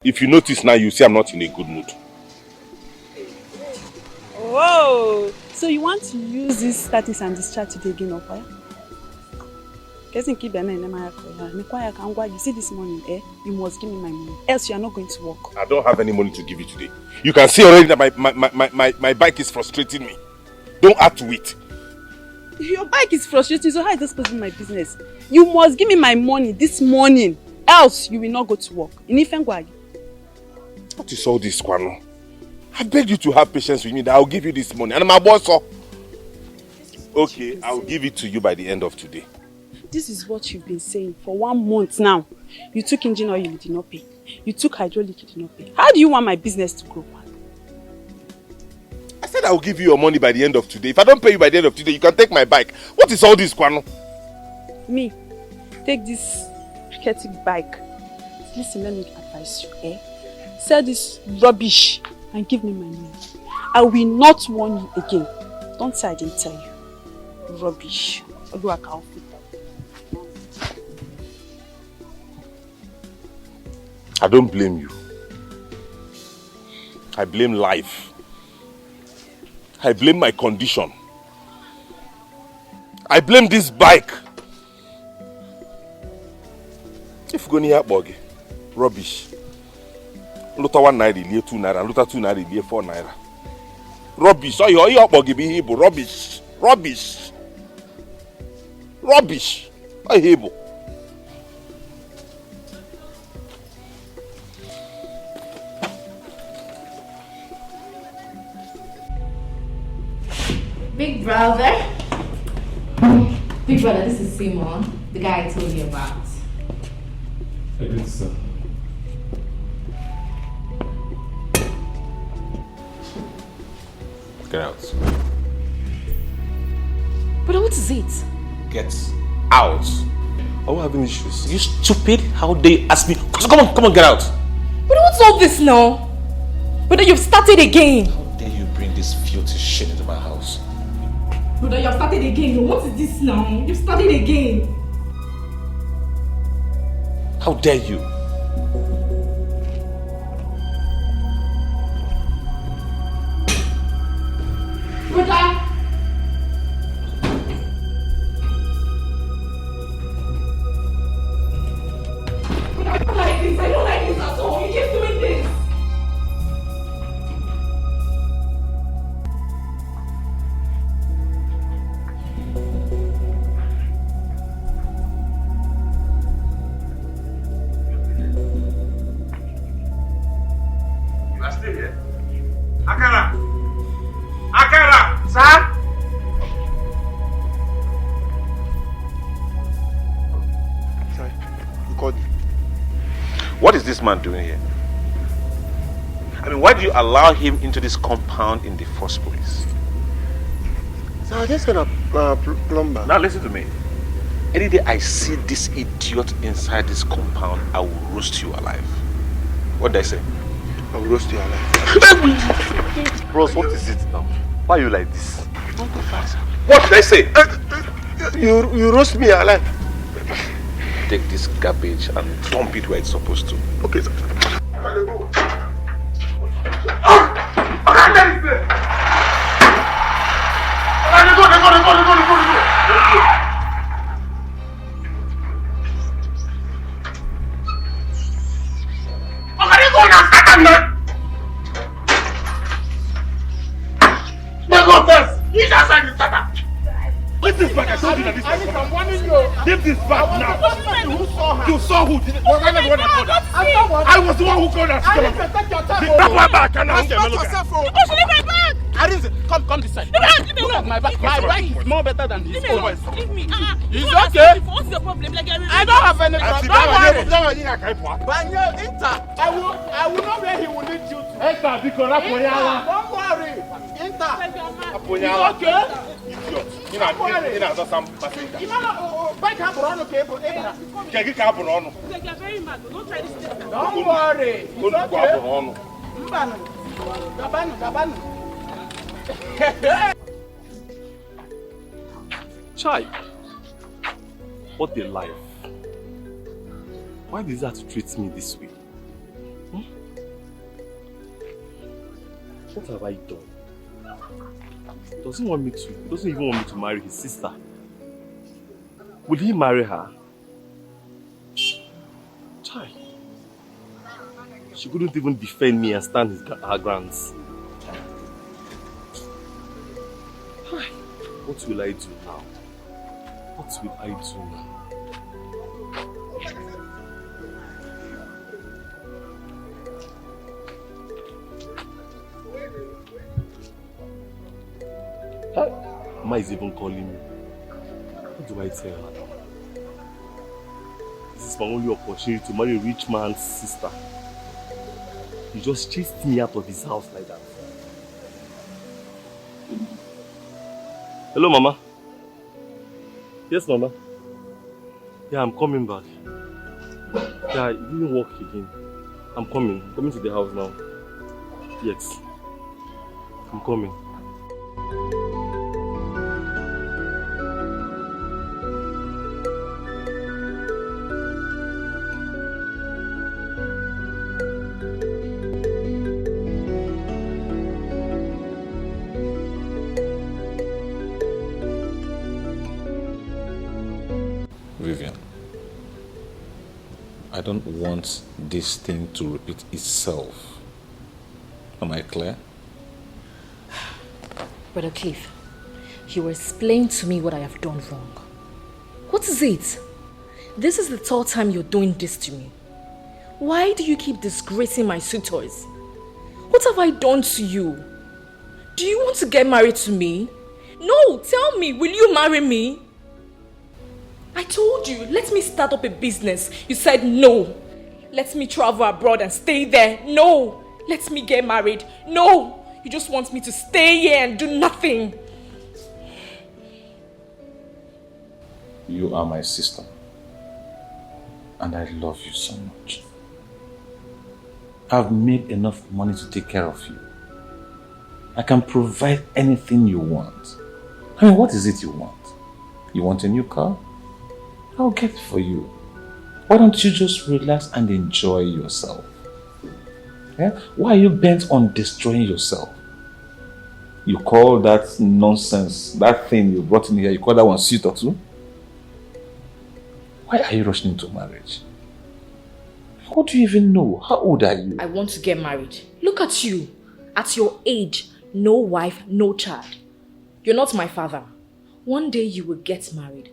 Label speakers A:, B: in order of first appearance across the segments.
A: If you notice now, you see I'm not in a good mood.
B: Whoa! So you want to use this status and distract today again, or fire? You see this morning, you must give me my money, else you are not going to work.
A: I don't have any money to give you today. You can see already that my bike is frustrating me. Don't add to it.
B: Your bike is frustrating, so how is this supposed to be my business? You must give me my money this morning, else you will not go to work.
A: What is all this, Kwano? I beg you to have patience with me that I'll give you this money. And my boss, okay, I'll give it to you by the end of today.
B: This is what you've been saying for 1 month now. You took engine oil, you did not pay. You took hydraulic, you did not pay. How do you want my business to grow?
A: I said I'll give you your money by the end of today. If I don't pay you by the end of today, you can take my bike. What is all this, Kwano?
B: Me, take this pathetic bike. Listen, let me advise you, Sell this rubbish and give me my money. I will not warn you again. Don't say I didn't tell you. Rubbish.
A: I don't blame you. I blame life. I blame my condition. I blame this bike. If you go near bogey, rubbish. Luta 1 naira, 2 naira, luta 2 naira, 4 naira. Rubbish. So you bogey be able. Rubbish. Rubbish. Rubbish. I able.
C: Big brother. Big brother, this is Simon, the guy I told you about.
D: I did, sir.
A: Get out.
C: But what is it?
A: Get out. Are we having issues? You stupid? How dare you ask me? Come on, get out.
C: But what's all this now? Brother, you've started again.
A: How dare you bring this filthy shit into my house?
C: Brother, you've started again. What is this now? You've started again.
A: How dare you?
C: Brother! I don't like this. I don't like this at all. You keep doing this.
A: You are still here. Akara! Akara! Sir?
E: Sorry, you called me.
A: What is this man doing here? I mean, why do you allow him into this compound in the first place?
E: So I just got a plumber.
A: Now listen to me. Any day I see this idiot inside this compound, I will roast you alive. What did I say?
E: I will roast you alive.
A: Bros, what is it now? Why are you like this? Don't go fast. What did I say?
E: You roast me alive.
A: Take this garbage and dump it where it's supposed to.
E: Okay, sir.
A: Leave this back. I told you that this was leave this back now. You saw who did it? I was the one who called us. Take my back and now.
F: You should leave my bag.
G: I didn't come this side. Look at my bag. My bag is more better than this.
F: Leave me.
G: It's okay.
F: What's the problem? Like,
G: I don't have any problem. Don't worry.
E: Banyo, Inter. I will know where he will lead you to.
A: Enter because I'm
E: Don't worry. Inter.
G: It's okay.
A: Don't worry.
F: Like, you're very mad. Don't try this thing.
G: Don't worry. It's okay.
D: Chai, what a life. Why does that treat me this way? What have I done? He doesn't even want me to marry his sister. Will he marry her? Chai. She couldn't even defend me and stand her grounds. What will I do now? What will I do now? Ma is even calling me. What do I tell her now? This is my only opportunity to marry a rich man's sister. He just chased me out of his house like that. Hello, Mama. Yes, Mama. Yeah, I'm coming back. Yeah, it didn't work again. I'm coming to the house now. Yes. I'm coming.
H: I don't want this thing to repeat itself. Am I clear?
I: Brother Cliff, you will explain to me what I have done wrong. What is it? This is the third time you're doing this to me. Why do you keep disgracing my suitors? What have I done to you? Do you want to get married to me? No, tell me, will you marry me? I told you, let me start up a business. You said no. Let me travel abroad and stay there. No. Let me get married. No. You just want me to stay here and do nothing.
H: You are my sister. And I love you so much. I've made enough money to take care of you. I can provide anything you want. I mean, what is it you want? You want a new car? I'll get it for you. Why don't you just relax and enjoy yourself? Yeah? Why are you bent on destroying yourself? You call that nonsense, that thing you brought in here, you call that one suitor too? Why are you rushing into marriage? What do you even know? How old are you?
I: I want to get married. Look at you. At your age, no wife, no child. You're not my father. One day you will get married.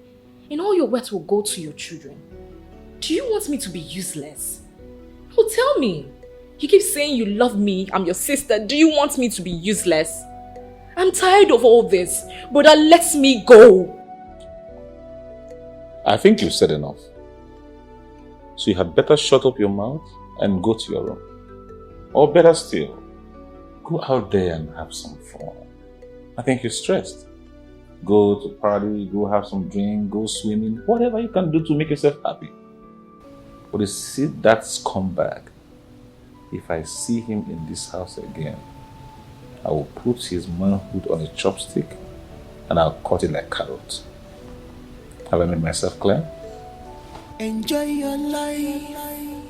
I: And all your wealth will go to your children. Do you want me to be useless? Oh, tell me. You keep saying you love me, I'm your sister. Do you want me to be useless? I'm tired of all this. Brother, let me go.
H: I think you've said enough. So you had better shut up your mouth and go to your room. Or better still, go out there and have some fun. I think you're stressed. Go to party, go have some drink, go swimming, whatever you can do to make yourself happy. But you see that scumbag, if I see him in this house again, I will put his manhood on a chopstick and I'll cut it like carrot. Have I made myself clear?
E: Enjoy your life.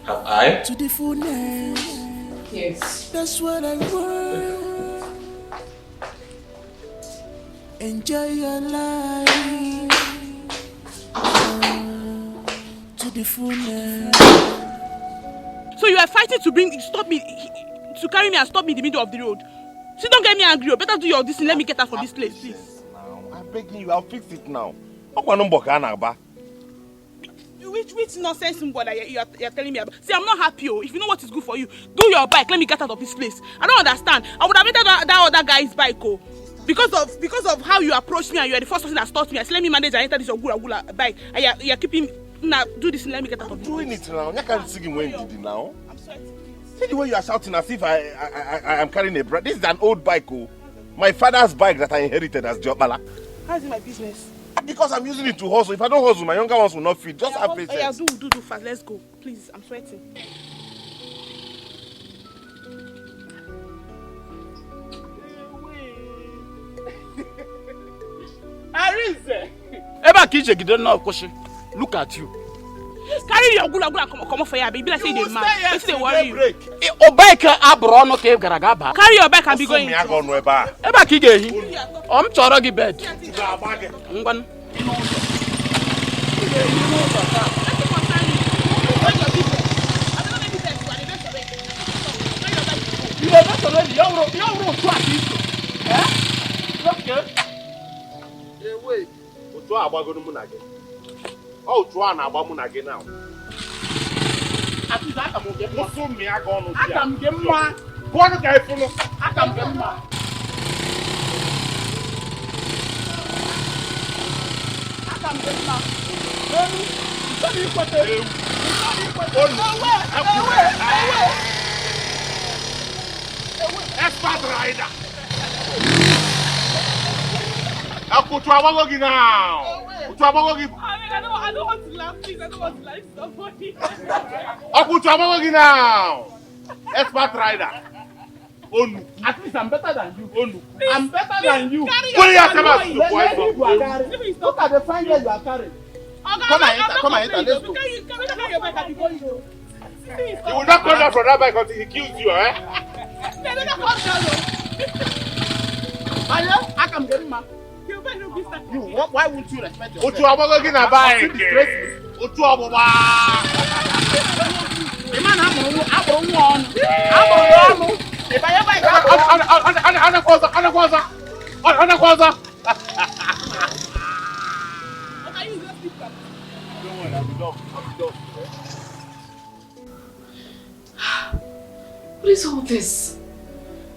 H: Have I?
E: To the fullness.
I: Yes.
E: That's what I want. Enjoy your life to the fullness.
C: So you are fighting to stop me, to carry me and stop me in the middle of the road. So don't get me angry. You better do your this and let me get out from this place, please.
A: Now, I'm begging you. I'll fix it now.
C: Which nonsense you're telling me about? See, I'm not happy. If you know what is good for you, do your bike. Let me get out of this place. I don't understand. I would have entered that other guy's bike, because of how you approached me and you are the first person that stopped me. I said, let me manage and enter this gula bike. And you're keeping now. Do this and let me get out of this place.
A: I'm doing it now. You can't see when you did it now.
C: I'm sweating.
A: See the way you are shouting as if I am carrying a brand. This is an old bike, my father's bike that I inherited as Jobala.
C: How is it my business?
A: Because I'm using it to hustle. If I don't hustle, my younger ones will not feed. Just have patience.
C: Yeah, do fast. Let's go. Please, I'm sweating.
G: Arise! Eba kije gido na okoshi. Look at you.
C: Carry your gula come on for ya, baby. Like say they mad. Let's say worry you.
G: O bike abro no ke gara gaba.
C: Carry your bike and be going.
A: I go no eba.
G: Eba ki gehi. O m choro gi bed. Ngwan. You are not already. You're to assist. Eh? Okay.
A: Wait. Otu agbago mu na gị. Oh, otu a na-agba mu na gị now.
G: Ati aka mo ge mo.
A: So me aga ọnụ
G: Aka m ge mma.
A: Bọọlụ ka ifunu.
G: Aka m ge mma. Aka m ge mma. Elu. Sabi ikwete.
A: Expert rider. Akutu agbago gị now. Otu agbago gị.
C: I don't want to laugh, please. I don't want to laugh. It's not funny.
A: Akutu agbago gị now. Expert rider. Onu.
G: At least I'm better than you.
A: Onu.
G: I'm better than you.
A: What you say about the
G: boy? Look at the fine girl you are carrying. Come and enter, let's go.
A: You will not come down from that bike until he kills you, eh?
G: I can get him. You, why won't you respect yourself?
A: Otu agbago gị na bike. Otu ọgbụgba.
G: Man, I'm on. If I ever
A: Anakwaza.
I: What is all this?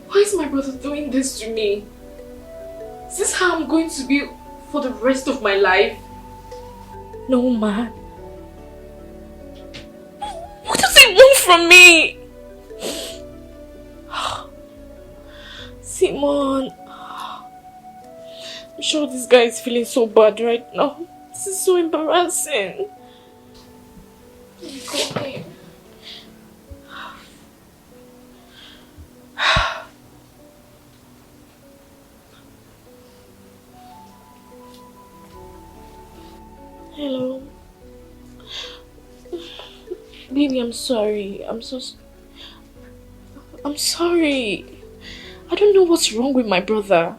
I: Why is my brother doing this to me? Is this how I'm going to be for the rest of my life? No, man. What does he want from me? Simon. I'm sure this guy is feeling so bad right now. This is so embarrassing. Let me call him. Hello. Baby, I'm sorry. I'm sorry. I don't know what's wrong with my brother.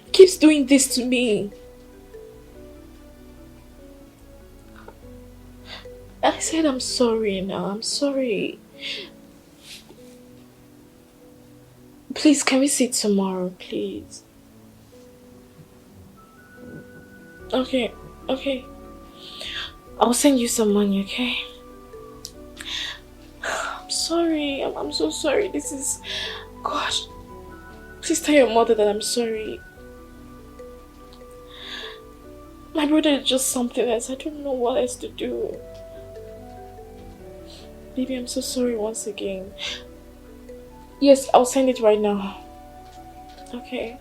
I: He keeps doing this to me. I said I'm sorry now. I'm sorry. Please, can we see tomorrow, please? Okay. I'll send you some money, okay? I'm sorry. I'm so sorry. This is... Gosh. Please tell your mother that I'm sorry. My brother is just something else. I don't know what else to do. Baby, I'm so sorry once again. Yes, I'll send it right now. Okay.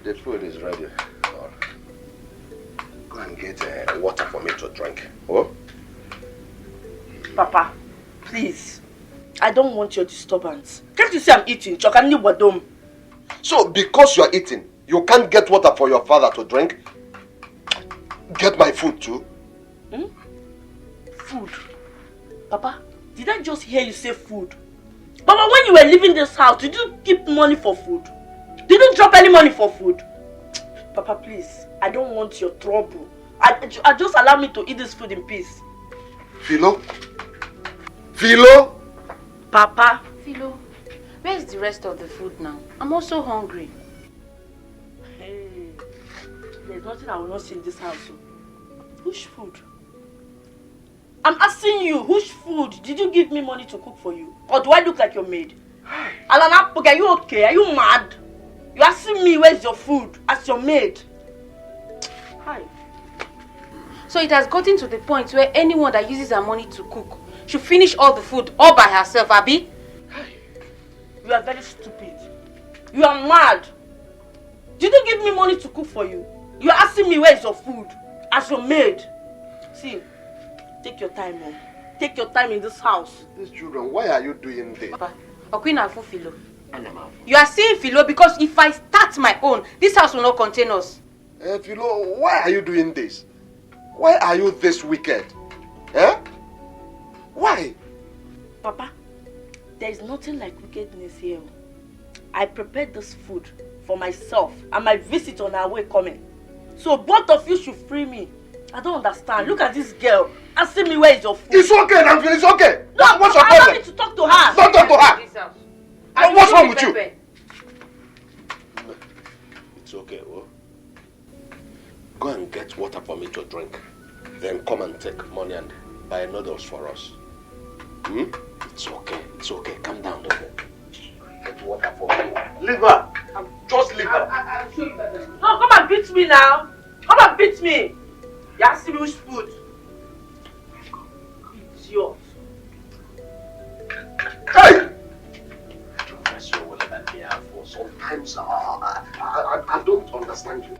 J: The food is ready. Go and get water for me to drink. Oh?
K: Papa, please. I don't want your disturbance. Can't you see I'm eating?
J: So, because you are eating, you can't get water for your father to drink? Get my food too.
K: Food? Papa, did I just hear you say food? Papa, when you were leaving this house, did you keep money for food? Did you drop any money for food? Papa, please, I don't want your trouble. I just allow me to eat this food in peace.
J: Philo? Philo?
K: Papa?
L: Philo, where's the rest of the food now? I'm also hungry.
K: Hey, there's nothing I will not see in this house. Whose food? I'm asking you, whose food? Did you give me money to cook for you? Or do I look like your maid? Alana, are you okay? Are you mad? You asking me where's your food as your maid? Hi.
L: So it has gotten to the point where anyone that uses her money to cook should finish all the food all by herself, Abi?
K: You are very stupid. You are mad. Did you give me money to cook for you? You are asking me where is your food as your maid. See, take your time, man. Take your time in this house.
J: These children, why are you doing this?
L: Papa, Okwina Afu Philo. You are saying Philo because if I start my own, this house will not contain us.
J: Philo, why are you doing this? Why are you this wicked? Eh? Why?
K: Papa, there is nothing like wickedness here. I prepared this food for myself and my visit on our way coming. So both of you should free me. I don't understand. Look at this girl asking me where is your food.
J: It's okay, Namfil, it's okay.
K: No,
J: what's your
K: I
J: problem?
K: don't need to talk to her.
J: Don't talk to her. No, what's wrong with you? It's okay, oh. Go and get water for me to drink. Then come and take money and buy noodles for us. It's okay. Calm down, okay? Get water for me. Leave her. Just leave her.
K: I'll show you better. No, come and beat me now. Come and beat me. You ask me which food. Idiot.
J: Hey! Sometimes I don't understand you.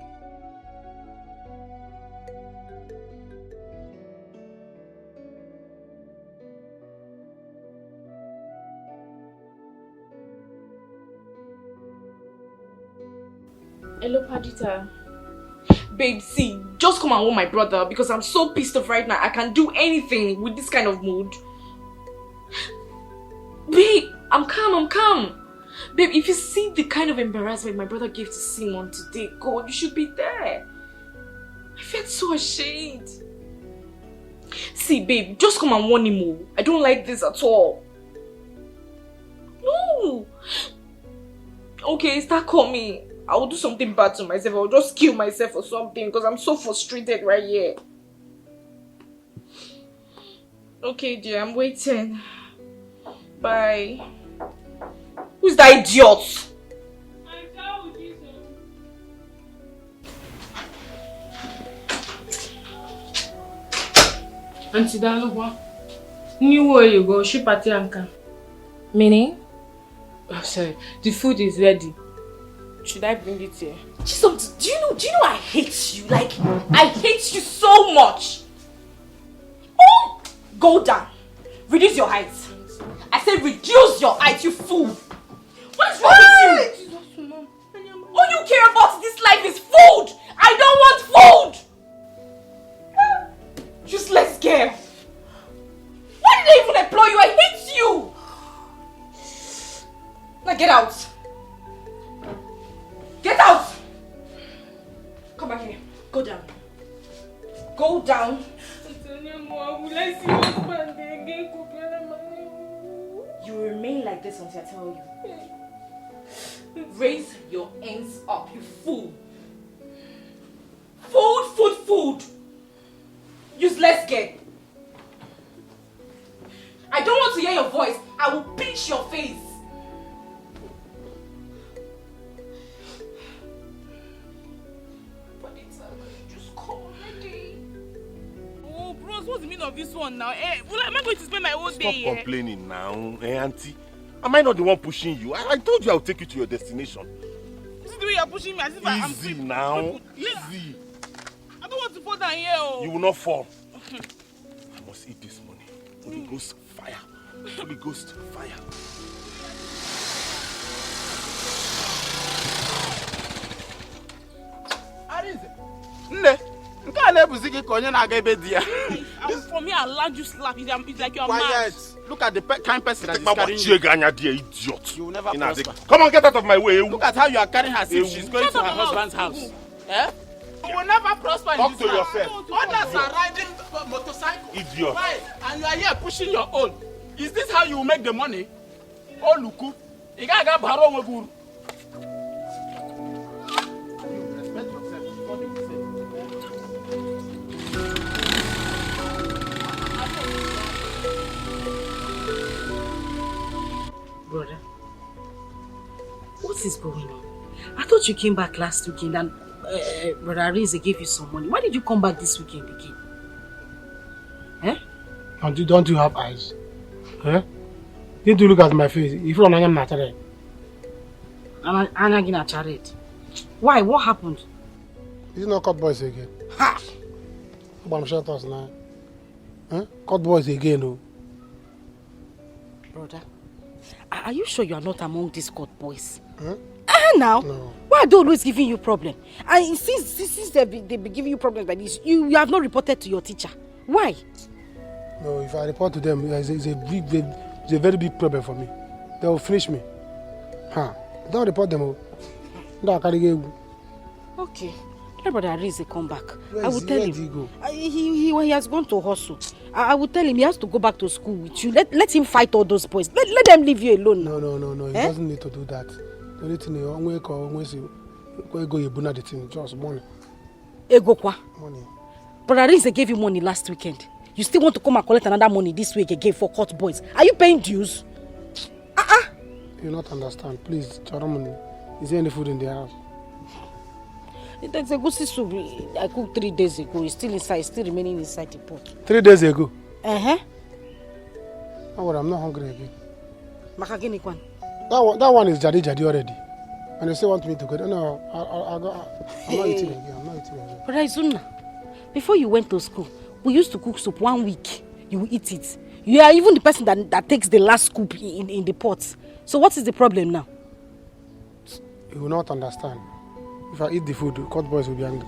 I: Hello, Padita. Babe, see, just come and warn my brother because I'm so pissed off right now. I can do anything with this kind of mood. Babe, I'm calm. Babe, if you see the kind of embarrassment my brother gave to Simon today, God, you should be there. I felt so ashamed. See, babe, just come and warn him more. I don't like this at all. No. Okay, start calling. I will do something bad to myself. I will just kill myself or something because I'm so frustrated right here. Okay, dear, I'm waiting. Bye. Who's that idiot?
M: Auntie Dalogwa, new way you go, ship at Yanka.
I: Meaning?
M: Oh, sorry, the food is ready. Should I bring it here?
I: Jesus, do you know I hate you? Like, I hate you so much. Oh, go down. Reduce your height. I said reduce your height, you fool. What is wrong with you? All you care about in this life is food. I don't want food. Useless girl. Why did I even employ you? I hate you. Now get out. Get out! Come back here. Go down. Go down. You remain like this until I tell you. Raise your hands up, you fool. Food. Useless girl. I don't want to hear your voice. I will pinch your face.
C: What's the meaning of this one now? Am I going to spend my whole day here?
A: Stop complaining now, auntie. Am I not the one pushing you? I told you I would take you to your destination.
C: This is the way you're pushing me as if I'm free.
A: Easy now. Easy.
C: I don't want to fall down here. Oh.
A: You will not fall. I must eat this money. Holy Ghost fire. Holy Ghost fire.
E: Nne, nke a na-ebuzi gị ka onye na-aga ebe di ya.
C: For me, I'll land you slap. It's like you're
E: Quiet.
C: mad.
E: Look at the kind person that is carrying
A: you. Idiot.
E: You will never prosper.
A: Come on, get out of my way.
E: Look at how you are carrying her as if she's going to her husband's house. Eh? You will never prosper in this house.
A: Talk to yourself.
E: Others are riding motorcycles.
A: Idiot.
E: Why? And you are here pushing your own. Is this how you will make the money? Oh, Luku. You gotta get Baro Maguru. Respect yourself. What do you say?
K: Brother, what is going on? I thought you came back last weekend and Brother Arize gave you some money. Why did you come back this weekend again?
N: Don't you have eyes? Huh? Did you look at my face? If you're not natural.
K: I'm not gonna chat it. Why? What happened?
N: This is not cut boys again. Ha! I'm shut us now. Huh? Cut boys again, oh.
K: Brother, are you sure you are not among these cut boys?
N: Huh?
K: Now,
N: no.
K: Why are they always giving you problem? And since they be giving you problems like this, you have not reported to your teacher. Why?
N: No, if I report to them, it's a very big problem for me. They will finish me. Huh? Don't report them. Don't carry you.
K: Okay. Let Brother Arize come back.
N: I will tell him.
K: He has gone to hustle. I will tell him he has to go back to school with you. Let him fight all those boys. Let them leave you alone.
N: No. He doesn't need to do that. The only thing go the thing, just money.
K: Ego kwa?
N: Money.
K: Brother Arize gave you money last weekend. You still want to come and collect another money this week again for court boys? Are you paying dues?
N: You not understand. Please, Charamani. Is there any food in the house?
K: There's a goosey soup I cooked 3 days ago. It's still inside, still remaining inside the pot.
N: 3 days ago?
K: Uh-huh.
N: Oh, I'm not hungry again.
K: Makagini kwan.
N: That one is jadi already. And you still want me to go? No, I'm not eating again.
K: But Izuna, before you went to school, we used to cook soup 1 week. You will eat it. You are even the person that takes the last scoop in the pot. So what is the problem now?
N: You will not understand. If I eat the food, court boys will be angry.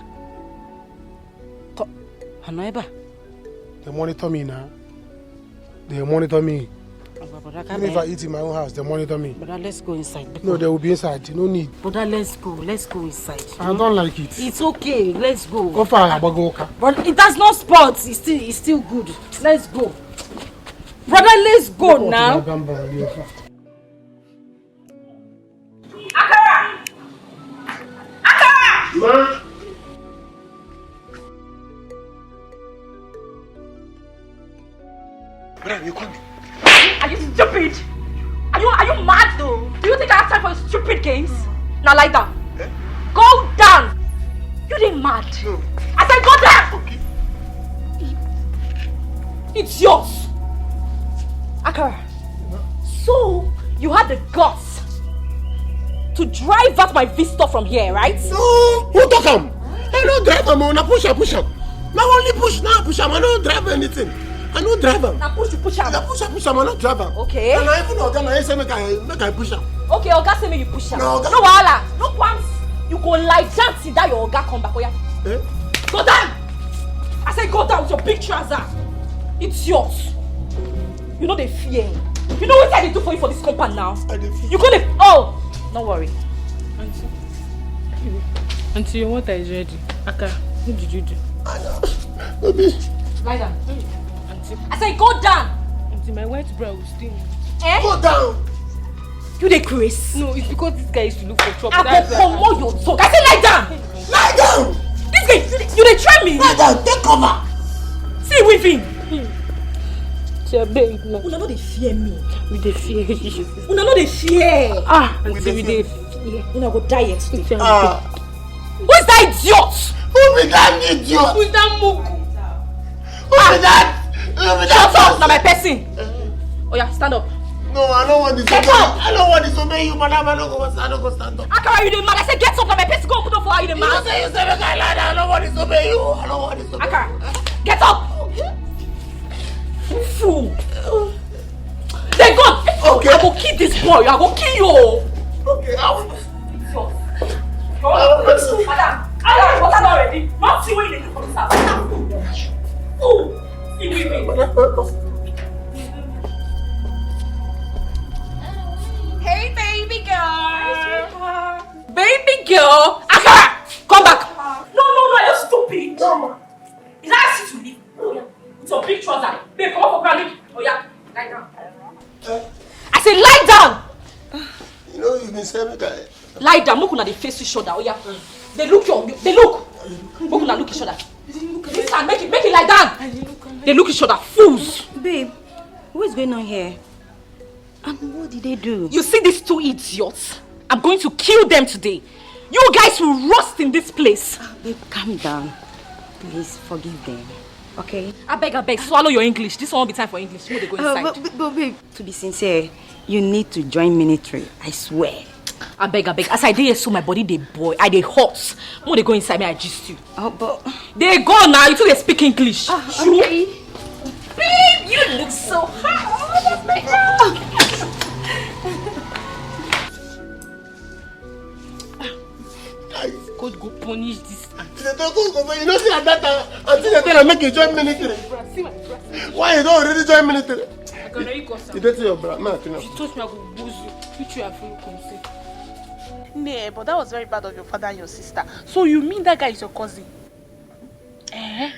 K: Hanoeba?
N: They monitor me now. They monitor me. Even if I eat in my own house, they monitor me.
K: Brother, let's go inside.
N: No, they will be inside. No need.
K: Brother, let's go. Let's go inside.
N: I don't like it.
K: It's okay. Let's go.
N: Go far, Abagoka.
K: But it has no spots. It's still good. Let's go. Brother, let's go now.
C: Akara! Akara!
N: Ma!
J: Brother, you come.
I: Are you stupid? Are you mad though? Do you think I have time for your stupid games? Now lie down.
J: Eh?
I: Go down! You didn't mad.
J: No.
I: I said go down! Okay. It's yours. Akara. So you had the guts to drive out my visitor from here, right?
N: No! Who took him? I don't drive him. I push him. Now only push. Now push him. I don't drive anything. I don't drive him.
I: Now push him.
N: I push him. I don't drive him.
I: Okay.
N: And I even organize make I push him.
I: Okay, Oga say me you push him.
N: No,
I: no wahala. No once you go lie down till that your Oga come back. Oh yeah.
N: Eh?
I: Go down. I say go down with your big trouser. It's yours. You know they fear. You know what I did do for you for this compound now? You gonna don't worry.
M: Auntie, your water is ready. Aka, what did you do?
N: Baby.
I: Lie down.
M: Auntie.
I: I say go down.
M: Auntie, my white bra will sting.
I: Eh?
N: Go down.
I: You dey craze?
M: No, it's because this guy used to look for trouble.
I: I go comot your tongue. I say lie down.
N: Lie down.
I: This guy, you dey try me?
N: Lie down. Take cover.
I: See weaving.
M: Una
I: no dey fear me.
M: We dey fear you.
I: Una no dey fear.
M: Auntie, we dey fear.
I: Una go die yesterday.
N: Who
I: is that idiot?
N: Who be that idiot?
I: Who is that mugu?
N: Who be that?
I: Shut up, na my person. Oh yeah, stand up.
N: No, I don't want this.
I: Get up.
N: I don't want this to obey you, madam. I don't go stand up.
I: Akara, you dey mad? I say get up, na my person. Go open up for her. You dey mad?
N: You say make I lie down. I don't want this to obey you. I don't want this to obey you.
I: Akara, get up. Fool. Then go.
N: Okay.
I: I go kill this boy. I go kill you.
N: Okay, I will.
I: It's yours. Madam, I don't water already. Not see what you do for this house. Fool. See me. Hey, baby girl. Baby girl. Akara, come back. No, you're stupid. No. Is that a to me? It's your big trouser. Babe, come up for granny. Oh yeah, lie down. I say lie down.
N: You know you've been saying that.
I: Lie down. Look on the face each other. Oh yeah. They look. Look on each other. This hand, make it lie down. They look each other. Fools.
L: Babe, what's going on here? And what did they do?
I: You see these two idiots? I'm going to kill them today. You guys will rust in this place.
L: Babe, calm down. Please forgive them. Okay.
I: I beg, swallow your English. This won't be time for English. You know they go inside.
L: But babe, to be sincere, you need to join military. I swear.
I: I beg. As I did so my body they boy, I they hot. When they go inside me, I gist you.
L: Oh, but
I: they go now. You two they speak English.
L: Okay.
I: Babe, you look so hot. Oh my God. God go punish this.
N: You know see at that time until they tell you make you join military. Why you don't already join military?
M: I can already go some.
N: You did to your brother. Man, you know.
M: She told me I would booze you. Which you have full consent.
C: Nah, but that was very bad of your father and your sister. So you mean that guy is your cousin?
K: Nah,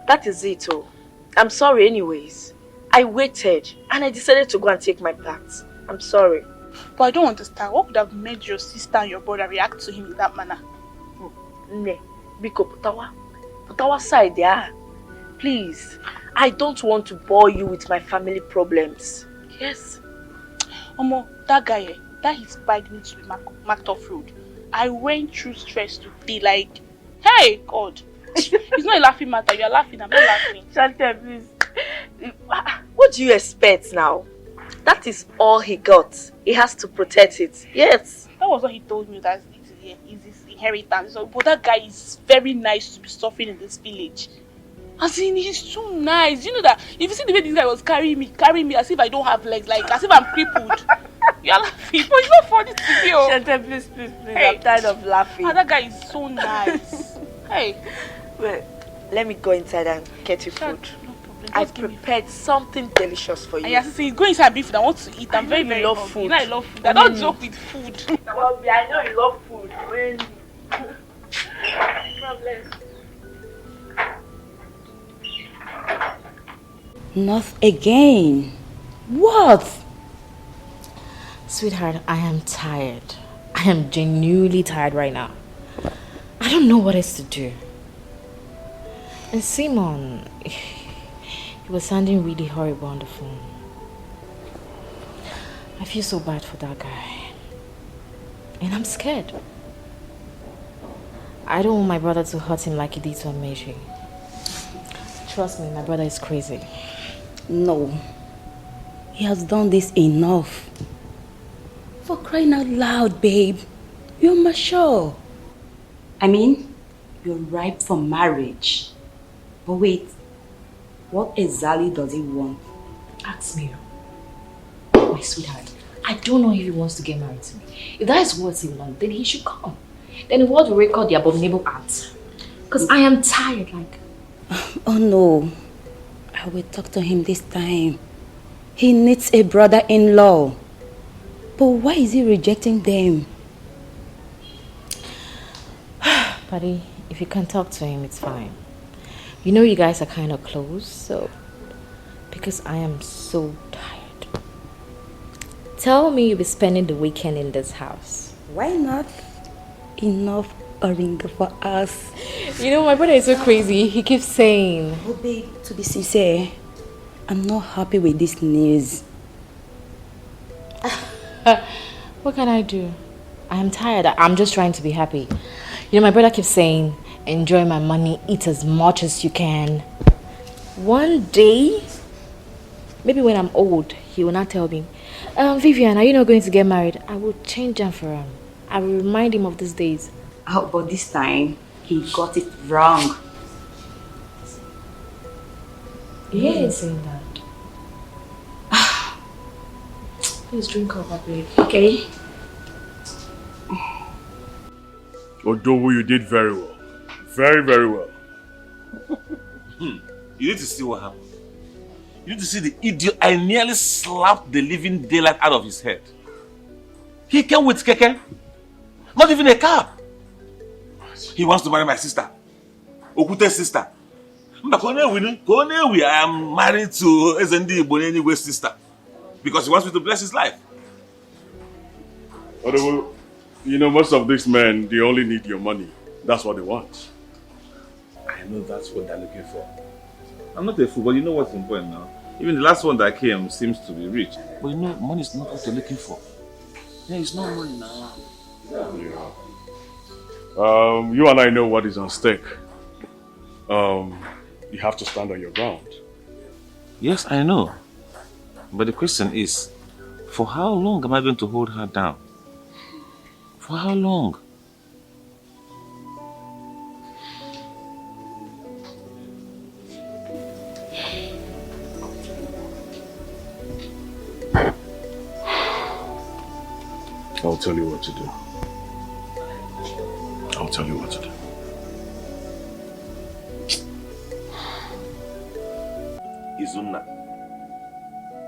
K: that is it. Oh, I'm sorry anyways. I waited and I decided to go and take my part. I'm sorry.
C: But I don't understand. What could have made your sister and your brother react to him in that manner?
K: Ne, Biko Putawa side there. Please, I don't want to bore you with my family problems. Yes.
C: Omo, that guy, that his bike needs to be marked off road. I went through stress to be like, hey, God. It's not a laughing matter. You are laughing. I'm not laughing.
K: Shante, please. What do you expect now? That is all he got. He has to protect it. Yes.
C: That was what he told me, that is his inheritance. So, but that guy is very nice to be suffering in this village. As in, he's too nice. You know that if you see the way this guy was carrying me as if I don't have legs, like as if I'm crippled. You're laughing, but it's not funny to me.
K: Shante, please. Hey. I'm tired of laughing.
C: That guy is so nice. Hey.
K: Well, let me go inside and get you food. I prepared something delicious for you.
C: And you're saying, go inside and beef food. I want to eat. I'm very
K: love
C: hungry.
K: food.
C: You know I love food. I don't joke with food.
K: Well, I know you love food. Really. Problem.
L: Not again. What?
I: Sweetheart, I am tired. I am genuinely tired right now. I don't know what else to do. And Simon, he was sounding really horrible on the phone. I feel so bad for that guy. And I'm scared. I don't want my brother to hurt him like he did to Ameji. Trust me, my brother is crazy.
L: No. He has done this enough. For crying out loud, babe. You're mature. I mean, you're ripe for marriage. But wait, what exactly does he want?
I: Ask me. My sweetheart, I don't know if he wants to get married to me. If that is what he wants, then he should come. Then what will record the abominable act? Because I am tired, like...
L: Oh no. I will talk to him this time. He needs a brother-in-law. But why is he rejecting them?
I: Buddy, if you can talk to him, it's fine. You know you guys are kind of close, so... Because I am so tired. Tell me you'll be spending the weekend in this house.
L: Why not? Enough oringa for us.
I: You know, my brother is so crazy. He keeps saying...
L: Oh, babe, to be sincere, I'm not happy with this news.
I: What can I do? I'm tired. I'm just trying to be happy. You know, my brother keeps saying, enjoy my money, eat as much as you can. One day, maybe when I'm old, he will not tell me, Vivian, are you not going to get married? I will change him for him. I will remind him of these days.
L: Oh, but this time, he got it wrong.
I: He ain't saying that. Please drink over, babe.
L: Okay.
A: Odowu, you did very well. Very, very well.
H: You need to see what happened. You need to see the idiot. I nearly slapped the living daylight out of his head. He came with keke. Not even a cab. He wants to marry my sister. Okute's sister. I am married to Ezendi Iboneniwe's sister. Because he wants me to bless his life.
A: Odowu, you know, most of these men, they only need your money. That's what they want.
H: I know that's what they're looking for. I'm not a fool, but you know what's important now. Even the last one that came seems to be rich. But you know, money is not what they're looking for. There is no money now.
A: Yeah. You and I know what is on stake. You have to stand on your ground.
H: Yes, I know. But the question is, for how long am I going to hold her down? For how long?
A: I'll tell you what to do. I'll tell you what to do.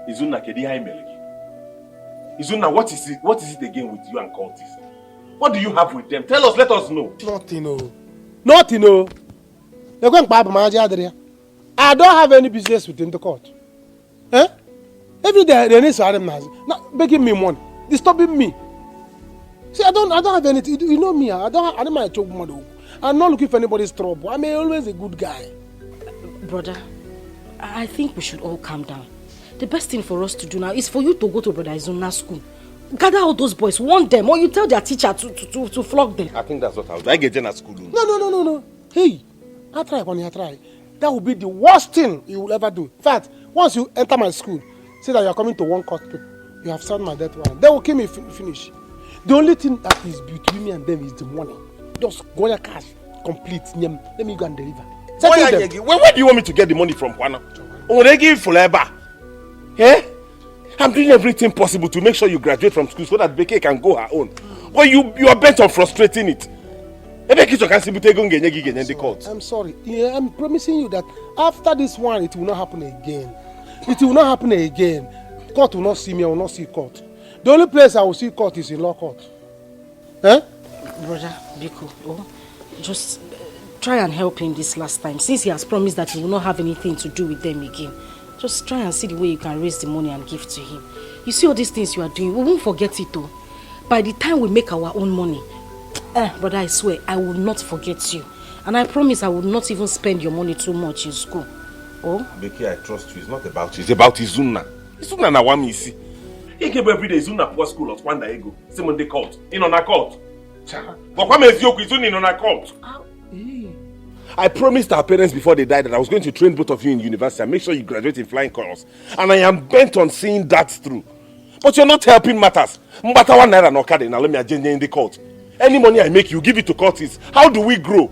A: Izunna, kedi hai melegi. Izunna, what is it again with you and cultists? What do you have with them? Tell us, let us know.
N: Nothing, oh. Nothing, oh. They're going to I don't have any business within the court. Eh? Every day they need to have now begging me money, disturbing me. See, I don't have anything. You know me, I don't mind choke money. I'm not looking for anybody's trouble. I'm always a good guy.
I: Brother, I think we should all calm down. The best thing for us to do now is for you to go to Brother Izuna's school. Gather all those boys, warn them, or you tell their teacher to flog them.
A: I think that's what I'll do. I get in at school.
N: No. Hey, I try. That will be the worst thing you will ever do. In fact, once you enter my school, say that you are coming to one court people, you have served my death warrant. They will kill me finish. The only thing that is between me and them is the money. Just go your cash, complete. Let me go and deliver.
A: Where do you want me to get the money from, Kwana? Will they give it for labor? Eh? I'm doing everything possible to make sure you graduate from school so that Beke can go her own. Or you are bent on frustrating it.
N: I'm sorry. Yeah, I'm promising you that after this one, it will not happen again. It will not happen again. Court will not see me, I will not see court. The only place I will see court is in law court. Eh?
I: Brother Biko, just try and help him this last time. Since he has promised that he will not have anything to do with them again. Just try and see the way you can raise the money and give to him. You see all these things you are doing, we won't forget it though. By the time we make our own money, brother, I swear, I will not forget you. And I promise I will not even spend your money too much in school. Oh?
A: Becky, I trust you. It's not about you. It's about Izunna. Izunna na wami isi. He came every day. Izunna poor school at one day ago. Simon de court. In on a court. But what makes you Izunna in on a court? I promised our parents before they died that I was going to train both of you in university and make sure you graduate in flying colors. And I am bent on seeing that through. But you're not helping matters. Mbata 1 naira no card now let me agenda in the court. Any money I make, you give it to courts. How do we grow?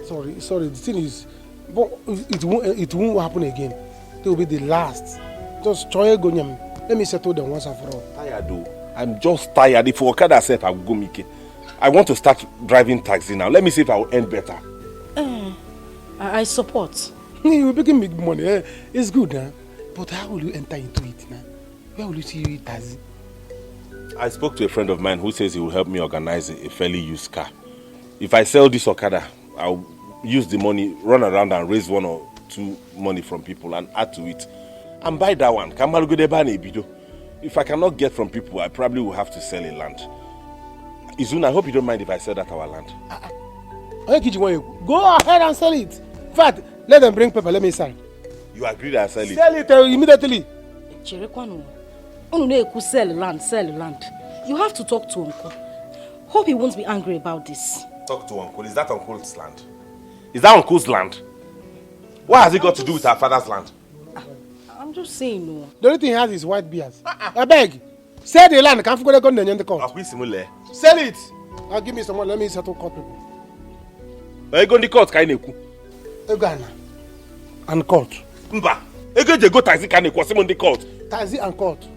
N: Sorry. The thing is, it won't happen again. It will be the last. Just try go nyam. Let me settle them once and for all.
A: Tired though. I'm just tired. If Okada self, I will go make it. I want to start driving taxi now. Let me see if I will earn better.
I: I support.
N: You're making big money. It's good, huh? But how will you enter into it now? Where will you see it taxi?
A: I spoke to a friend of mine who says he will help me organize a fairly used car. If I sell this Okada, I'll use the money, run around and raise 1 or 2 money from people and add to it. And buy that one. If I cannot get from people, I probably will have to sell a land. Izuna, I hope you don't mind if I sell that our land.
N: Go ahead and sell it. In fact, let them bring paper, let me sign.
A: You agree that I sell it?
N: Sell it immediately.
I: Sell land. You have to talk to Uncle. Hope he won't be angry about this.
A: Talk to Uncle. Is that Uncle's land? Is that Uncle's land? What has it got to do with our father's land?
I: I'm just saying no.
N: The only thing he has is white beards. I beg. Sell the land. Can't forget the court. Sell it. Now give me some money. Let me settle court people.
A: Are you going to court?
N: Ghana and court.
A: Mba. You going to go taxi? Court.
N: Taxi and court.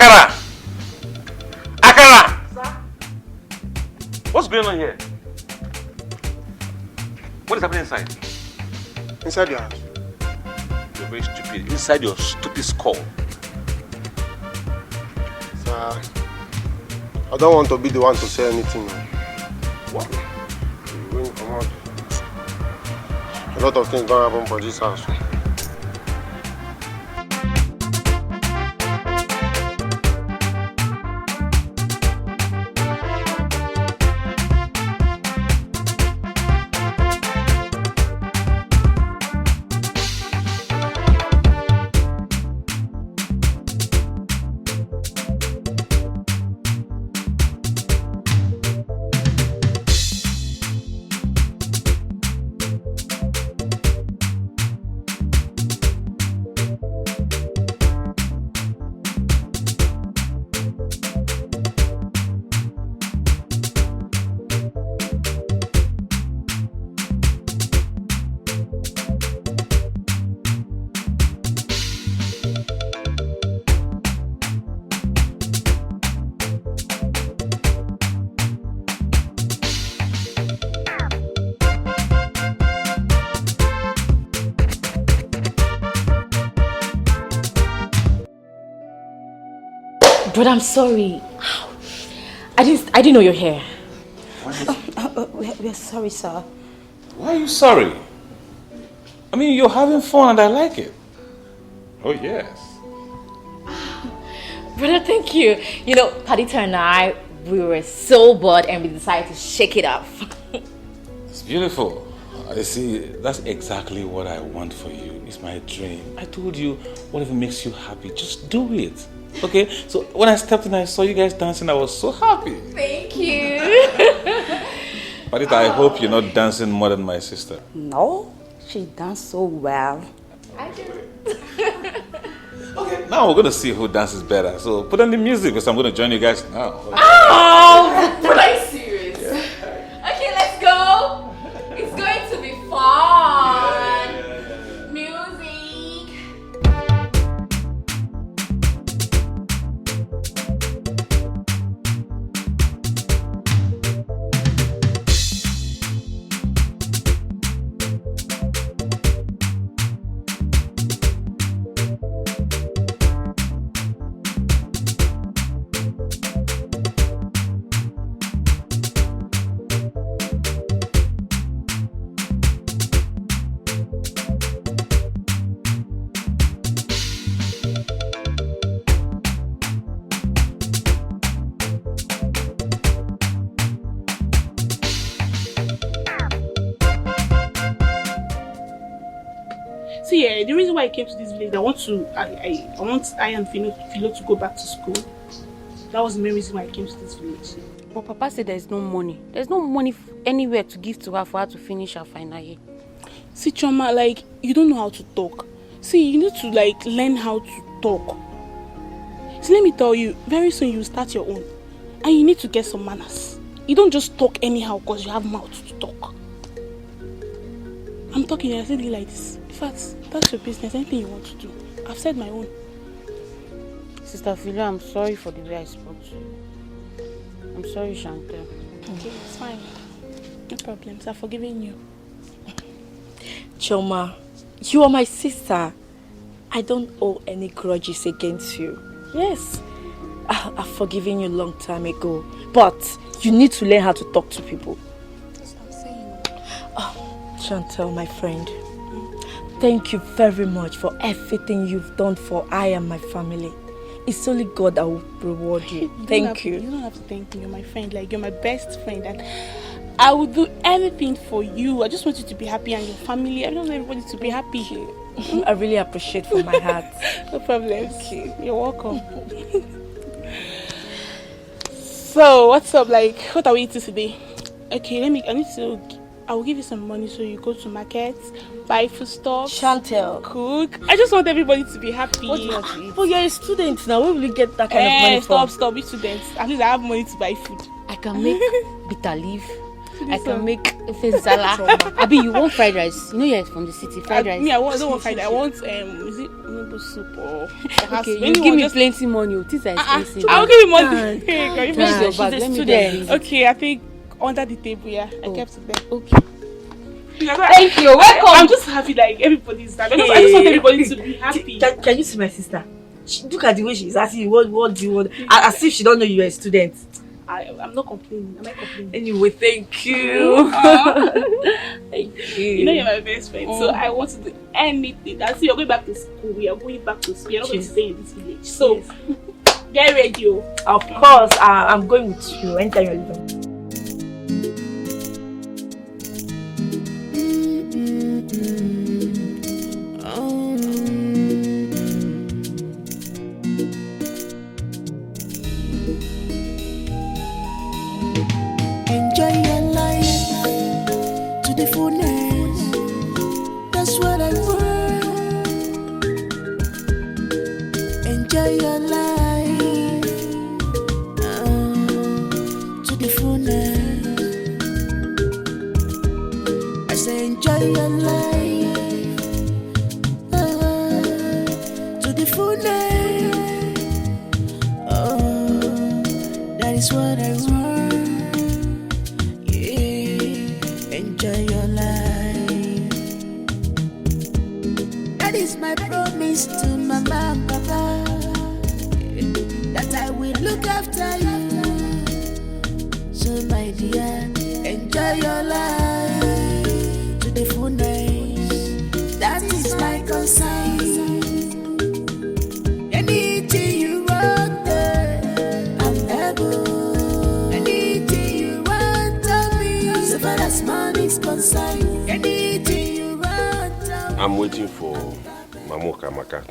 H: Akara! Akara! Sir? What's going on here? What is happening inside?
N: Inside your house.
H: You're very stupid. Inside your stupid skull.
N: Sir, I don't want to be the one to say anything.
H: What?
N: When you come out, a lot of things gonna happen for this house.
I: But I'm sorry. I didn't know you're here.
L: We're sorry, sir.
H: Why are you sorry? I mean, you're having fun and I like it. Oh, yes.
I: Brother, thank you. You know, Padita and I, we were so bored and we decided to shake it off.
H: It's beautiful. I see, that's exactly what I want for you. It's my dream. I told you, whatever makes you happy, just do it. Okay? So when I stepped in, I saw you guys dancing. I was so happy.
I: Thank you.
H: Padita, I hope you're not dancing more than my sister.
L: No, she danced so well.
I: I do.
H: Okay, now we're going to see who dances better. So put on the music because I'm going to join you guys now.
I: Oh, but are you serious? Yeah. Okay, let's go. It's going to be fun. Music.
C: See, the reason why I came to this village, I want I and Philo to go back to school. That was the main reason why I came to this village.
O: But Papa said there's no money. There's no money anywhere to give to her for her to finish her final year.
C: See, Choma, like, you don't know how to talk. See, you need to, like, learn how to talk. See, let me tell you, very soon you will start your own. And you need to get some manners. You don't just talk anyhow because you have mouth to talk. I'm talking, I said it like this. In fact, that's your business, anything you want to do. I've said my own.
O: Sister Philo, I'm sorry for the way I spoke to you. I'm sorry, Chantel.
C: Okay, it's fine. No problems, I've forgiven you.
I: Choma, you are my sister. I don't owe any grudges against you. Yes, I've forgiven you a long time ago. But you need to learn how to talk to people.
C: That's what I'm saying.
I: Oh, Chantel, my friend. Thank you very much for everything you've done for I and my family. It's only God that will reward you. Thank you.
C: You don't have to thank me. You're my friend. Like, you're my best friend. And I will do everything for you. I just want you to be happy and your family. I just want everybody to be happy.
I: I really appreciate from my heart.
C: No problem. You're welcome. So, what's up? Like, what are we eating today? Okay, I will give you some money so you go to market, buy food stuff,
I: Chantel,
C: cook. I just want everybody to be happy.
I: What do you want to eat? But you're a student now. Where will you get that kind of money from?
C: Stop, we students. At least I have money to buy food.
I: I can make bitter leaf,
O: I can make face salad. Abi, you want fried rice? You know you're from the city. Fried rice.
C: Me, I don't want fried rice. I want is it noodle soup or
O: okay, you give me plenty money. Things are expensive.
C: I'll give you money. Hey, girl, you
O: your bag. Let me get.
C: Okay, I think under the table, yeah. I kept it there.
O: Okay.
C: Thank you. Welcome. I'm just happy like everybody's there. I just want everybody to be happy.
K: Can you see my sister? Look at the way she's asking you, what do you want? As if she don't know you're a student.
C: I'm not complaining. Am I complaining?
K: Anyway, thank you. Thank you.
C: You know you're my best friend, so I want to do anything. I see you're going back to school. We are going back to school. You're not going to stay in this village. So get ready.
K: Of course, I'm going with you anytime you're leaving.
P: Enjoy your life to the fullness. That's what I want. Enjoy your life to the fullness. I say enjoy your life to the fullness. That is what I want. Enjoy your life. That is my promise to Mama and Papa, that I will look after you. So my dear, enjoy your life to the fullness. That is my concern. Anything you want, I'm able. Anything you want of me, so far as money's concerned. Anything you want of me.
A: I'm waiting for Mamoka Maka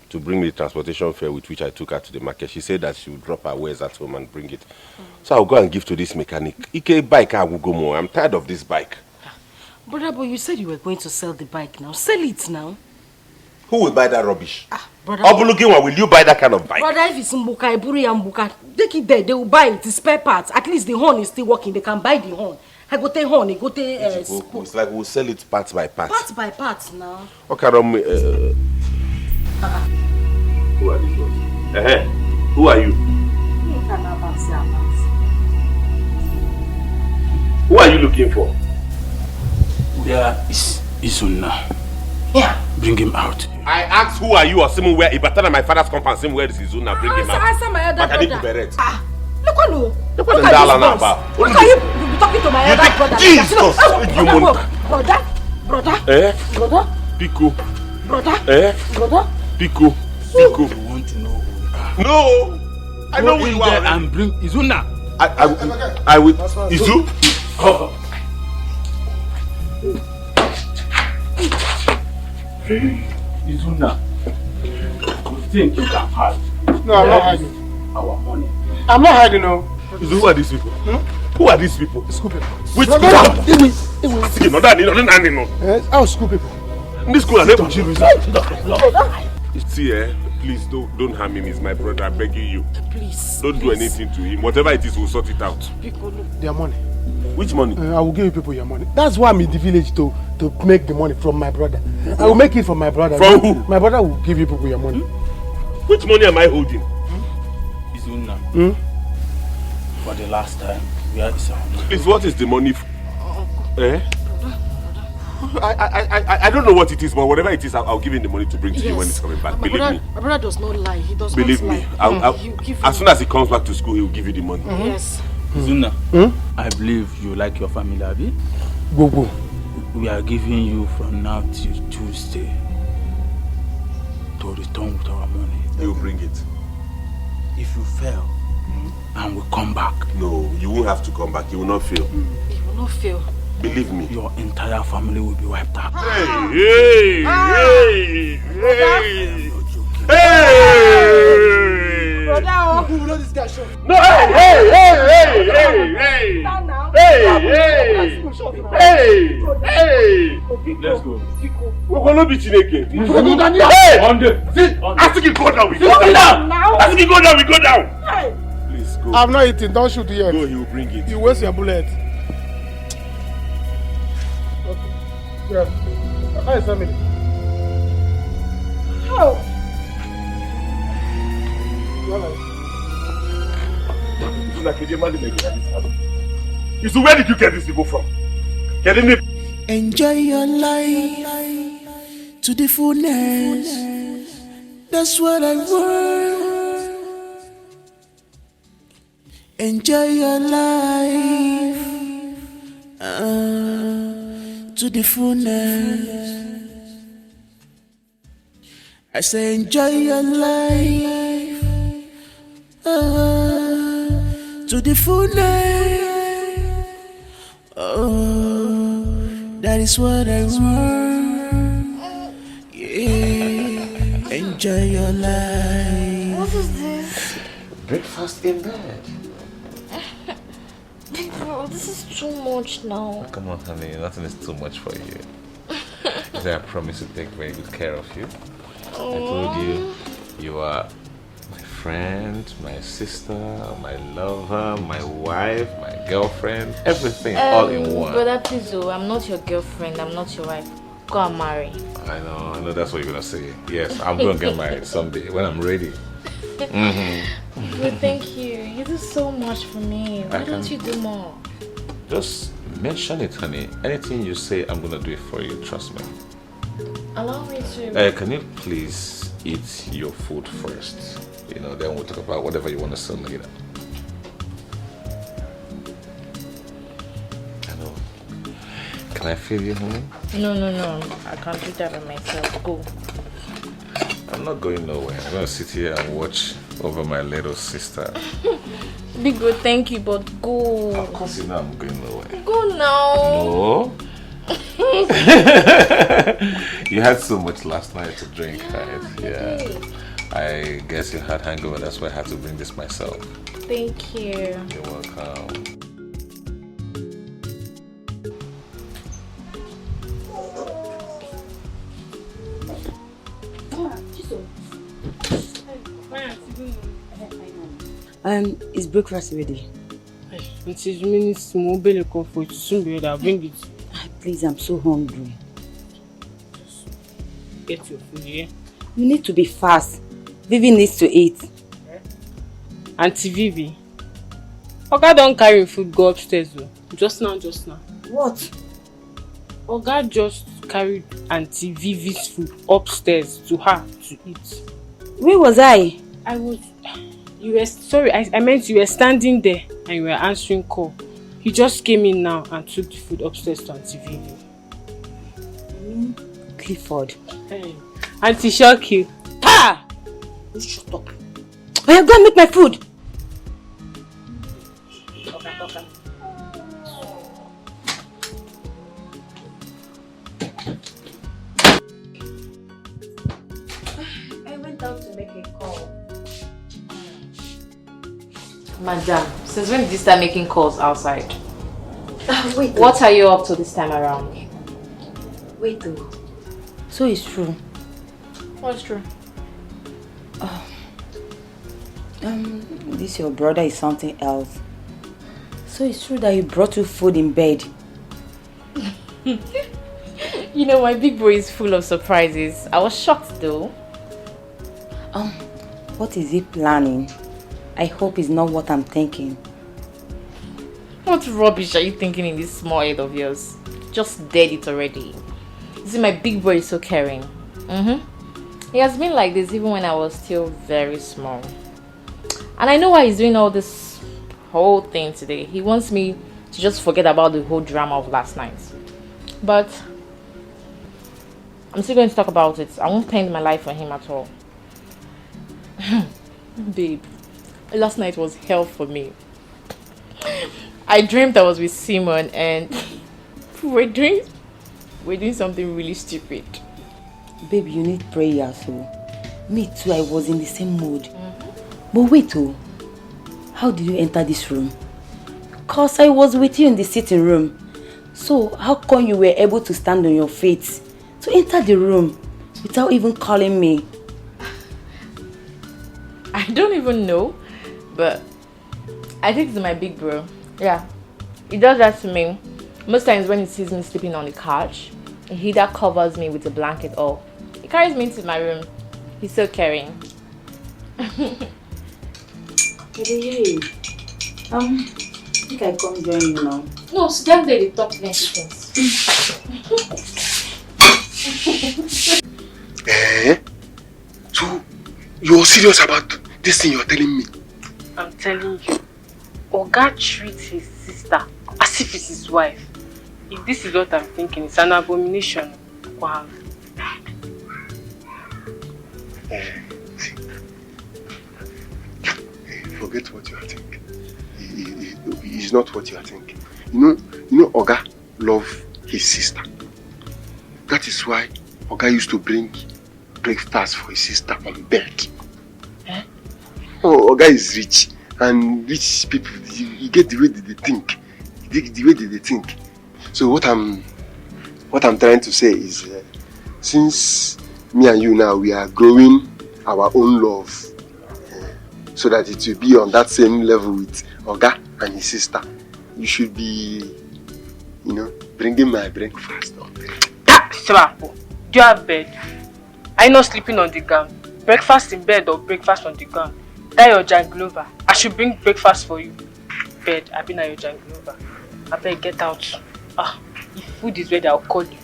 A: to bring me the transportation fare with which I took her to the market. She said that she would drop her wares at home and bring it. So I'll go and give to this mechanic. Ike bike I will go more. I'm tired of this bike.
K: Brother, but you said you were going to sell the bike now. Sell it now.
A: Who will buy that rubbish?
K: Brother,
A: Obuluginwa, will you buy that kind of bike?
K: brother, if it's Mbuka, Iburi and Mbuka, take it there. They will buy it. It's spare parts. At least the horn is still working. They can buy the horn. I go take horn. I go take
A: It's like we'll sell it parts by parts.
K: parts by parts now.
A: Okay, who are these ones? Who are you? Who are you looking for?
E: There is Izuna.
K: Yeah.
E: Bring him out.
A: I asked who are you or Simon where Ibatana my father's compound Simon where is Izuna, bring him out.
K: Answer my other
A: Makaniku
K: brother.
A: Beret.
K: Look at you.
A: Look at this boss.
K: Look at you be talking to my other brother.
A: Jesus!
K: Brother. Brother.
A: Pico.
K: Brother.
A: Brother. Pico.
E: You want to know who we are?
A: No! I know who you are.
E: And bring Izuna.
A: I will. Izu?
E: Izuna, you think you can hide?
N: No, I'm not hiding.
E: Our money.
N: I'm not hiding, no.
A: Izu, who are these people? Who are these people?
N: School people.
A: Which
N: No,
A: school?
N: no,
A: Our
N: school people.
A: This school are never. See, please don't harm him. He's my brother. I'm begging you.
K: Please.
A: Don't do anything to him. Whatever it is, we'll sort it out.
N: Their money.
A: Which money?
N: I will give you people your money. That's why I'm in the village to make the money from my brother. I will make it from my brother.
A: From who?
N: My brother will give you people your money.
A: Which money am I holding?
E: Izuna. For the last time, where is our money?
A: Please, what is the money? I don't know what it is, but whatever it is, I'll give him the money to bring to you when he's coming back. Believe me.
K: My brother does not lie. He does
A: Believe
K: not
A: me.
K: lie.
A: As soon as he comes back to school, he will give you the money.
K: Yes.
E: Izuna, I believe you like your family, Abi.
N: Go.
E: We are giving you from now till Tuesday to return with our money.
A: He will bring it.
E: If you fail, and we come back.
A: No, you won't have to come back. You will not fail.
K: He will not fail.
A: Believe me.
E: Your entire family will be wiped out.
A: Hey!
K: Brother,
N: who will know this guy shot?
A: No, hey!
E: Let's go.
A: We're going to be Chineke.
E: Hey!
A: On the sit. Ask him go down. We go down. Ask him go down. We go down. Please go.
N: I'm not eating. Don't shoot yet.
A: Go. He will bring it.
N: You waste your bullet. Yeah. How is family?
I: How?
A: So where did you get these people from? Getting me?
P: Enjoy your life to the fullness. That's what I want. Enjoy your life to the fullness. I say enjoy your life to the fullness. Oh, that is what I want. Yeah, enjoy your life.
I: What is this?
H: Breakfast in bed.
I: Bro, this is too much now.
H: Oh, come on, honey. Nothing is too much for you. I promise to take very good care of you. I told you, you are my friend, my sister, my lover, my wife, my girlfriend, everything all in one.
I: Brother, please, I'm not your girlfriend, I'm not your wife. Go and marry.
H: I know that's what you're gonna say. Yes, I'm gonna get married someday when I'm ready.
I: But thank you. You do so much for me. Why don't you do more?
H: Just mention it, honey. Anything you say, I'm gonna do it for you. Trust me.
I: Allow me to.
H: Can you please eat your food first? You know, then we'll talk about whatever you want to say later. I know. Can I feed you, honey?
I: No. I can't do that by myself. Go.
H: I'm not going nowhere. I'm gonna sit here and watch over my little sister.
I: Big bro, thank you, but go.
H: Of course you know I'm going nowhere.
I: Go now.
H: No. You had so much last night to drink, right? Yeah. I guess you had hangover, that's why I had to bring this myself.
I: Thank you.
H: You're welcome.
L: Is breakfast ready?
M: It is minutes to mobile comfort. Soon be ready. I'll bring it.
L: Please, I'm so hungry.
M: Get your food here.
L: You need to be fast. Vivi needs to eat.
M: Auntie Vivi. Oga don't carry food go upstairs though. Just now.
L: What?
M: Oga just carried Auntie Vivi's food upstairs to her to eat.
L: Where was I?
M: You were sorry. I meant you were standing there and you were answering call. He just came in now and took the food upstairs to Auntie Vivi.
L: Clifford.
M: Hey. Auntie shock you.
L: Ah! You shut up. I am going to make my food.
M: Okay.
I: I went out to make a call. Madam, since when did you start making calls outside?
L: Wait.
I: What are you up to this time around?
L: Wait though. So it's true.
I: What's true?
L: This your brother is something else. So it's true that he brought you food in bed.
I: You know, my big bro is full of surprises. I was shocked though.
L: What is he planning? I hope it's not what I'm thinking.
I: What rubbish are you thinking in this small head of yours? Just dead it already. You see, my big bro is so caring. He has been like this even when I was still very small. And I know why he's doing all this whole thing today. He wants me to just forget about the whole drama of last night. But I'm still going to talk about it. I won't paint my life for him at all. Babe, last night was hell for me. I dreamt I was with Simon and we're doing something really stupid.
L: Babe, you need prayer, so. Me too, I was in the same mood. But wait, how did you enter this room? Cause I was with you in the sitting room. So how come you were able to stand on your feet to enter the room without even calling me?
I: I don't even know, but I think it's my big bro. Yeah, he does that to me. Most times when he sees me sleeping on the couch, He either covers me with a blanket or he carries me into my room. He's so caring.
L: Hey, I think I come join you now.
I: No, sit down there, they talk plenty things.
J: So, you're serious about this thing you're telling me?
M: I'm telling you, Oga treats his sister as if it's his wife. If this is what I'm thinking, it's an abomination. Wow.
J: Forget what you are thinking. It's not what you are thinking. You know, Oga loves his sister. That is why Oga used to bring breakfast for his sister on bed.
M: Eh?
J: Oh, Oga is rich, and rich people, you get the way they think. The way they think. So what I'm trying to say is, since me and you now, we are growing our own love, so that it will be on that same level with Oga and his sister, you should be, bringing my breakfast on bed.
M: Do you have bed? Are you not sleeping on the ground? Breakfast in bed or breakfast on the ground? That your janglover. I should bring breakfast for you. Bed, I've been at your janglover. I better get out. If food is ready, I'll call you.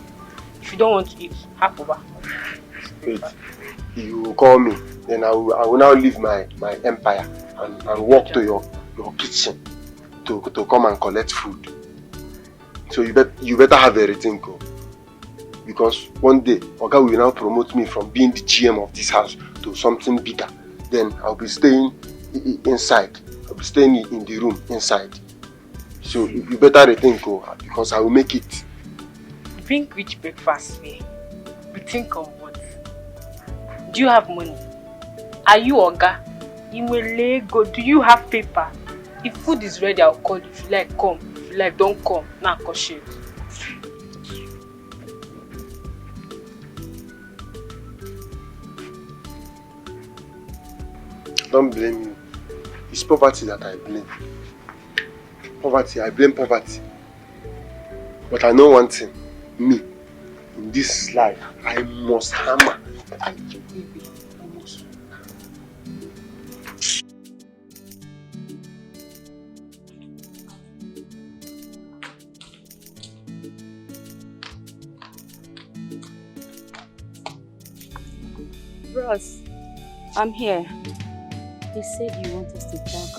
M: If you don't want to eat, hop over.
J: Wait, you will call me, then I will now leave my empire and walk to your kitchen to come and collect food. So you better have everything, go. Because one day, Oga will now promote me from being the GM of this house to something bigger. Then I'll be staying inside. I'll be staying in the room inside. So you better rethink, because I will make it.
M: Bring rich breakfast here. We think on what? Do you have money? Are you Oga? Go. Do you have paper? If food is ready, I'll call you. If you like, come. If you like, don't come. Now, caution.
J: Don't blame me. It's poverty that I blame. Poverty, I blame poverty. But I know one thing. Me, in this life, I must hammer. I must.
L: Bros, I'm here. They said you want us to talk.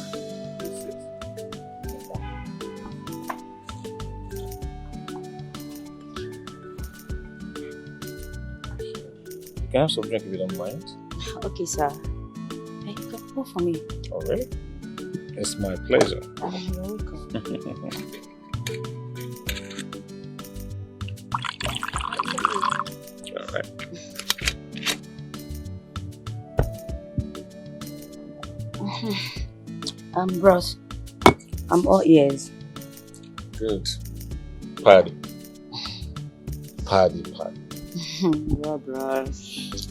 H: Can I have some drink if you don't mind?
L: Okay, sir. Hey, pour for me.
H: Oh, really? It's my pleasure.
L: You're welcome.
H: All right.
L: Bros, I'm all ears.
H: Good. Party.
L: Yeah, bros.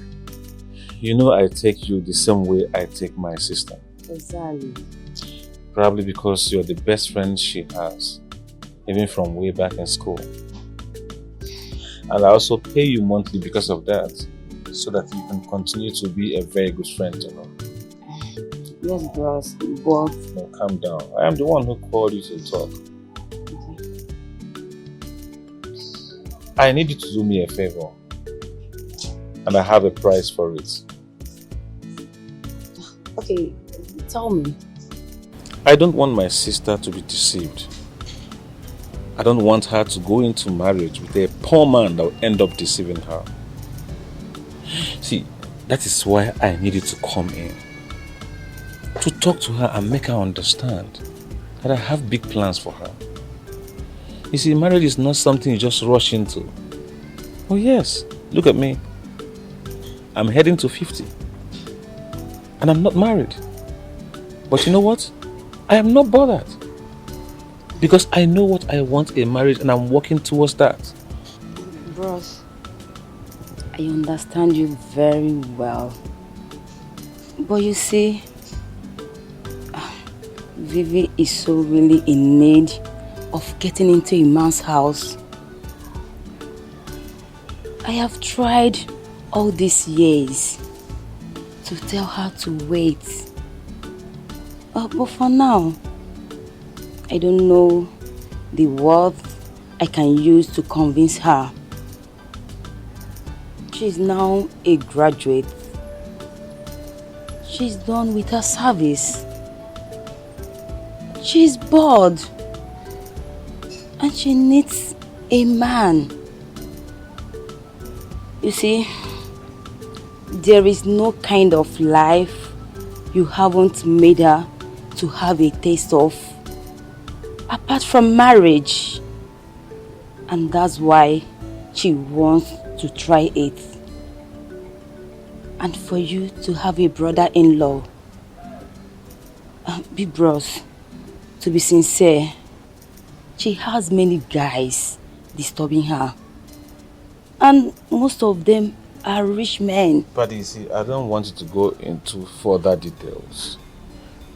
H: You know I take you the same way I take my sister.
L: Exactly.
H: Probably because you're the best friend she has, even from way back in school. And I also pay you monthly because of that, so that you can continue to be a very good friend to her.
L: Yes, bros, but...
H: No, calm down. I am the one who called you to talk. Okay. I need you to do me a favor. And I have a price for it.
L: Okay, tell me.
H: I don't want my sister to be deceived. I don't want her to go into marriage with a poor man that will end up deceiving her. See, that is why I need you to come in. To talk to her and make her understand that I have big plans for her. You see, marriage is not something you just rush into. Oh yes, look at me. I'm heading to 50. And I'm not married. But you know what? I am not bothered. Because I know what I want in marriage and I'm working towards that.
L: Bros, I understand you very well. But you see, Vivi is so really in need of getting into a man's house. I have tried all these years to tell her to wait. But for now, I don't know the word I can use to convince her. She's now a graduate. She's done with her service. She's bored. And she needs a man. You see, there is no kind of life you haven't made her to have a taste of, apart from marriage. And that's why she wants to try it. And for you to have a brother-in-law, Big Bros, to be sincere, she has many guys disturbing her. And most of them are rich men.
H: But you see, I don't want you to go into further details.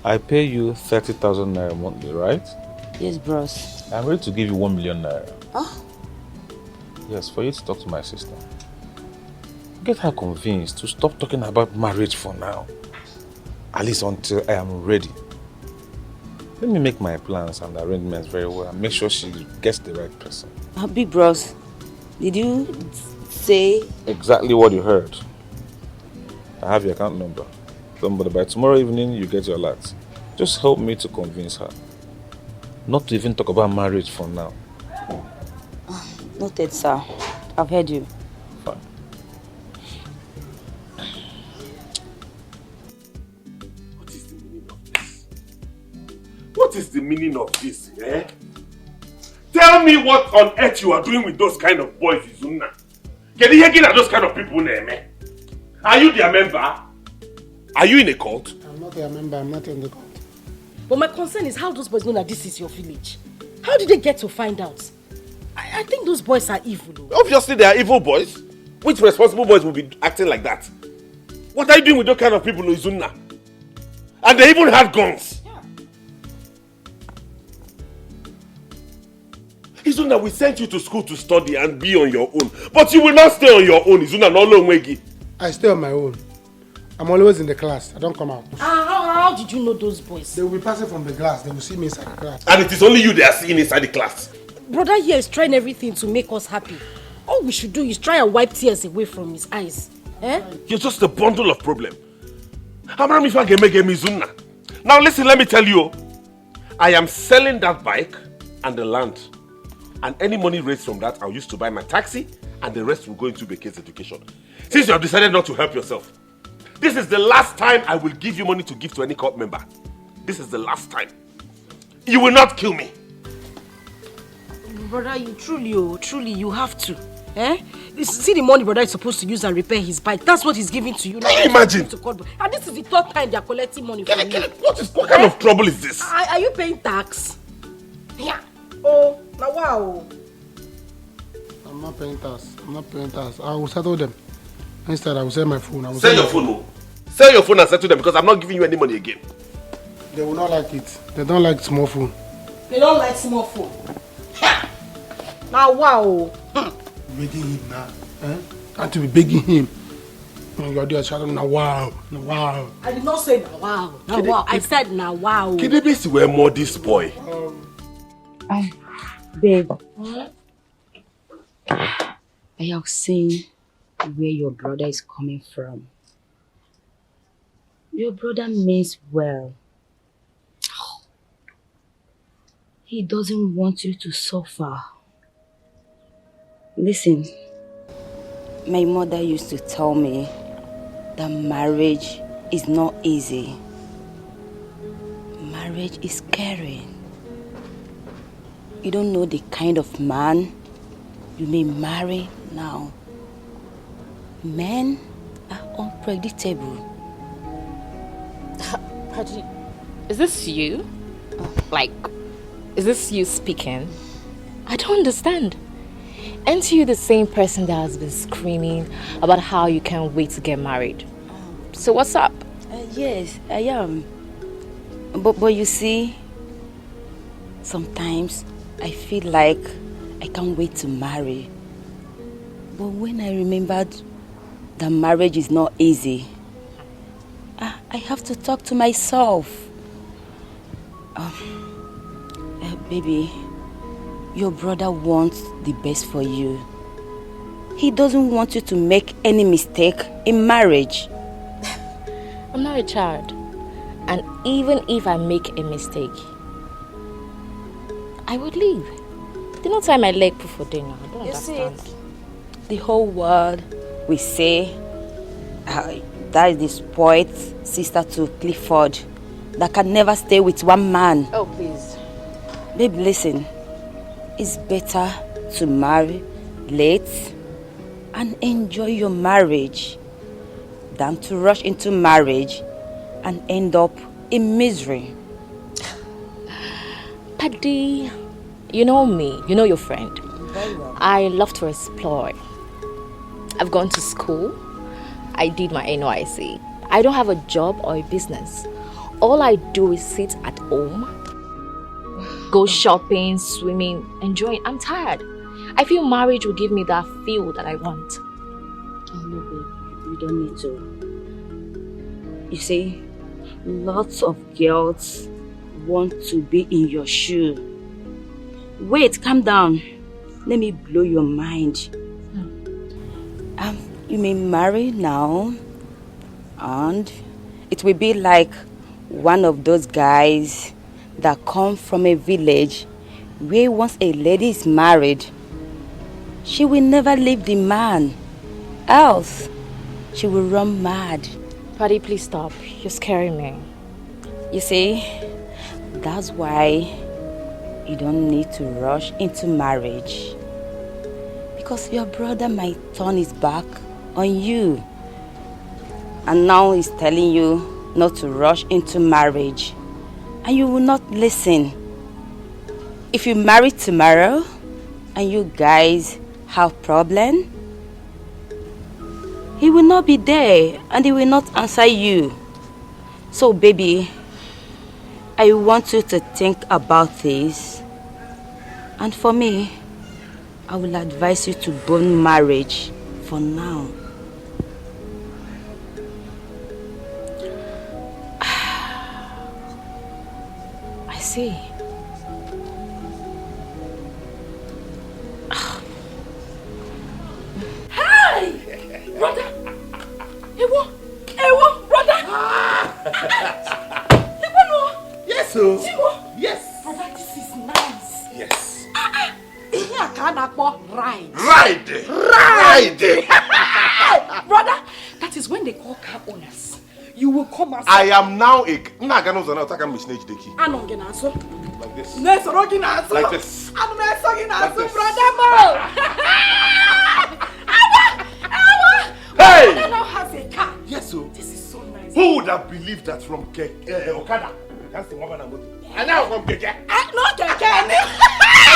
H: I pay you 30,000 naira monthly, right?
L: Yes, bros.
H: I'm ready to give you 1 million naira.
L: Huh?
H: Yes, for you to talk to my sister. Get her convinced to stop talking about marriage for now. At least until I am ready. Let me make my plans and arrangements very well and make sure she gets the right person.
L: Big Bros, did you say?
H: Exactly what you heard. I have your account number. Don't bother, by tomorrow evening you get your alert. Just help me to convince her. Not to even talk about marriage for now.
L: Noted, sir. I've heard you.
H: Fine.
A: What is the meaning of this, eh? Tell me what on earth you are doing with those kind of boys, Izunna. Can you get those kind of people name, eh? Are you their member? Are you in a cult?
N: I'm not their member, I'm not in the cult.
I: But my concern is how those boys know that this is your village. How did they get to find out? I think those boys are evil.
A: Obviously they are evil boys. Which responsible boys will be acting like that? What are you doing with those kind of people, Izunna? And they even had guns. Izuna, we sent you to school to study and be on your own. But you will not stay on your own, Izuna, no Longwegi.
N: I stay on my own. I'm always in the class. I don't come out.
I: How did you know those boys?
N: They will be passing from the class. They will see me inside the class.
A: And it is only you they are seeing inside the class.
I: Brother here is trying everything to make us happy. All we should do is try and wipe tears away from his eyes. Eh?
A: You're just a bundle of problem. Now listen, let me tell you. I am selling that bike and the land. And any money raised from that, I'll use to buy my taxi, and the rest will go into Beke's education. Since you have decided not to help yourself, this is the last time I will give you money to give to any court member. This is the last time. You will not kill me.
I: Brother, you truly, you have to. Eh? See the money brother is supposed to use and repair his bike. That's what he's giving to you.
A: Can you imagine?
I: And this is the third time they are collecting money from you.
A: What kind of trouble is this?
I: Are you paying tax? Yeah. Oh, now wow.
N: I'm not paying tax. I'm not paying tax. I will settle them. Instead, I will sell my phone.
A: Sell your phone, Sell your phone and settle them because I'm not giving you any money again.
N: They will not like it. They don't like small phone.
I: They don't like small phone. Now wow.
N: Begging him now. Eh? Can't you be begging him? You are there shouting now wow. Now wow.
I: I did not say now wow. Now wow. I said now wow.
A: Can they be where more this boy?
L: Babe. I have seen where your brother is coming from. Your brother means well. He doesn't want you to suffer. Listen, my mother used to tell me that marriage is not easy. Marriage is scary. You don't know the kind of man you may marry now. Men are unpredictable.
Q: Is this you? Like, is this you speaking? I don't understand. Aren't you the same person that has been screaming about how you can't wait to get married? So what's up?
L: Yes, I am. But you see, sometimes I feel like I can't wait to marry. But when I remembered that marriage is not easy, I have to talk to myself. Baby, your brother wants the best for you. He doesn't want you to make any mistake in marriage.
Q: I'm not a child. And even if I make a mistake, I would leave. They don't tie my leg for dinner. I don't understand.
L: The whole world will say that is the spoiled sister to Clifford that can never stay with one man.
Q: Oh, please.
L: Babe, listen. It's better to marry late and enjoy your marriage than to rush into marriage and end up in misery.
Q: Paddy, you know me, you know your friend.
L: Very well.
Q: I love to explore. I've gone to school. I did my NYC. I don't have a job or a business. All I do is sit at home, go shopping, swimming, enjoying. I'm tired. I feel marriage will give me that feel that I want.
L: Oh no, babe, you don't need to. You see, lots of girls want to be in your shoe. Wait, calm down. Let me blow your mind. You may marry now, and it will be like one of those guys that come from a village where once a lady is married, she will never leave the man, else she will run mad.
Q: Paddy, please stop. You're scaring me.
L: You see, that's why you don't need to rush into marriage. Because your brother might turn his back on you. And now he's telling you not to rush into marriage. And you will not listen. If you marry tomorrow and you guys have problem, he will not be there and he will not answer you. So baby, I want you to think about this. And for me, I will advise you to burn marriage for now.
Q: I see.
K: Hey! Brother! Ewo, brother! Ewo, no!
A: Yes, sir.
K: Ewo!
A: Yes.
K: Brother, this is nice.
A: Yes.
K: Here can I call ride. Brother, that is when they call car owners. You will come outside.
A: I am now a... Like this. Like this.
K: Brother Mo.
A: Hey!
K: Brother now has a car.
A: Yes, sir.
K: This is so nice.
A: Who would have believed that from Okada? That's the woman I'm with. And now from Keke.
K: Not Keke.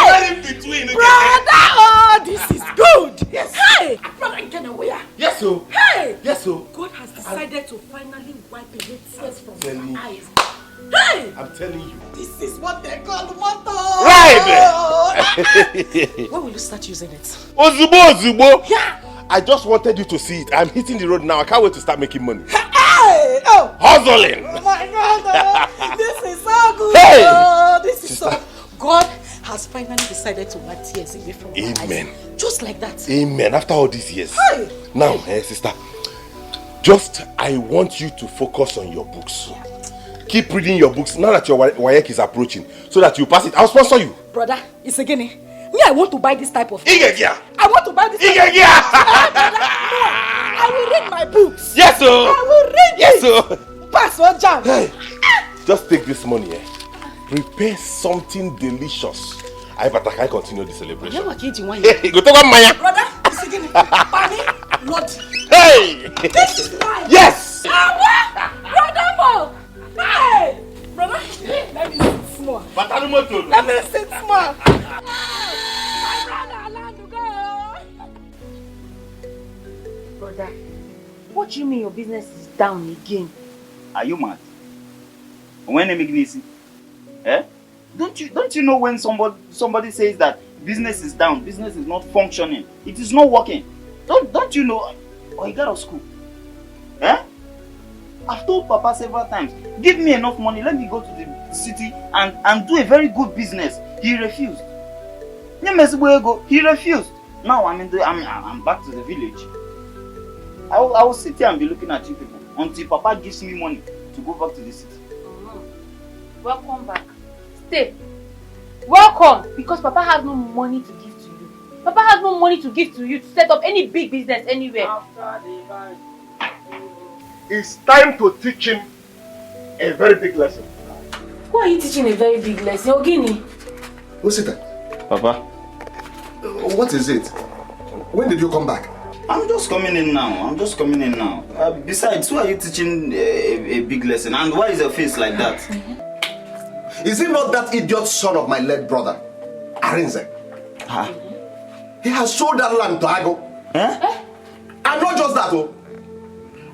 A: I'm in between.
K: Brother, oh, this is good. Yes. Hey, brother, get away.
A: Yes, sir.
K: Hey.
A: Yes, sir.
K: God has decided to finally wipe away tears from
A: Telling
K: your eyes. Hey!
A: I'm telling you.
K: This is what they call motto.
A: Right!
K: When will you start using it?
A: Ozubo!
K: Yeah!
A: I just wanted you to see it. I'm hitting the road now. I can't wait to start making money.
K: Hey! Oh!
A: Hustling!
K: Oh my God! This is so good!
A: Hey!
K: Oh, this is so... God has finally decided to wipe tears away from your eyes.
A: Amen.
K: Just like that.
A: Amen. After all these years.
K: Hey!
A: Now, sister, just I want you to focus on your books. Keep reading your books now that your WAEC is approaching, so that you pass it. I'll sponsor you.
K: Brother, it's again. Me, I want to buy this type of...
A: Igegia!
K: I want to buy this type
A: Igegia!
K: I will read my books.
A: Yes, sir.
K: I will read
A: yes,
K: it.
A: sir.
K: Pass on jam.
A: Hey, just take this money, prepare something delicious. I better can continue the celebration. Hey, go to one Maya.
K: Brother, it's again. Pani, Lord.
A: Hey!
K: This is nice.
A: Yes!
K: Brother Mo! Hey! Brother, let me sit small. Let me sit small.
R: Brother, what do you mean your business is down again?
S: Are you mad? When eh? Don't you know when somebody says that business is down, business is not functioning, it is not working? Don't you know? Or he got out of school. Eh? I've told Papa several times, give me enough money, let me go to the city and do a very good business. He refused. He refused. Now I'm back to the village. I will sit here and be looking at you people until Papa gives me money to go back to the city.
R: Welcome back. Stay. Welcome, because Papa has no money to give to you. Papa has no money to give to you to set up any big business anywhere.
J: It's time to teach him a very big lesson.
R: Who are you teaching a very big lesson? Ogini?
J: Who's it?
S: Papa.
J: What is it? When did you come back?
S: I'm just coming in now. Besides, who are you teaching a big lesson? And why is your face like that?
J: Is it not that idiot son of my late brother, Arinze?
S: Huh?
J: He has sold that land to Ago.
S: Eh?
J: And not just that, oh.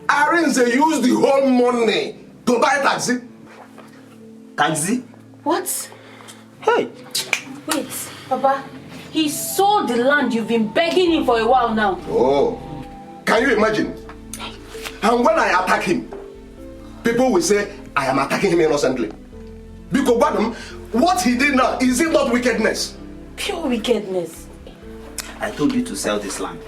J: Arinze used the whole money to buy taxi.
S: Taxi?
R: What?
S: Hey!
R: Wait, Papa. He sold the land you've been begging him for a while now.
J: Oh, can you imagine? And when I attack him, people will say I am attacking him innocently. Because what he did now, is it not wickedness?
R: Pure wickedness.
S: I told you to sell this land.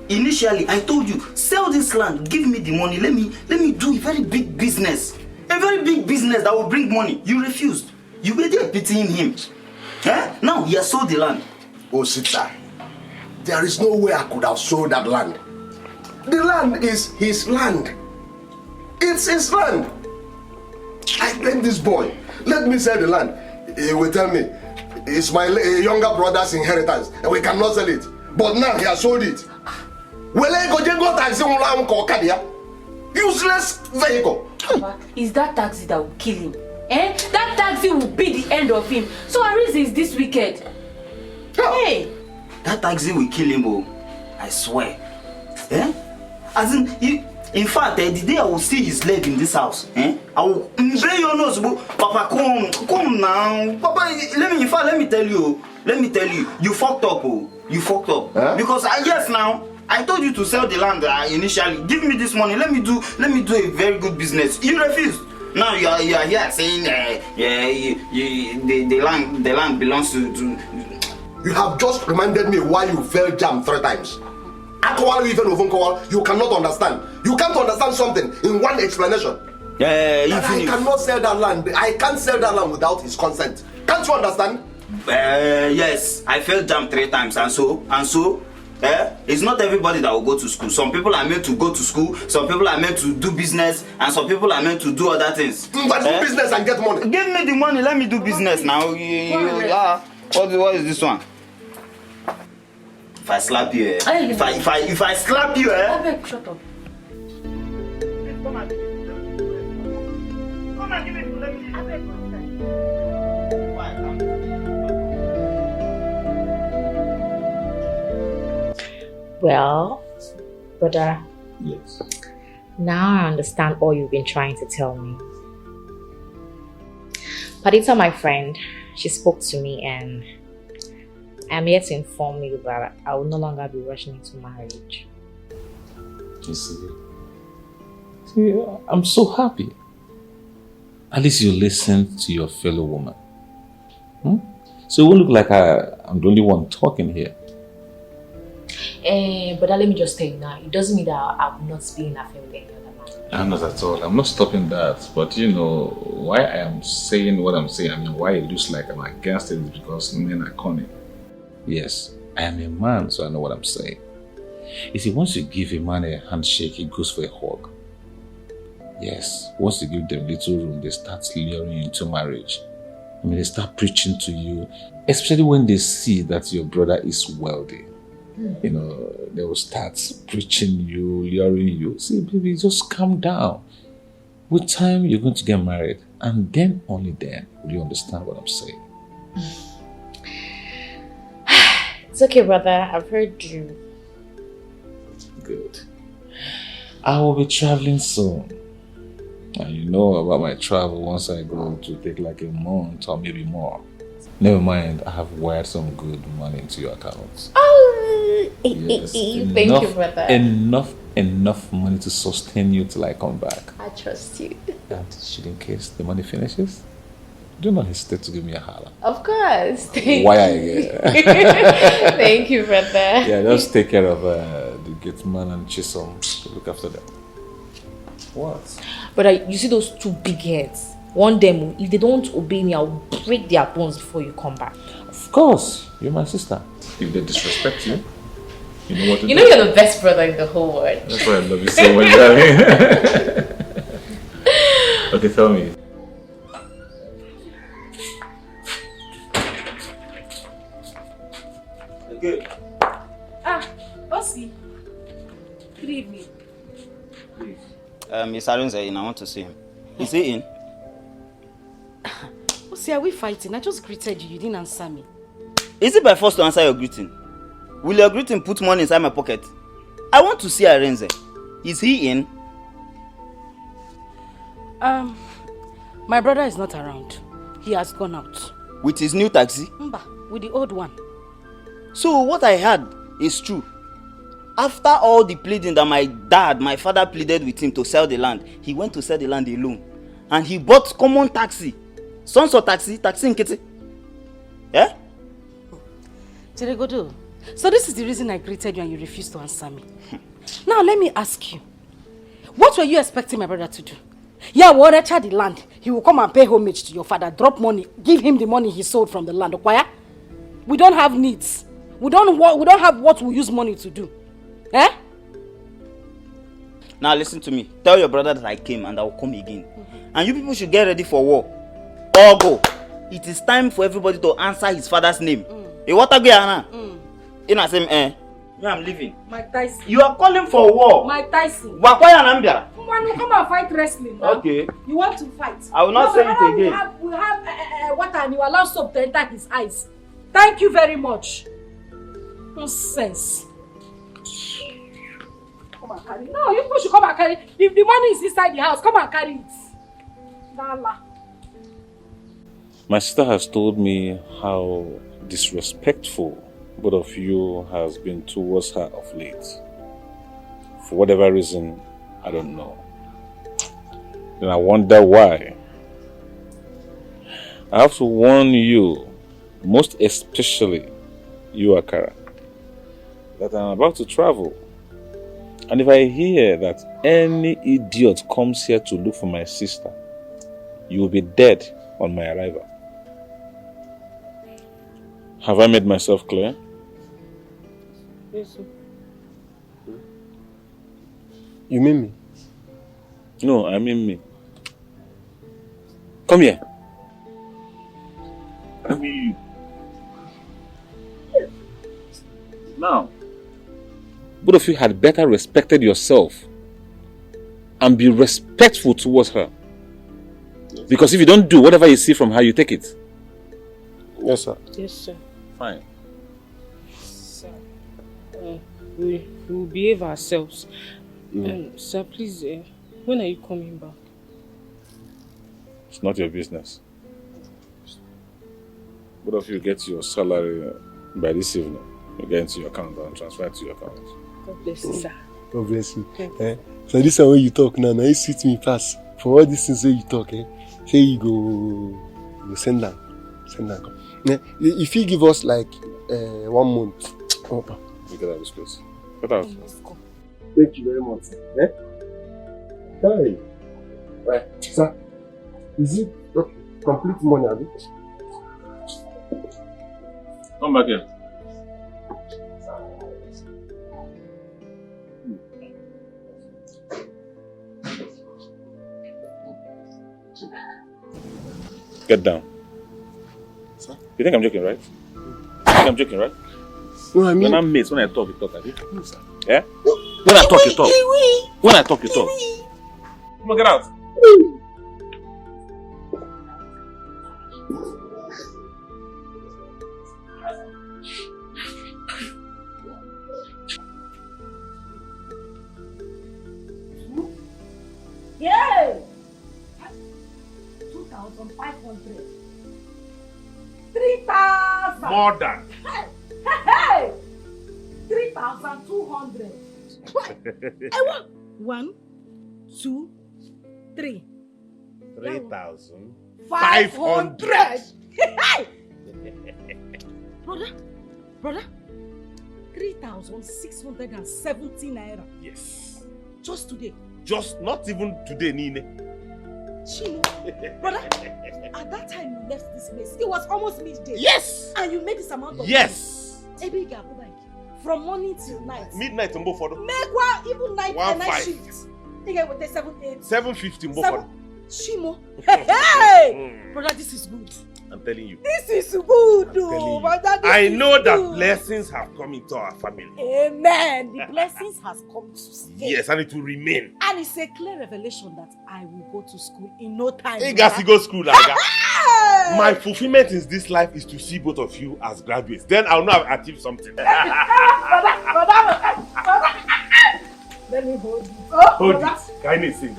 S: Initially, I told you, sell this land, give me the money, let me do a very big business. A very big business that will bring money. You refused. You were there pitying him. Eh? Now he has sold the land.
J: Oh, sister, there is no way I could have sold that land. The land is his land. It's his land. I blame this boy. Let me sell the land. He will tell me, it's my younger brother's inheritance and we cannot sell it. But now he has sold it. Useless vehicle.
R: Papa, is that taxi that will kill him? Eh? That taxi will be the end of him. So Arinze is this wicked. Hey!
S: That taxi will kill him, oh. I swear. Eh? As in fact, the day I will see his leg in this house, I will blow your nose, Papa, come now. Papa, let me tell you, you fucked up, oh. You fucked up. Huh? Because yes now, I told you to sell the land initially. Give me this money, let me do a very good business. You refused. Now you are here saying the land belongs to.
J: You have just reminded me why you failed jam 3 times. You cannot understand. You can't understand something in one explanation. I cannot sell that land. I can't sell that land without his consent. Can't you understand?
S: Yes, I failed jam 3 times and so. It's not everybody that will go to school. Some people are meant to go to school, some people are meant to do business, and some people are meant to do other things.
J: But do business and get money.
S: Give me the money, let me do business now. What is this one? If I slap you, if I slap you,
R: Shut up.
S: Come and give it to me.
Q: Well, brother.
H: Yes.
Q: Now I understand all you've been trying to tell me. Padita, my friend, she spoke to me and I'm here to inform you that I will no longer be rushing into marriage.
H: You see, I'm so happy. At least you listen to your fellow woman. So it won't look like I'm the only one talking here.
Q: But let me just tell you now, it doesn't mean that I will not be in affair with any other man.
H: I'm not at all. I'm not stopping that. But you know, why I am saying what I'm saying, why it looks like I'm against it is because men are cunning. Yes, I am a man, so I know what I'm saying. You see, once you give a man a handshake, he goes for a hug. Yes, once you give them little room, they start luring you into marriage. They start preaching to you, especially when they see that your brother is wealthy. You know, they will start preaching you, luring you. See, baby, just calm down. With time, you're going to get married. And then, only then, will you understand what I'm saying.
Q: It's okay, brother. I've heard you.
H: Good. I will be traveling soon. And you know about my travel once I go to take like a month or maybe more. Never mind, I have wired some good money into your account.
Q: Oh,
H: Yes,
Q: Thank you, brother.
H: Enough money to sustain you till I come back.
Q: I trust you.
H: And should in case the money finishes, do not hesitate to give me a holler.
Q: Of course. Thank
H: Why
Q: you.
H: again?
Q: Thank you, brother.
H: Yeah, just take care of the gate man and Chisom. Look after them. What?
Q: But you see those two big heads? One them, if they don't obey me, I'll break their bones before you come back.
H: Of course, you're my sister. If they disrespect you, you know what to do.
Q: You know you're the best brother in the whole world.
H: That's why I love you so much, darling. Okay, tell me.
S: Okay.
R: Bossy. Good evening.
S: Miss Arunze in. I want to see him. Is he in?
R: Bossy, are we fighting? I just greeted you. You didn't answer me.
S: Is it by force to answer your greeting? Will your greeting put money inside my pocket? I want to see Arenze. Is he in?
R: My brother is not around. He has gone out.
S: With his new taxi?
R: Mba, with the old one.
S: So what I heard is true. After all the pleading that my father pleaded with him to sell the land, he went to sell the land alone. And he bought common taxi. Sons of taxi in Kete. Yeah?
R: Teregodo, so this is the reason I greeted you and you refused to answer me. Now let me ask you. What were you expecting my brother to do? Yeah, we'll nurture the land. He will come and pay homage to your father, drop money, give him the money he sold from the land. Okay? We don't have needs. We don't have what we use money to do. Eh?
S: Now listen to me. Tell your brother that I came and I will come again. And you people should get ready for war. Or go. It is time for everybody to answer his father's name. What are you doing? Yeah, I'm leaving.
R: Mike Tyson.
S: You are calling for war.
R: Mike Tyson.
S: Wakwaya Nambia.
R: Come and fight wrestling. Now.
S: Okay.
R: You want to fight?
S: I will not say it again.
R: We have water and you allow soap to enter his eyes. Thank you very much. Nonsense. Come and carry it. No, you people should come and carry it. If the money is inside the house, come and carry it. Nala.
H: My sister has told me how disrespectful both of you has been towards her of late. For whatever reason, I don't know. Then I wonder why. I have to warn you, most especially you, Akara, that I'm about to travel. And if I hear that any idiot comes here to look for my sister, you will be dead on my arrival. Have I made myself clear?
N: Yes, sir. You mean me?
H: No, I mean me. Come here. I mean you. Now, both of you had better respected yourself and be respectful towards her. Because if you don't do whatever you see from her, you take it.
N: Yes, sir.
R: Yes, sir.
H: Fine.
R: Sir, we will behave ourselves. Sir, please, when are you coming back?
H: It's not your business. Both of you get your salary by this evening. You get into your account and transfer it to your account.
R: God bless you, sir.
N: God bless you. So this is when you talk now you sit me fast. For all these things that you talk, say you go send them. If you give us like 1 month.
H: You get out of this place. Get out.
N: Thank you very much. Hey. Right. Sir, is it okay? Complete money, Abi?
H: Come back here. Get down.
N: Sir?
H: You think I'm joking, right? You think I'm joking, right?
N: No, I mean...
H: When I'm mates, when I talk, you talk, Abi? No, sir. Yeah? When I talk, you talk. When I talk, you talk. Come on, get out.
R: Yay! 2,500. 3,000.
A: More than.
R: Hey! 3,000. 3,200. I want 1, 2, 3.
A: 3,500.
R: Hey! Brother, 3,670 naira.
A: Yes.
R: Just today.
A: Just not even today, Nine.
R: Chino, brother, at that time you left this place, it was almost midday.
A: Yes!
R: And you made this amount of
A: yes.
R: money. Yes! From morning till night.
A: Midnight and both for
R: Make one, even night and night shift. You get what they 7, 8.
A: 7:50 both for
R: Chimo. Hey! Brother, this is good.
A: I'm telling you.
R: This is good, though.
A: I know that blessings have come into our family.
R: Amen. The blessings has come to stay.
A: Yes, and it will remain.
R: And it's a clear revelation that I will go to school in no time.
A: Hey, guys, you go to school like that. My fulfillment in this life is to see both of you as graduates. Then I'll know I've achieved something.
R: Brother. Let me hold it.
A: Hold it. Can you sing?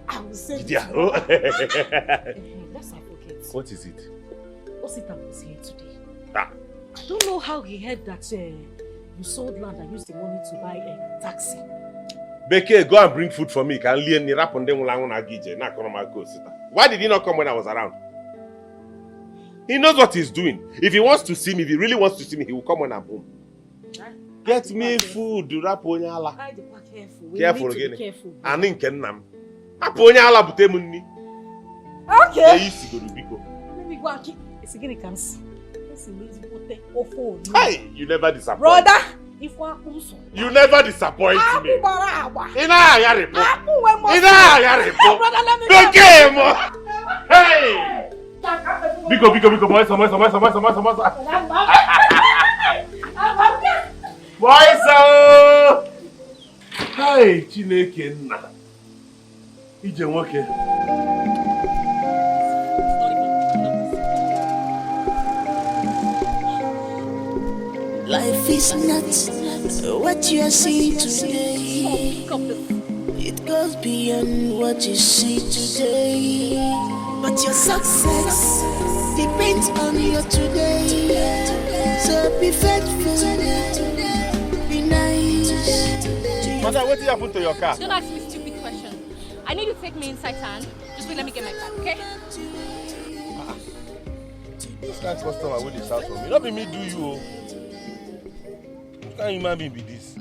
R: I will say it.
A: Yeah.
R: Let's not forget.
A: What is it?
R: Osita was here today.
A: Ah.
R: I don't know how he heard that you sold land and used the money to buy a taxi.
A: Beke, go and bring food for me. Why did he not come when I was around? He knows what he's doing. If he wants to see me, if he really wants to see me, he will come when I'm home. Get me food. Careful again.
R: Careful. Okay.
A: Let
R: me go and keep. It's again it comes.
A: Hey, you never disappoint.
R: Brother, if
A: you never disappoint me. Hey! Biko, Moisa! Hey, Chineke nna. Ije nwoke.
P: Life is not what you are seeing today. It goes beyond what you see today. But your success depends on your today. So be faithful, be nice.
A: Mother, what happened to your car?
Q: Don't ask me stupid questions. I need you to take me inside town. Just wait, let me get my car, okay?
A: This guy's customer with this house for me. Not be me do you. What kind of human being be this?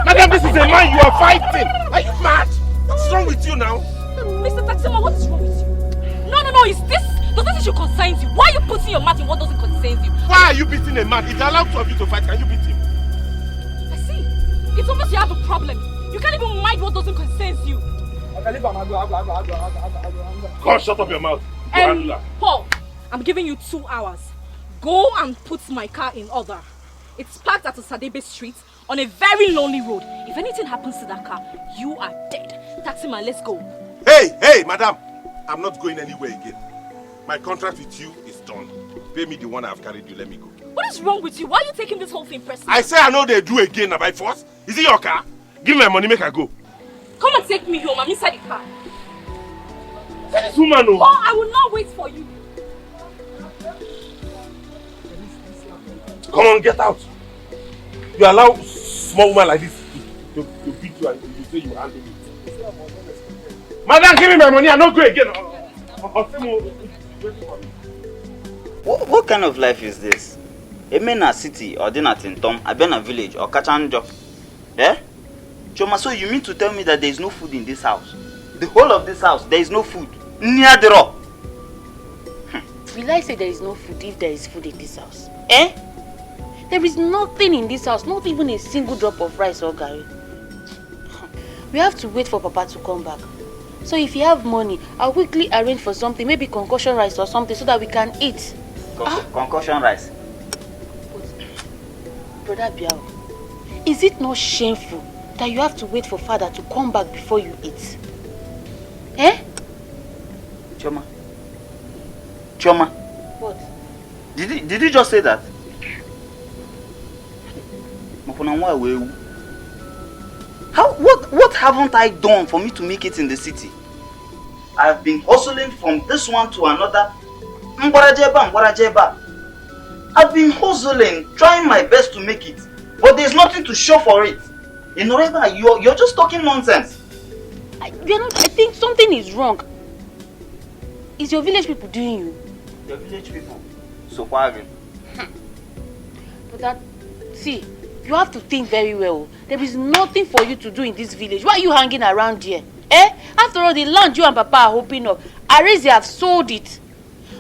A: Madam, this is a man you are fighting. Are you mad? What's wrong with you now?
Q: Mr. Taxima, what is wrong with you? No, is this? Does this issue concern you? Why are you putting your mouth in what doesn't concern you?
A: Why are you beating a man? It's allowed two of you to fight. Can you beat him?
Q: I see. It's obvious you have a problem. You can't even mind what doesn't concern you.
A: God, shut up your mouth.
Q: Paul, I'm giving you 2 hours. Go and put my car in order. It's parked at Osadebe Street on a very lonely road. If anything happens to that car, you are dead. Taxi man, let's go.
A: Hey, madam. I'm not going anywhere again. My contract with you is done. Pay me the one I've carried you. Let me go.
Q: What is wrong with you? Why are you taking this whole thing personally?
A: I say I know they do again by force. Is it your car? Give me my money, make her go.
Q: Come and take me home. I'm inside the car.
A: This woman, no.
Q: Oh, I will not wait for you.
A: Come on, get out. You allow small woman like this to beat you and you say you handle it. Madam, give me my money. I don't go again.
S: What kind of life is this? A man in a city or dinner in Tom, I been a village or Kachanjo. Eh? Choma, so you mean to tell me that there is no food in this house? The whole of this house, there is no food. Near the rock.
L: Will I say there is no food if there is food in this house? Eh? There is nothing in this house, not even a single drop of rice or curry. We have to wait for Papa to come back. So if you have money, I'll quickly arrange for something, maybe concussion rice or something, so that we can eat.
S: Concussion rice.
L: Brother Biao, is it not shameful that you have to wait for Father to come back before you eat? Eh?
S: Choma.
L: What?
S: Did you just say that? What haven't I done for me to make it in the city? I've been hustling from this one to another. I've been hustling, trying my best to make it, but there's nothing to show for it. You know, you're just talking nonsense.
L: I think something is wrong. Is your village people doing you?
S: Your village people? So far.
L: But that, see, you have to think very well. There is nothing for you to do in this village. Why are you hanging around here? Eh? After all, the land you and Papa are hoping of, Arezi have sold it.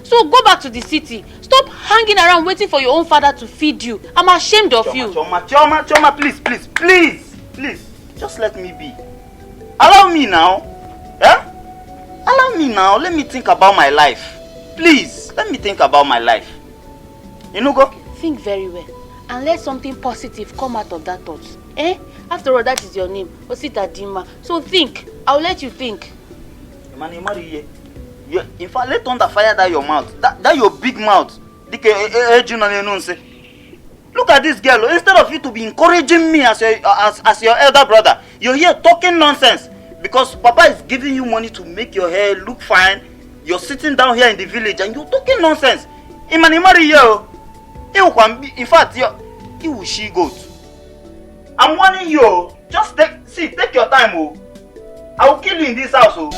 L: So go back to the city. Stop hanging around waiting for your own father to feed you. I'm ashamed of you.
S: Choma, please. Just let me be. Allow me now. Eh? Allow me now. Let me think about my life. Please, let me think about my life. You know, go?
L: Think very well. And let something positive come out of that thought. Eh? After all, that is your name. Osita Dima. So think. I'll let you think.
S: In fact, let thunder fire that your mouth. That your big mouth. Look at this girl. Instead of you to be encouraging me as your elder brother, you're here talking nonsense. Because Papa is giving you money to make your hair look fine. You're sitting down here in the village and you're talking nonsense. In fact, you will she goat. I'm warning you. Just take your time. Oh. I will kill you in this house. Oh.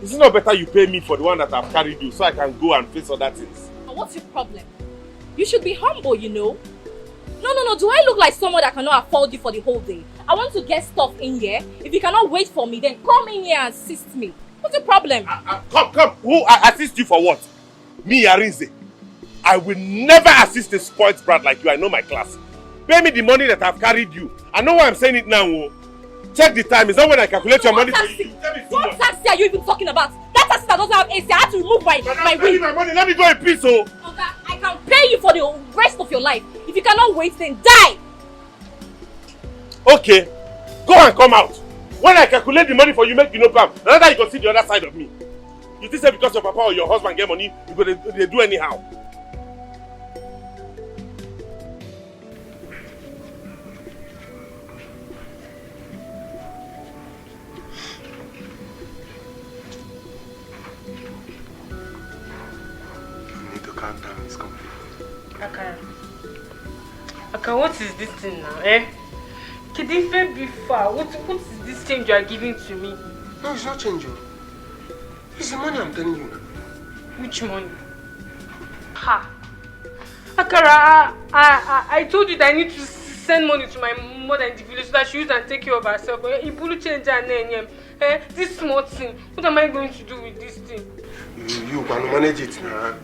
A: Is it not better you pay me for the one that I've carried you so I can go and face other things?
Q: And what's your problem? You should be humble, you know. No. Do I look like someone that cannot afford you for the whole day? I want to get stuff in here. If you cannot wait for me, then come in here and assist me. What's the problem?
A: Come. Who assist you for what? Me, Arinze. I will never assist a spoiled brat like you. I know my class. Pay me the money that I've carried you. I know why I'm saying it now. Oh. Check the time. It's not when I calculate your money.
Q: What taxi are you even talking about? That taxi that doesn't have AC. I had to remove my wig.
A: My money. Let me go in peace, oh.
Q: Okay, I can pay you for the rest of your life. If you cannot wait, then die.
A: Okay. Go and come out. When I calculate the money for you, make you no problem. Another you can see the other side of me. You think say because your papa or your husband get money, you go they do anyhow.
M: Aka, what is this thing now, eh? Kidife before, what is this change you are giving to me?
N: No, it's not change. It's the money I'm telling you now.
M: Which money? Ha! Akara, I told you that I need to send money to my mother in the village so that she use and take care of herself. Ibulu change her name. This small thing. What am I going to do with this thing?
N: You can manage it now.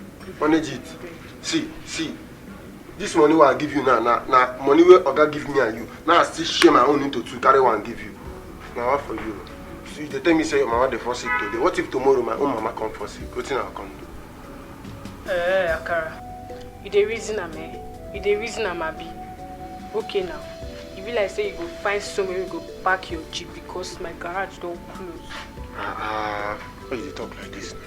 N: Manage it. See. This money will I give you now. Now money will Oga give me and you. Now I still share my own into two. Carry one and give you. Now what for you? So they tell me say your mama dey fall sick today. What if tomorrow my own mama come fall sick? What thing I come do?
M: Akara, you the reason I'm here. You the reason I'm happy. Okay now. If be like say you go find somewhere you go park your jeep because my garage don't close.
N: Why you talk like this now?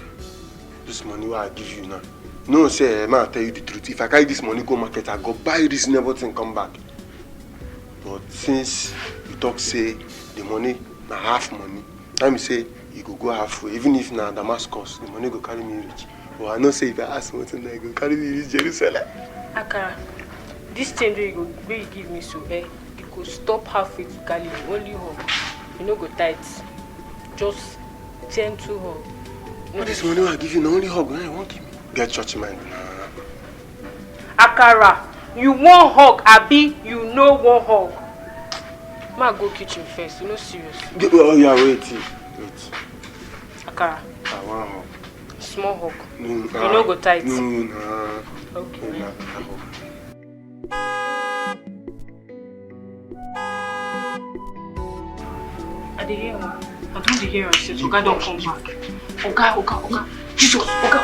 N: This money what I give you now. No, say, man, I tell you the truth. If I carry this money go market, I go buy reasonable thing, come back. But since you talk say the money na half money, let me say you go halfway. Even if na Damascus, the money go carry me reach. But I know say if I ask something, I go carry me reach Jerusalem.
M: Akara, this thing where you give me so you go stop halfway to Galilee, only hug. You no go tight. Just gentle hug.
N: No, this money I give you, no only hug, no, you won't give me. Get church mind.
M: Akara, you won't hug, Abi, you know won't hug. Ma go kitchen first, you know serious.
N: Oh yeah, wait.
M: Akara.
N: I want hug.
M: Small hug.
N: No,
M: you no go tight.
N: No.
M: Okay. I dey hear one. I don't hear her say Oga don't come back. Oga. Jesus, Oga.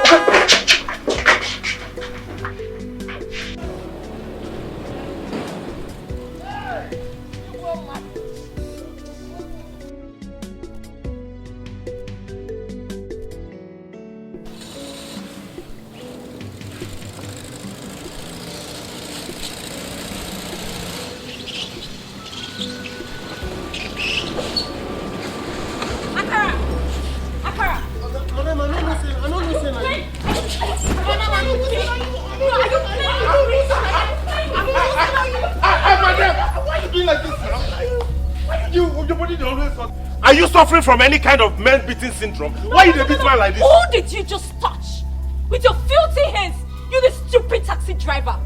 A: Are you suffering from any kind of man-beating syndrome? Why you beat man like this?
I: Who did you just touch? With your filthy hands, you the stupid taxi driver.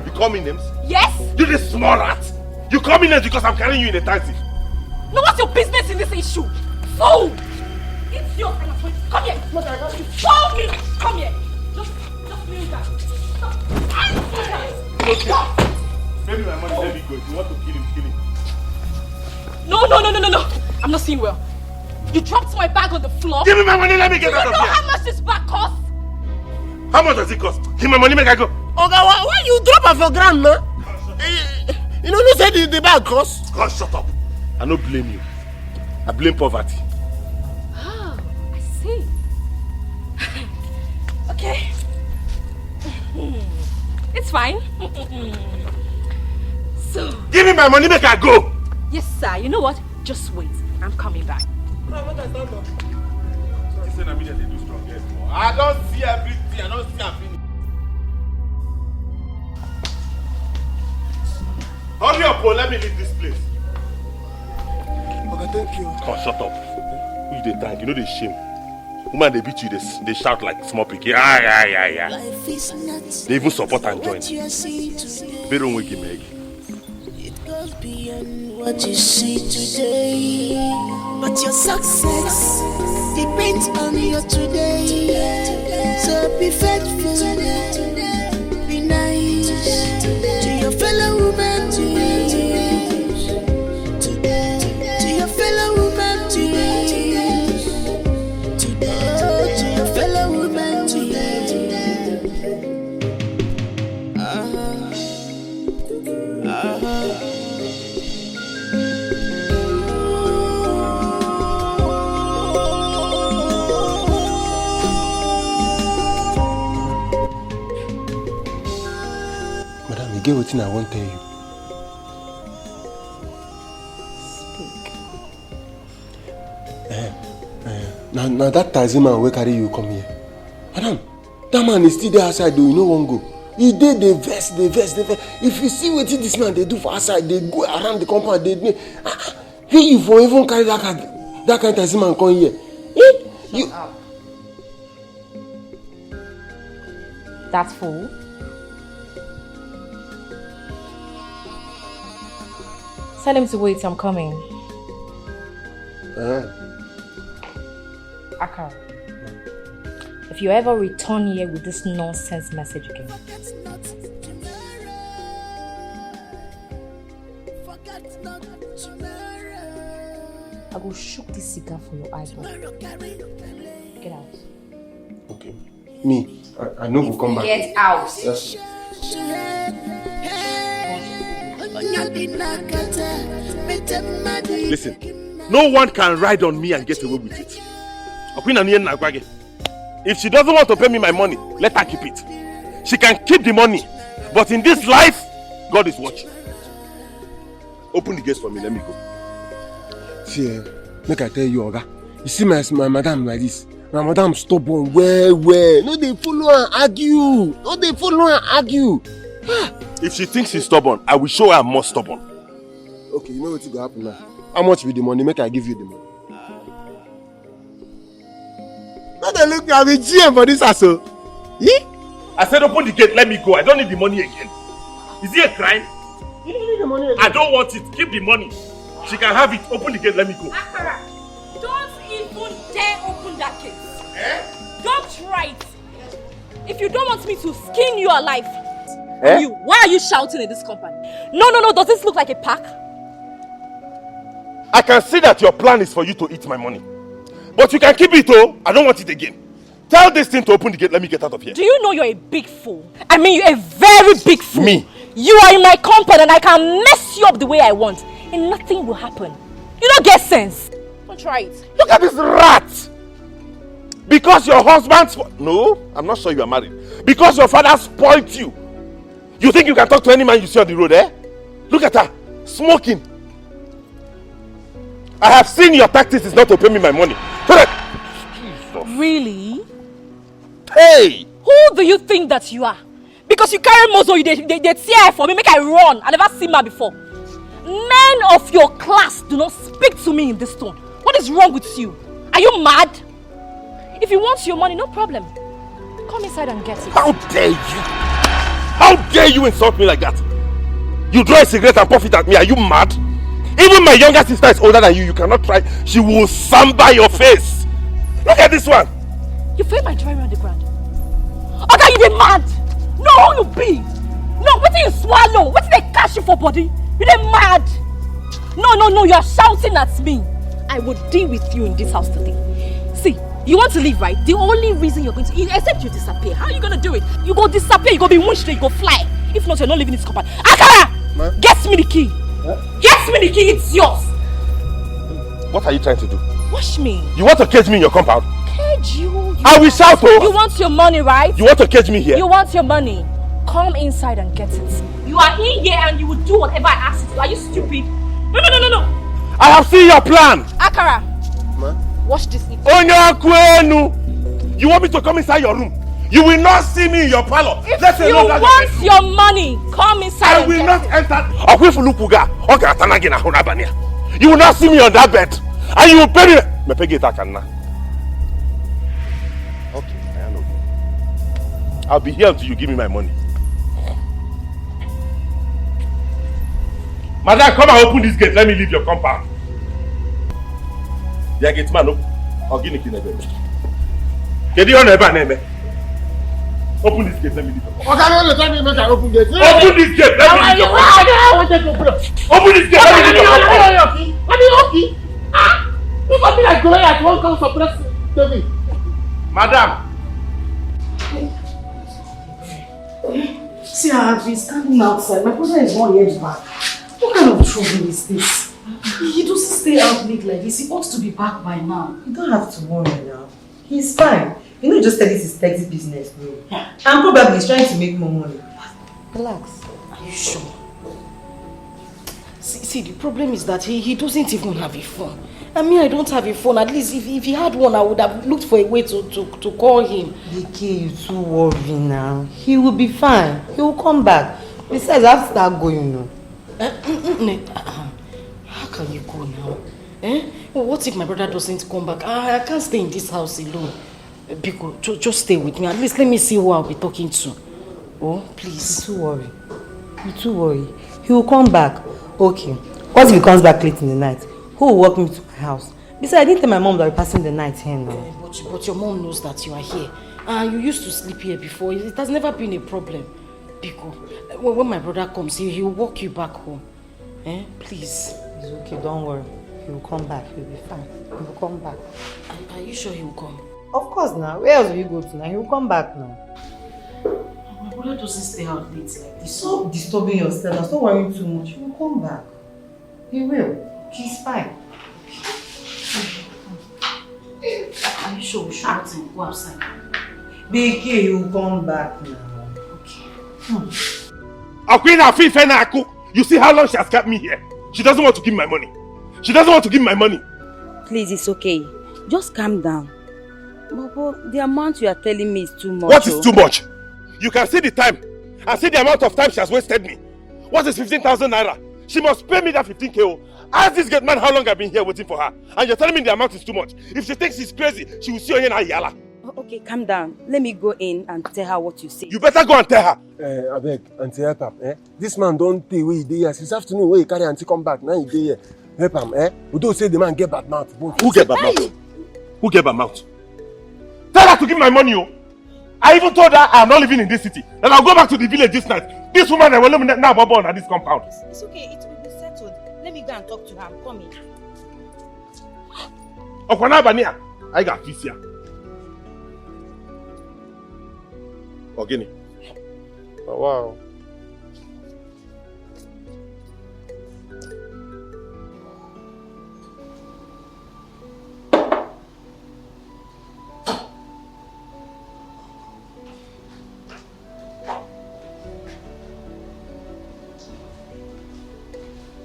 A: You call me names?
I: Yes?
A: You the small rat. You call me names because I'm carrying you in a taxi.
I: Now what's your business in this issue? Fool! It's your kind of point. Come here. Fool me. Come here. Just kneel down.
A: Okay. Maybe my money, let me go. If you want to kill him, kill him.
I: No. I'm not seeing well. You dropped my bag on the floor.
A: Give me my money, let me get out of here.
I: Do you know how much this bag costs?
A: How much does it cost? Give me my money, make I go.
G: Oga, why you drop her for ground, man? You know, you said the bag cost.
A: God, shut up. I don't blame you. I blame poverty.
I: Oh, I see. Okay. It's fine. So.
A: Give me my money, make I go.
I: Yes, sir. You know what? Just wait. I'm coming back.
A: I don't see everything. I don't see everything. Hurry up, let me leave this place.
N: Okay, thank you.
A: Oh, shut up. Who they thank? You know they shame. Woman, they beat you, they shout like small pig. Yeah. They even support and join. They don't wake him egg.
P: Goes beyond what you see today, but your success depends on your today. So be faithful, be nice to your fellow woman today, to your fellow woman today, to your fellow woman today.
N: Get what I won't tell you.
I: Speak.
N: Now that Tazi man will carry you come here. Madam, that man is still there outside though, you know won't go. He did the vest. If you see what this man they do for outside, they go around the compound, they you for even carry that kind of Tazi man come here. You
Q: That fool. Tell him to wait, I'm coming. Akara, if you ever return here with this nonsense message again, I will shoot this cigar for your eyeball. Get out.
N: Okay. Me, I know we'll come back.
Q: Get out.
N: Yes.
A: Listen, no one can ride on me and get away with it. If she doesn't want to pay me my money, let her keep it. She can keep the money. But in this life, God is watching. Open the gates for me, let me go.
N: See, make I tell you, Oga. You see my madam like this. My madam stubborn well. No, they follow and argue.
A: If she thinks she's stubborn, I will show her more stubborn.
N: Okay, you know what's going to happen now? How much with the money? Make I give you the money. Now they look at me GM for this asshole.
A: I said open the gate, let me go. I don't need the money again. Is it a crime?
N: You don't need the money again.
A: I don't want it. Keep the money. She can have it. Open the gate, let me go.
I: Akara, don't even dare open that gate. Don't try it. If you don't want me to skin you alive, why are you shouting in this company? No. Does this look like a pack?
A: I can see that your plan is for you to eat my money. But you can keep it, oh. I don't want it again. Tell this thing to open the gate. Let me get out of here.
I: Do you know you're a big fool? I mean, you're a very big fool.
A: Me?
I: You are in my compound and I can mess you up the way I want. And nothing will happen. You don't get sense. Don't try it.
A: Look at this rat. Because your husband's... No, I'm not sure you are married. Because your father spoiled you. You think you can talk to any man you see on the road, eh? Look at her. Smoking. I have seen your tactics is not to pay me my money.
I: Really?
A: Hey!
I: Who do you think that you are? Because you carry muzzle, they tear for me, make I run. I never seen man before. Men of your class do not speak to me in this tone. What is wrong with you? Are you mad? If you want your money, no problem. Come inside and get it.
A: How dare you? How dare you insult me like that? You draw a cigarette and puff it at me. Are you mad? Even my younger sister is older than you. You cannot try. She will samba your face. Look at this one.
I: You feel my drawing on the ground. Okay, you be mad. No, you be. No, what do you swallow? What do they catch you for, body? You dey mad. No, you are shouting at me. I will deal with you in this house today. See, you want to leave, right? The only reason you're going to, except you disappear. How are you going to do it? You go disappear, you go be wished, you go fly. If not, you're not leaving this compound. Akara! Get me the key. Get me the key, it's yours.
A: What are you trying to do?
I: Watch me.
A: You want to cage me in your compound?
I: Cage you?
A: I will shout, oh!
I: You want your money, right?
A: You want to cage me here?
I: You want your money. Come inside and get it. You are in here and you will do whatever I ask you to. Are you stupid? No.
A: I have seen your plan.
I: Akara. Watch this.
A: You want me to come inside your room? You will not see me in your parlor.
I: If you want your money, come inside.
A: I will not enter. You will not see me on that bed. And you will pay me. Okay, I know. I'll be here until you give me my money. Madam, come and open this gate. Let me leave your compound. Yeah, gate man, I'll give you the name. Get you on the name. Open this gate, let me leave.
N: Okay, let me make an open gate.
A: Open this gate, let me leave your compound. Open this gate, let me leave your compound.
N: You got me like Goliath, one comes to press David.
A: Madam.
R: See, I've been standing outside. My brother is 1 year back. What kind of trouble is this? He doesn't stay out late like this. He ought to be back by now.
T: You don't have to worry now. He's fine. You know, he just said this is taxi business, bro. And probably he's trying to make more money. Relax.
R: Are you sure? See, the problem is that he doesn't even have a phone. I mean, I don't have a phone. At least if he had one, I would have looked for a way to call him.
T: Vicky, you too worry now. He will be fine. He will come back. Besides, I have to start going now.
R: How can you go now? What if my brother doesn't come back? I can't stay in this house alone. Biko, just stay with me. At least let me see who I'll be talking to. Oh, please.
T: You too worry. He will come back. Okay. What if he comes back late in the night? Who will walk me to my house? Besides, I didn't tell my mom that we're passing the night here now.
R: But your mom knows that you are here. You used to sleep here before. It has never been a problem. Biko, when my brother comes, he will walk you back home. Please.
T: It's okay, don't worry. He will come back. He will be fine. He will come back.
R: Are you sure he will come?
T: Of course now. Where else will you go to now? He will come back now.
R: What Why doesn't stay out late like this?
T: Stop disturbing yourself. Stop worrying too much. He will come back. He will. He's fine.
R: Are you sure we should not go outside?
T: BK, he will come back now.
A: You see how long she has kept me here? She doesn't want to give my money. She doesn't want to give my money.
L: Please, it's okay. Just calm down. Bobo, the amount you are telling me is too much.
A: What is too much? You can see the time and see the amount of time she has wasted me. What is 15,000 naira? She must pay me that 15k. Ask this gate man how long I've been here waiting for her. And you're telling me the amount is too much. If she thinks she's crazy, she will see you here now, Yala.
L: Okay, calm down. Let me go in and tell her what you say.
A: You better go and tell her.
N: I beg, Auntie help him. This man don't pay where he dey here. Since afternoon where he carry Auntie come back, now he dey here. Help him, We don't say the man get bad mouth.
A: Who get bad mouth? Who get bad mouth? Tell her to give my money, I even told her I'm not living in this city. That I'll go back to the village this night. This woman I will let me now born at this compound.
L: It's okay, it will be settled. Let me go and talk to her. I'm coming.
A: Okwanabania, I got this here. Ogini.
N: Oh, wow.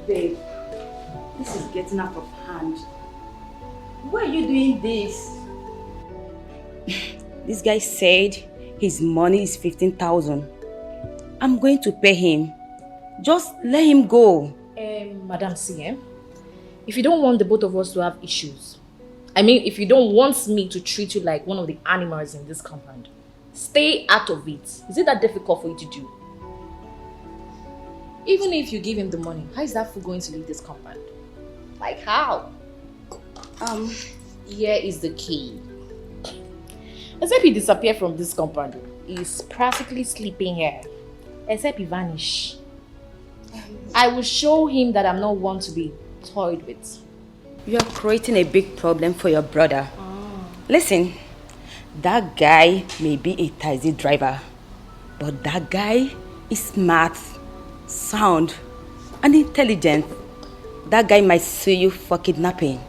L: Babe, this is getting out of hand. Why are you doing this? This guy said his money is 15,000. I'm going to pay him. Just let him go.
Q: Madam CM, if you don't want the both of us to have issues, I mean, if you don't want me to treat you like one of the animals in this compound, stay out of it. Is it that difficult for you to do? Even if you give him the money, how is that fool going to leave this compound? Like how? Here is the key. Except he disappeared from this compound, he's practically sleeping here. Except he vanish. I will show him that I'm not one to be toyed with.
L: You are creating a big problem for your brother. Listen, that guy may be a taxi driver, but that guy is smart, sound, and intelligent. That guy might sue you for kidnapping.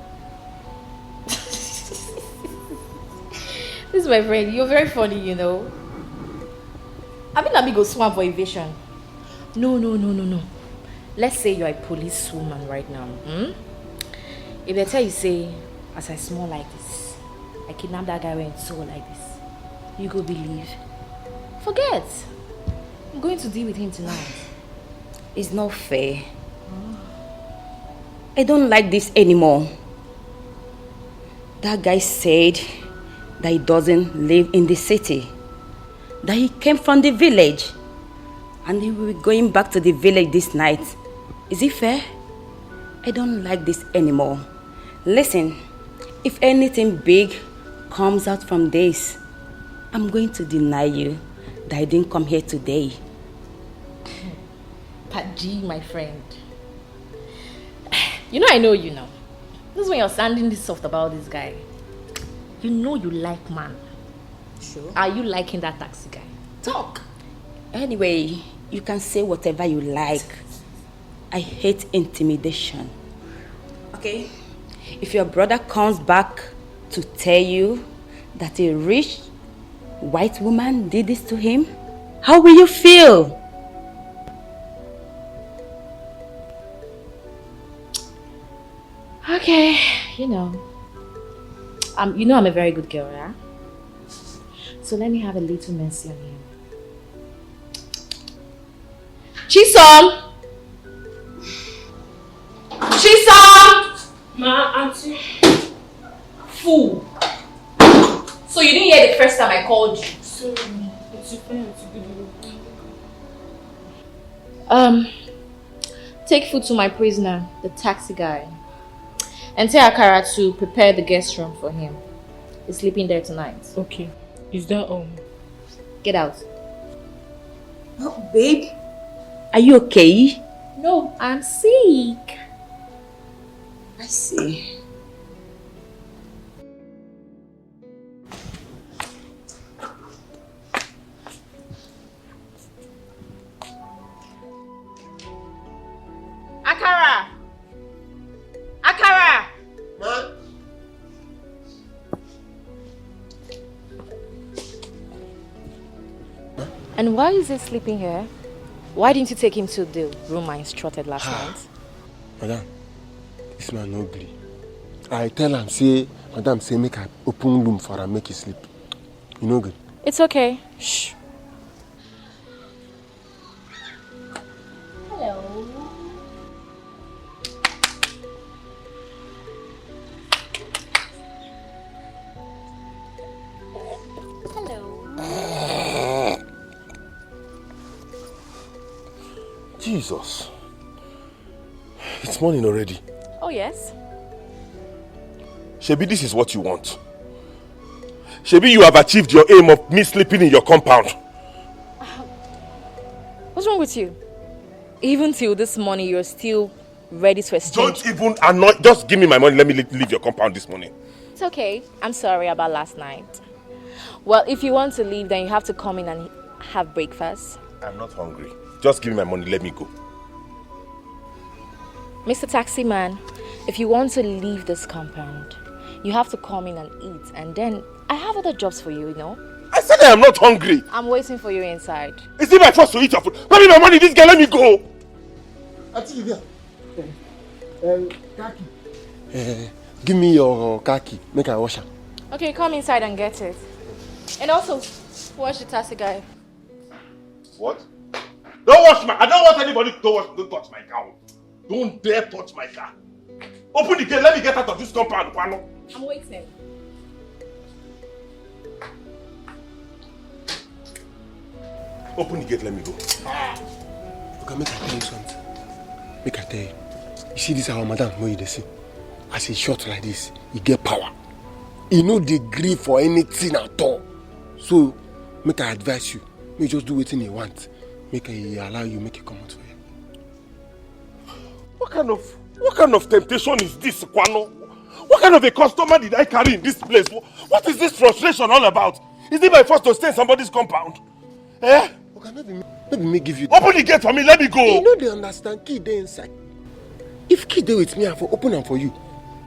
Q: This is my friend. You're very funny, you know. I mean, let me go swam for evasion. No. Let's say you're a policewoman right now. If they tell you, say, as I small like this, I kidnapped that guy when so like this, you go believe. Forget. I'm going to deal with him tonight.
L: It's not fair. I don't like this anymore. That guy said that he doesn't live in the city, that he came from the village, and he will be going back to the village this night. Is it fair? I don't like this anymore. Listen, if anything big comes out from this, I'm going to deny you that I didn't come here today.
Q: Paji, my friend. You know I know you now. This is when you're sounding this soft about this guy. You know you like man.
L: Sure.
Q: Are you liking that taxi guy? Talk.
L: Anyway, you can say whatever you like. I hate intimidation. Okay? If your brother comes back to tell you that a rich white woman did this to him, how will you feel?
Q: Okay, you know I'm a very good girl, yeah? So let me have a little mercy on him. Chisom!
M: Ma, auntie.
Q: Fool! So you didn't hear the first time I called you?
M: Sorry, it's fine,
Q: take food to my prisoner, the taxi guy. And tell Akara to prepare the guest room for him. He's sleeping there tonight.
M: Okay. Is that all?
Q: Get out.
L: Oh, babe. Are you okay?
Q: No, I'm sick.
L: I see.
Q: And why is he sleeping here? Why didn't you take him to the room I instructed last night?
N: Madam, this man no gree. I tell him, say, Madam, say, make an open room for him, make him sleep. You know good.
Q: It's okay. Shh.
I: Hello.
A: Jesus. It's morning already.
Q: Oh, yes.
A: Shebi, this is what you want. Shebi, you have achieved your aim of me sleeping in your compound.
Q: What's wrong with you? Even till this morning, you're still ready to exchange.
A: Don't even annoy. Just give me my money. Let me leave your compound this morning.
Q: It's okay. I'm sorry about last night. Well, if you want to leave, then you have to come in and have breakfast.
A: I'm not hungry. Just give me my money. Let me go.
Q: Mr. Taxi Man, if you want to leave this compound, you have to come in and eat. And then I have other jobs for you, you know.
A: I said I am not hungry.
Q: I'm waiting for you inside.
A: Is it my force to eat your food? Give me my money. This girl, let me go.
N: Give me your khaki. Make I wash her.
Q: Okay, come inside and get it. And also, wash the taxi guy.
A: What? Don't wash my... I don't want anybody to wash. Don't touch my car. Don't dare touch my car. Open the gate. Let me get out of this compound.
Q: I'm waiting.
A: Open the gate. Let me go.
N: Okay, make I tell you something. Make I tell you. You see this our madam, what you see? As a shot like this, he get power. He no degree for anything at all. So, make I advise you. Make just do what you want. Make I allow you, make you come out for you.
A: What kind of temptation is this, Kwano? What kind of a customer did I carry in this place? What is this frustration all about? Is it my force to stay in somebody's compound? Eh?
N: Okay, maybe me give you...
A: Open the gate for me, let me go!
N: You know they understand, key dey inside. If key dey with me, I will open them for you.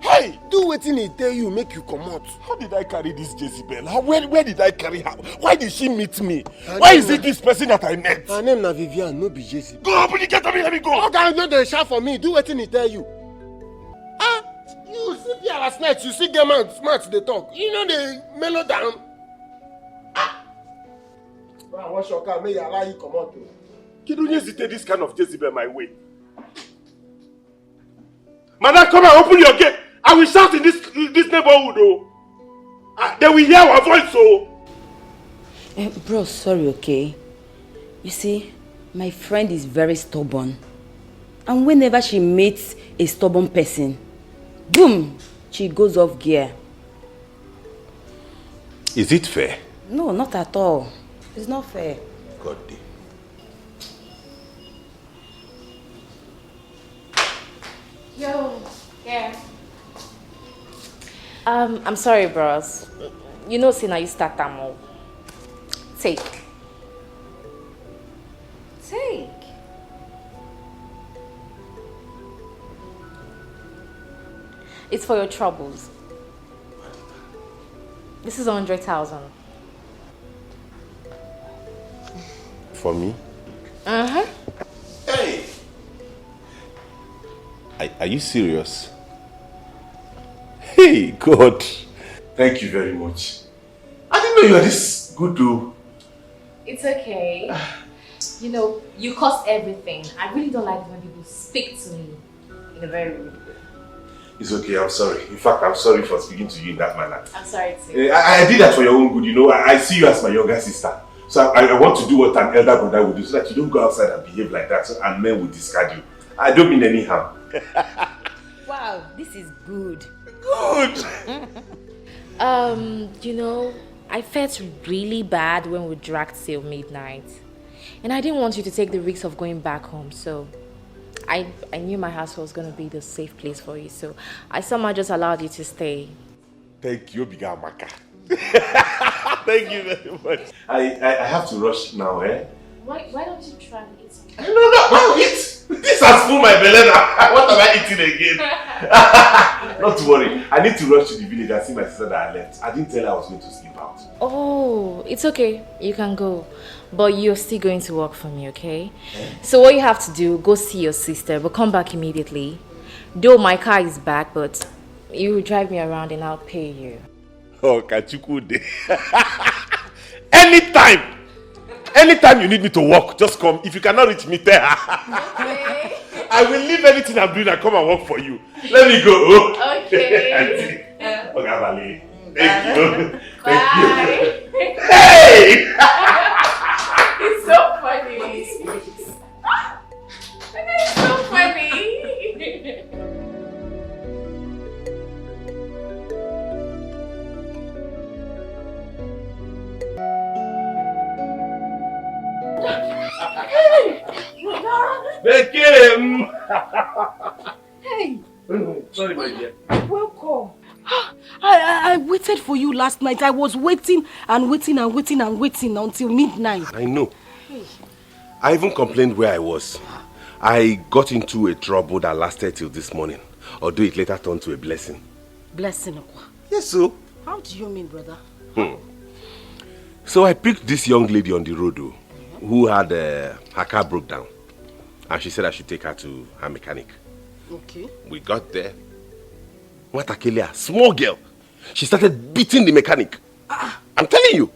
A: Hey!
N: Do what he tell you, make you come out.
A: How did I carry this Jezebel? Where did I carry her? Why did she meet me? Why is it this person that I met?
N: Her name na Vivian, no be Jezebel.
A: Go open the gate for me, let me go!
N: Okay, no dey shout for me, do what he tell you. You sit here last night, you see game man smart dey talk. You know they mellow down. Wash your car, may you allow you come out.
A: Kidunye zite this kind of Jezebel my way. Madam, come and open your gate. I will shout in this neighborhood, oh. They will hear our voice, oh.
L: Bro, sorry, okay? You see, my friend is very stubborn. And whenever she meets a stubborn person, boom, she goes off gear.
A: Is it fair?
L: No, not at all. It's not fair.
A: God damn.
Q: Yo, yeah. I'm sorry, bros. You know, see now you start that more. Take. It's for your troubles. This is 100,000.
A: For me?
Q: Uh-huh.
A: Hey! Are you serious? Hey, God. Thank you very much. I didn't know you were this good, though.
Q: It's okay. You know, you cost everything. I really don't like when people speak to me in a very rude way.
A: It's okay, I'm sorry. In fact, I'm sorry for speaking to you in that manner.
Q: I'm sorry too.
A: I did that for your own good, you know. I see you as my younger sister. So I want to do what an elder brother would do so that you don't go outside and behave like that and men will discard you. I don't mean any harm.
L: Wow, this is good.
A: Good!
Q: You know, I felt really bad when we dragged till midnight. And I didn't want you to take the risk of going back home, so I knew my house was going to be the safe place for you, so I somehow just allowed you to stay.
A: Thank you, Biga Maka. Thank you very much. I have to rush now, eh?
Q: Why don't you try and eat something?
A: No, I'll eat. This has full my belly now. What am I eating again? Not to worry. I need to rush to the village and see my sister that I left. I didn't tell her I was going to sleep out.
Q: Oh, it's okay. You can go. But you're still going to work for me, okay? So what you have to do, go see your sister, but come back immediately. Though my car is back, but you drive me around and I'll pay you.
A: Oh, Kachukude. Anytime you need me to work, just come. If you cannot reach me there, I will leave anything I'm doing and come and work for you. Let me go.
Q: Okay.
A: Okay, Valley. Thank you.
Q: Bye.
A: Hey!
Q: It's so funny. It's so funny.
A: They came.
R: Hey.
A: Sorry, my dear.
R: Welcome. I waited for you last night. I was waiting until midnight.
A: I know. I even complained where I was. I got into a trouble that lasted till this morning. Although it later turned to a blessing.
R: Blessing?
A: Yes, so.
R: How do you mean, brother?
A: So I picked this young lady on the road who had her car broke down. And she said I should take her to her mechanic.
R: Okay.
A: We got there. What a killer, small girl. She started beating the mechanic. I'm telling you.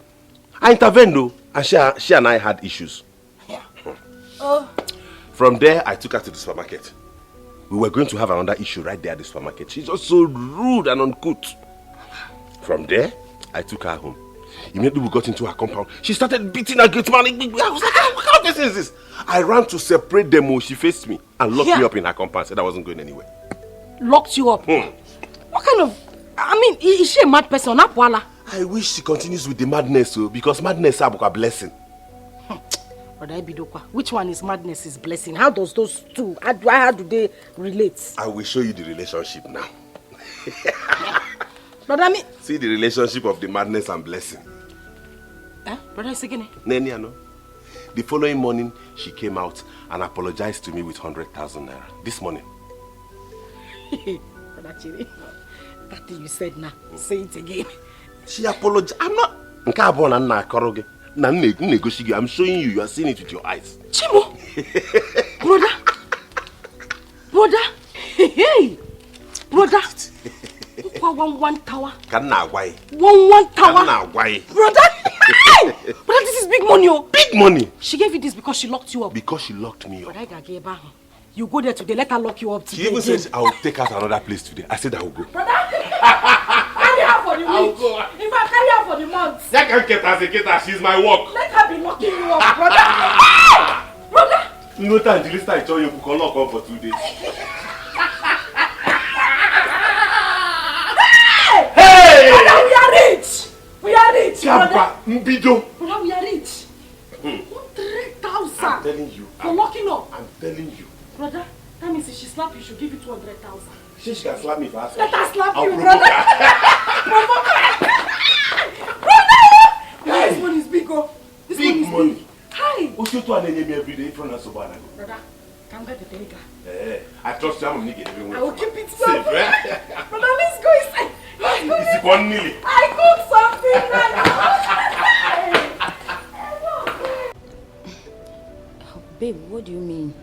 A: I intervened though, and she and I had issues. From there, I took her to the supermarket. We were going to have another issue right there at the supermarket. She's just so rude and uncouth. From there, I took her home. Immediately we got into her compound. She started beating her gate man. I was like, what kind of person is this? I ran to separate them. She faced me and locked me up in her compound. Said I wasn't going anywhere.
R: Locked you up? What kind of... I mean, is she a mad person?
A: I wish she continues with the madness, because madness is a blessing.
R: Which one is madness, is blessing? How does those two, how do they relate?
A: I will show you the relationship now.
R: Brother, I mean...
A: See the relationship of the madness and blessing.
R: Brother, is again?
A: No. The following morning, she came out and apologized to me with 100,000 naira. This morning.
R: Brother Chiri, that thing you said now, say it again.
A: She apologized. I'm not... I'm showing you. You are seeing it with your eyes.
R: Chimo! Brother! Hey! Brother! One tower. One tower. Brother! Brother, this is big money.
A: Big money.
R: She gave you this because she locked you up.
A: Because she locked me up.
R: You go there today, let her lock you up today.
A: She even said I will take her to another place today. I said I will go.
R: Brother! Carry her for the week. If I carry her for the month.
A: I can't get her, she's my work.
R: Let her be locking you up, brother. Brother!
A: No time, the list I told you can lock up for 2 days.
R: Hey! Brother, we are rich! We are rich, brother!
A: Mbido!
R: Brother, we are rich! 100,000!
A: I'm telling you.
R: For locking up!
A: I'm telling you.
R: Brother, that means if she slap you, she'll give you 200,000.
A: She can slap me if I ask her.
R: Let her slap
A: I'll
R: you, brother! Brother! This money is big, This
A: big money.
R: Hi!
A: What you doing every day from us? Brother,
R: come get the dagger.
A: I trust you. I'm going to get everyone.
R: I will keep it safe.
A: Brother,
R: let's go inside.
A: Is it one nearly?
R: I cooked something
L: Oh, babe, what do you mean?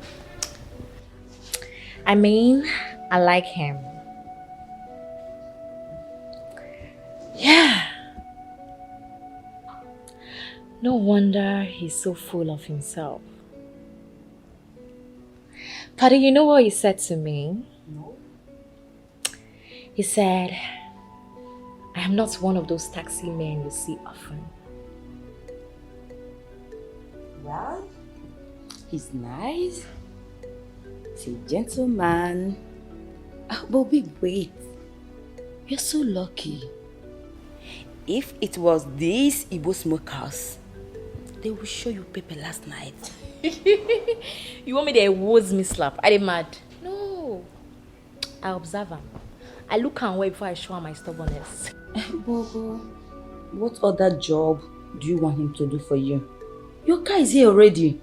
Q: I mean, I like him. Yeah. No wonder he's so full of himself. Paddy, you know what he said to me?
L: No.
Q: He said, I am not one of those taxi men you see often.
L: Well, he's nice. He's a gentleman. But wait. You're so lucky. If it was these Igbo smokers, they will show you paper last night.
Q: You want me to woes me slap? I didn't mad. No. I observe him. I look and wait before I show him my stubbornness.
L: Bobo, what other job do you want him to do for you? Your car is here already.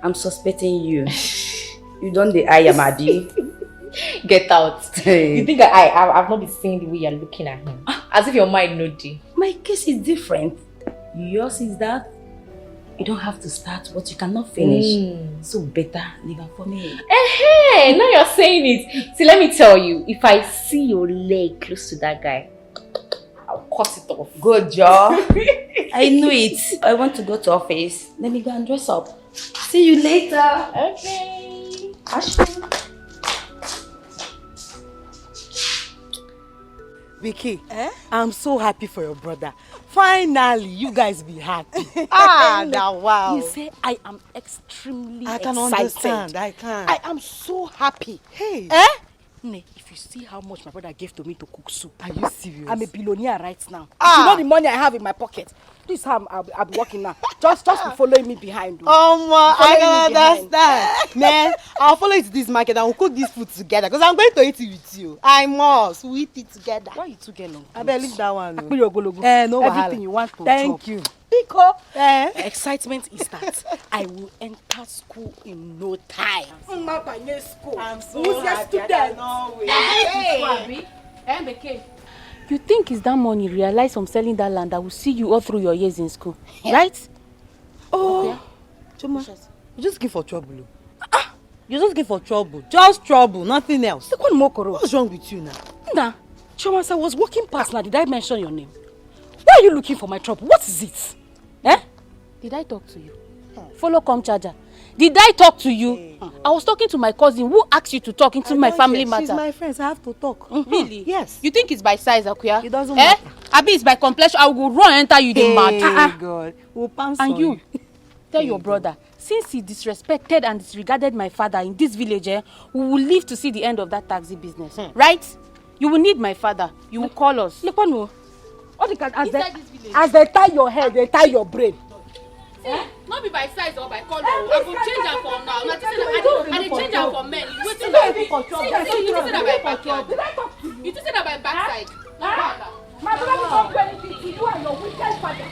L: I'm suspecting you. You don't the eye Amadi.
Q: Get out. You think I've not been seeing the way you're looking at him? As if your mind no do.
L: My case is different. Yours is that You don't have to start what you cannot finish. So better leave it for me.
Q: Hey, now you're saying it. See, let me tell you, if I see your leg close to that guy, I'll cut it off.
L: Good job. I knew it. I want to go to office. Let me go and dress up. See you later.
Q: Okay.
L: Ashley.
R: Vicky, I'm so happy for your brother. Finally, you guys be happy. Now wow. You say I am extremely excited. I can understand. I am so happy. Hey. If you see how much my brother gave to me to cook soup. Are you serious? I'm a billionaire right now. You know the money I have in my pocket. This is how I'll be working now. Just be following me behind.
T: I can understand. Man, I'll follow you to this market and we'll cook this food together because I'm going to eat it with you. I must. We eat it together.
R: Why you two get long?
T: I better leave that one.
R: No everything you want to
T: Thank you.
R: Because the excitement is that I will enter school in no time. I'm
T: so happy. I cannot wait.
R: You think it's that money realized from selling that land that will see you all through your years in school, right?
T: Oh, Choma, you're just looking for trouble. You're just looking for trouble. Just trouble, nothing else. What's wrong with you now?
R: Nah, Choma, I was walking past now. Did I mention your name? Why are you looking for my trouble? What is it? Did I talk to you? Follow come charger. Did I talk to you? I was talking to my cousin who asked you to talk into my family matter.
T: She's my friend, so I have to talk.
R: Really?
T: Yes.
R: You think it's by size, Akuya?
T: It doesn't matter.
R: Abi, it's by complexion. I will run enter you, the mad.
T: God. We'll pounce
R: and
T: on
R: you, tell your brother, since he disrespected and disregarded my father in this village, we will live to see the end of that taxi business. Right? You will need my father. You will call us. Look on you. As they tie your head, they tie your brain.
C: Not be by size or by color. I will change her for now. I will change her for men. You say that by backside.
B: My brother will not do anything to you and your wicked father.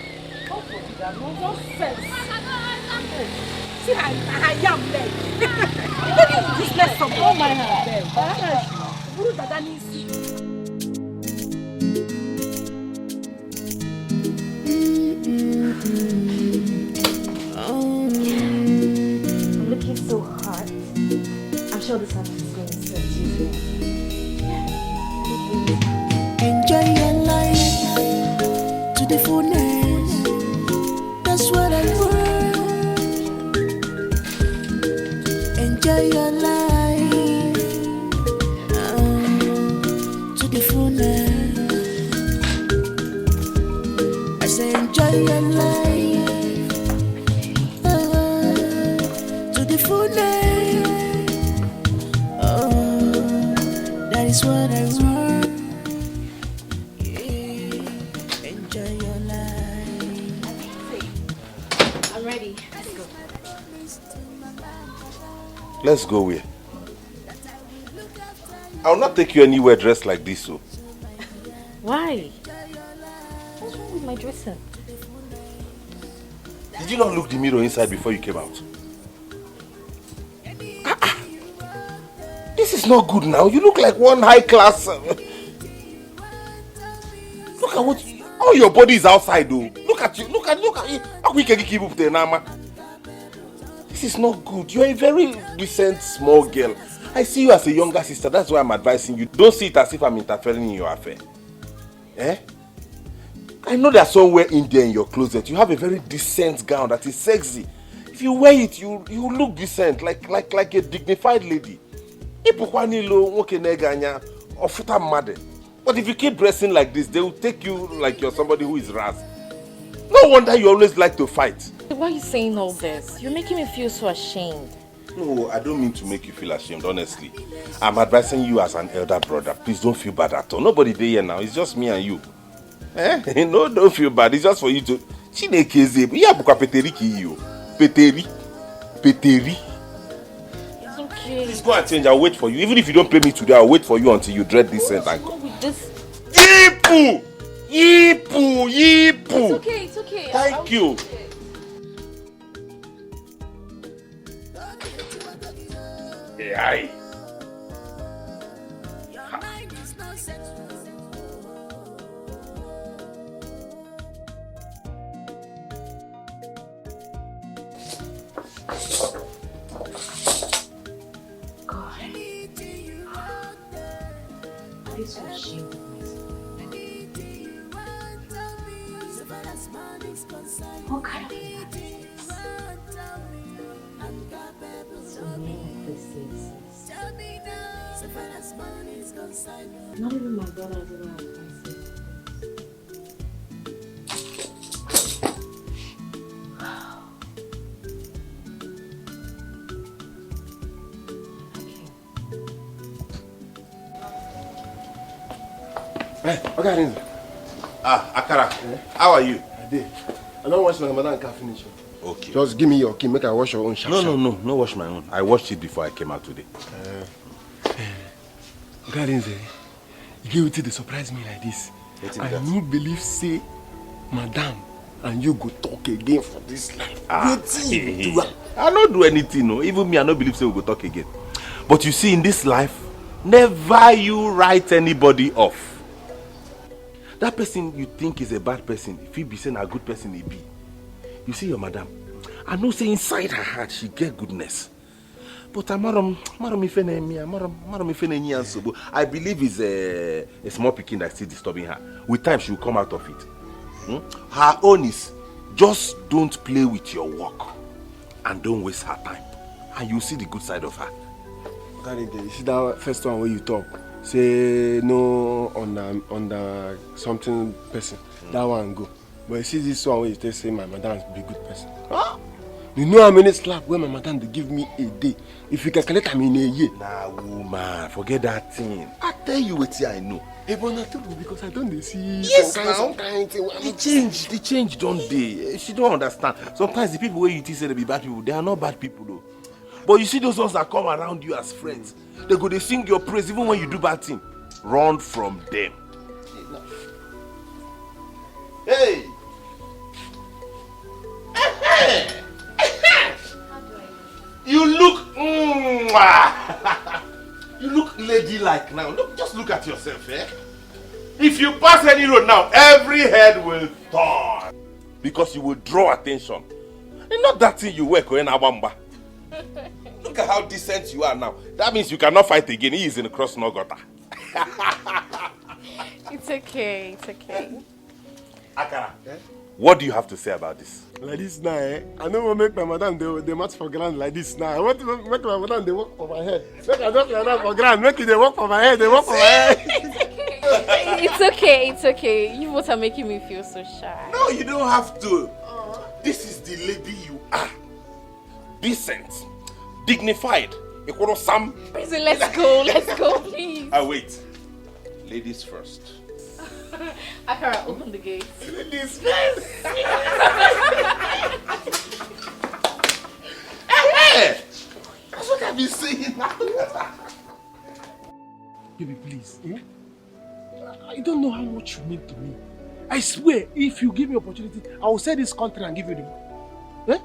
B: See how I am leg. You don't need to display some. Oh my God. Guru Dada needs.
Q: I'm looking so hot. I'm sure this house is going to set you
P: Enjoy your life to the fullness. That's what I want. Enjoy your life to the fullness. I say enjoy your life. That's what I want. Yeah. Enjoy your life.
Q: I'm ready. Let's go.
A: Let's go where? I'll not take you anywhere dressed like this, so.
Q: Why? What's wrong with my dressing?
A: Did you not look the mirror inside before you came out? This is not good now. You look like one high class. Look at what all your body is outside though. Look at you. Look at you. How we can keep up there, Nama? This is not good. You're a very decent small girl. I see you as a younger sister. That's why I'm advising you. Don't see it as if I'm interfering in your affair. I know there's somewhere in there in your closet. You have a very decent gown that is sexy. If you wear it, you look decent, like a dignified lady. But if you keep dressing like this, they will take you like you're somebody who is ras. No wonder you always like to fight.
Q: Why are you saying all this? You're making me feel so ashamed.
A: No, I don't mean to make you feel ashamed, honestly. I'm advising you as an elder brother. Please don't feel bad at all. Nobody there here now. It's just me and you. No, don't feel bad. It's just for you to... Peteri. Please go and change. I'll wait for you. Even if you don't pay me today, I'll wait for you until you dread this scent and go. Yipu!
Q: It's okay.
A: Thank you. Aye.
I: feel so ashamed of myself. What kind of life is this? So many places. Not even my brother has ever advised me.
N: Hey, okay,
A: Akara, how are you?
N: I did. I don't wash my madam can finish.
A: Okay.
N: Just give me your key, make I wash your own sharp.
A: No, wash my own. I washed it before I came out today.
N: Okay, you give it to surprise me like this. I don't believe say, madam, and you go talk again for this life.
A: I don't do anything, no. Even me, I don't believe say we go talk again. But you see, in this life, never you write anybody off. That person you think is a bad person, if he be saying a good person, he be. You see your madam, I know say inside her heart she get goodness. But I believe it's a small picking that's still disturbing her. With time she will come out of it. Her own is just don't play with your work and don't waste her time. And you'll see the good side of her.
N: You see that first one where you talk, say no on the something person, that one go. But you see this one where you say my madam be a good person. Huh? You know how many slap where my madam they give me a day? If you calculate, I'm in a year.
A: Nah, woman, forget that thing. I tell you what I know.
N: Hey, but not true because I don't see.
A: Yes, sometimes the change don't they? She don't understand. Sometimes the people where you think say they be bad people, they are not bad people though. But you see those ones that come around you as friends, they go they sing your praise even when you do bad thing. Run from them. Hey! You look you look ladylike now. Just look at yourself, eh? If you pass any road now, every head will turn. Because you will draw attention. And not that thing you wear, Koena. Look at how decent you are now. That means you cannot fight again. He is in the cross Nogota.
Q: It's okay, it's okay.
A: Akara, what do you have to say about this?
N: Like this now, I don't want to make my madam they match for grand like this now. I want to make my madam they work for my head. Make I don't my madam for grand. Make it they work for my head. They work for my head.
Q: It's okay. You both are making me feel so shy.
A: No, you don't have to. This is the lady you are. Decent, dignified. Sam.
Q: Please, let's go, please.
A: Wait. Ladies first.
Q: Akara, open the gate.
A: Ladies first. Hey! That's what I've been saying now.
N: Baby, please. I don't know how much you mean to me. I swear, if you give me opportunity, I will sell this country and give you the money.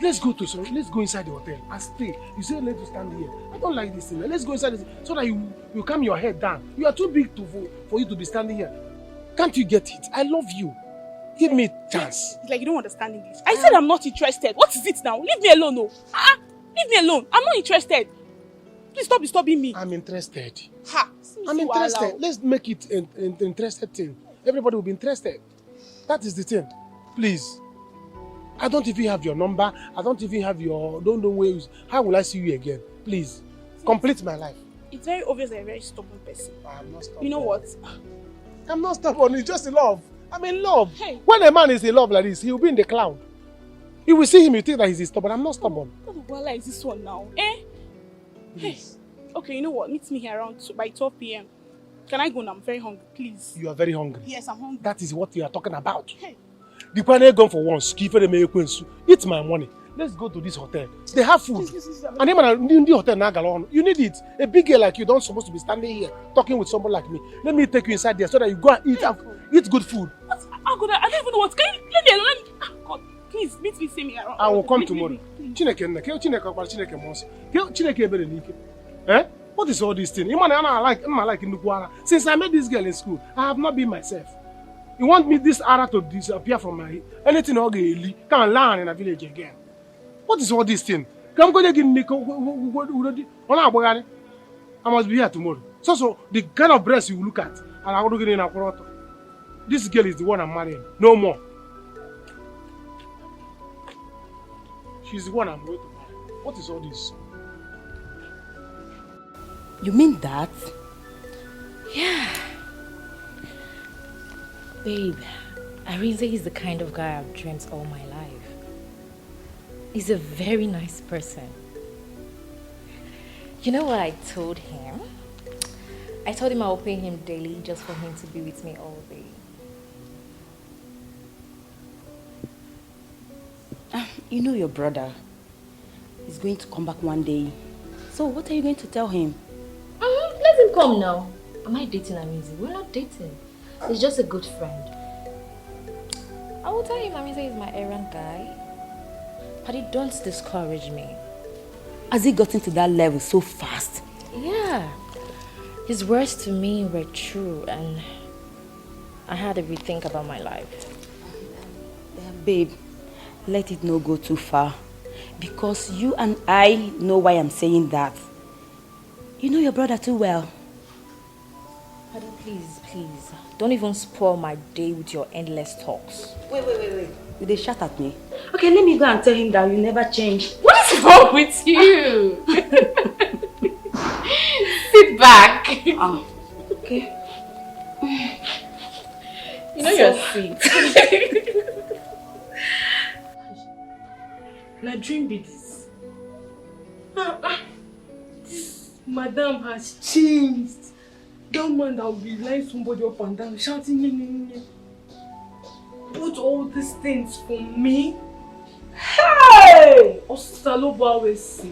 N: Let's go inside the hotel and stay. You say let us stand here. I don't like this thing. Let's go inside this so that you calm your head down. You are too big for you to be standing here. Can't you get it? I love you. Give me a chance.
C: It's like you don't understand English. I said I'm not interested. What is it now? Leave me alone, no. Leave me alone. I'm not interested. Please stop disturbing me.
N: I'm interested.
C: I'm
N: interested. Let's make it an interested thing. Everybody will be interested. That is the thing. Please. I don't even have your number. I don't even have your... Don't know where... How will I see you again? Please. Complete my life.
C: It's very obvious that you're a very stubborn person.
N: I'm not stubborn.
C: You know what?
N: I'm not stubborn. It's just in love. I'm in love.
C: Hey.
N: When a man is in love like this, he will be in the cloud. You will see him, you think that he's stubborn. I'm not stubborn.
C: What is this one now? Hey. Okay, you know what? Meet me here around by 12 p.m. Can I go now? I'm very hungry, please.
N: You are very hungry.
C: Yes, I'm hungry.
N: That is what you are talking about.
C: Hey.
N: The plan ain't gone for once. Give them eat my money. Let's go to this hotel. They have food. And even in the hotel now, you need it. A big girl like you don't supposed to be standing here talking with someone like me. Let me take you inside there so that you go and eat good food.
C: I don't even know what. Can you let me alone? God, please meet me, see me around.
N: I will come tomorrow. What is all this thing? Since I met this girl in school, I have not been myself. You want me this ara to disappear from my head? Anything okay, can learn in a village again. What is all this thing? Come go give me. I must be here tomorrow. So the kind of breast you look at, and I'm going to get in a quarter. This girl is the one I'm marrying. No more. She's the one I'm going to marry. What is all this?
L: You mean that?
Q: Yeah. Babe, Arinze is the kind of guy I've dreamt all my life. He's a very nice person. You know what I told him? I told him I'll pay him daily just for him to be with me all day.
L: You know your brother is going to come back one day. So what are you going to tell him?
Q: Let him come now. Am I dating Amizi? We're not dating. He's just a good friend. I will tell him Amizi is my errand guy. But he don't discourage me.
L: Has he gotten to that level so fast?
Q: Yeah. His words to me were true and I had to rethink about my life.
L: Babe, let it not go too far. Because you and I know why I'm saying that. You know your brother too well.
Q: Paddy, please. Don't even spoil my day with your endless talks.
L: Wait. Will they shout at me? Okay, let me go and tell him that you never change.
Q: What is wrong with you? Sit back.
L: Okay.
Q: You know you're sweet.
M: My dream be this. This madam has changed. That man that will be lining somebody up and down, shouting, nye. Put all these things for me. Hey! Osalobo always say.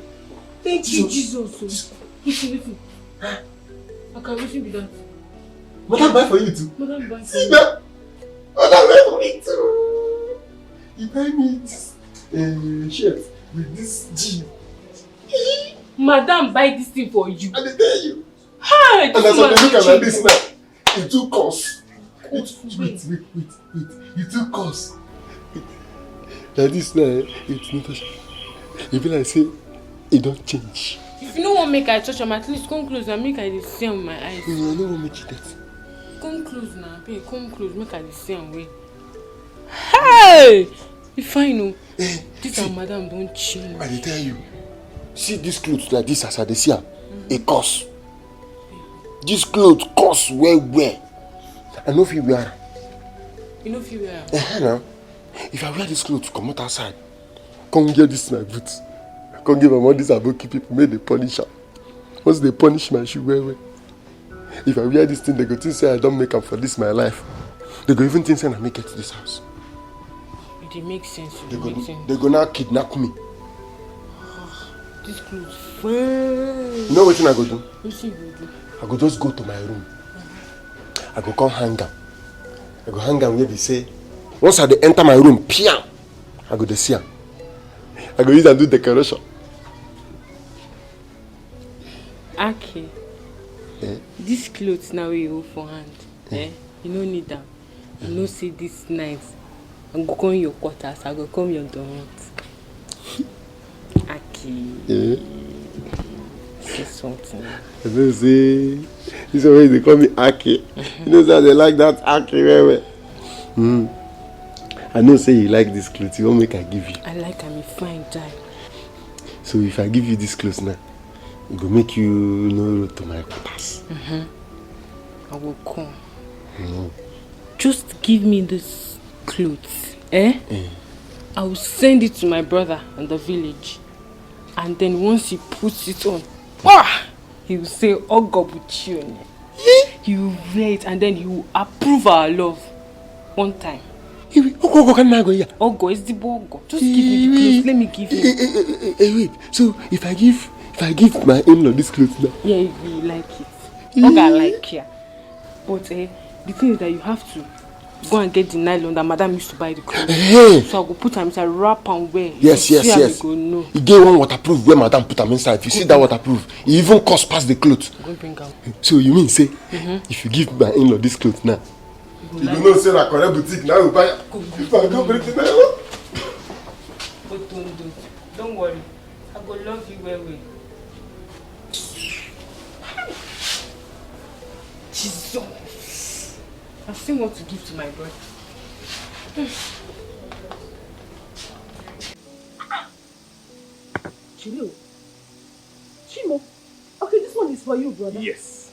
M: Thank you, Jesus. Listen. I can listen to that.
G: Madam buy for you too.
M: Madam buy for
G: See
M: you.
G: that? Madam buy for me too. You buy me this shirt with this jean.
M: Madam buy this thing for you.
G: I tell you.
M: Hey!
G: And as I look at like this now, it took cost. Wait. It took cost. Like this now, it's not touch. You feel like say, it don't change.
M: If you don't want to make I touch them, at least come close and make I see with my eyes.
G: No, I don't want to make it that.
M: Come close now, babe. Come close, make I see them way. Hey! If I know, this and madam don't change.
G: I tell you, see this clothes like this as I see them, it cost. This clothes cost well. I know if you wear.
M: You know if you wear?
G: Now, if I wear this clothes, come out outside. Come get this my boots. Come give my mom this aboki people, make the punish her. Once they punish my shoe, well. If I wear this thing, they go to say I don't make up for this my life. They go even think I make it to this house.
M: It makes sense.
G: They go now kidnap me.
M: This clothes fine.
G: You know what I go do?
M: What you go do?
G: I go just go to my room. I go come hang am. I go hang am where they say. Once I enter my room, piam, I go to see am. I go use and do decoration.
M: Okay. This clothes now you hold for hand. You don't need them. You know see this night. I go come your quarters. I go come your donut. Okay. Say something.
G: I know say this is why they call me Aki. You know that they like that Aki very well. I know say you like this clothes. You won't make I give you.
M: I like I'm a fine guy.
G: So if I give you this clothes now, it will make you know to my quarters.
M: I will come. Just give me this clothes. I will send it to my brother in the village. And then once he puts it on, he will say, Ogo Buchione. He will wear it and then he will approve our love. One time. Ogo is the Ogo. Just give me the clothes. Let me give him.
G: Wait. So if I give my in-law this clothes now.
M: Yeah, you like it. Oga like ya. But the thing is that you have to go and get the nylon that madam used to buy the clothes. So I go put them inside, wrap and wear.
G: Yes.
M: Go,
G: You get one waterproof where madam put them inside. If you see that waterproof, it even cost past the clothes.
M: Go bring them.
G: So you mean say, if you give my in-law this clothes now, you don't know say that correct boutique now you buy. If I go bring it now.
M: But don't worry. I go love you well.
R: Jesus. I still want to give to my brother. Chimo. Chimo. Okay, this one is for you, brother.
A: Yes.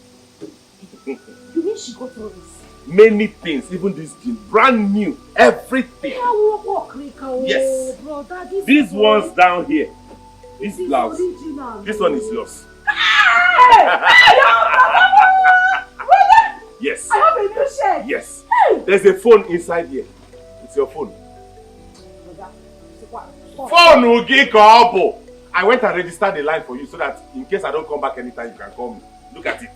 R: You mean she got all this?
A: Many things, even this jean, brand new, everything. Yes.
R: Brother,
A: These ones down here, this blouse, this one is yours. Yes.
R: I have a new shirt.
A: Yes. There's a phone inside here. It's your phone. Phone Ugi Kobo. I went and registered the line for you so that in case I don't come back anytime, you can call me. Look at it.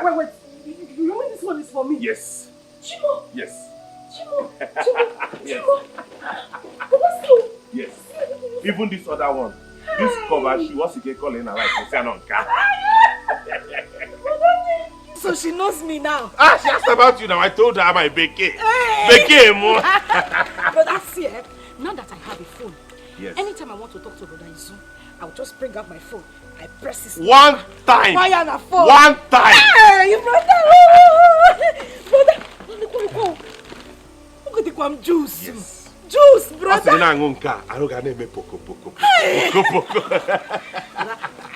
R: Wait. You know this one is for me?
A: Yes.
R: Chimo.
A: Yes.
R: Chimo.
A: Yes.
R: Chimo.
A: Yes. Even this other one. This cover, she wants to get calling her like on car.
R: So she knows me now.
A: She asked about you now. I told her my beke. Beke more.
R: But that's it. Now that I have a phone,
A: yes.
R: Anytime I want to talk to Brother Izu, I'll just bring up my phone. I press his
A: one time.
R: Fire on a phone.
A: One time.
R: Hey, brother. Brother. Look at the juice.
A: Yes.
R: Juice, brother.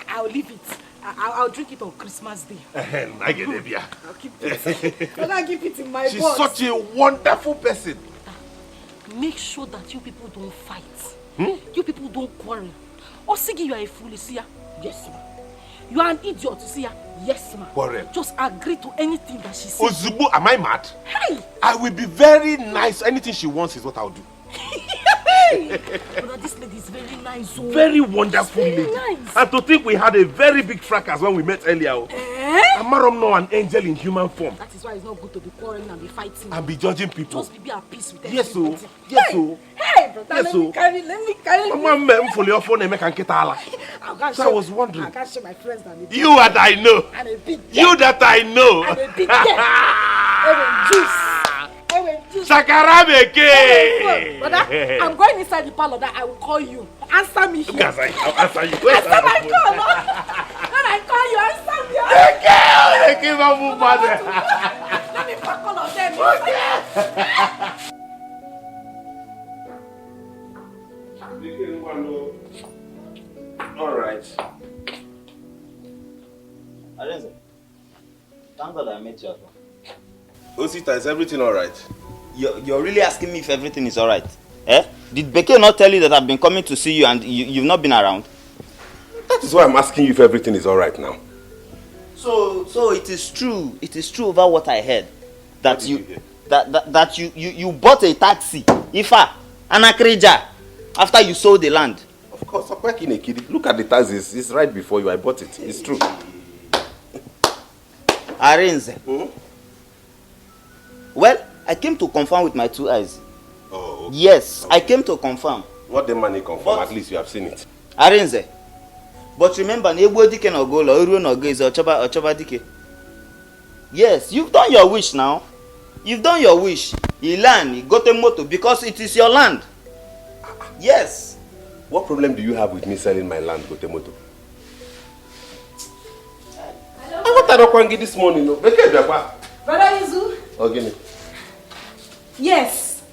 R: I'll leave it. I'll drink it on Christmas Day.
A: I get it, yeah.
R: I'll keep it. I'll keep it in my
A: She's
R: box.
A: such a wonderful person.
R: Make sure that you people don't fight. You people don't quarrel. Or Sigi, you are a fool, you see ya? Yes, ma'am. You are an idiot, you see ya? Yes, ma'am.
A: Quarrel.
R: Just agree to anything that she says.
A: Ozubo, am I mad?
R: Hey!
A: I will be very nice. Anything she wants is what I'll do.
R: But this lady is very nice. Oh.
A: Very wonderful lady.
R: Nice.
A: And to think we had a very big fracas when we met earlier. Amarom know an angel in human form.
R: That is why it's not good to be quarreling and be fighting.
A: And be judging people.
R: Just be at peace with
A: yes,
R: everybody.
A: So. Yes, so.
R: Hey, brother,
A: yes,
R: let me carry.
A: So I was wondering.
R: I can't show my friends that they
A: you that I know.
R: And a big
A: you that I know.
R: And a big juice.
A: Sakarabeke!
R: Brother, I'm going inside the parlor that I will call you. Answer me here.
A: Yes, I'll answer you.
R: Answer my call. When I call you, answer me. Let me pack all of them.
A: All right.
S: Arenze, thank God I met you at home.
J: Osita, is everything all right?
S: You're really asking me if everything is all right? Eh? Did Beke not tell you that I've been coming to see you and you've not been around?
J: That is why I'm asking you if everything is all right now.
S: So it is true. It is true over what I heard. That you bought a taxi, Ifa, Anakrija, after you sold the land.
J: Of course, I'm working a kid. Look at the taxis. It's right before you. I bought it. It's true.
S: Arenze. Well, I came to confirm with my two eyes.
J: Oh. Okay.
S: Yes, okay. I came to confirm.
J: What the money confirm? At least you have seen it.
S: Arenze. But remember, Nebo Dike no go, Oru no go is Ochoba Dike. Yes, you've done your wish now. You've done your wish. You land, you got a motor because it is your land. Yes.
J: What problem do you have with me selling my land, Gotemoto? I want to know this morning. No?
R: Brother Izu?
J: Okay.
R: Yes.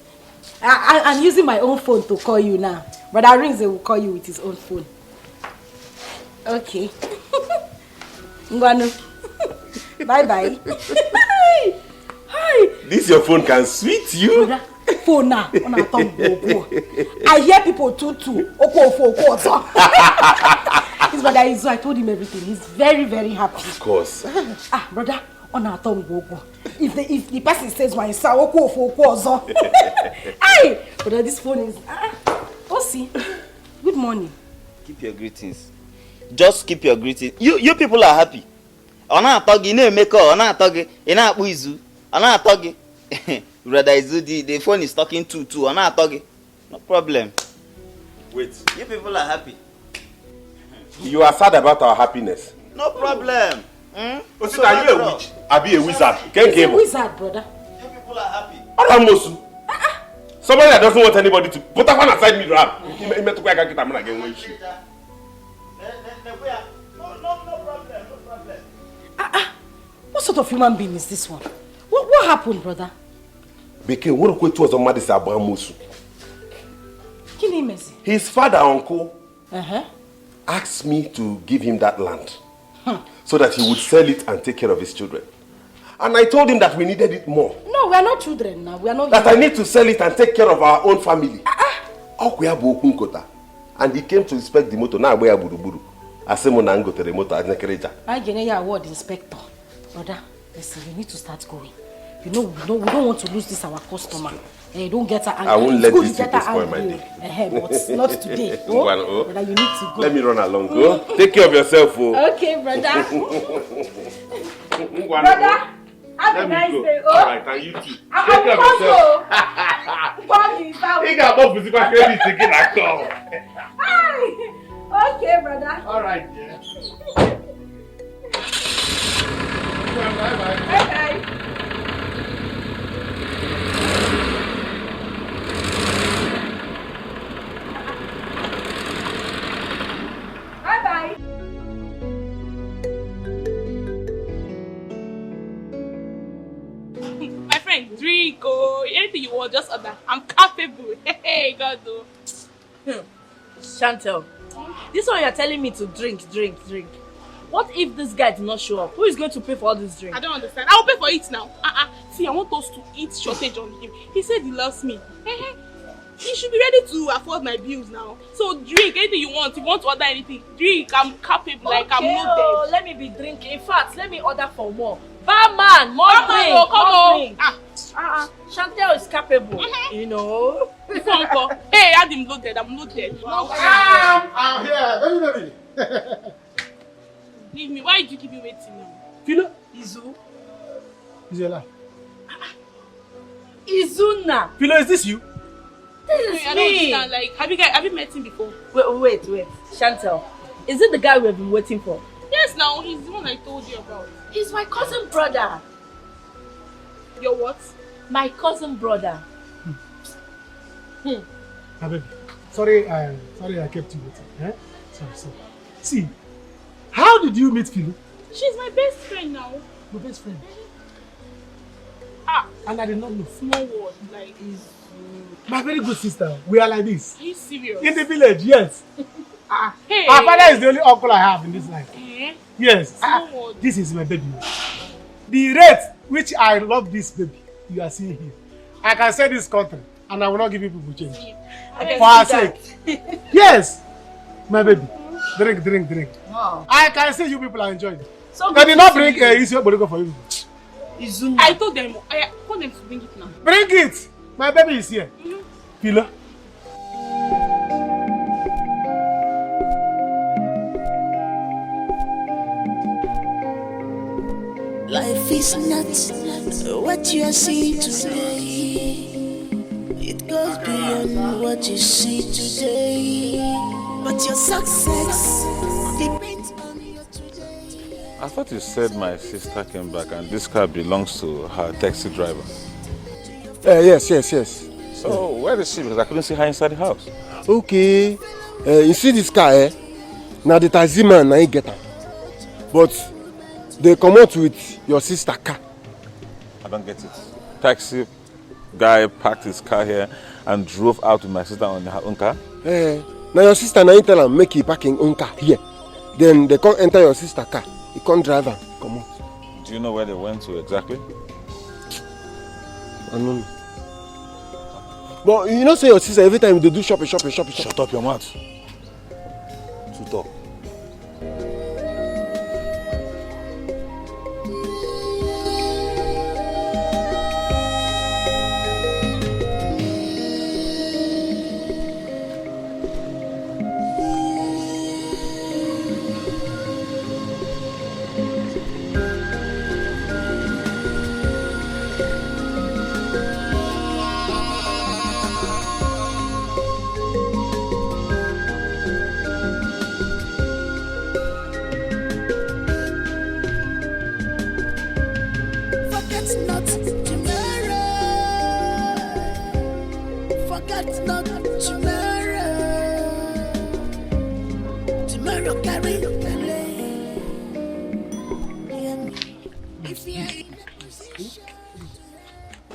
R: I'm using my own phone to call you now. Brother Rinze will call you with his own phone. Okay. Ngwanu. Bye-bye. Hi.
J: This your phone can sweet you?
R: Brother, phone now. I hear people too. His brother Izu, I told him everything. He's very, very happy.
J: Of course.
R: Brother, if the person says one, hey, brother, this phone is. See. Good morning.
S: Keep your greetings. Just keep your greetings. You people are happy. Ona atogi na emeko, ona atogi, ina akpu Izu. Ona atogi. Brother Izu, the phone is talking to. Ona atogi. No problem.
J: Wait.
S: You people are happy.
J: You are sad about our happiness.
S: No problem.
J: So are you a witch? I be a wizard.
R: He's a wizard, brother.
S: You people are happy.
J: Somebody that doesn't want anybody to put that one aside me, Ram.
S: No problem.
R: of human being is this one? What happened, brother?
G: Beke, what was on Madis Abamusu? His father, uncle, asked me to give him that land so that he would sell it and take care of his children. And I told him that we needed it more.
R: No, we are not children now. We are not.
G: That I need to sell it and take care of our own family. And he came to inspect the motor. Now we are buruburu. Asemona ngo tere motor anekereja.
R: I get your award, inspector. Brother, listen, we need to start going. You know, we don't want to lose this our customer. Don't get her angry.
G: I won't let this people spoil my day.
R: But not today. Brother, you need to go.
G: Let me run along. Go. Take care of yourself.
R: Okay, brother. Brother, have a nice day.
G: All right, and you too. Take care of yourself. He got more physical credit again.
R: Okay, brother.
G: All right, yeah. Bye-bye.
R: Bye-bye. Bye-bye.
C: My friend, drink or anything you want, just order. I'm capable. Hey, God, though.
K: Chantel, this one you're telling me to drink. What if this guy did not show up? Who is going to pay for all this drink?
C: I don't understand. I'll pay for it now. See, I want us to eat shortage on him. He said he loves me. He should be ready to afford my bills now. So drink anything you want. If you want to order anything, drink. I'm capable. Like I'm loaded.
K: Let me be drinking. In fact, let me order for more. Barman, more drink.
C: Come on.
K: Chantel is capable. You know.
C: Hey, I'm loaded. I'm loaded.
N: I'm here. Let me.
C: Leave me. Why did you keep me waiting now?
N: Philo?
C: Izu?
N: Izola.
K: Izuna.
N: Philo, is this you?
K: This is
C: I
K: me.
C: don't understand. Like, have you met him before?
K: Wait. Chantel, is it the guy we have been waiting for?
C: Yes, now he's the one I told you about.
K: He's my cousin brother.
C: Your what?
K: My cousin brother.
N: My baby. Sorry I kept you waiting. Sorry. See, how did you meet Philo?
C: She's my best friend now.
N: Your best friend? And I did not know.
C: Small word, like is.
N: My very good sister. We are like this.
C: Are you serious?
N: In the village, yes.
C: Hey.
N: Our father is the only uncle I have in this life. Yes.
C: Small
N: This is my baby. The rate which I love this baby, you are seeing here. I can say this country and I will not give you people change. For our sake. Yes. My baby. Drink.
C: Wow.
N: I can see you people are enjoying it. They did not bring Isio Borigo for you.
C: I told them to bring it now.
N: Bring it! My baby is here. Philo.
P: Life is not what you are seeing today. It goes beyond what you see today. But your success depends on your today.
H: I thought you said my sister came back and this car belongs to her taxi driver.
G: Yes.
H: So where is she? Because I couldn't see her inside the house.
G: Okay. You see this car, Now the taxi man, now he get her. But they come out with your sister car.
H: I don't get it. Taxi guy parked his car here and drove out with my sister on her own car.
G: Now your sister now tell him make he parking own car here. Then they can't enter your sister car. He can't drive her. Come on.
H: Do you know where they went to exactly?
G: I don't know. But you know say your sister every time they do shopping.
H: Shut up your mouth. To talk.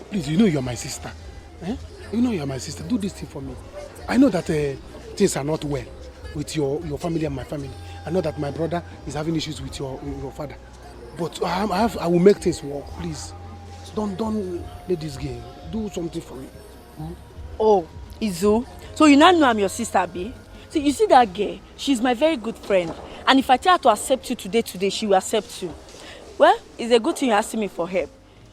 N: Please, you know you're my sister. Eh? You know you're my sister. Do this thing for me. I know that things are not well with your family and my family. I know that my brother is having issues with your father. But I will make things work, please. Don't let this girl do something for me. Hmm?
K: Oh, Izu. So you now know I'm your sister, B? See, you see that girl? She's my very good friend. And if I tell her to accept you today, she will accept you. Well, it's a good thing you're asking me for help.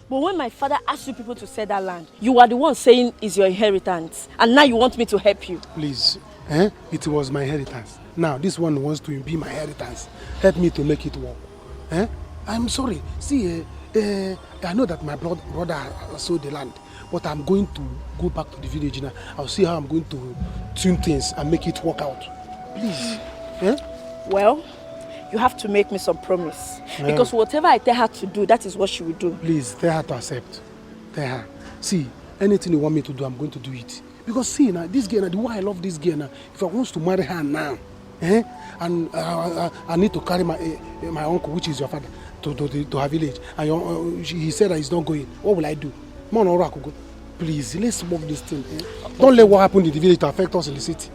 K: But when my father asked you people to sell that land, you were the one saying it's your inheritance. And now you want me to help you.
N: Please, it was my inheritance. Now this one wants to be my inheritance. Help me to make it work. I'm sorry. See, I know that my brother sold the land. But I'm going to go back to the village now. I'll see how I'm going to tune things and make it work out. Please.
K: Well, you have to make me some promise. Because whatever I tell her to do, that is what she will do.
N: Please, tell her to accept. Tell her. See, anything you want me to do, I'm going to do it. Because see, now, this girl, now, the way I love this girl now, if I want to marry her now, and I need to carry my uncle, which is your father, to her village. And he said that he's not going. What will I do? Please, let's move this thing. Don't let what happened in the village to affect us in the city.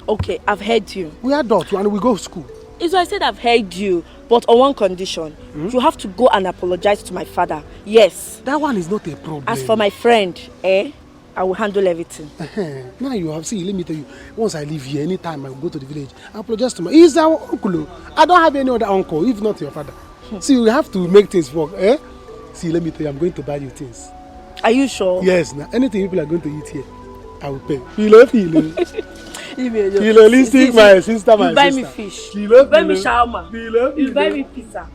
K: Okay, I've heard you.
N: We are adults and we go to school.
K: So I said I've heard you, but on one condition. You have to go and apologize to my father. Yes.
N: That one is not a problem.
K: As for my friend, I will handle everything.
N: Now you have, see, let me tell you, once I leave here, anytime I go to the village, I apologize to he's our uncle. I don't have any other uncle, if not your father. See, we have to make things work. See, let me tell you, I'm going to buy you things.
K: Are you sure?
N: Yes, now anything people are going to eat here, I will pay. Filo. Listen, my sister, my sister.
K: You buy me fish. You buy me shawarma. You buy me pizza.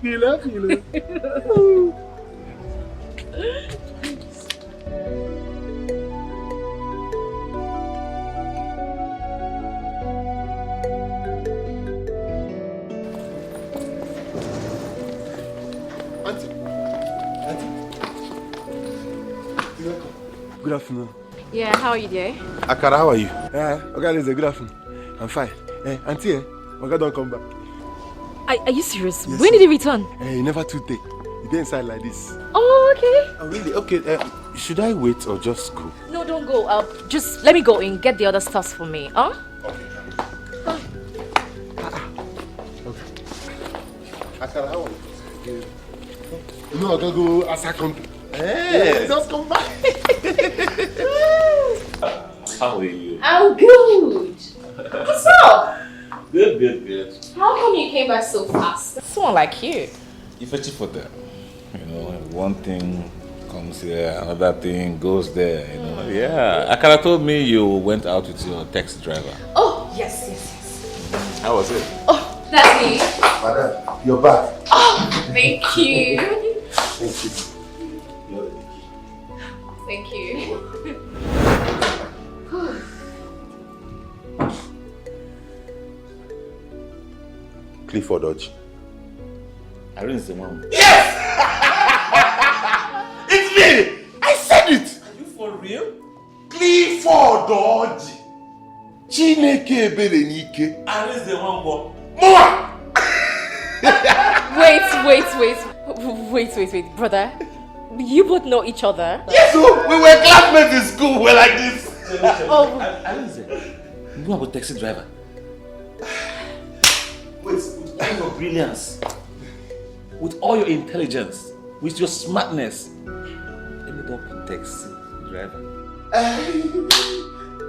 U: Good afternoon.
Q: Yeah, how are you there?
U: Akara, how are you? Okay, Lisa, good afternoon. I'm fine. Auntie, Oga don't come back.
Q: Are you serious?
U: Yes,
Q: when did he return?
U: He never too take. He did inside like this.
Q: Oh, okay.
U: Oh, really? Okay, should I wait or just go?
Q: No, don't go. Just let me go and get the other stuff for me, huh?
U: Okay. Akara, how are you? No, I gotta go ask her company. Hey, just come back.
H: How are you?
Q: I'm good. What's up?
H: Good.
Q: How come you came back so fast? Someone like you.
H: You fetch it for them. You know, one thing comes here, another thing goes there, you know. Yeah. Akara told me you went out with your taxi driver.
Q: Oh, yes.
H: How was it?
Q: Oh, that's me.
U: Madam, you're back.
Q: Oh, thank you.
U: Thank you.
Q: Thank you.
A: Clifford Dodge.
H: Irene the one.
A: Yes! It's me! I said it!
H: Are you for real?
A: Clifford Dodge. Chineke ebere n'ike.
H: Irene the one boy.
A: Mama!
Q: Wait, brother. You both know each other?
A: Yes, so we were classmates in school. We're like this.
Q: Oh,
H: Irene, you know about taxi driver. With all your brilliance, with all your intelligence, with your smartness, ended up in taxi driver.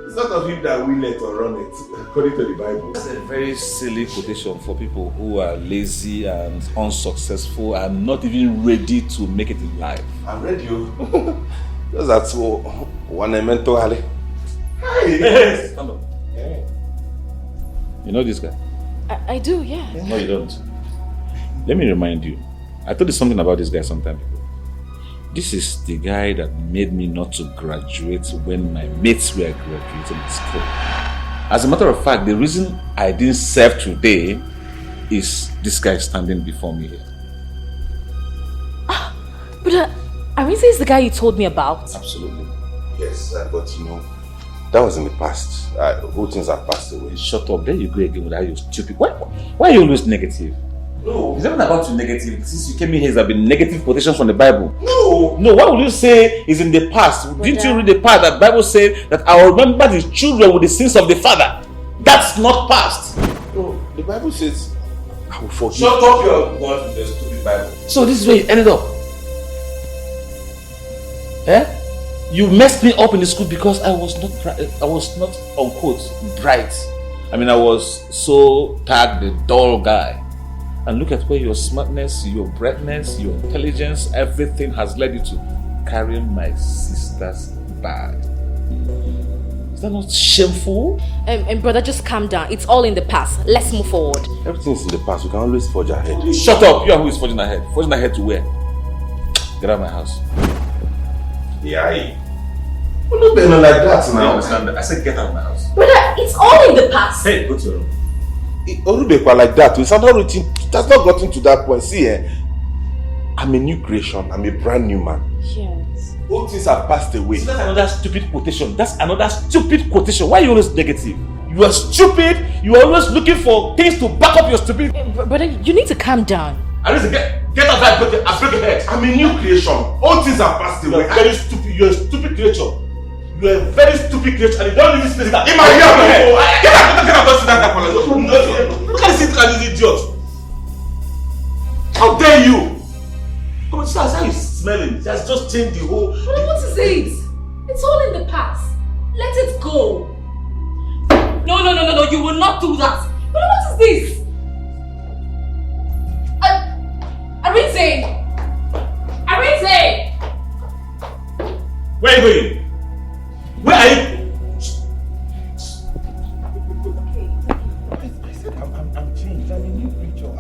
A: It's not of him that will let or run it, according to the Bible.
H: That's a very silly quotation for people who are lazy and unsuccessful and not even ready to make it in life.
A: I'm ready. Just that's one mental alley.
H: Yes. Stand up. You know this guy?
Q: I do, yeah.
H: No, you don't. Let me remind you. I told you something about this guy some time ago. This is the guy that made me not to graduate when my mates were graduating in school. As a matter of fact, the reason I didn't serve today is this guy standing before me here.
Q: But Arinze is the guy you told me about.
H: Absolutely.
A: Yes, but you know, that was in the past. All things have passed away.
H: Shut up. There you go again with how you're stupid. Why are you always negative? No. It's not about your negative. Since you came in here, there have been negative quotations from the Bible.
A: No.
H: No, what would you say is in the past? Didn't you read the part that Bible said that I will remember the children with the sins of the father? That's not past.
A: No, the Bible says, I will forgive.
H: Shut up your God with the stupid Bible. So this is where you ended up. You messed me up in the school because I was not unquote bright. I mean, I was so tagged the dull guy. And look at where your smartness, your brightness, your intelligence, everything has led you to carrying my sister's bag. Is that not shameful?
Q: And brother, just calm down. It's all in the past. Let's move forward.
A: Everything's in the past. We can always forge ahead.
H: Shut up. You are who is forging ahead. Forging ahead to where? Get out of my house.
A: Yeah. We're not being like that now.
H: Understand that? I said get out of my house.
Q: Brother, it's all in the past.
H: Hey, go to your room.
A: Orubekwa like that. It's not routine. It has not gotten to that point. See, I'm a new creation. I'm a brand new man.
Q: Yes.
A: All things have passed away.
H: So that's another stupid quotation. That's another stupid quotation. Why are you always negative? You are stupid. You are always looking for things to back up your stupid.
Q: Brother, you need to calm down.
H: I need to get out of that. I break your head.
A: I'm a new creation. All things have passed away.
H: You're very stupid. You're a stupid creature. You are a very stupid creature, and you don't leave this place.
A: In my ear, get out! Don't sit down.
H: Look at this idiot. How dare you? Come on, see how you're smelling. It has just changed the whole.
Q: Brother, what is it? It's all in the past. Let it go. No, you will not do that. Brother, what is this? Arinze!
H: Where are you going? Where are you?
A: I said I'm changed. I'm a new creature.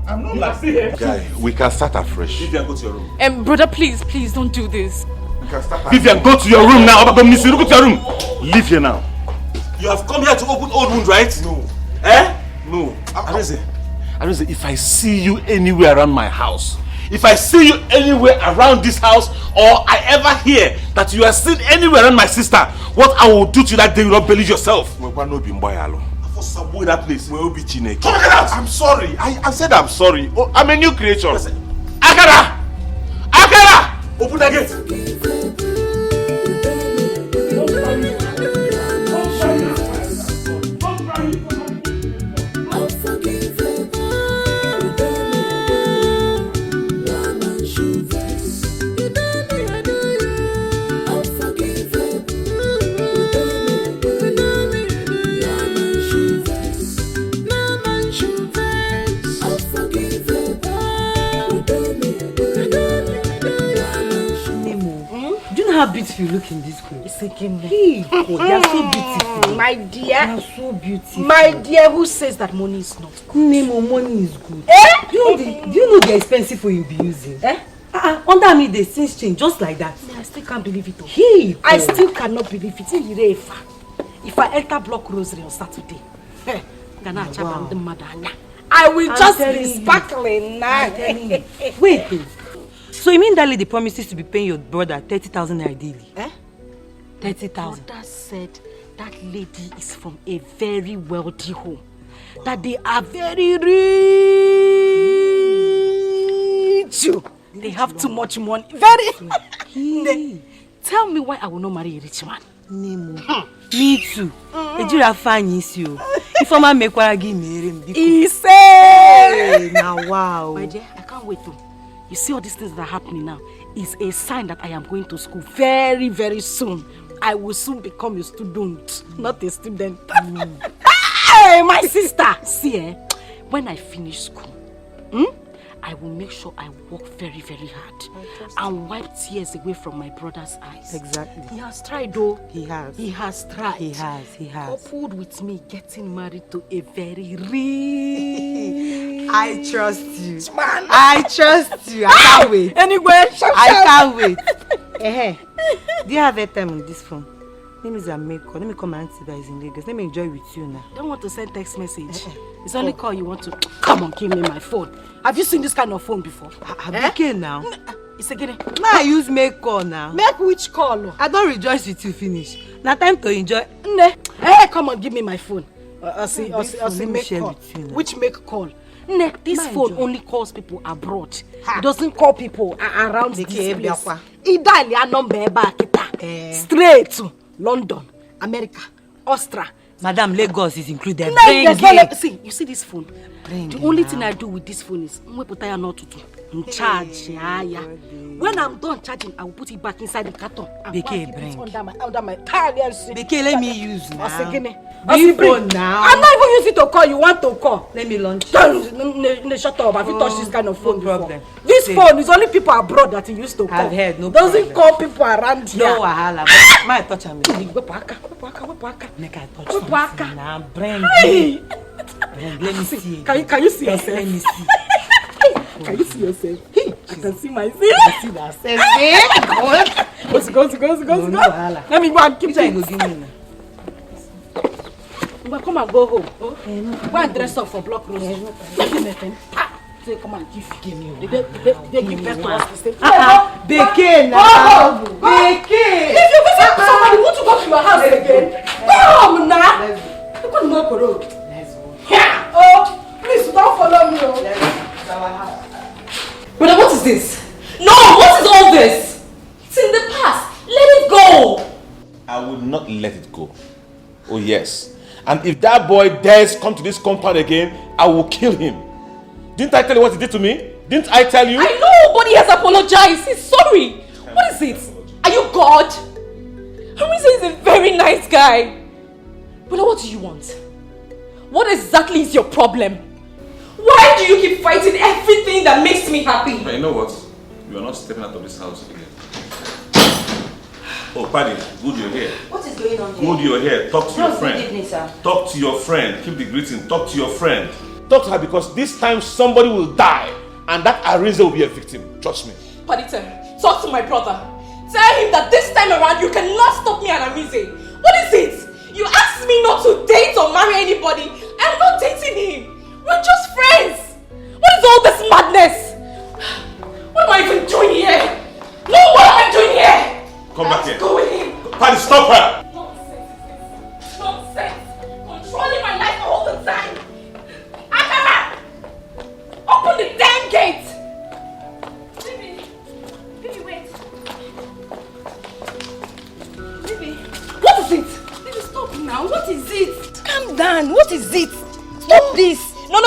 A: I'm not like this. Guy, we can start afresh.
H: Vivian, go to your room.
Q: Brother, please don't do this.
A: We can start
H: Vivian, go to your room now. Go to your room. Leave here now. You have come here to open old wounds, right?
A: No.
H: No. Arinze, if I see you anywhere around my house, if I see you anywhere around this house, or I ever hear that you are seen anywhere around my sister, what I will do to you that day, you will not believe yourself.
A: For
H: that place.
A: Come out! I'm sorry. I said I'm sorry. Oh, I'm a new creature.
H: Akara! Open the gate.
T: How beautiful you look in this clothes.
R: It's again.
T: Hey, God, they are so beautiful.
R: My dear.
T: They are so beautiful.
R: My dear, who says that money is not good?
T: Nemo, money is good. Do you know the expensive phone you'll be using? Under me, the things change just like that.
R: I still can't believe it.
T: Hey,
R: I still cannot believe it. If I enter Block Rosary on Saturday, I will just be sparkling now.
T: Wait. So you mean that lady promises to be paying your brother 30,000 ideally? 30,000.
R: Brother said that lady is from a very wealthy home. That they are very rich. They have too much money. Very. Tell me why I will not marry a rich man.
T: Nemo. Me too. Ejira fine is you. If I'm make what I give me,
R: he said.
T: Now wow.
R: My dear, I can't wait to. You see all these things that are happening now is a sign that I am going to school very, very soon. I will soon become a student, not a student. Hey, my sister! See, when I finish school, I will make sure I work very, very hard and wipe tears away from my brother's eyes.
T: Exactly.
R: He has tried though.
T: He has.
R: He has tried.
T: He has.
R: Coupled with me getting married to a very rich...
T: I trust you.
R: Man.
T: I trust you. I can't wait.
R: Anyway,
T: I can't wait. Do you have a time on this phone? Name is Ameko. Let me come and see that is in Lagos. Let me enjoy with you now.
R: Don't want to send text message. It's only call you want to. Come on, give me my phone. Have you seen this kind of phone before?
T: Okay now.
R: It's again.
T: Now I use make call now.
R: Make which call?
T: I don't rejoice with you finish. Now time to enjoy.
R: Hey, come on, give me my phone. I see make call. Which make call? Nick, this phone only calls people abroad. It doesn't call people around this place. Italia number back straight to London, America, Austria.
T: Madam, Lagos is included.
R: See, you see this phone? The only thing I do with this phone is charge. When I'm done charging, I will put it back inside the carton. Under my Italian seat.
T: Let me use now.
R: Phone now. I'm not even using it to call. You want to call?
T: Let me launch.
R: Shut up. Have you touched this kind of phone before? This phone is only people abroad that you used to call.
T: I've heard. No
R: doesn't call people around here.
T: No wahala. My touch me. Make I touch now. Bring. Let me see.
R: Can you see yourself?
T: Let me see.
R: Can you see yourself? I can see myself. I see that. Go. Let me go and keep it. Come and go home. Go and dress up for block rose. Say, come and give me. They give birth to us the same.
T: Beke now. Beke.
R: If you visit somebody, won't you go to your house again? Come now. You can't knock the road. Let's go. Oh, please don't follow me.
I: Brother, what is this? No, what is all this? It's in the past. Let it go.
A: I will not let it go. Oh yes. And if that boy dares come to this compound again, I will kill him. Didn't I tell you what he did to me? Didn't I tell you?
I: I know, but he has apologized. He's sorry. What is it? Are you God? Harisa is a very nice guy. But what do you want? What exactly is your problem? Why do you keep fighting everything that makes me happy?
H: But you know what? You are not stepping out of this house again. Oh, Paddy, good you're here.
L: What is going on here?
H: Good you're here. Talk to your friend.
L: Good evening, sir.
H: Talk to your friend. Keep the greeting. Talk to your friend.
A: Talk to her because this time somebody will die and that Arisa will be a victim. Trust me.
I: Padita, talk to my brother. Tell him that this time around you cannot stop me and Arise. What is it? You asked me not to date or marry anybody. I'm not dating him. We're just friends. What is all this madness? What am I even doing here? No, what am I doing here?
H: Come back here.
I: Go with him.
H: Paddy, stop her!
I: Nonsense. Nonsense. Controlling my life all the time. Akara! Open the damn gate! Baby, wait. Baby. What is it? Baby, stop now. What is it? Calm down. What is it? Stop this. No.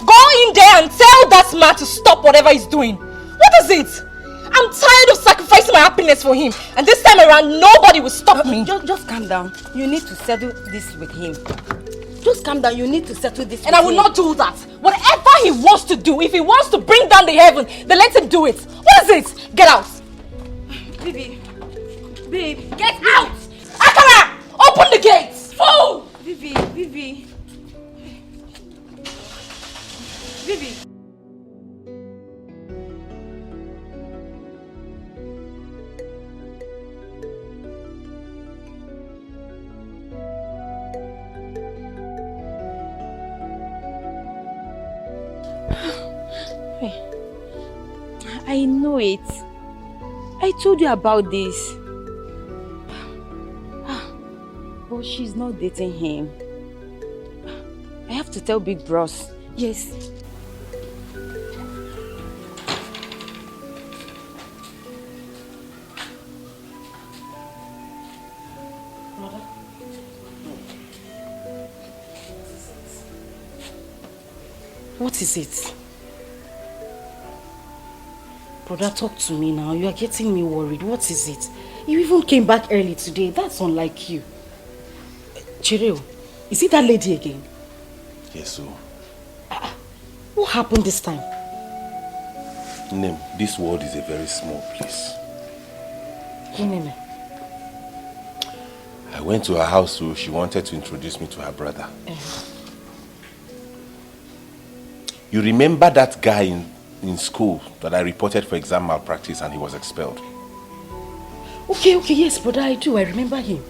I: Go in there and tell that man to stop whatever he's doing. What is it? I'm tired of sacrificing my happiness for him. And this time around, nobody will stop me.
L: Just calm down. You need to settle this with him. Just calm down. You need to settle this with him.
I: And I will not do that. Whatever he wants to do, if he wants to bring down the heaven, then let him do it. What is it? Get out.
L: Baby.
I: Get out. Akara! Open the gates. Fool!
L: Vivi. I know it. I told you about this. But she's not dating him. I have to tell Big Bros. Yes.
R: What is it? Brother, talk to me now. You are getting me worried. What is it? You even came back early today. That's unlike you. Chireo, is it that lady again?
A: Yes, so.
R: What happened this time?
A: Nem, this world is a very small place. I went to her house, so she wanted to introduce me to her brother. You remember that guy in school that I reported for exam malpractice and he was expelled?
R: Okay, yes, brother, I do. I remember him.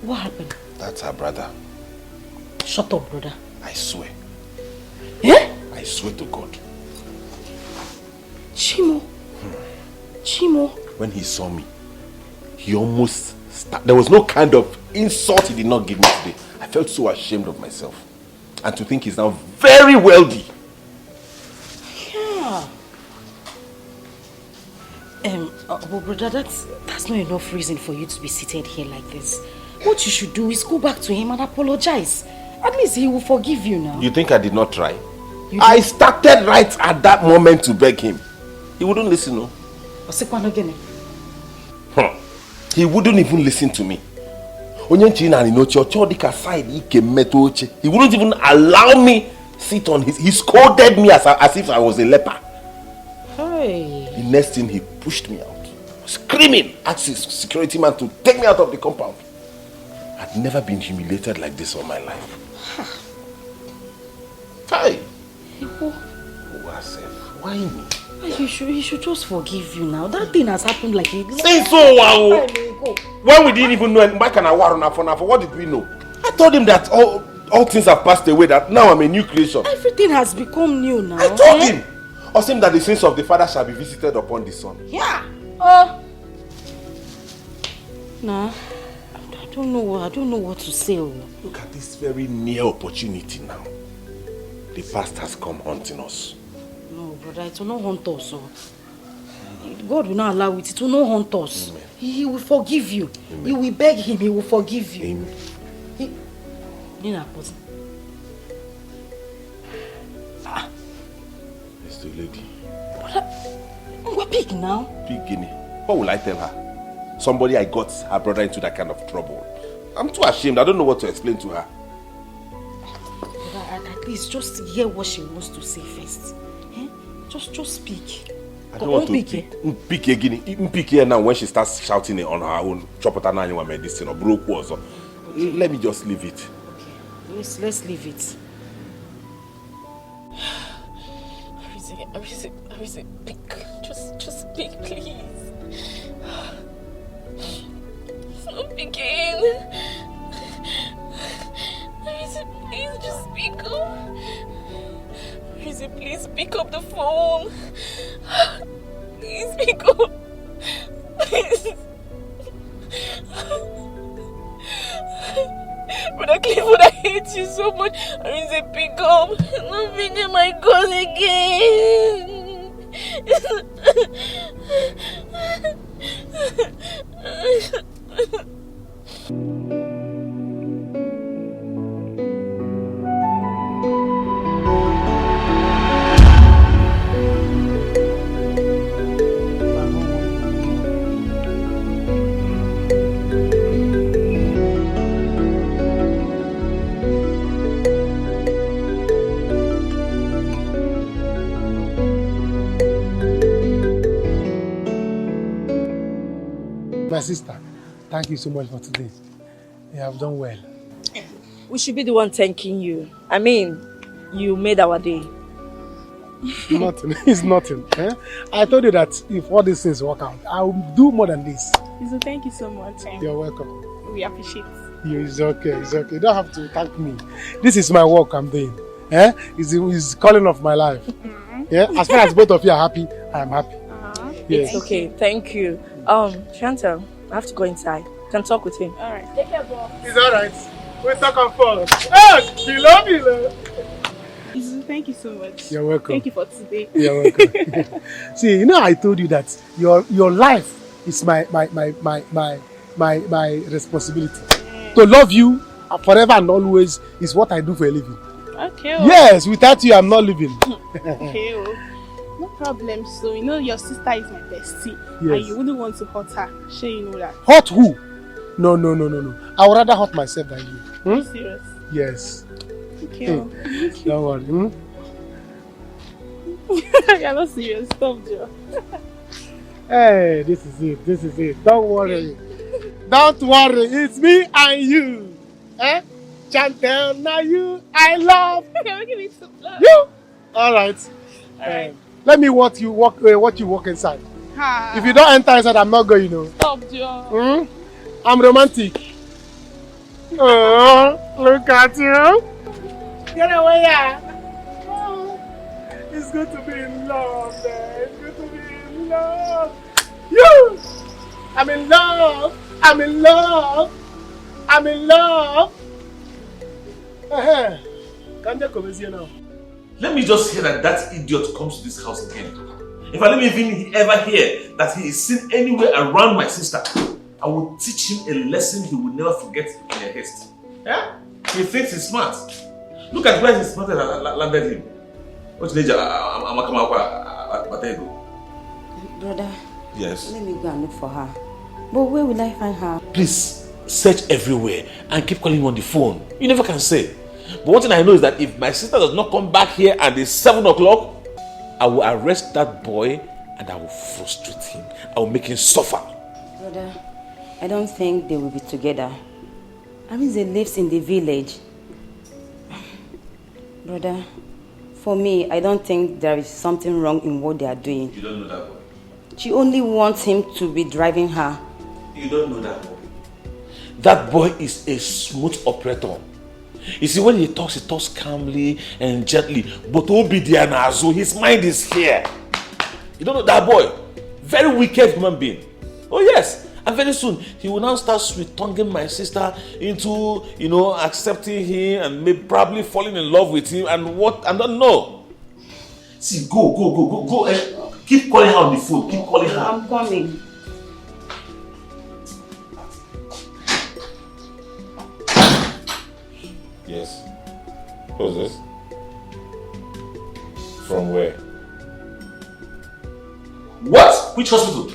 R: What happened?
A: That's her brother.
R: Shut up, brother.
A: I swear.
R: Eh?
A: I swear to God.
R: Chimo.
A: When he saw me, he almost there was no kind of insult he did not give me today. I felt so ashamed of myself. And to think he's now very wealthy.
R: Yeah. But brother, that's not enough reason for you to be seated here like this. What you should do is go back to him and apologize. At least he will forgive you now.
A: You think I did not try? I started right at that moment to beg him. He wouldn't listen, no? He wouldn't even listen to me. He wouldn't even allow me sit on his. He scolded me as if I was a leper.
R: Hey.
A: The next thing, he pushed me out, screaming, asked his security man to take me out of the compound. I'd never been humiliated like this all my life. Hey. Why me?
R: He should just forgive you now. That thing has happened like a...
A: Say so, wow. When we didn't even know, what did we know? I told him that all things have passed away, that now I'm a new creation.
R: Everything has become new now.
A: I told him. Or him that the sins of the father shall be visited upon the son.
R: Yeah. Nah. I don't know what to say.
A: Look at this very near opportunity now. The past has come haunting us.
R: No, brother, it will not haunt us. God will not allow it. It will not haunt us. He will forgive you. Amen. You will beg him. He will forgive you.
A: Amen. It's the lady.
R: We're big now.
A: Big guinea. What will I tell her? Somebody I got her brother into that kind of trouble. I'm too ashamed. I don't know what to explain to her.
R: At least just hear what she wants to say first. Eh? Just speak.
A: I don't want to speak again. Speak here now when she starts shouting it on her own. This thing or broke was. Let me just leave it.
R: Okay, let's leave it.
Q: Arisi, speak. Just speak, please. Stop speaking. Arisi, please just speak up. Arisi, please pick up the phone. Please pick up. Please. Brother Clifford, I hate you so much. Arisi, pick up. Not being my gun again.
N: My sister, thank you so much for today. You have done well.
B: We should be the one thanking you. I mean, you made our day.
N: Nothing. It's nothing. Eh? I told you that if all these things work out, I will do more than this.
C: So thank you so much.
N: You're welcome.
C: We appreciate it.
N: It's okay. It's okay. You don't have to thank me. This is my work I'm doing. Eh? It's calling of my life. Yeah. As far as both of you are happy, I am happy.
B: Yes. It's okay. Thank you. Chantal, I have to go inside. Can talk with him.
C: All right. Take care, boss.
N: It's all right. We'll talk on phone. Hey, below.
C: Thank you so much.
N: You're welcome.
C: Thank you for today.
N: You're welcome. See, you know, I told you that your life is my responsibility. To love you forever and always is what I do for a living.
C: Okay.
N: Yes, without you, I'm not living.
C: Okay. No problem. So you know your sister is my bestie,
N: yes.
C: And you wouldn't want to hurt her. Sure, you know that.
N: Hurt who? No. I would rather hurt myself than you.
C: Are you serious?
N: Yes.
C: Okay.
N: Don't worry.
C: You're not serious. Stop, Joe.
N: Hey, this is it. Don't worry. Don't worry. It's me and you. Eh? Chantel, now you. I love you. All right. Let me watch you walk inside. If you don't enter inside, I'm not going, you know.
C: Stop, Joe.
N: I'm romantic. Oh, look at you. Get away, yeah. Oh, it's good to be in love, man. It's good to be in love. You! I'm in love. I'm in love. I'm in love. Now.
D: Let me just hear that idiot comes to this house again. If I let me even ever hear that he is seen anywhere around my sister, I will teach him a lesson he will never forget in a haste. Yeah? He thinks he's smart. Look at where his mother landed him. What's the
L: Brother.
D: Yes.
L: Let me go and look for her. But where will I find her?
D: Please, search everywhere and keep calling on the phone. You never can say. But one thing I know is that if my sister does not come back here and it's 7 o'clock, I will arrest that boy and I will frustrate him. I will make him suffer.
L: Brother, I don't think they will be together. I mean, they live in the village. Brother, for me, I don't think there is something wrong in what they are doing.
D: You don't know that boy?
L: She only wants him to be driving her.
D: You don't know that boy? That boy is a smooth operator. You see, when he talks calmly and gently. But Obidianazo, his mind is here. You don't know that boy? Very wicked human being. Oh yes. And very soon, he will now start sweet-tonguing my sister into, accepting him and maybe probably falling in love with him and what, I don't know. See, go. Keep calling her on the phone. Keep calling her.
L: I'm coming.
D: Yes. Who's this? From where? What? Which hospital?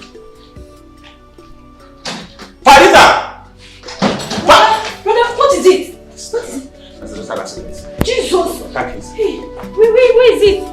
D: Parita!
R: Brother, what is it?
D: That's a sad accident.
R: Jesus!
D: Pack it.
R: Hey, where is it?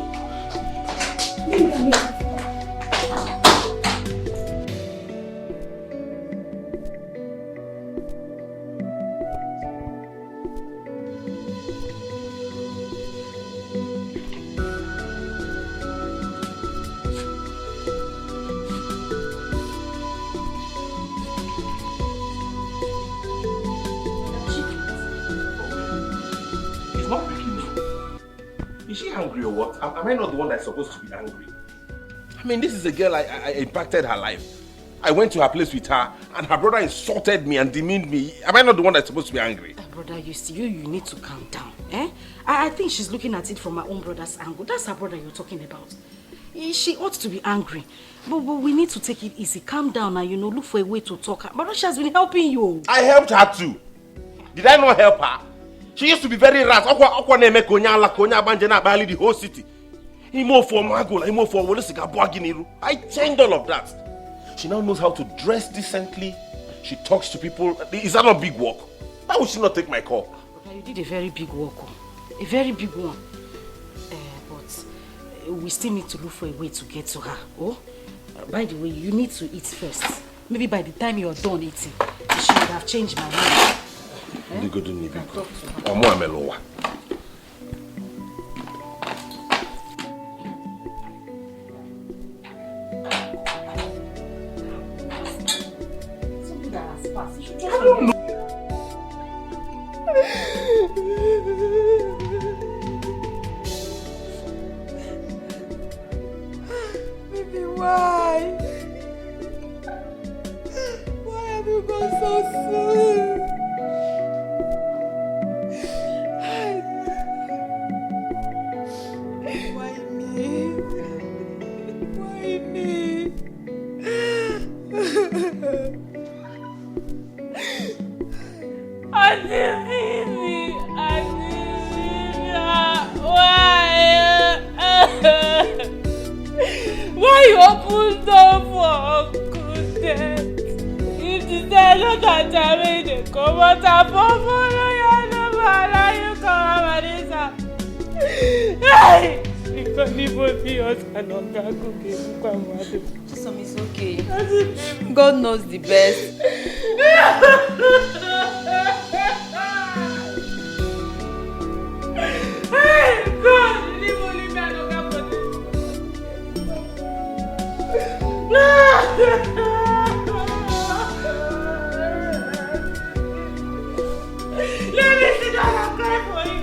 A: Angry or what? Am I not the one that's supposed to be angry? I mean, this is a girl I impacted her life. I went to her place with her and her brother insulted me and demeaned me. Am I not the one that's supposed to be angry?
R: Brother, you see, you need to calm down. I think she's looking at it from her own brother's angle. That's her brother you're talking about. She ought to be angry. But we need to take it easy. Calm down and, look for a way to talk. Brother, she has been helping you.
A: I helped her too. Did I not help her? She used to be very rash. The whole city. I changed all of that. She now knows how to dress decently. She talks to people. Is that not big work? Why would she not take my call?
R: But you did a very big work. A very big one. But we still need to look for a way to get to her. By the way, you need to eat first. Maybe by the time you're done eating, she would have changed my mind.
A: I don't know.
P: Baby, why? Why have you gone so soon? Why me? Why me?
C: Why you open door for goodness? If the seller that I made it come out of you come out because you both be us and not
L: It's okay. God knows the best.
C: Let me sit down and cry for you.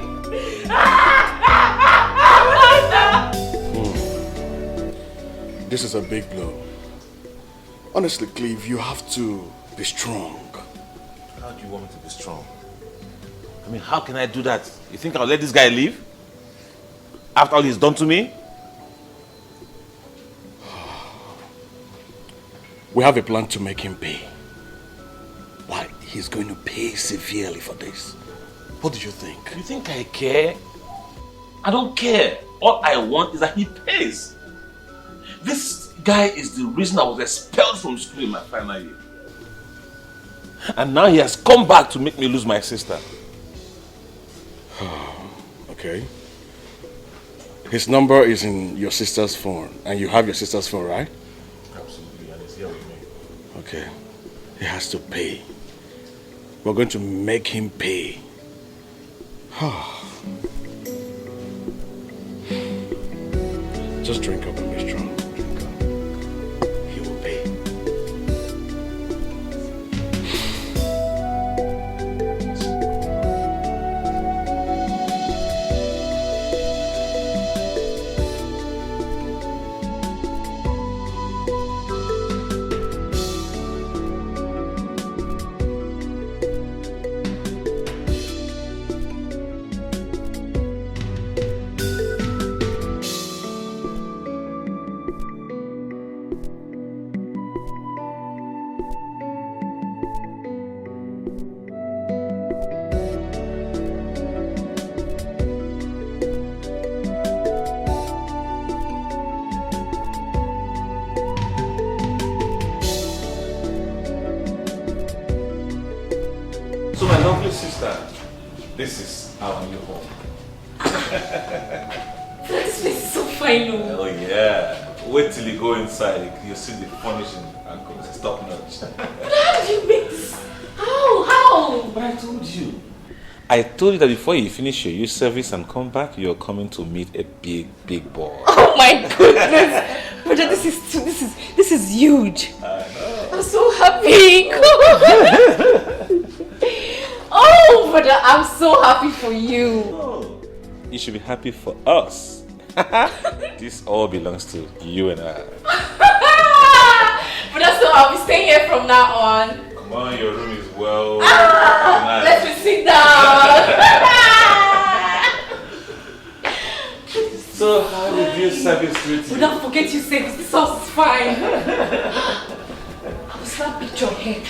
U: This is a big blow. Honestly, Cleve, you have to be strong.
D: How do you want me to be strong?
H: I mean, how can I do that? You think I'll let this guy leave? After all he's done to me?
A: We have a plan to make him pay. Like, he's going to pay severely for this. What do you think?
H: You think I care? I don't care. All I want is that he pays. This guy is the reason I was expelled from school in my final year. And now he has come back to make me lose my sister.
A: Okay. His number is in your sister's phone. And you have your sister's phone, right?
H: Absolutely, and he's here with me.
A: Okay. He has to pay. We're going to make him pay. Just drink up and be strong. Drink up. He will pay.
H: So my lovely sister, this is our new home.
I: This place is so fine.
H: Oh yeah. Wait till you go inside, you'll see the furnishing and it's top notch.
I: But how did you make this? How?
H: But I told you. I told you that before you finish your youth service and come back, you're coming to meet a big boy.
I: Oh my goodness. Brother, this is huge. I'm so happy. Oh, brother, I'm so happy for you.
H: Oh, you should be happy for us. This all belongs to you and I.
I: Brother, so I'll be staying here from now on.
H: Come on, your room is well.
I: Let me sit down.
H: So how did your service treat you?
I: Don't forget you said this house is fine. I will snap picture here.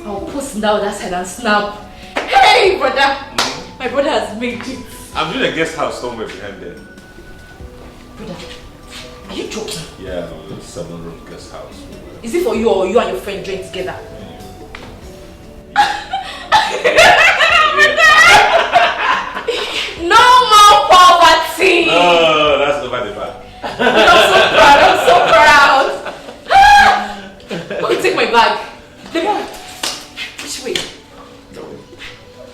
I: I will post now that side and snap. Hey, brother! My brother has made it.
H: I'm doing a guest house somewhere behind there.
I: Brother, are you joking?
H: Yeah, a 7-room guest house.
I: Is it for you or you and your friend join together? No more poverty!
H: No, that's over the back.
I: I'm so proud. Okay, take my bag. Which way?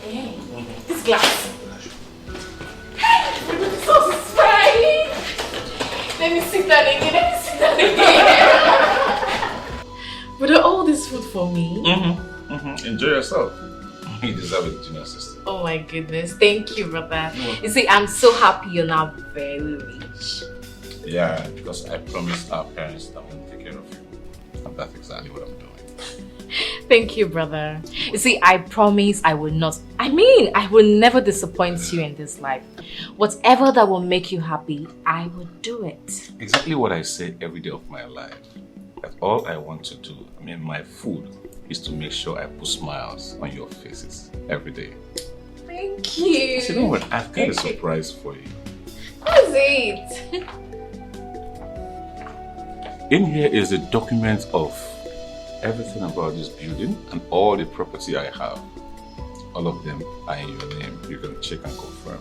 I: Hey, this glass. Hey, this sauce is fine. Let me sit down again. But all this food for me?
H: Enjoy yourself. You deserve it, junior sister.
I: Oh my goodness. Thank you, brother. You see, I'm so happy you're now very rich.
H: Yeah, because I promised our parents that I will take care of you. And that's exactly what I'm doing.
I: Thank you, brother. You see, I promise I will never disappoint you in this life. Whatever that will make you happy, I will do it.
H: Exactly what I say every day of my life. That all I want to do, my food, is to make sure I put smiles on your faces every day.
I: Thank you.
H: So, you know what? I've got a surprise for you.
I: What is it?
H: In here is a document of everything about this building and all the property I have. All of them are in your name. You can check and confirm.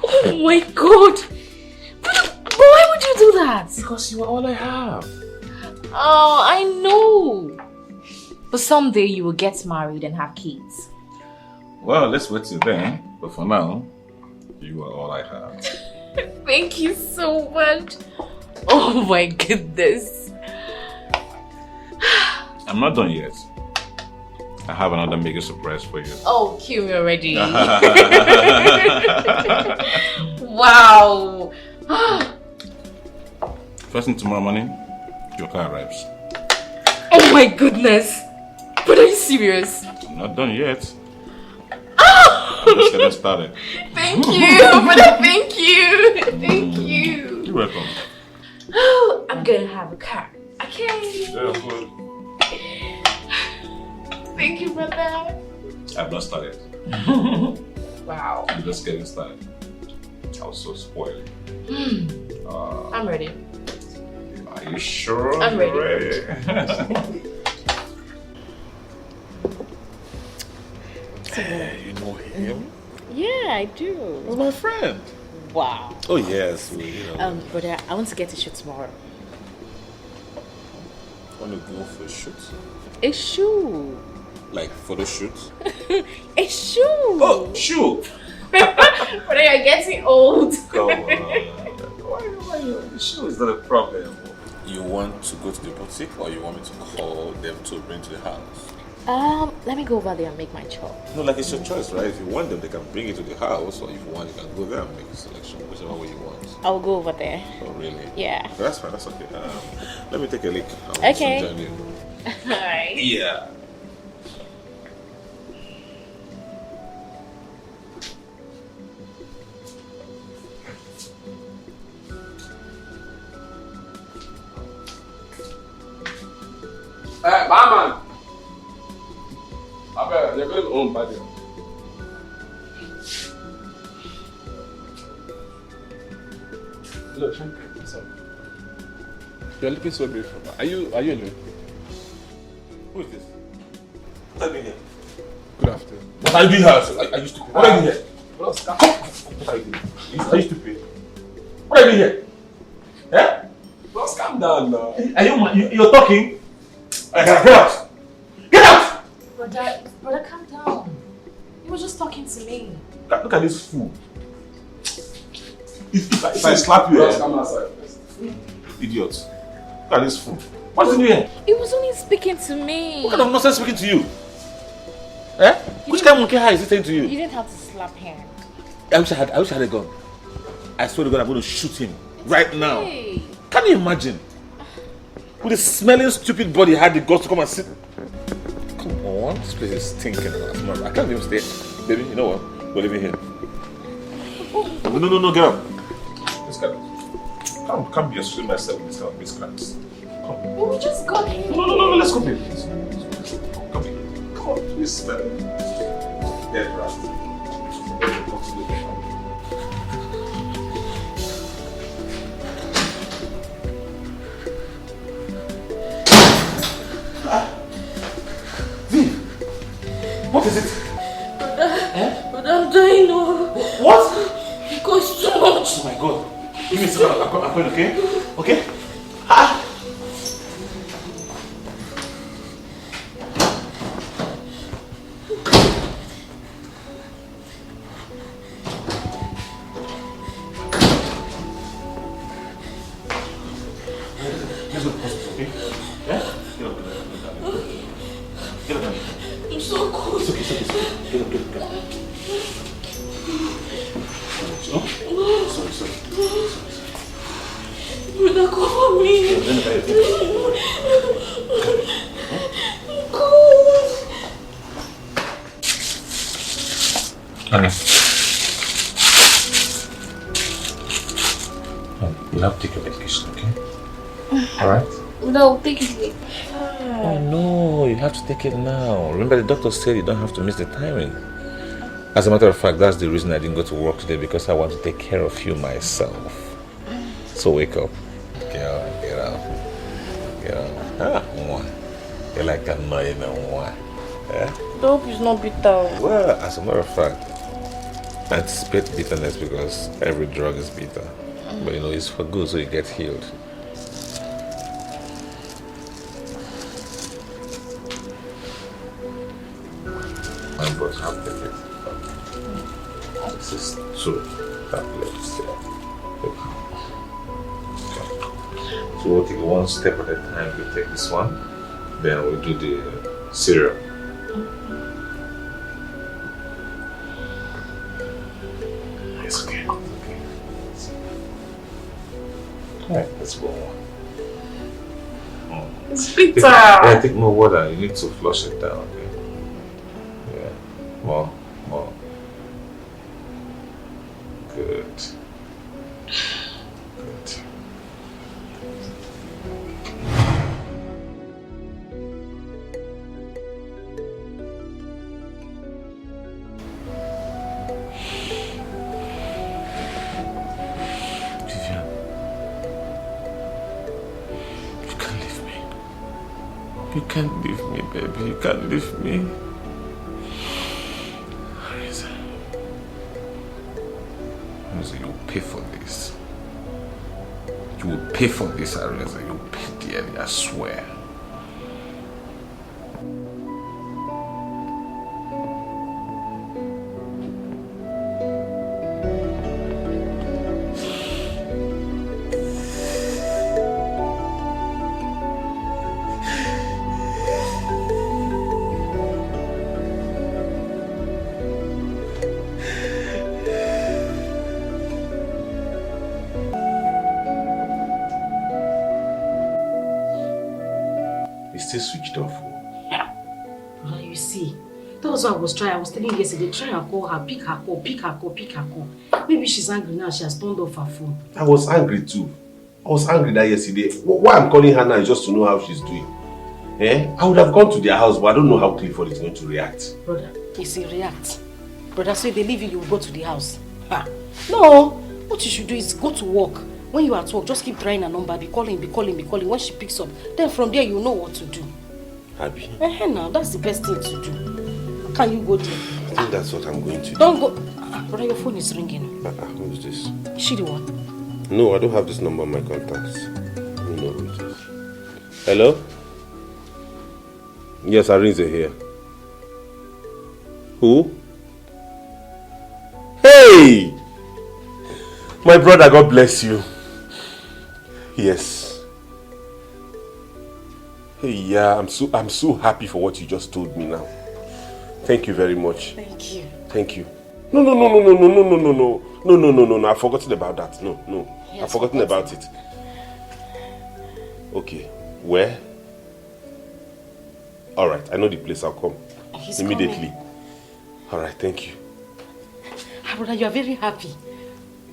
I: Oh my god! But why would you do that?
H: Because you are all I have.
I: Oh, I know. But someday you will get married and have kids.
H: Well, let's wait till then. But for now, you are all I have.
I: Thank you so much. Oh my goodness.
H: I'm not done yet. I have another mega surprise for you.
I: Oh, cue me already. Wow.
H: First thing tomorrow morning, your car arrives.
I: Oh my goodness.
Q: But are you serious?
H: I'm not done yet.
Q: Oh!
H: I'm just getting started.
Q: Thank you, brother. Thank you. Thank you.
H: You're welcome.
Q: Oh, I'm gonna have a car. Okay.
H: Yeah, good.
Q: Thank you, brother.
H: I've not started.
Q: Wow.
H: I'm just getting started. I was so spoiled.
Q: I'm ready.
H: Are you sure?
Q: I'm ready.
H: You know him?
Q: Yeah, I do.
H: He's my friend.
Q: Wow.
H: Oh yes,
Q: Brother, I want to get a shoot tomorrow.
H: Want to go for a shoot?
Q: A shoe.
H: Like photo shoot?
Q: A shoe.
H: Oh, shoe.
Q: Brother, you're getting old.
H: Come on. Why the shoe is not a problem. You want to go to the boutique or you want me to call them to bring to the house?
Q: Let me go over there and make my choice.
H: No, like it's your choice, right? If you want them, they can bring it to the house, or if you want, you can go there and make a selection, whichever way you want.
Q: I'll go over there.
H: Oh, really?
Q: Yeah.
H: That's fine, that's okay. Let me take a look.
Q: Okay. Alright.
H: Yeah.
E: Hey, barman! You're going home, buddy. Look, sorry. You're looking so beautiful. Are you alone?
H: Who is this? What are you here?
E: Good afternoon.
H: What are you doing here? Are you stupid? What are you here?
E: Bros, come.
H: What are you doing? Are you stupid? What are you doing here? Eh?
E: Bros, calm down now.
H: You're talking? Get out! Get out!
Q: Brother, calm down. He was just talking to me.
H: Look at this fool. If I slap you,
E: Bros, come outside first.
H: Idiot. Look at this fool. What's he doing here?
Q: He was only speaking to me.
H: What kind of nonsense speaking to you? Eh? Which kind of monkey high is he saying to you?
Q: You didn't have to slap him.
H: I wish I had a gun. I swear to God, I'm going to shoot him right now. Can you imagine? With a smelling stupid body, had the guts to come and sit. Come on, this place is stinking. I can't even stay. Baby, you know what? We're living here. No, get up. Let's get up. Can't be assuming myself with this kind of miscreants. Come.
Q: But we just got here.
H: No, let's go here. Come here. Come on, please smell it. Dead rat. What is it?
Q: Brother, I'm dying.
H: What?
Q: It costs too much.
H: Oh my God. Give me a second. I'm going, okay? Okay? Let's go to the hospital, okay? Yeah? Get up. Get up.
Q: I'm so cold.
H: It's okay. Get up. Oh? Sorry.
Q: Brother, cover me. I'm cold.
H: You have to take your medication, okay? Alright?
Q: No, take it.
H: Oh no, you have to take it now. Remember the doctor said you don't have to miss the timing. As a matter of fact, that's the reason I didn't go to work today, because I want to take care of you myself. So wake up. Get up. You're like annoying one. Yeah?
Q: The hope is not bitter.
H: Well, as a matter of fact, I anticipate bitterness because every drug is bitter. But it's for good, so you get healed. I'm going to have to take it. This is 2 tablets there. Okay. So we'll take one step at a time. We take this one, then we'll do the cereal. It's okay. Alright, let's go on.
Q: It's bitter.
H: Yeah, take more water. You need to flush it down, okay? Yeah. More. Good. You can't leave me, baby. You can't leave me. Arisa, you will pay for this. You will pay for this, Arisa. You will pay dearly, I swear. Switched off.
R: Well, you see, that was what I was trying. I was telling you yesterday, try and call her, pick her call. Maybe she's angry now, she has turned off her phone.
J: I was angry too. I was angry that yesterday. Why I'm calling her now is just to know how she's doing. I would have gone to their house, but I don't know how Clifford is going to react.
R: Brother, you see, react. Brother, so if they leave you, you will go to the house. No, what you should do is go to work. When you are at work, just keep trying her number, be calling. When she picks up, then from there you know what to do.
J: Happy?
R: Now, that's the best thing to do. Can you go there?
J: I think that's what I'm going to do.
R: Don't go. Brother, your phone is ringing.
J: Who is this?
R: Is she the one?
J: No, I don't have this number in my contacts. I don't know who it is. Hello? Yes, Arinze here. Who? Hey! My brother, God bless you. Yes. Hey, yeah, I'm so happy for what you just told me now. Thank you very much.
R: Thank you.
J: Thank you. No. I've forgotten about that. No. I've forgotten about it. Okay. Where? All right. I know the place. I'll come.
R: He's
J: immediately.
R: Coming.
J: All right. Thank you.
R: Brother, you are very happy.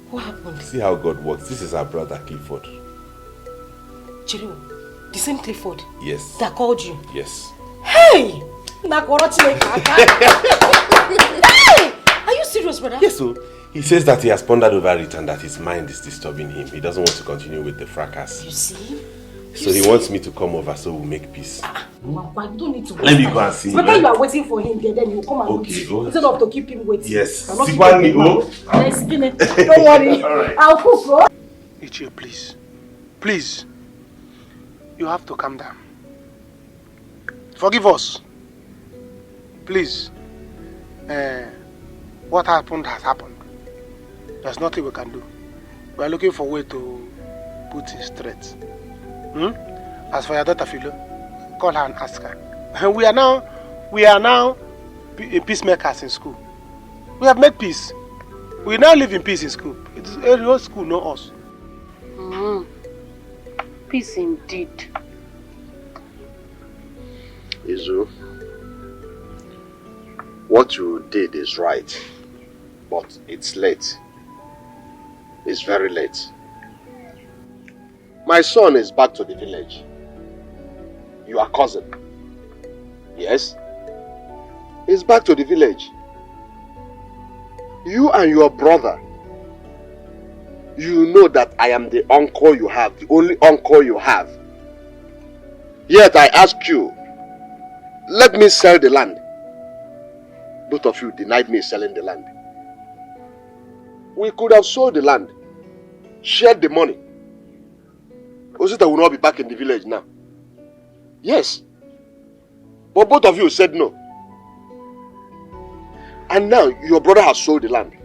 R: What happened?
J: See how God works. This is our brother Clifford.
R: Chiro, the same Clifford?
J: Yes.
R: That called you?
J: Yes.
R: Hey! Hey! Are you serious, brother?
J: Yes, so he says that he has pondered over it and that his mind is disturbing him. He doesn't want to continue with the fracas.
R: You see?
J: So he wants me to come over so we'll make peace.
R: You don't need to
J: Let me go and see him.
R: But then you are waiting for him there, then you come and
J: okay,
R: go. Instead of to keep him waiting.
J: Yes.
R: Don't worry. I'll cook, bro.
N: Ichie, please. Please. You have to calm down. Forgive us. Please. What happened has happened. There's nothing we can do. We are looking for a way to put it straight. As for your daughter Philo, call her and ask her. We are now peacemakers in school. We have made peace. We now live in peace in school. It is every school know us.
K: Peace indeed.
J: Izu, what you did is right, but it's late. It's very late. My son is back to the village. Your cousin. Yes? He's back to the village. You and your brother, you know that I am the uncle you have, the only uncle you have. Yet I ask you, let me sell the land. Both of you denied me selling the land. We could have sold the land, shared the money. Osita will not be back in the village now. Yes. But both of you said no. And now your brother has sold the land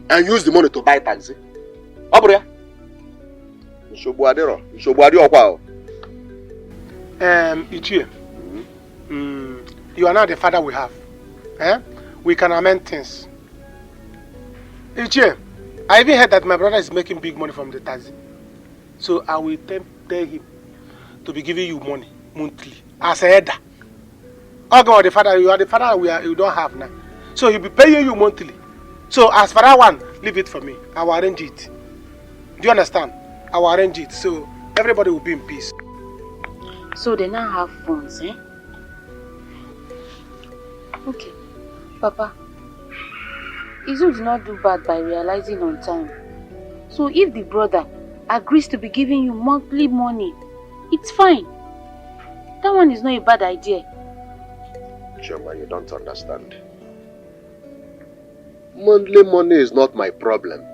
J: and used the money to buy taxi. Ichie,
N: you are now the father we have. We can amend things. Ichie, I even heard that my brother is making big money from the taxi. So I will tell him to be giving you money monthly as a header. Oh God, the father, you are the father you don't have now. So he'll be paying you monthly. So as for that one, leave it for me. I will arrange it. Do you understand? I will arrange it. So everybody will be in peace.
O: So they now have funds, eh? Okay. Papa, Izu did not do bad by realizing on time. So if the brother agrees to be giving you monthly money, it's fine. That one is not a bad idea.
J: Choma, you don't understand. Monthly money is not my problem.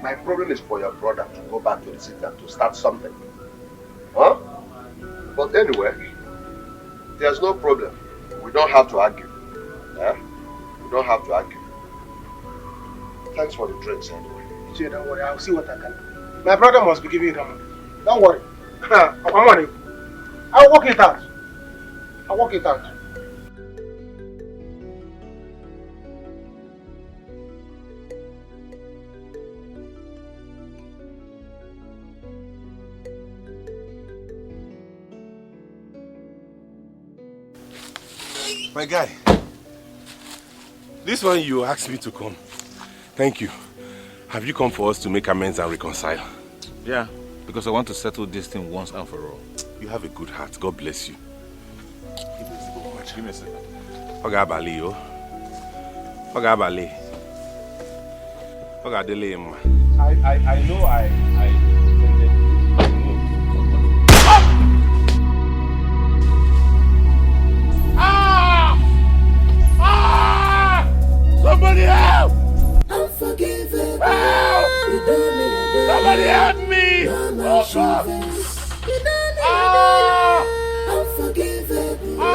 J: My problem is for your brother to go back to the city and to start something. Huh? But anyway, there's no problem. We don't have to argue. Eh? We don't have to argue. Thanks for the drinks anyway.
N: See, don't worry, I'll see what I can do. My brother must be giving you the money. Don't worry. I'm on it. I'll work it out. I'll work it out.
A: My guy, this one you asked me to come. Thank you. Have you come for us to make amends and reconcile?
H: Yeah, because I want to settle this thing once and for all.
A: You have a good heart. God bless you.
H: Give me a second.
A: Ogabali, yo. Ogabali. Ogadele, ma.
H: I know I
A: Somebody help!
P: Unforgivable.
A: Help! Somebody help me! Oh God!
P: Unforgivable.
A: Oh,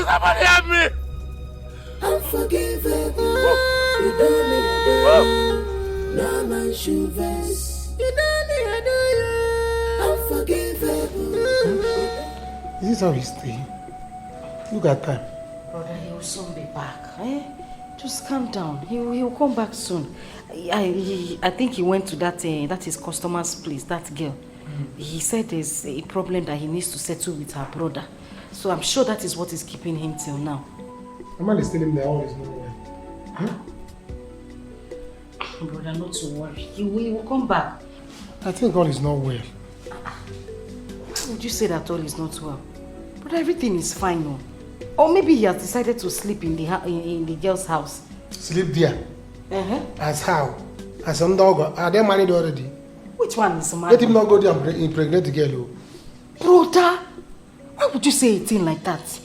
A: somebody help me!
P: Unforgivable. No man shoes. Unforgivable.
N: Is this how he's staying? Look at time.
R: Brother, he will soon be back. Eh? Just calm down. He will come back soon. I think he went to that his customer's place, that girl. He said there's a problem that he needs to settle with her brother. So I'm sure that is what is keeping him till now.
N: The man is telling me that all is not well. Huh?
R: Brother, not to worry. He will come back.
N: I think all is not well.
R: Why would you say that all is not well? Brother, everything is fine now. Or maybe he has decided to sleep in the girl's house.
N: Sleep there? As how? As some dog? Are they married already?
R: Which one is married?
N: Let him not go there and impregnate the girl.
R: Brother, why would you say a thing like that?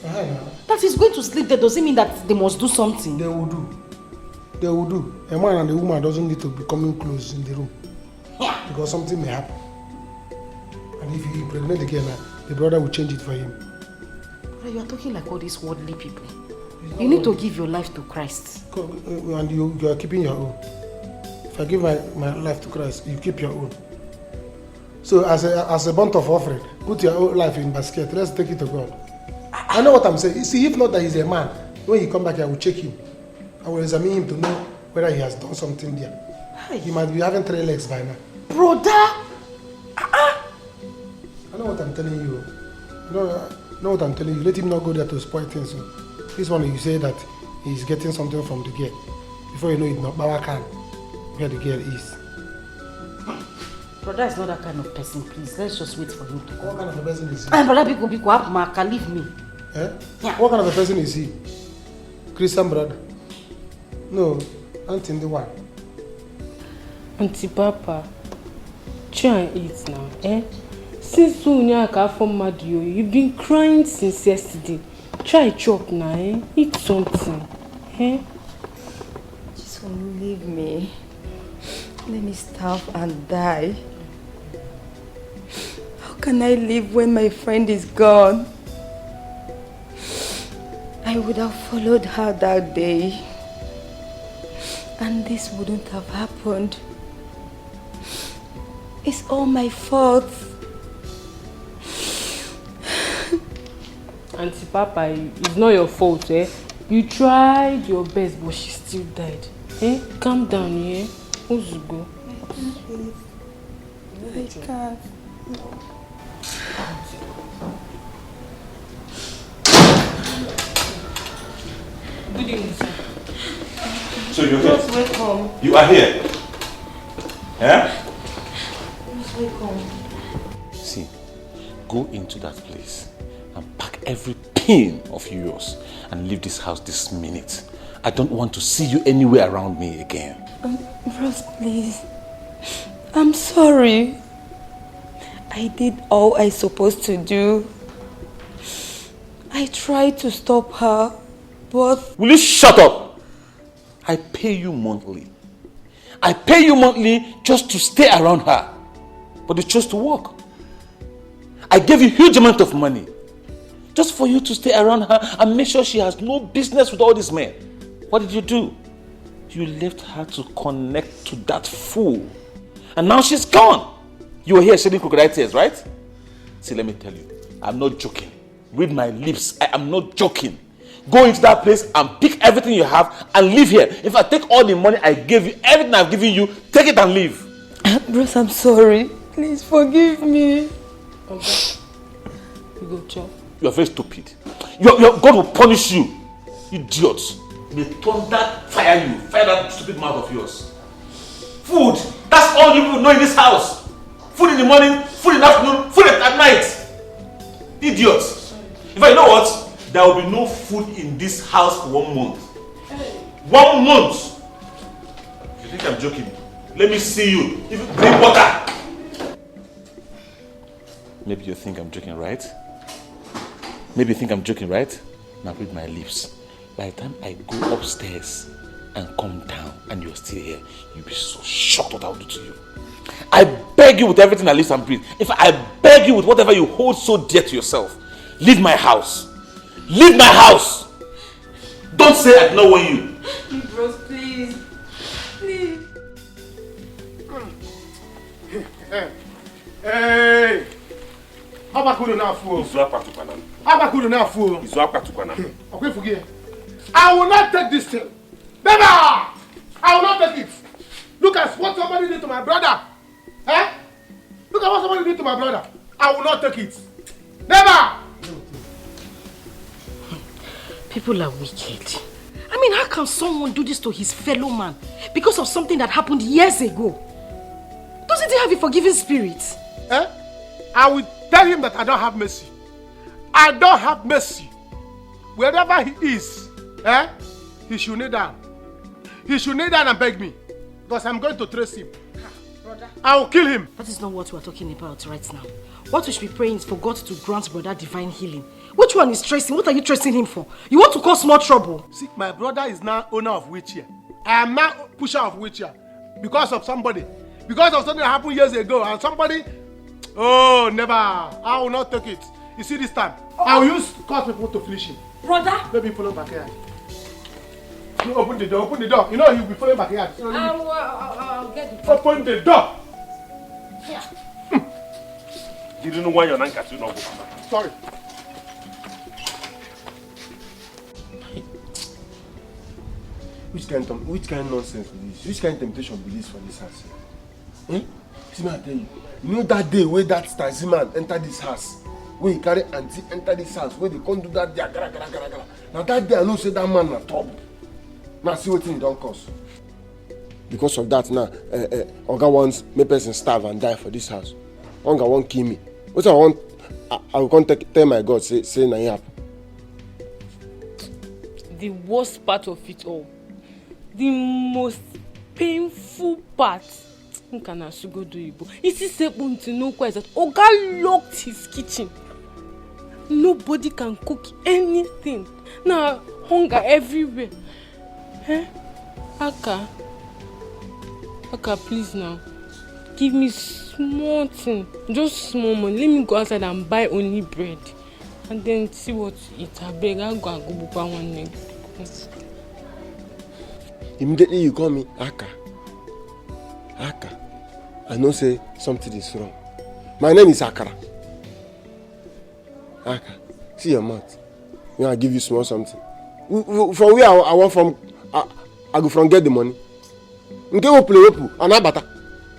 R: That he's going to sleep there doesn't mean that they must do something.
N: They will do. They will do. A man and a woman doesn't need to be coming close in the room.
R: Yeah.
N: Because something may happen. And if you impregnate the girl, the brother will change it for him.
R: Brother, you are talking like all these worldly people. You need to give your life to Christ.
N: And you are keeping your own. If I give my life to Christ, you keep your own. So as a burnt of offering, put your own life in basket. Let's take it to God. I know what I'm saying. You see, if not that he's a man, when he come back, I will check him. I will examine him to know whether he has done something there. He might be having 3 legs by now.
R: Brother!
N: I know what I'm telling you. Know what I'm telling you. Let him not go there to spoil things. So this one, you say that he's getting something from the girl. Before you know it, not Bawakan, where the girl is.
R: Brother is not that kind of person, please. Let's just wait for him to go.
N: What kind of a person is he?
R: Brother, can leave me.
N: Eh? Yeah. What kind of a person is he? Christian brother? No, Auntie in the one.
M: Auntie Papa, try and eat now, eh? Since you've been crying since yesterday. Try chop now, eh? Eat something, eh?
F: Just leave me. Let me starve and die. How can I live when my friend is gone? I would have followed her that day. And this wouldn't have happened. It's all my fault.
M: Auntie Papa, it's not your fault, eh? You tried your best, but she still died. Eh? Calm down, yeah? Who's go?
F: I can't.
M: Good evening, sir.
A: So you're here?
F: Just welcome.
A: You are here? Yeah?
F: Just welcome.
H: See, go into that place and pack every pin of yours and leave this house this minute. I don't want to see you anywhere around me again.
F: Rose, please. I'm sorry. I did all I supposed to do. I tried to stop her, but...
H: Will you shut up? I pay you monthly. I pay you monthly just to stay around her. But you chose to work. I gave you a huge amount of money just for you to stay around her and make sure she has no business with all these men. What did you do? You left her to connect to that fool. And now she's gone. You were here shedding crocodile tears, right? See, let me tell you, I'm not joking. Read my lips, I am not joking. Go into that place and pick everything you have and leave here. If I take all the money I gave you, everything I've given you, take it and leave.
F: Bruce, I'm sorry. Please forgive me.
M: Okay. You go chop.
H: You are very stupid. Your God will punish you. Idiots. May thunder fire you. Fire that stupid mouth of yours. Food. That's all you will know in this house. Food in the morning, food in the afternoon, food at night. Idiots. In fact, you know what? There will be no food in this house for 1 month. 1 month. You think I'm joking? Let me see you. If you drink water. Maybe you think I'm joking, right? Maybe you think I'm joking, right? Now read my lips. By the time I go upstairs and come down and you're still here, you'll be so shocked what I'll do to you. I beg you with everything that lives and breathes. In fact, I beg you with whatever you hold so dear to yourself. Leave my house. Leave my house. Don't say I don't want you.
F: Bros, please. Please.
N: Hey! Abakuru na fool. Abakuru na fool. Okay, forget. I will not take this thing. Never! I will not take it. Look at what somebody did to my brother. Eh? Look at what somebody did to my brother. I will not take it. Never!
R: People are wicked. I mean, how can someone do this to his fellow man because of something that happened years ago? Doesn't he have a forgiving spirit?
N: Eh? I will tell him that I don't have mercy. I don't have mercy. Wherever he is, he should kneel down. He should kneel down and beg me. Because I'm going to trace him.
R: Brother.
N: I will kill him.
R: That is not what we are talking about right now. What we should be praying is for God to grant brother divine healing. Which one is tracing? What are you tracing him for? You want to cause more trouble?
N: See, my brother is now owner of wheelchair. I am now pusher of wheelchair. Because of somebody. Because of something that happened years ago. And somebody... Oh, never. I will not take it. You see this time? I will use cause people to finish him.
R: Brother?
N: Let me follow back here. You open the door, open the door. You know he'll be following back here. So
R: I'll get the
N: open the door.
R: Yeah.
A: You don't know why your anchor to not go.
N: Sorry. Which kind nonsense be this? Which kind temptation be this for this house? Eh? See me, I tell you. You know that day where that Stasi man entered this house? When he carry auntie enter this house, where they can't do that there, gara. Now that day I know say that man na trouble. Now see what thing he don't cause. Because of that now, Oga wants me person starve and die for this house. Oga won't kill me. What I want, I will come tell my God, say na him happen.
M: The worst part of it all, the most painful part, is to know that Oga locked his kitchen. Nobody can cook anything. Now, hunger everywhere. Eh? Aka, please now. Give me small thing. Just small money. Let me go outside and buy only bread. And then see what to eat. I beg, I'll go buy one leg.
N: Immediately you call me Aka. I know say something is wrong. My name is Akara. Aka. See your mouth.
G: When I give you small something. From where I want from, I go from get the money. Nke opu, anabata.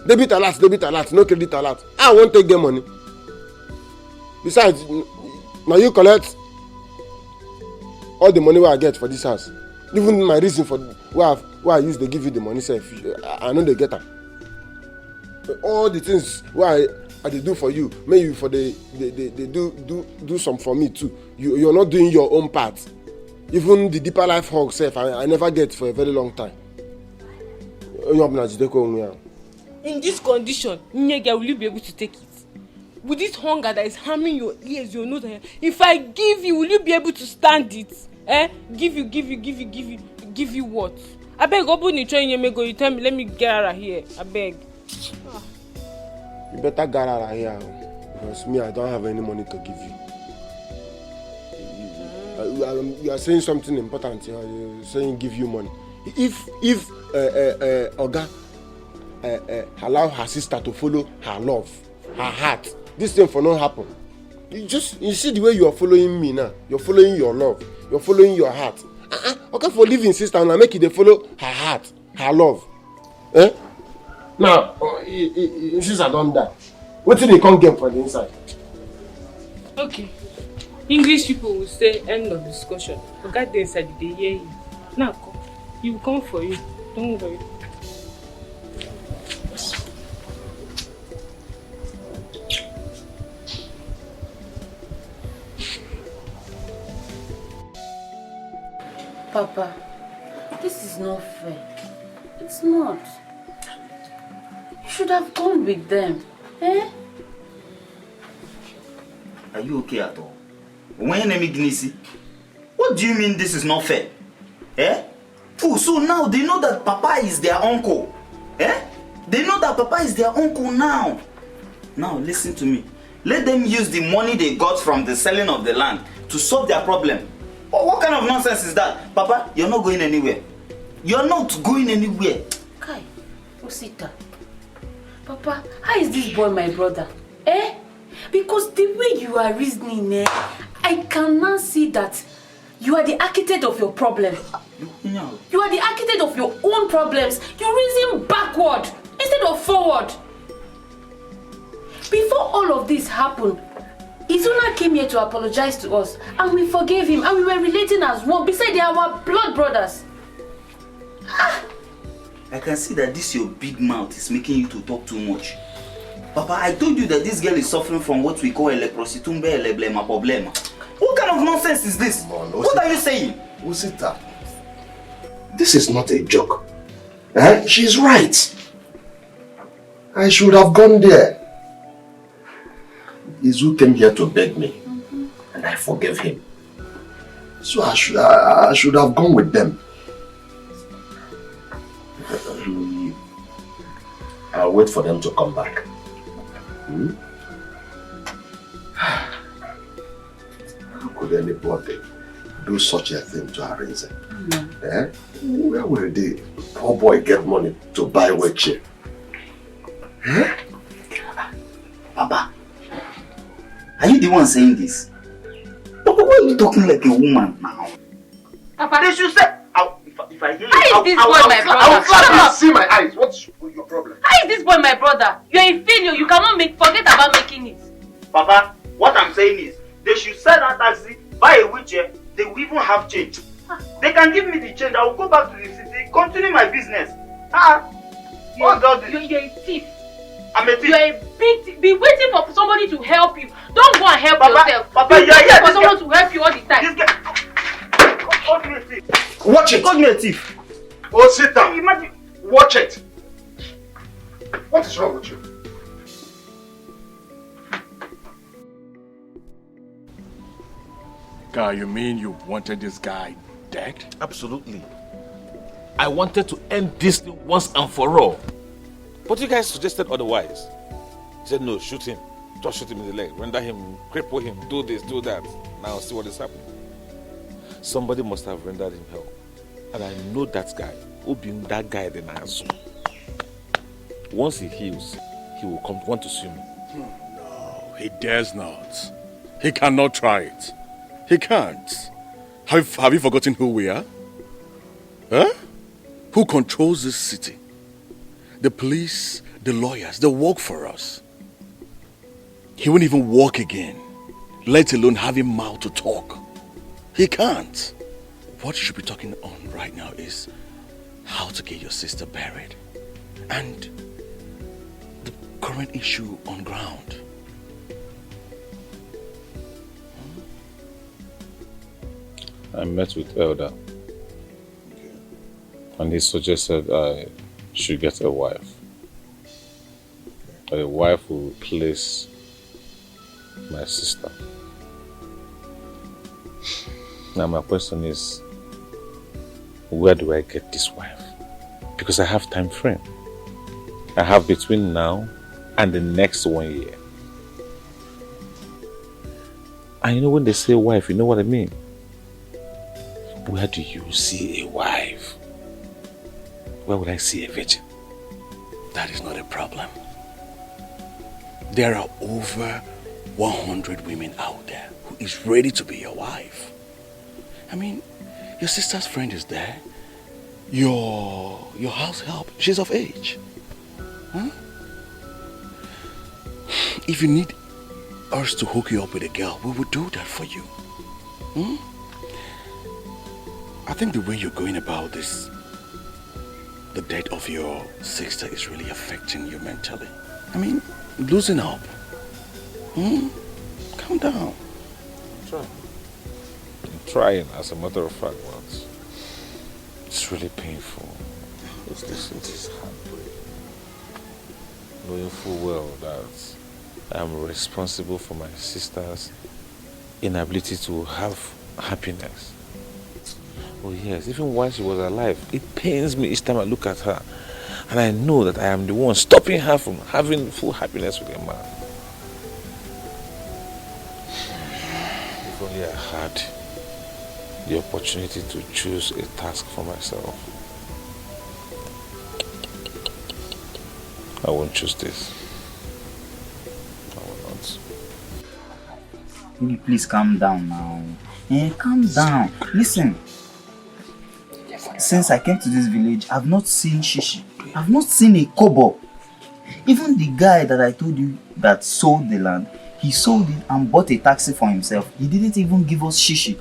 G: Debit alert, no credit alert. I won't take the money. Besides, now you collect all the money I get for this house. Even my reason for why I use to give you the money, I know they get them. All the things why I do for you, maybe you for they do some for me too. You're not doing your own part. Even the deeper life hug self, I never get for a very long time.
M: In this condition, Nyega, will you be able to take it? With this hunger that is harming your ears, your nose, if I give you, will you be able to stand it? Give you what? I beg, open the train, you tell me, let me get out of here. I beg.
G: You better get out of here, because me, I don't have any money to give you. You are saying something important. You're saying give you money. If Oga allow her sister to follow her love, her heart, this thing for not happen. You see the way you are following me now. You're following your love. You're following your heart. Okay, for leaving sister and I make it they follow her heart, her love. Now, sister don't die. What did they can't get from the inside?
M: Okay. English people will say end of discussion. Forget the inside, they hear you. Now come. He will come for you. Don't worry.
O: Papa, this is not fair. It's not. You should have gone with them.
S: Are you okay at all? What do you mean this is not fair? Oh, so now they know that Papa is their uncle. They know that Papa is their uncle now. Now listen to me. Let them use the money they got from the selling of the land to solve their problem. What kind of nonsense is that? Papa, you're not going anywhere. You're not going anywhere.
O: Kai, Osita. Papa, how is this boy my brother? Because the way you are reasoning, I cannot see that you are the architect of your problem.
S: No.
O: You are the architect of your own problems. You reason backward instead of forward. Before all of this happened, Izuna came here to apologize to us and we forgave him and we were relating as one. Besides, they are our blood brothers.
S: I can see that this your big mouth is making you to talk too much. Papa, I told you that this girl is suffering from what we call leprositumbe eleblema problema. What kind of nonsense is this? What are you saying?
J: Usita, this is not a joke. She's right. I should have gone there. Izu came here to beg me, and I forgave him. So I should have gone with them. I'll wait for them to come back. How could anybody do such a thing to Arinze? Where will the poor boy get money to buy Weche?
S: Papa, are you the one saying this? Papa, why are you talking like a woman now?
O: Papa,
S: they should say, if I hear you,
O: how is this boy my brother?
J: I'll slap you. See my eyes. What's your problem?
O: How is this boy my brother? You're a failure. You cannot forget about making it.
S: Papa, what I'm saying is, they should sell that taxi, buy a wheelchair, they will even have change. They can give me the change, I will go back to the city, continue my business.
O: You're a thief.
S: I'm a thief.
O: You're a big thief. Be waiting for somebody to help you. Don't go and help yourself.
S: Papa,
O: you're waiting for someone to help you all the time.
S: Call me a thief.
J: Watch it.
S: Call me a thief.
J: Oh, sit down.
S: Imagine.
J: Watch it. What is wrong with you?
E: Guy, you mean you wanted this guy dead?
A: Absolutely. I wanted to end this thing once and for all. But you guys suggested otherwise. He said, no, shoot him. Just shoot him in the leg. Render him, cripple him, do this, do that. Now see what is happening. Somebody must have rendered him help. And I know that guy. Who being that guy then I assume. Once he heals, he will want to sue me.
E: No, he dares not. He cannot try it. He can't.
A: Have you forgotten who we are? Huh? Who controls this city? The police, the lawyers, they work for us. He won't even walk again, let alone have him mouth to talk. He can't. What you should be talking on right now is how to get your sister buried and the current issue on ground.
H: I met with Elder and he suggested I should get a wife. A wife who will replace my sister. Now my question is, where do I get this wife? Because I have time frame. I have between now and the next 1 year. And you know when they say wife, you know what I mean? Where do you see a wife? Where would I see a virgin?
A: That is not a problem. There are over 100 women out there who is ready to be your wife. I mean, your sister's friend is there. Your house help, she's of age. Huh? If you need us to hook you up with a girl, we will do that for you. Hmm? I think the way you're going about this, the death of your sister is really affecting you mentally. I mean, loosen up. Hmm? Calm down.
H: I'm trying, as a matter of fact, but it's really painful. It is heartbreaking. Knowing full well that I'm responsible for my sister's inability to have happiness. Oh yes, even while she was alive, it pains me each time I look at her. And I know that I am the one stopping her from having full happiness with a man. If only I had the opportunity to choose a task for myself. I won't choose this. I will not.
S: Will you please calm down now? Calm down. Listen. Since I came to this village, I've not seen shishi. I've not seen a kobo. Even the guy that I told you that sold the land, he sold it and bought a taxi for himself. He didn't even give us shishi.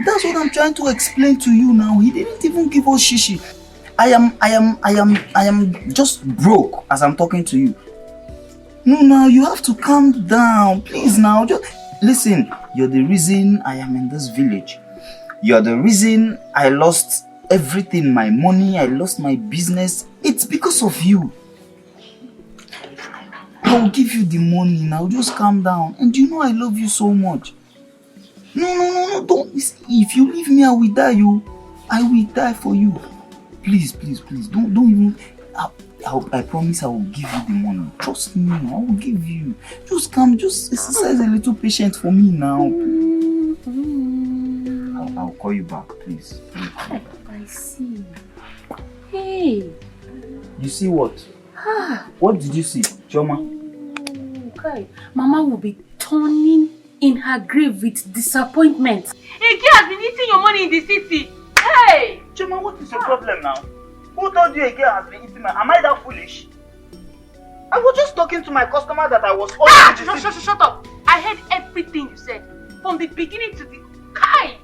S: That's what I'm trying to explain to you now. He didn't even give us shishi. I am just broke as I'm talking to you. No, now you have to calm down. Please now, just listen. You're the reason I am in this village. You're the reason I lost everything, my money, I lost my business. It's because of you. I will give you the money now. Just calm down. And you know I love you so much. No, don't. If you leave me, I will die. I will die for you. Please. Don't even. I promise I will give you the money. Trust me, I will give you. Just exercise a little patience for me now. I'll call you back, please.
O: I see. Hey.
S: You see what? What did you see, Choma?
O: Okay. Mama will be turning in her grave with disappointment.
K: Ike has been eating your money in the city. Hey!
S: Choma, what is your problem now? Who told you Ike has been eating my... Am I that foolish? I was just talking to my customer that I was...
K: Shut up. I heard everything you said. From the beginning to the... Kai!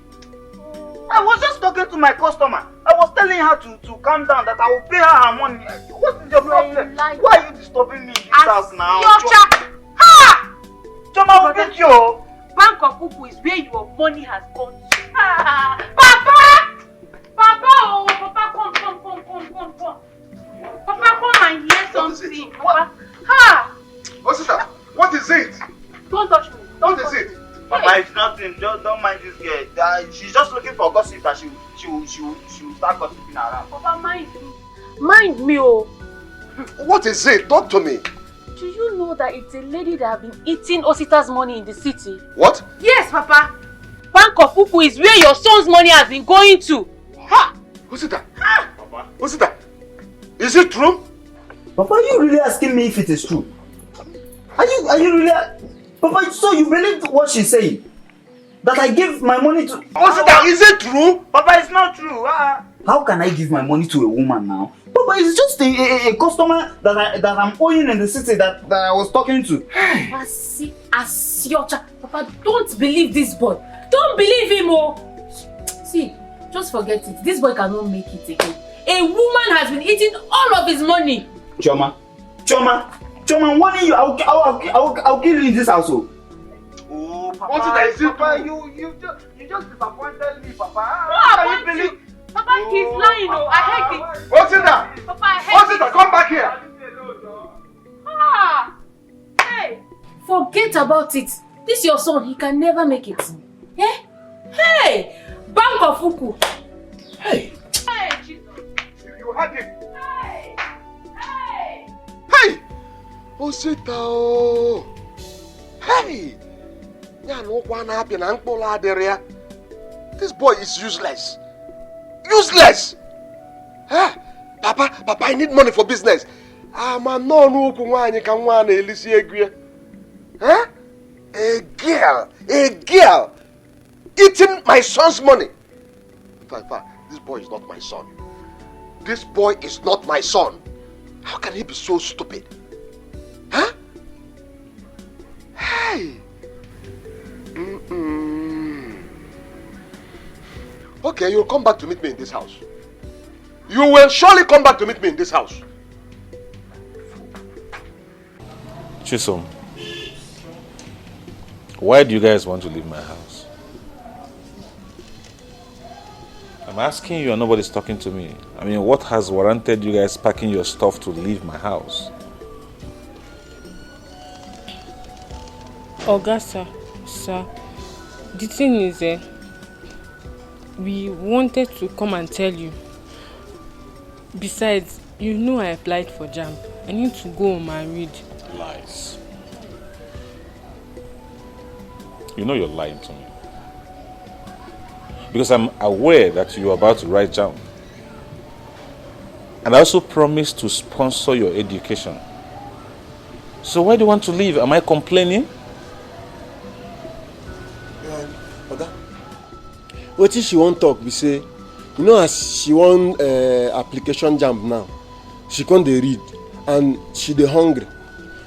S: I was just talking to my customer. I was telling her to calm down, that I will pay her her money. What is your problem? Why are you disturbing me in this house now?
K: Ha!
S: Choma, I will beat you.
K: Bank of Uku is where your money has gone to. Papa! Oh, Papa, come. Papa, come and hear something. Papa. Ha!
U: What's it? What is it?
K: Don't touch me.
U: What is it?
S: Papa, it's nothing. Don't mind this girl. She's just looking for gossip that she will start gossiping around.
K: Papa, mind me, oh.
U: What is it? Talk to me.
K: Do you know that it's a lady that have been eating Osita's money in the city?
U: What?
K: Yes, Papa. Bank of Uku is where your son's money has been going to. Ha!
U: Osita. Papa. Osita. Is it true?
S: Papa, are you really asking me if it is true? Are you really... Papa, so you believe what she's saying? that I gave my money to...
J: Is it true?
S: Papa, it's not true. How can I give my money to a woman now? Papa, it's just a customer that I'm owing in the city that I was talking to.
I: Papa, see, as your child. Papa, don't believe this boy. Don't believe him, oh. See, just forget it. This boy cannot make it again. A woman has been eating all of his money.
S: Choma, I'm warning you. I'll kill you in this household.
J: Oh, Papa, you just disappointed me, Papa.
K: How can you believe? Papa, he's lying, oh. I heard it.
J: What's it that?
K: Papa, I heard it.
J: Come back here.
K: Hey.
I: Forget about it. This your son. He can never make it. Eh? Hey! Bank of Fuku.
S: Hey!
K: Hey, Jesus.
J: You had it.
K: Hey! Hey!
J: Hey! Osita. Hey! This boy is useless. Useless! Huh? Papa, I need money for business. I'm not Huh? A girl eating my son's money. Papa, this boy is not my son. This boy is not my son. How can he be so stupid? Huh? Hey! Okay, you'll come back to meet me in this house. You will surely come back to meet me in this house.
H: Chisom, why do you guys want to leave my house? I'm asking you and nobody's talking to me. I mean, what has warranted you guys packing your stuff to leave my house?
M: Augusta, sir, the thing is, we wanted to come and tell you. Besides, you know I applied for JAMB. I need to go home and read.
H: Lies. You know you're lying to me. Because I'm aware that you're about to write JAMB. And I also promised to sponsor your education. So why do you want to leave? Am I complaining?
G: Oga, what if she won't talk? We say, you know, as she want application JAMB now, she can't read and she dey hungry.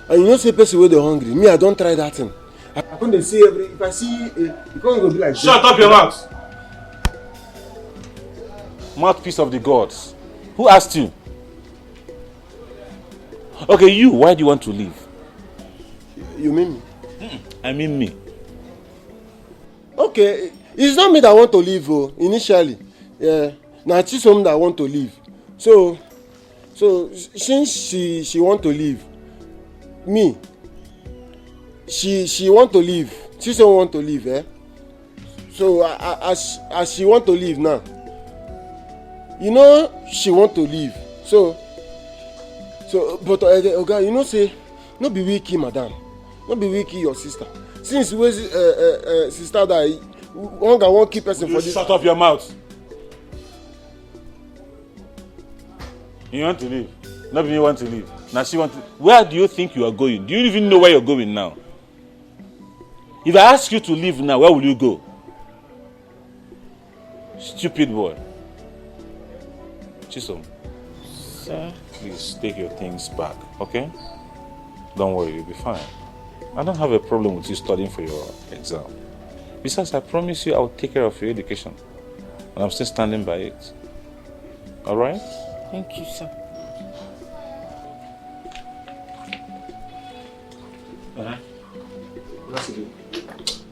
G: And you know, say person where they hungry. Me, I don't try that thing. I can't see if I see you can't go be like.
H: Shut up your mouth. Mouthpiece of the gods. Who asked you? Okay, you. Why do you want to leave?
G: You mean
H: me? I mean me.
G: Okay, it's not me that want to leave. Oh, initially, yeah. Now it's someone that want to leave. So since she want to leave, me. She want to leave. She don't want to leave, eh? So as she want to leave now, you know she want to leave. So but okay, you know say, no be wiki, madam, no be wiki your sister. Since we sister that one keep person for this.
H: Shut up your mouth. You want to leave? Not me want to leave. Now she want to. Where do you think you are going? Do you even know where you're going now? If I ask you to leave now, where will you go? Stupid boy. Chisom.
M: Sir.
H: Please take your things back, okay? Don't worry, you'll be fine. I don't have a problem with you studying for your exam. Besides, I promise you I'll take care of your education. And I'm still standing by it. Alright?
M: Thank you, sir.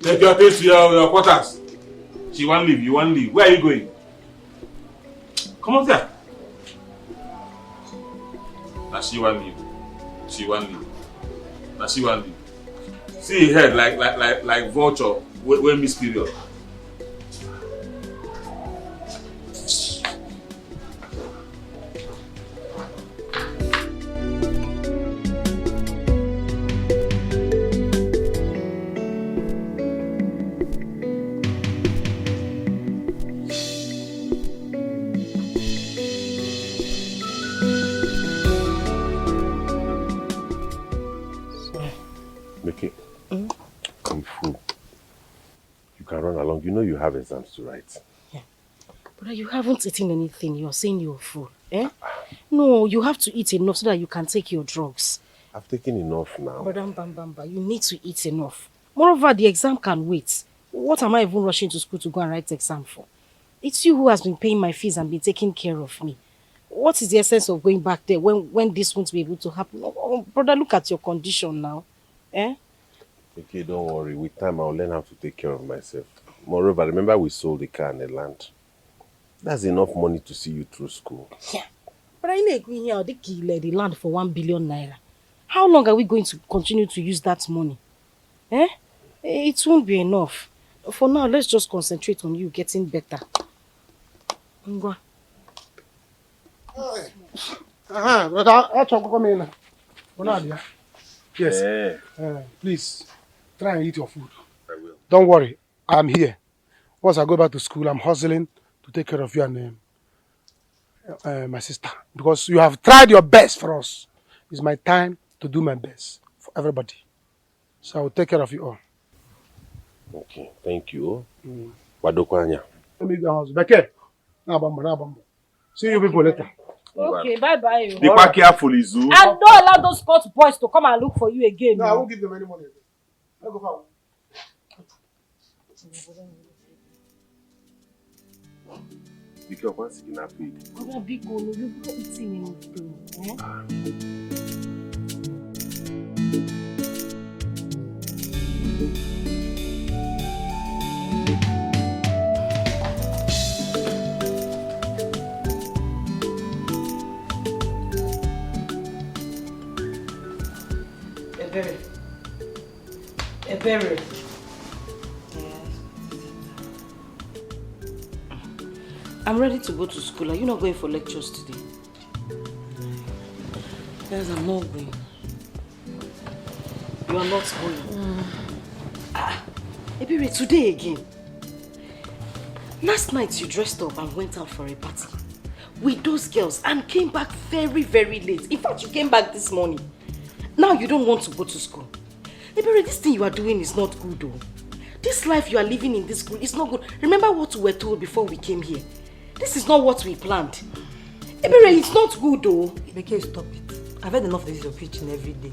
H: Take your things to your quarters. She won't leave, you won't leave. Where are you going? Come on there. Now she won't leave. She won't leave. Now she won't leave. See her head like vulture when miss period.
U: You can run along. You know you have exams to write.
R: Yeah. But you haven't eaten anything. You're saying you're full. Eh? No, you have to eat enough so that you can take your drugs.
U: I've taken enough now.
R: Madam Bambamba, you need to eat enough. Moreover, the exam can wait. What am I even rushing to school to go and write exam for? It's you who has been paying my fees and been taking care of me. What is the essence of going back there when this won't be able to happen? Oh, brother, look at your condition now. Eh?
U: Okay, don't worry. With time, I'll learn how to take care of myself. Moreover, remember we sold the car and the land. That's enough money to see you through school.
R: Yeah. But I know here the land for 1 billion naira. How long are we going to continue to use that money? Eh? It won't be enough. For now, let's just concentrate on you getting better. Ngwa.
N: Brother, yes. Please, try and eat your food.
U: I will.
N: Don't worry, I'm here. Once I go back to school, I'm hustling to take care of you and my sister. Because you have tried your best for us. It's my time to do my best for everybody. So I will take care of you all.
U: Okay, thank you. Wadokwanya.
N: Let me go house. Beke. See you people later.
R: Okay, bye-bye.
U: Be quite careful, Izu.
R: And don't allow those court boys to come and look for you again.
N: No, I won't give them any money. I'll go far.
U: Because once you not pay.
R: You're big one. You're not eating anything.
K: Ebere.
R: I'm ready to go to school. Are you not going for lectures today? Yes, I'm not going. You are not going. Ebere, today again. Last night you dressed up and went out for a party with those girls and came back very, very late. In fact, you came back this morning. Now you don't want to go to school. Ebere, this thing you are doing is not good though. This life you are living in this school is not good. Remember what we were told before we came here. This is not what we planned. Ebere, it's not good though.
T: Beke, stop it. I've had enough of this you're preaching every day.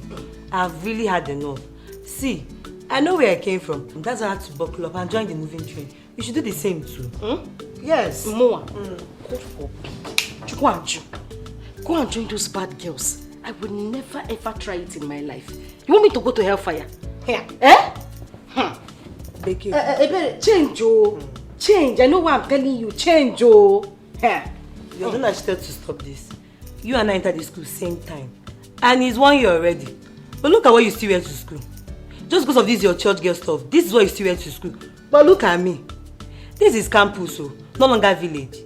T: I've really had enough. See, I know where I came from. That's why I had to buckle up and join the moving train. You should do the same too. Yes.
R: More. Go and join those bad girls. I would never ever try it in my life. You want me to go to hellfire?
T: Yeah.
R: Eh?
T: Beke.
R: Change, oh. Change. I know what I'm telling you. Change, oh.
T: You're not agitated to stop this. You and I entered the school same time. And it's 1 year already. But look at what you still wear to school. Just because of this your church girl stuff, this is what you still wear to school. But look at me. This is campus, so no longer village.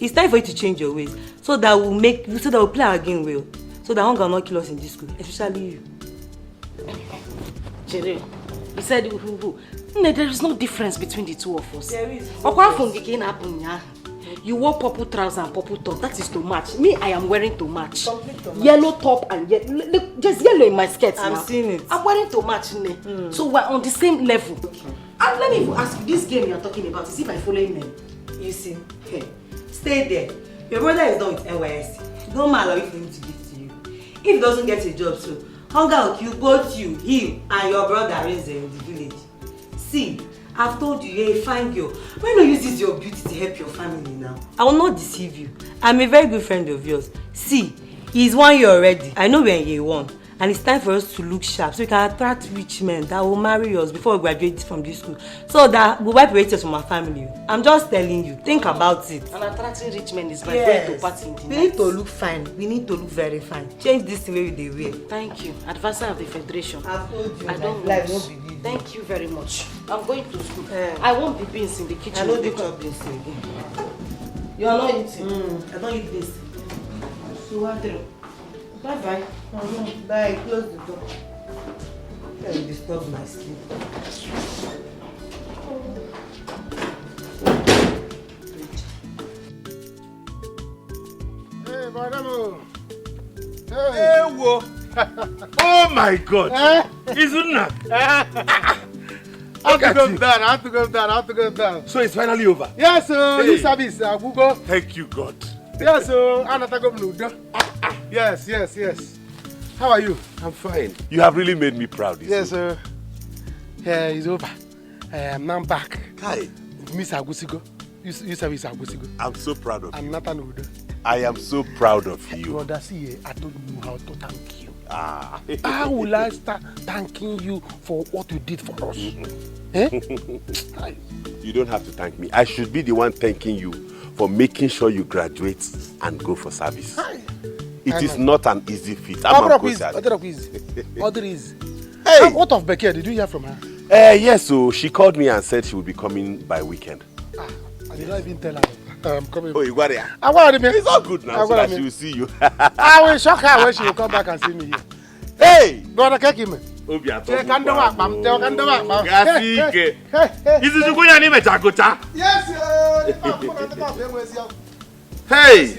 T: It's time for you to change your ways. So that we'll play our game well. So that hunger will not kill us in this school. Especially you.
R: Jerry, he said, there is no difference between the two of us.
T: There is.
R: You wore purple trousers and purple top. That is to match. Me, I am wearing to match. Yellow top and just yellow in my skirt.
T: I'm seeing it.
R: I'm wearing to match. So we're on the same level. And let me even ask you, this game you're talking about, is it by following men?
T: You see, stay there. Your brother is done with NYSC. Don't allow it for him to give to you. If he doesn't get a job soon, hunger will kill both you, him, and your brother in the village. See, I've told you, you're a fine girl. Why not use this your beauty to help your family now? I will not deceive you. I'm a very good friend of yours. See, he's 1 year already. I know we're in year 1. And it's time for us to look sharp so we can attract rich men that will marry us before we graduate from this school. So that we'll wipe away tears from our family. I'm just telling you, think about it.
R: And attracting rich men is by going to party in the night.
T: We need to look fine. We need to look very fine. Change this thing where they wear.
R: Thank you. Advisor of the Federation.
T: I've told you.
R: I don't know. Thank you very much. I'm going to school. I want the beans in the kitchen.
T: I know they chop beans again.
R: You are not eating?
T: I don't eat beans.
R: So what do? Bye-bye.
T: Bye. Close the door. Don't disturb my sleep.
N: Hey, madam.
A: Hey, whoa. Oh my God. Isn't that?
N: I have to go down.
A: So it's finally over?
N: Yes, sir. This service, Google.
A: Thank you, God.
N: Yes, sir. Yes. How are you?
A: I'm fine. You have really made me proud.
N: Yes, sir. Yeah, it's over. I'm now back.
A: Hi.
N: Miss Agusigo. You service Agusigo.
A: I'm so proud of you.
N: I'm Nathan Udo.
A: I am so proud of you.
N: Brother, see, I don't know how to thank you.
A: Ah.
N: How will I start thanking you for what you did for us? Eh?
A: You don't have to thank me. I should be the one thanking you for making sure you graduate and go for service.
N: Hi.
A: It is not an easy feat.
N: Other is.
A: Hey.
N: What of Becky? Did you hear from her?
A: Yes, so she called me and said she will be coming by weekend.
N: I did not even tell her. I'm coming.
A: Oh, you got it?
N: It's
A: all good now, so that she will see you.
N: I will shock her when she will come back and see me here.
A: Hey!
N: Brother, catch him.
A: Hey!
N: Yes, sir.
A: Hey!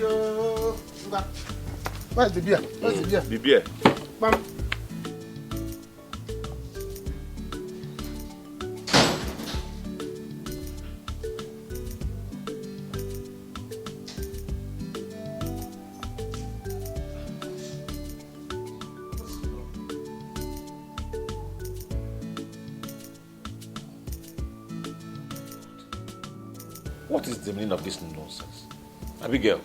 N: Where's the beer?
A: The beer.
N: Ma'am.
A: What is the meaning of this nonsense? Abigail.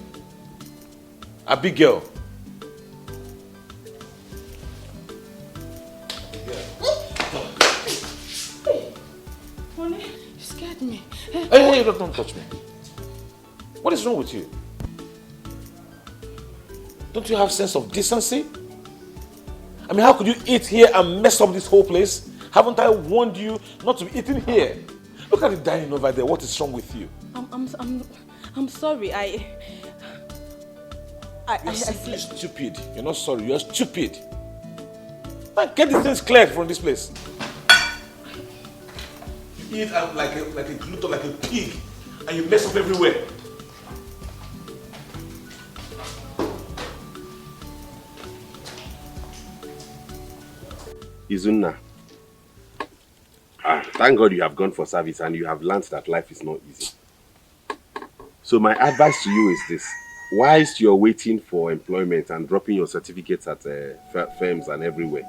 C: Honey, you scared me.
A: Hey, don't touch me. What is wrong with you? Don't you have sense of decency? I mean, how could you eat here and mess up this whole place? Haven't I warned you not to be eating here? Look at the dining over there. What is wrong with you?
C: I'm sorry.
A: You're stupid. You're not sorry. You're stupid. Man, get these things cleared from this place. You eat like a glutton, like a pig, and you mess up everywhere. Izunna, thank God you have gone for service and you have learned that life is not easy. So my advice to you is this. Whilst you're waiting for employment and dropping your certificates at firms and everywhere,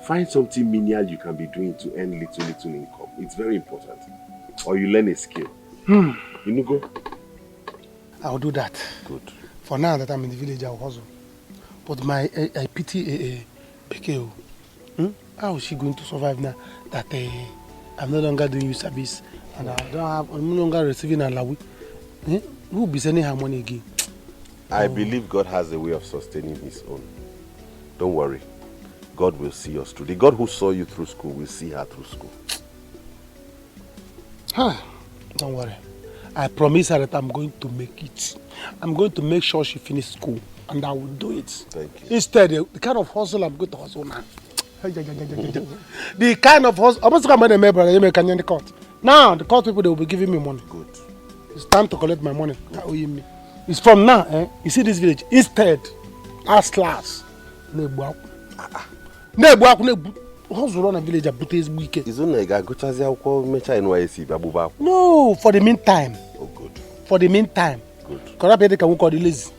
A: find something menial you can be doing to earn little income. It's very important. Or you learn a skill. You know, go?
N: I'll do that.
A: Good.
N: For now that I'm in the village, I'll hustle. But I pity Bekeo. How is she going to survive now that I'm no longer doing youth service and I'm no longer receiving a lawi? Who will be sending her money again?
A: I believe God has a way of sustaining his own. Don't worry. God will see us through. The God who saw you through school will see her through school.
N: Don't worry. I promise her that I'm going to make it. I'm going to make sure she finishes school and I will do it.
A: Thank you.
N: Instead, the kind of hustle I'm going to hustle now. The kind of hustle. I'm going to come and brother, you make in the court. Now, the court people, they will be giving me money.
A: Good.
N: It's time to collect my money. It's from now, you see this village. Instead, as class. Hustle on a village at Butte's weekend. No, for the meantime.
A: Oh, good.
N: For the meantime.
A: Good.
N: Corrupt can work on the lazy.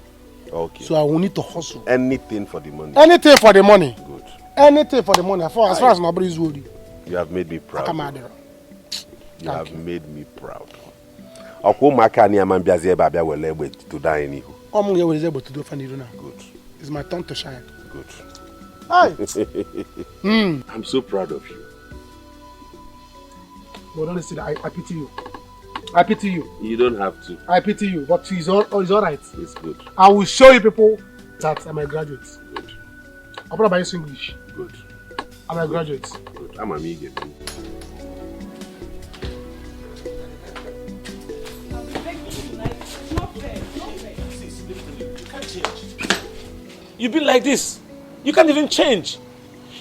A: Okay.
N: So I will need to hustle.
A: Anything for the money.
N: Anything for the money.
A: Good.
N: Anything for the money. As far as nobody is worried.
A: You have made me proud. You have made me proud. Good.
N: It's my turn to shine.
A: Good.
N: Hi.
A: I'm so proud of you.
N: But honestly, I pity you. I pity you.
A: You don't have to.
N: I pity you, but it's all right.
A: It's good.
N: I will show you people that I'm a graduate.
A: Good.
N: I'm not about English.
A: Good.
N: I'm a graduate.
A: Good. I'm a meager.
D: You've been like this. You can't even change.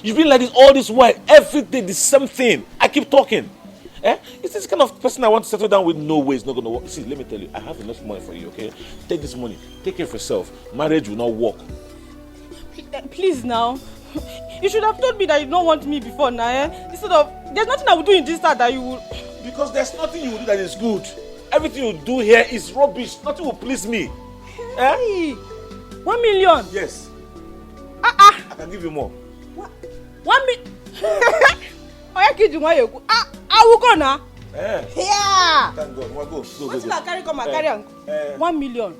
D: You've been like this all this while. Every day the same thing. I keep talking. It's this kind of person I want to settle down with. No way it's not going to work. See, let me tell you, I have enough money for you, okay? Take this money. Take care of yourself. Marriage will not work.
C: Please now. You should have told me that you don't want me before now, eh? Instead of, there's nothing I will do in this house that you will...
A: Because there's nothing you will do that is good. Everything you do here is rubbish. Nothing will please me.
C: Hey, 1 million?
A: Yes. I can give you more.
C: 1 million? I will go now. Yeah.
A: Thank God. Go.
C: What's that carry come and carry on? 1 million.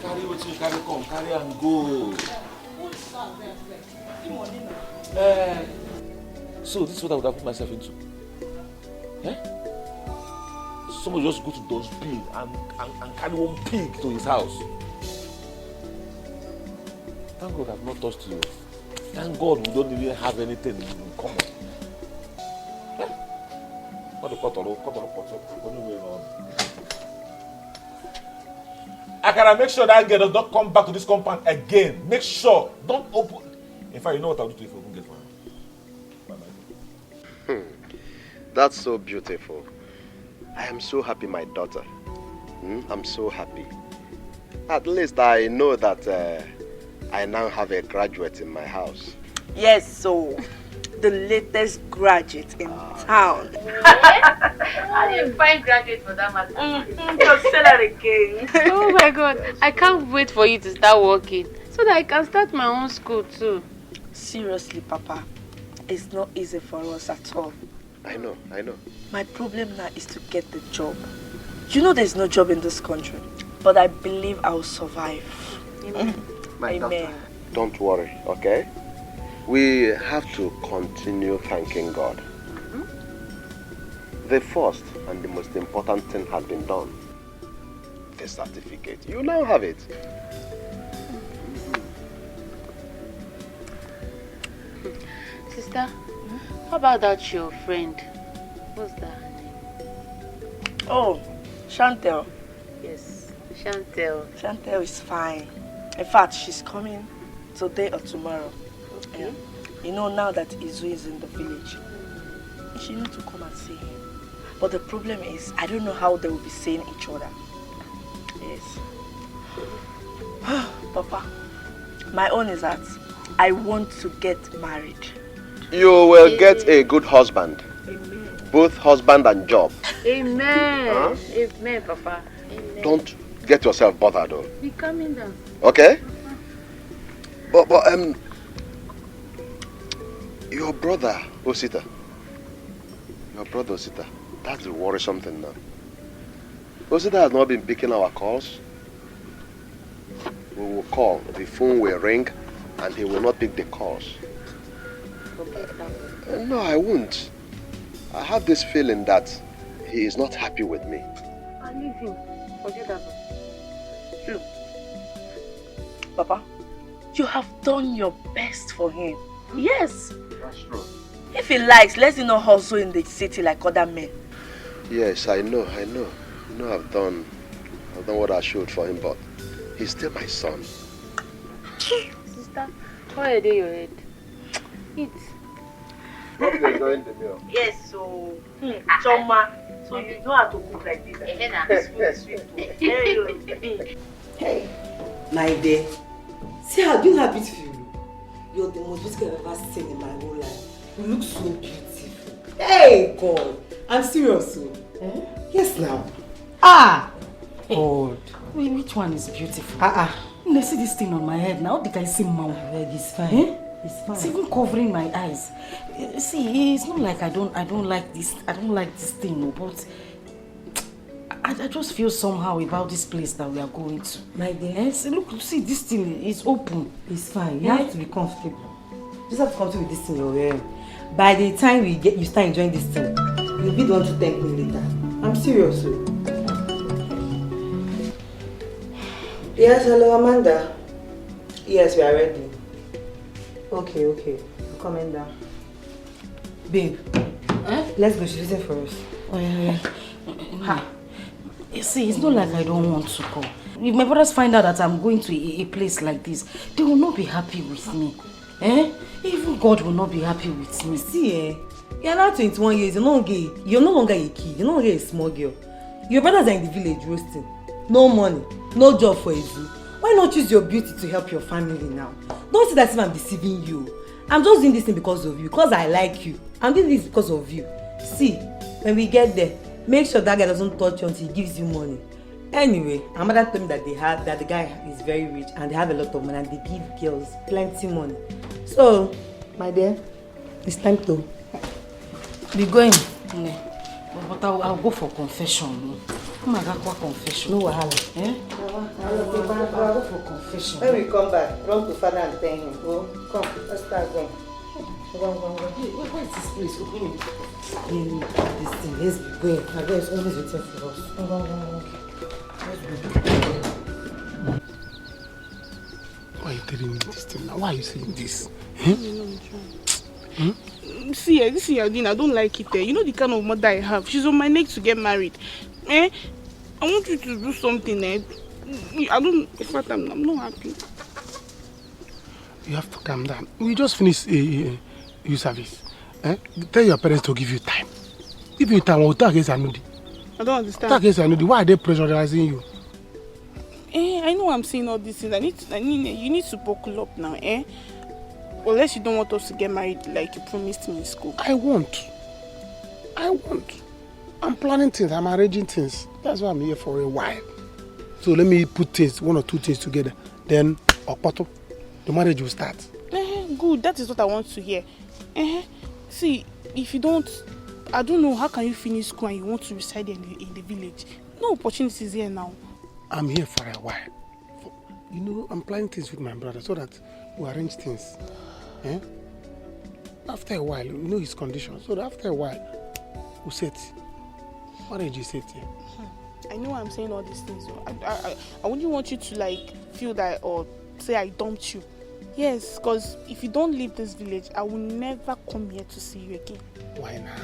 A: Carry what you carry come, carry and go. So this is what I would have put myself into. Someone just go to dustbin and carry one pig to his house. Thank God I've not touched you. Thank God we don't even have anything in common. I can make sure that girl does not come back to this compound again. Make sure. Don't open. In fact, you know what I'll do to you if you open gate for her.
J: That's so beautiful. I am so happy, my daughter. I'm so happy. At least I know that I now have a graduate in my house.
K: Yes, so the latest graduate in town.
O: And a fine graduate for that matter.
K: Just say that again.
O: Oh my God, I can't wait for you to start working so that I can start my own school too.
K: Seriously, Papa, it's not easy for us at all.
J: I know.
K: My problem now is to get the job. You know there's no job in this country, but I believe I'll survive.
O: Amen.
J: My daughter, don't worry, okay? We have to continue thanking God. The first and the most important thing has been done. The certificate. You now have it.
O: Sister, how about that your friend? What's that?
K: Oh, Chantel.
O: Yes, Chantel.
K: Chantel is fine. In fact, she's coming today or tomorrow.
O: Okay.
K: You know, now that Izu is in the village, she needs to come and see him. But the problem is, I don't know how they will be seeing each other. Yes. Papa, my own is that I want to get married.
J: You will get a good husband. Amen. Both husband and job.
O: Amen. Huh? Amen, Papa. Amen.
J: Don't get yourself bothered though.
O: Be coming down.
J: Okay? But your brother, Osita. That's the worrisome thing now. Osita has not been picking our calls. We will call, the phone will ring, and he will not pick the calls. No, I won't. I have this feeling that he is not happy with me.
O: I leave him. Forget that.
K: Look, Papa, you have done your best for him. Yes.
J: That's true.
K: If he likes, let him not hustle in the city like other men.
J: Yes, I know. You know I've done what I should for him, but he's still my son.
O: Sister, why are they your head? Eat.
J: Hope you're enjoying the meal.
K: Yes, so Choma, so you know how to cook like this. This food is sweet.
T: Hey, my dear, see how happy to you. You're the most beautiful I've ever seen in my whole life. You look so beautiful. Hey, God, I'm serious. Yes, now.
R: God, wait, which one is beautiful? When I see this thing on my head now, the guy see my head is fine. It's fine. It's even covering my eyes. See, it's not like I don't like this. I don't like this thing, no, but I just feel somehow about this place that we are going to.
T: My dear,
R: see, look, see, this thing is open.
T: It's fine. You have to be comfortable. You just have to come with this thing you're wearing. By the time you start enjoying this thing, you'll be the one to thank me later. I'm serious. Yes, hello, Amanda. Yes, we are ready. Okay. I'm coming down. Babe, let's go. She's waiting for us.
R: Oh, yeah. You see, it's not like I don't want to go. If my brothers find out that I'm going to a place like this, they will not be happy with me. Even God will not be happy with me.
T: See, you're now 21 years, you're no longer a kid, you're no longer a small girl. Your brothers are in the village roasting. No money, no job for Izu. Why not use your beauty to help your family now? Don't see that if I'm deceiving you. I'm just doing this thing because of you, because I like you. I'm doing this because of you. See, when we get there, make sure that guy doesn't touch you until he gives you money. Anyway, my mother told me that the guy is very rich and they have a lot of money and they give girls plenty money. So, my dear, it's time to be going.
R: But I'll go for confession. Oh my God, what confession?
T: No wahala.
R: I'll go for confession.
T: When we come back, run to father and tell him. Oh, come, let's start going. Go.
R: Where is this place? Open it.
T: This thing, let's be going. My girl is always waiting for us. Go.
N: Why are you telling me this thing now? Why are you saying this?
C: See, this thing you're doing, I don't like it. You know the kind of mother I have. She's on my neck to get married. I want you to do something. I don't. In fact, I'm not happy.
N: You have to calm down. We just finished your service. Tell your parents to give you time. Give you time.
C: I don't understand.
N: Why are they pressurizing you?
C: I know I'm saying all these things. You need to buckle up now, Unless you don't want us to get married like you promised me in school.
N: I want. I'm planning things. I'm arranging things. That's why I'm here for a while. So let me put things, one or two things together. Then, the marriage will start.
C: Good. That is what I want to hear. See, if you don't, I don't know, how can you finish school and you want to reside in the village? No opportunities here now.
N: I'm here for a while. You know, I'm planning things with my brother so that we arrange things. After a while, you know his condition. So after a while, we'll set. Marriage is set here.
C: I know I'm saying all these things. I wouldn't want you to feel that or say I dumped you. Yes, because if you don't leave this village, I will never come here to see you again.
N: Why now?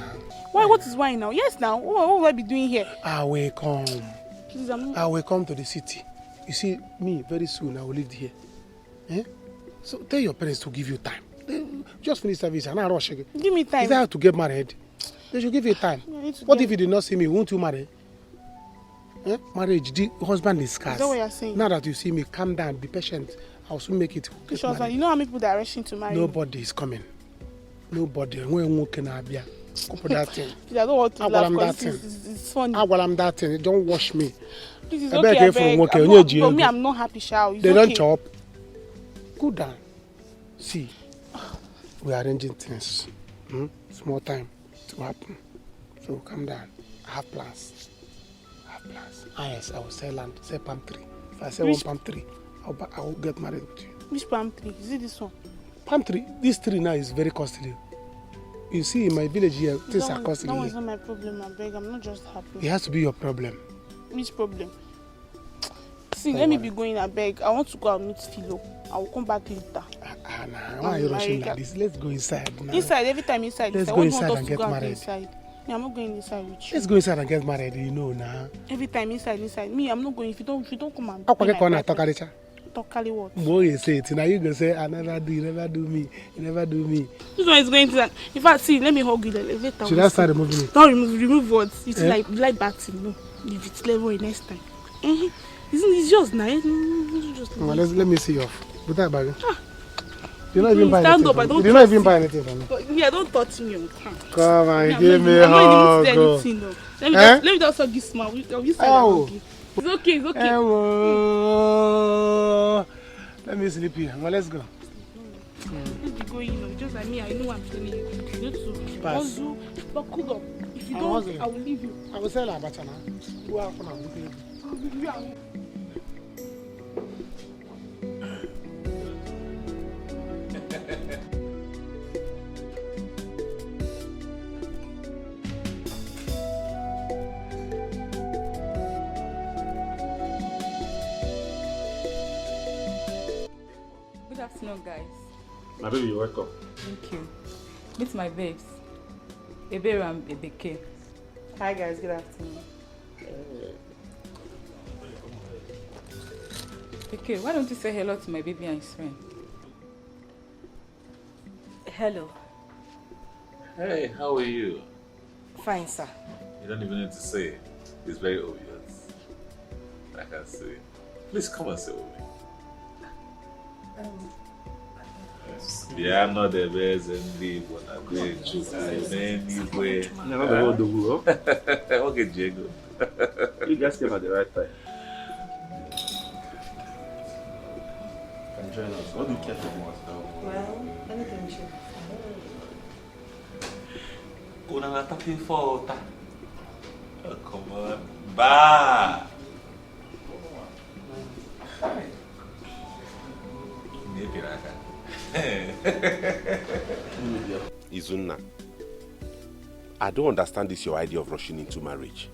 C: Why? What is why now? Yes, now. What will I be doing here?
N: I will come.
C: Please, I'm not...
N: I will come to the city. You see, me, very soon I will live here. So tell your parents to give you time. They just finish service and I rush again.
C: Give me time.
N: Is that how to get married? They should give you time. What if you did not see me? Won't you marry? Marriage, the husband is scarce.
C: Is that what you're saying?
N: Now that you see me, calm down, be patient. I'll soon make it.
C: You know how many people that are rushing to marry?
N: Nobody is coming. Nobody. When can I be? That thing.
C: I don't want to laugh because it's funny.
N: I want that thing. Don't wash me.
C: This is okay, I beg. But me, I'm not happy, shall
N: they don't chop. Go down. See, we are arranging things. Small time to happen. So calm down. I have plans. Yes, I will sell land, sell palm tree. If I sell one palm tree, I will get married with you.
C: Which palm tree? Is it this one?
N: Palm tree. This tree now is very costly. You see, in my village here, things are costly.
C: That was not my problem, I beg. I'm not just happy.
N: It has to be your problem.
C: Which problem? See, let me be going, I beg. I want to go and meet Philo. I will come back later.
N: Why are you rushing like this? Let's go inside now.
C: Inside, every time inside.
N: Let's go inside and get married.
C: Me, I'm not going inside with you.
N: Let's go inside and get married, you know now.
C: Every time inside. Me, I'm not going. If you don't come and
N: talk what?
C: Boy,
N: you say it. Now you gonna say I never do, you never do me.
C: This one is going to that. In fact, see, let me hug you the elevator.
N: Should I start removing it?
C: Don't remove what? It's like batting, no. If it's level next time. It's yours now.
N: Well, let me see off. Put that bag. You don't even buy anything.
C: Stand up,
N: you did not even buy anything for me.
C: Yeah, don't touch me.
N: Come and give me a hug.
C: Let me just hug you small. It's okay.
N: Let me sleep here. Well, let's go.
C: Let's be going, just like me. I know I'm telling you. You need to hustle, buckle up. If you don't, I will leave you.
N: I will sell a bacha now. Go out for now.
B: Good afternoon, guys.
H: My baby, you're welcome.
B: Thank you. Meet my babes, Ebere and Ebeke.
C: Hi, guys. Good afternoon.
B: Okay, why don't you say hello to my baby and his friend?
R: Hello.
H: Hey, how are you?
R: Fine, sir.
H: You don't even need to say it. It's very obvious. I can see. Please come and sit with me. Yeah, I'm not the best MD, but I'm going to anyway.
D: Never the whole do.
H: Okay, Diego.
D: You just came at the right time. Join us. What do you care for more?
T: Well, anything we should.
H: Una tapi foto. Come on. Ba.
A: Izunna, I don't understand this your idea of rushing into marriage.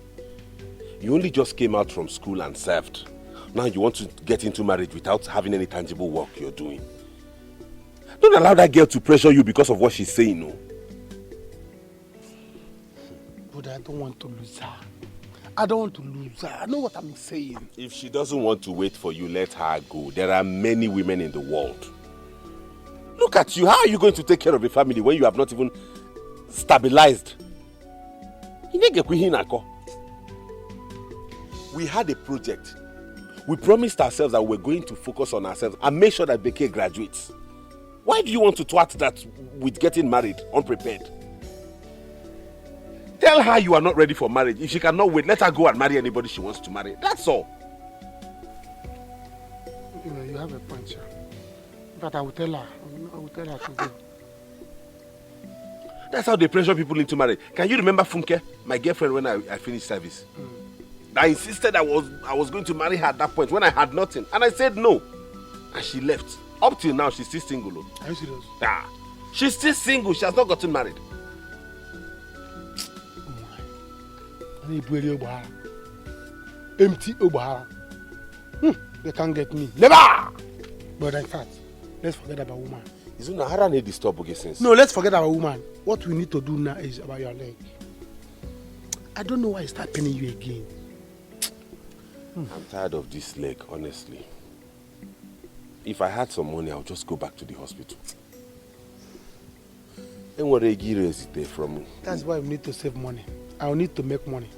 A: You only just came out from school and served. Now you want to get into marriage without having any tangible work you're doing. Don't allow that girl to pressure you because of what she's saying, no.
N: But I don't want to lose her. I don't want to lose her. I know what I'm saying.
A: If she doesn't want to wait for you, let her go. There are many women in the world. Look at you. How are you going to take care of a family when you have not even stabilized? We had a project. We promised ourselves that we were going to focus on ourselves and make sure that Beke graduates. Why do you want to thwart that with getting married unprepared? Tell her you are not ready for marriage. If she cannot wait, let her go and marry anybody she wants to marry. That's all.
N: You have a point, sir. But I will tell her. I will tell her to go.
A: That's how they pressure people into marriage. Can you remember Funke, my girlfriend, when I finished service? I insisted I was going to marry her at that point when I had nothing. And I said no. And she left. Up till now, she's still single.
N: Are you serious?
A: Yeah. She's still single. She has not gotten married.
N: Empty Obahara. They can't get me. Never! But in fact, let's forget about woman.
A: Is it not need to stop since?
N: No, let's forget about woman. What we need to do now is about your leg. I don't know why it start paining you again.
A: I'm tired of this leg, honestly. If I had some money, I'll just go back to the hospital.
N: That's why we need to save money. I'll need to make money.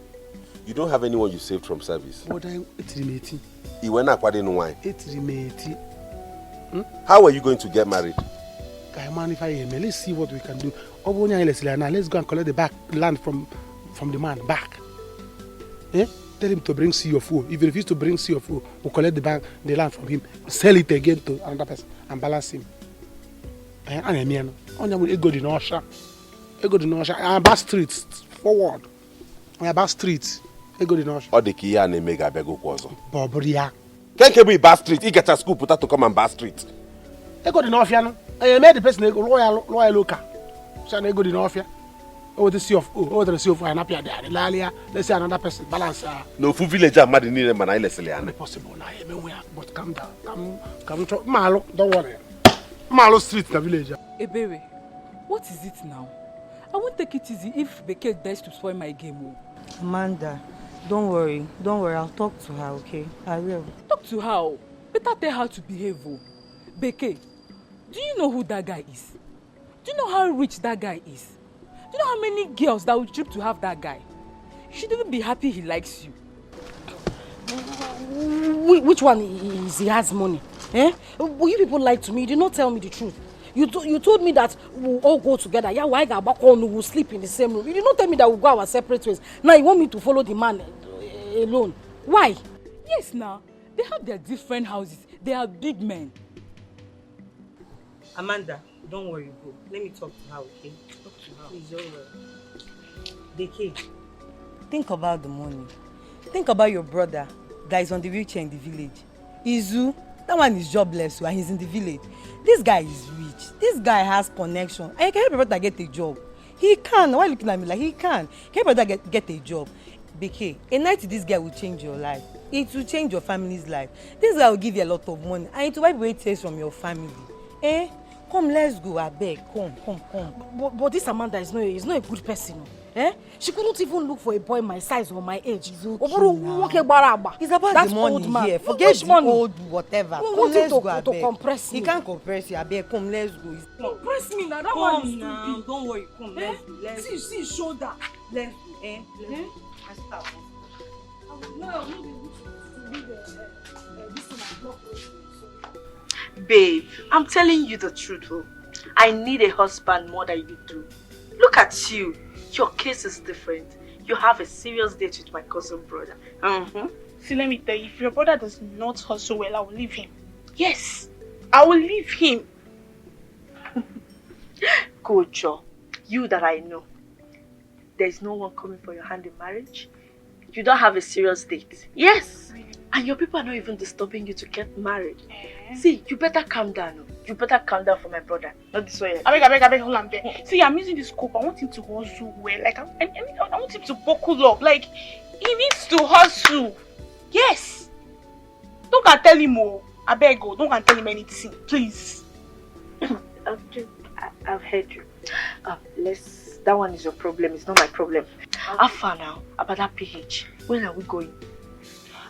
A: You don't have anyone you saved from service?
N: But it's remaining.
A: You went up in wine.
N: It's remaining.
A: How are you going to get married?
N: Let's see what we can do. Let's go and collect the land from the man back. Tell him to bring CFO. If he refuses to bring CFO, we'll collect the land from him, sell it again to another person, and balance him. Back streets forward. Back streets.
A: Or the Kia and Mega Bego Quazo.
N: Boboria.
A: Can't be Back Street. He gets a school put out to come on Back Street.
N: I got in Offiano. I made the person loyal local. So I go in Offiano. Over the sea of an apia there. Lalia, let's say another person. Balance.
A: No, full villager mad in the man.
N: Possible. But come down. Come to Malo. Don't worry. Malo Street, the village.
B: Ebere, what is it now? I won't take it easy if Beke dares to spoil my game.
T: Amanda, don't worry. I'll talk to her, okay? I will.
B: Talk to her. Better tell her to behave. Beke, do you know who that guy is? Do you know how rich that guy is? Do you know how many girls that would trip to have that guy? You should even be happy he likes you.
R: Which one is he has money? Will you people lie to me? You did not tell me the truth. You told me that we'll all go together. Yeah, why we'll sleep in the same room. You did not tell me that we'll go our separate ways. Now you want me to follow the man alone. Why?
B: Yes, now. They have their different houses. They are big men.
T: Amanda, don't worry, go. Let me talk to her, okay? Talk to her. Please, don't worry. Deke, think about the money. Think about your brother that is on the wheelchair in the village. Izu, that one is jobless and he's in the village. This guy is rich. This guy has connection. And he can help your brother get a job. He can. Why are you looking at me like he can? Can your brother get a job? Beke, a night this guy will change your life. It will change your family's life. This guy will give you a lot of money. And it will wipe away tears from your family. Come, let's go, I beg. Come.
R: But this Amanda is not a good person. She couldn't even look for a boy my size or my age. It's about
T: the money here. Forget the old whatever.
R: Come, let's go, I beg. To compress me.
T: He can't compress you, I beg. Come, let's go.
R: Compress me now. That one is stupid.
T: Don't worry. Come, let's go.
R: See, shoulder.
T: Let's go. I start.
K: Babe, I'm telling you the truth. Oh. I need a husband more than you do. Look at you. Your case is different. You have a serious date with my cousin brother.
C: See, let me tell you, if your brother does not hustle well, I will leave him. Yes, I will leave him.
K: Coach, you that I know, there's no one coming for your hand in marriage. You don't have a serious date. Yes. And your people are not even disturbing you to get married. See, you better calm down. You better calm down for my brother. Not this way.
C: I beg, hold on there. See, I'm using this scope. I want him to hustle well. Like, I want him to buckle up. Like, he needs to hustle. Yes. Don't go and tell him more. I beg you, don't go and tell him anything, please.
K: I've heard you. That one is your problem. It's not my problem. How far now about that PH? When are we going?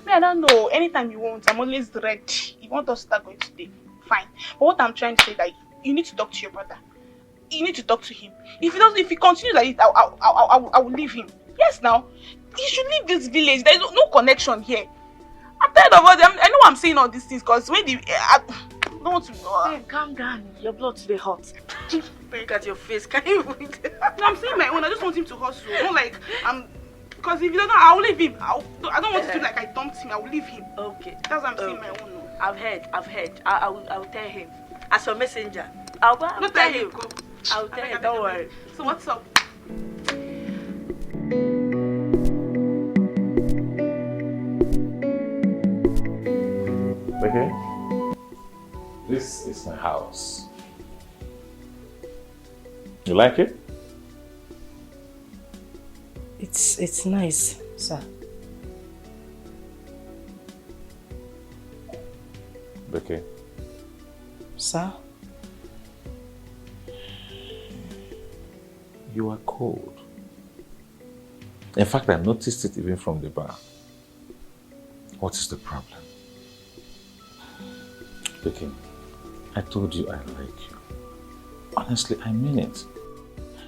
C: I don't know. Anytime you want, I'm always ready. You want us to start going today? Fine. But what I'm trying to say is that you need to talk to your brother. You need to talk to him. If he continues like this, I will leave him. Yes, now. He should leave this village. There is no connection here. I'm tired of all them. I know I'm saying all these things because when I don't want to know.
K: Hey, calm down. Your blood's today hot. Look at your face. Can you read?
C: I'm saying my own. I just want him to hustle. Not like because if you don't know, I will leave him. I don't want to feel like I dumped him. I will leave him.
K: Okay.
C: That's what I'm saying my own. No.
K: I've heard. I will tell him. As your messenger. I'll tell him. I'll tell him. Don't worry.
C: So what's up?
H: Okay. This is my house. You like it?
R: It's nice, sir.
H: Okay.
R: Sir?
H: You are cold. In fact, I noticed it even from the bar. What is the problem? Becky, I told you I like you. Honestly, I mean it.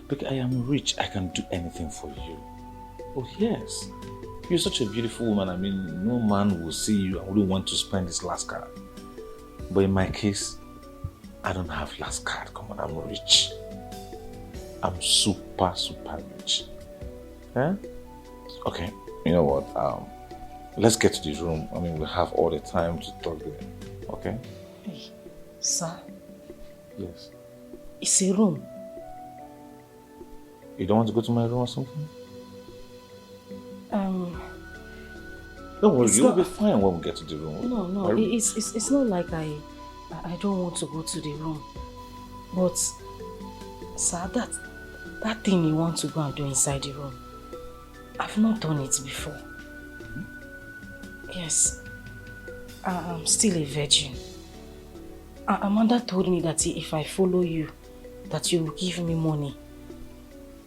H: Becky, I am rich. I can do anything for you. Oh yes. You're such a beautiful woman. I mean, no man will see you and wouldn't want to spend his last card. But in my case, I don't have last card. Come on, I'm rich. I'm super rich. Huh? Okay, you know what? Let's get to the room. I mean, we have all the time to talk there. Okay?
R: Hey, sir.
H: Yes.
R: It's a room.
H: You don't want to go to my room or something? Don't worry, you'll be fine when we get to the room.
R: No, it's not like I don't want to go to the room. But, sir, that thing you want to go and do inside the room, I've not done it before. Yes, I'm still a virgin. Amanda told me that if I follow you, that you will give me money.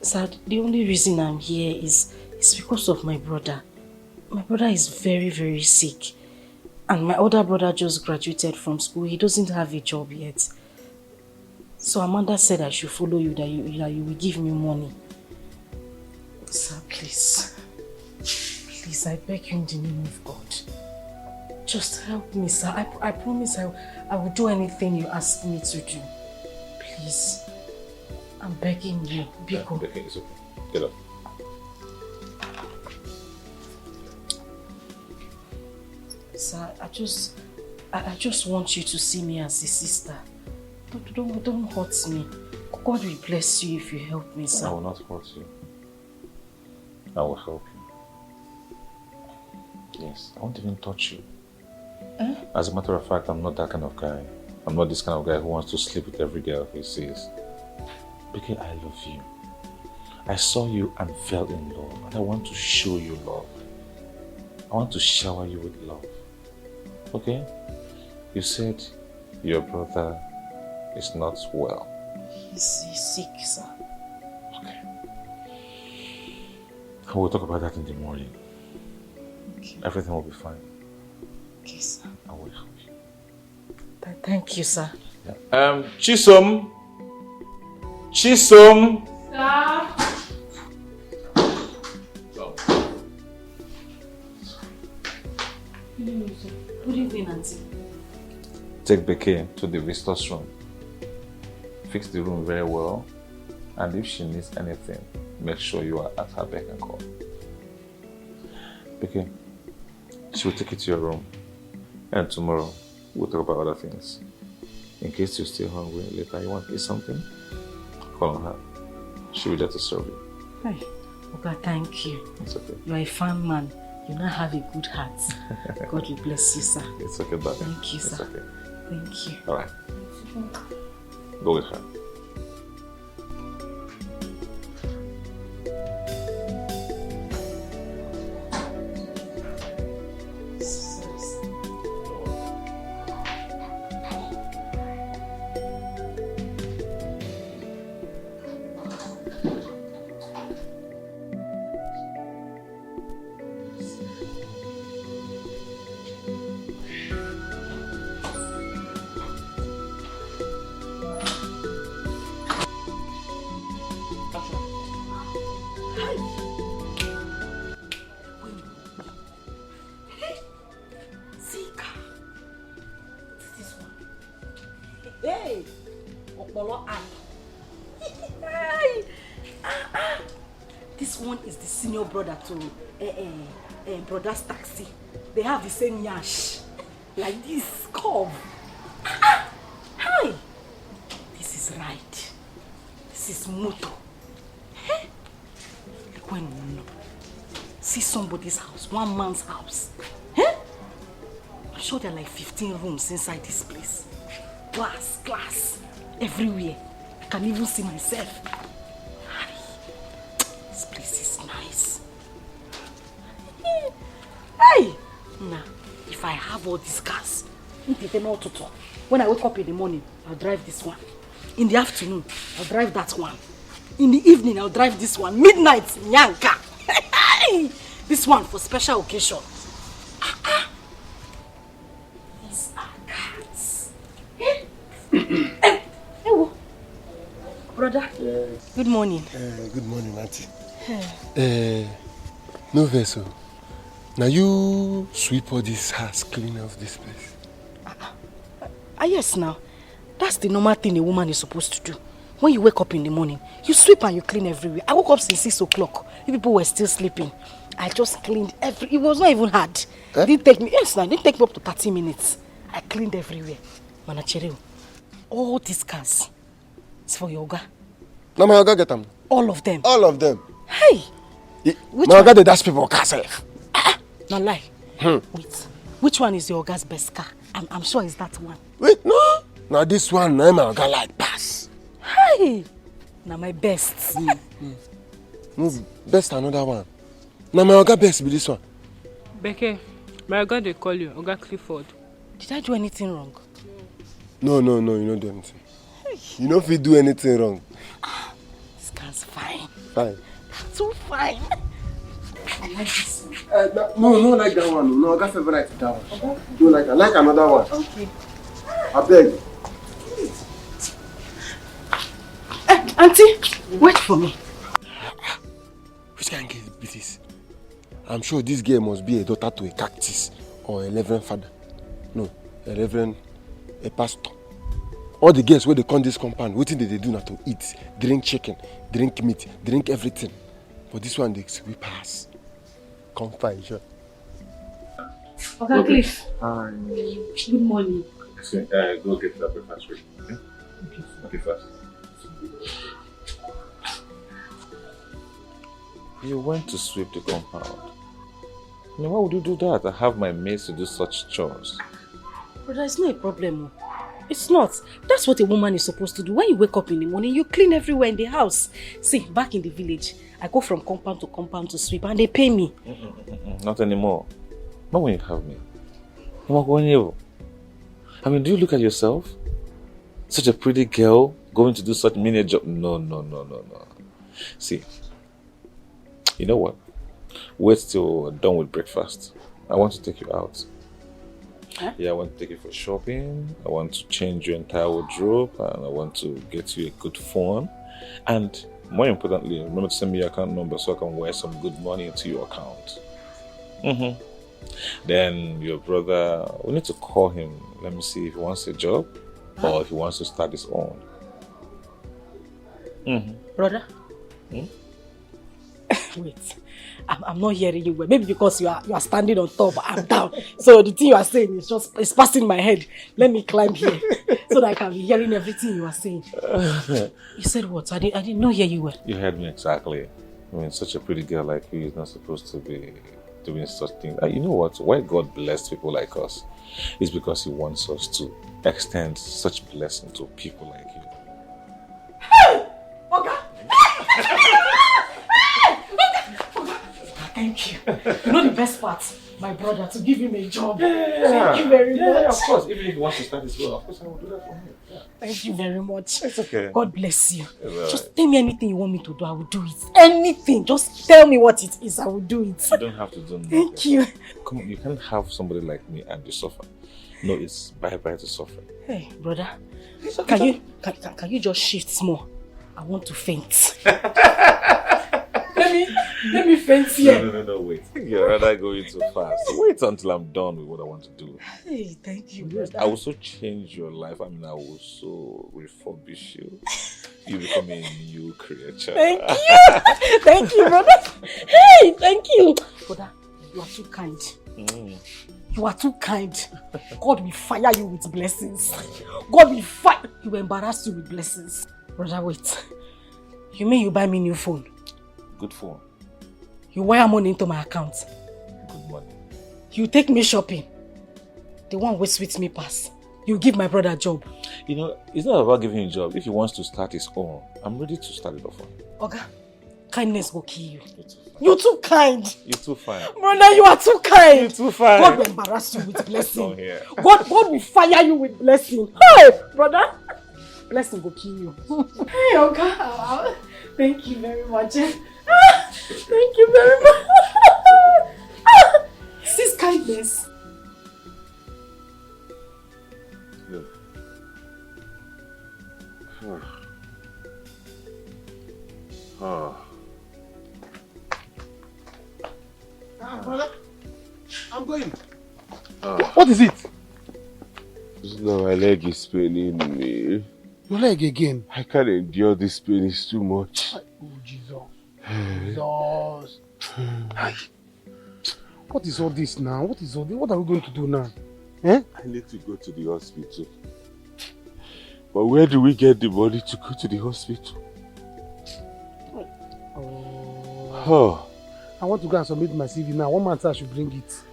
R: Sir, the only reason I'm here is because of my brother. My brother is very sick. And my older brother just graduated from school. He doesn't have a job yet. So Amanda said I should follow you, that you will give me money. Sir, please. Please, I beg you in the name of God. Just help me, sir. I promise I will do anything you ask me to do. Please. I'm begging you. Biko.
H: Okay, it's okay. Get up.
R: Sir, I just want you to see me as a sister. Don't hurt me. God will bless you if you help me, sir.
H: I will not hurt you. I will help you. Yes, I won't even touch you. As a matter of fact, I'm not that kind of guy. I'm not this kind of guy who wants to sleep with every girl he sees. Because I love you. I saw you and fell in love, and I want to show you love. I want to shower you with love. Okay? You said your brother is not well.
R: He's sick, sir.
H: Okay. I will talk about that in the morning.
R: Okay.
H: Everything will be fine.
R: Okay, sir.
H: I will help you.
R: Thank you, sir.
H: Yeah. Chisom. Chisom.
C: Sir.
R: Good evening, Auntie.
H: take Becky to the visitor's room. Fix the room very well. And if she needs anything, make sure you are at her beck and call. Becky, she will take you to your room. And tomorrow, we'll talk about other things. In case you're still hungry later, you want to eat something, call on her. She'll be there to serve you.
R: Hey, Oga, thank you.
H: It's okay.
R: You're a fine man. You now have a good heart. God will bless you, sir.
H: It's okay, darling.
R: Thank you,
H: It's
R: sir.
H: okay.
R: Thank you.
H: All right. Go with her.
R: Hey, Okpolo Eye. This one is the senior brother to brother's taxi. They have the same yash. Like this, curve. Hi. This is right. This is moto. Hey. Like when you see somebody's house, one man's house. Hey. I'm sure there are like 15 rooms inside this place. Glass, everywhere. I can even see myself. This place is nice. Hey! Now, if I have all these cars, when I wake up in the morning, I'll drive this one. In the afternoon, I'll drive that one. In the evening, I'll drive this one. Midnight, Nyanka. This one for special occasion. These are cars. Hey, brother. Good morning.
G: Good morning, auntie. No vessel. Now you sweep all this house, clean off this place.
R: Yes, now. That's the normal thing a woman is supposed to do. When you wake up in the morning, you sweep and you clean everywhere. I woke up since 6 o'clock. You people were still sleeping. I just cleaned it was not even hard. It didn't take me, it didn't take me up to 30 minutes. I cleaned everywhere. Manachere, all these cars, it's for yoga.
G: Now my yoga get them.
R: All of them.
G: All of them.
R: Hey!
G: Which my yoga they dash people car self.
R: Now lie. Wait. Which one is your yoga's best car? I'm sure it's that one.
G: Wait, no. Now this one, now my yoga like pass.
R: Hey! Now my best.
G: No, best another one. Now my yoga best be this one.
M: Becky, my yoga they call you Oga Clifford.
R: Did I do anything wrong?
G: No, you don't do anything. You know if you do anything wrong.
R: This car's fine.
G: Fine.
R: So fine. I like this one.
G: No, like that one. No, I got favorite that one. Okay. Don't like that. Like another one.
R: Okay.
G: I beg.
R: Auntie, wait for me.
G: Which kind of girl be this? I'm sure this girl must be a daughter to a cactus or a reverend father. No, a pastor. All the girls where they come this compound, what thing they do now to eat, drink chicken, drink meat, drink everything. But this one they sweep pass. Come fine, sure.
R: Okay, Cliff.
H: Hi.
R: Good morning.
H: So, go get that breakfast ready. Okay? Okay, first. You went to sweep the compound. I mean, why would you do that? I have my maids to do such chores.
R: Brother, it's not a problem. It's not. That's what a woman is supposed to do. When you wake up in the morning, you clean everywhere in the house. See, back in the village, I go from compound to sweep and they pay me.
H: Not anymore. Not when you have me. I'm not going evil. I mean, do you look at yourself? Such a pretty girl going to do such menial job? No. See, you know what? Wait till we're done with breakfast. I want to take you out. Huh? Yeah, I want to take you for shopping. I want to change your entire wardrobe, and I want to get you a good phone. And more importantly, remember to send me your account number so I can wire some good money into your account. Then your brother, we need to call him Let me see if he wants a job or if he wants to start his own.
R: Brother? Wait. I'm not hearing you well. Maybe because you are standing on top, I'm down. So the thing you are saying is it's passing my head. Let me climb here so that I can be hearing everything you are saying. You said what? I did not hear you well.
H: You heard me exactly. I mean, such a pretty girl like you is not supposed to be doing such things. You know what? Why God blessed people like us is because He wants us to extend such blessing to people like you.
R: Hey! Okay. Thank you. You know the best part? My brother, to give him a job. Thank you very much.
H: Yeah, of course. Even if he wants to start his own, of course I will do that for him. Yeah.
R: Thank you very much.
H: It's okay.
R: God bless you.
H: Right.
R: Just tell me anything you want me to do, I will do it. Anything. Just tell me what it is, I will do it.
H: You don't have to do nothing.
R: Thank you.
H: Come on, you can't have somebody like me and you suffer. No, it's bye-bye to suffer.
R: Hey, brother. Can you just shift small? I want to faint. Let me faint here.
H: No, wait. You're rather going too fast. Wait until I'm done with what I want to do.
R: Hey, thank you, brother.
H: I will so change your life. I mean, I will so refurbish you. You become a new creature.
R: Thank you. Thank you, brother. Hey, thank you. Brother, you are too kind. You are too kind. God will fire you with blessings. God will fire. He will embarrass you with blessings. Brother, wait. You mean you buy me new phone?
H: Good phone.
R: You wire money into my account.
H: Good money.
R: You take me shopping. The one with sweet me pass. You give my brother a job.
H: You know, it's not about giving him a job. If he wants to start his own, I'm ready to start it off for him.
R: Okay. Kindness will kill you. You're too kind.
H: You're too fine.
R: Brother, you are too kind.
H: You're too fine.
R: God will embarrass you with blessing.
H: Come here.
R: God will fire you with blessing. Hey, brother. Blessing will kill you. Hey, okay. Thank you very much. Thank you very much. Is this kindness?
H: Look.
N: Brother, I'm going.
H: Oh.
N: What is it?
U: No, my leg is paining me.
N: Your leg again?
U: I can't endure this pain, it's too much.
N: Oh, Jesus. Jesus. What is all this now? What is all this? What are we going to do now? Eh?
U: I need to go to the hospital. But where do we get the money to go to the hospital?
N: Oh. I want to go and submit my CV now. One man said I should bring it.